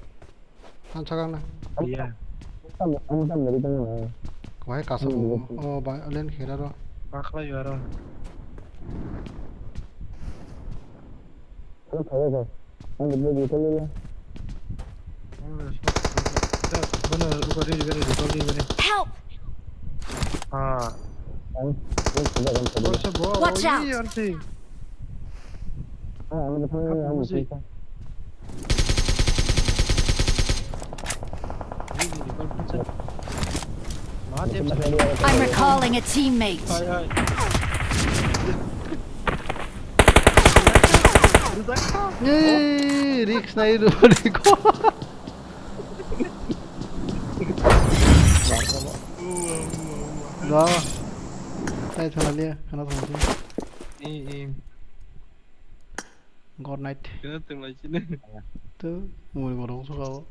Ancaga na. Iya. Kamu dari tengah. Quái cả sổ. Lên khía ra rồi. Bác lại rồi. Kamu tahu kan? Kamu beli gitu ya. Benar, lupa dia juga di Help! Ah. Watch out! I'm recalling a teammate. Risk na itu ko. Đó. Đây thằng này, thằng nào Im. God night. Kita tengok sini. Tuh, mau ngomong suka.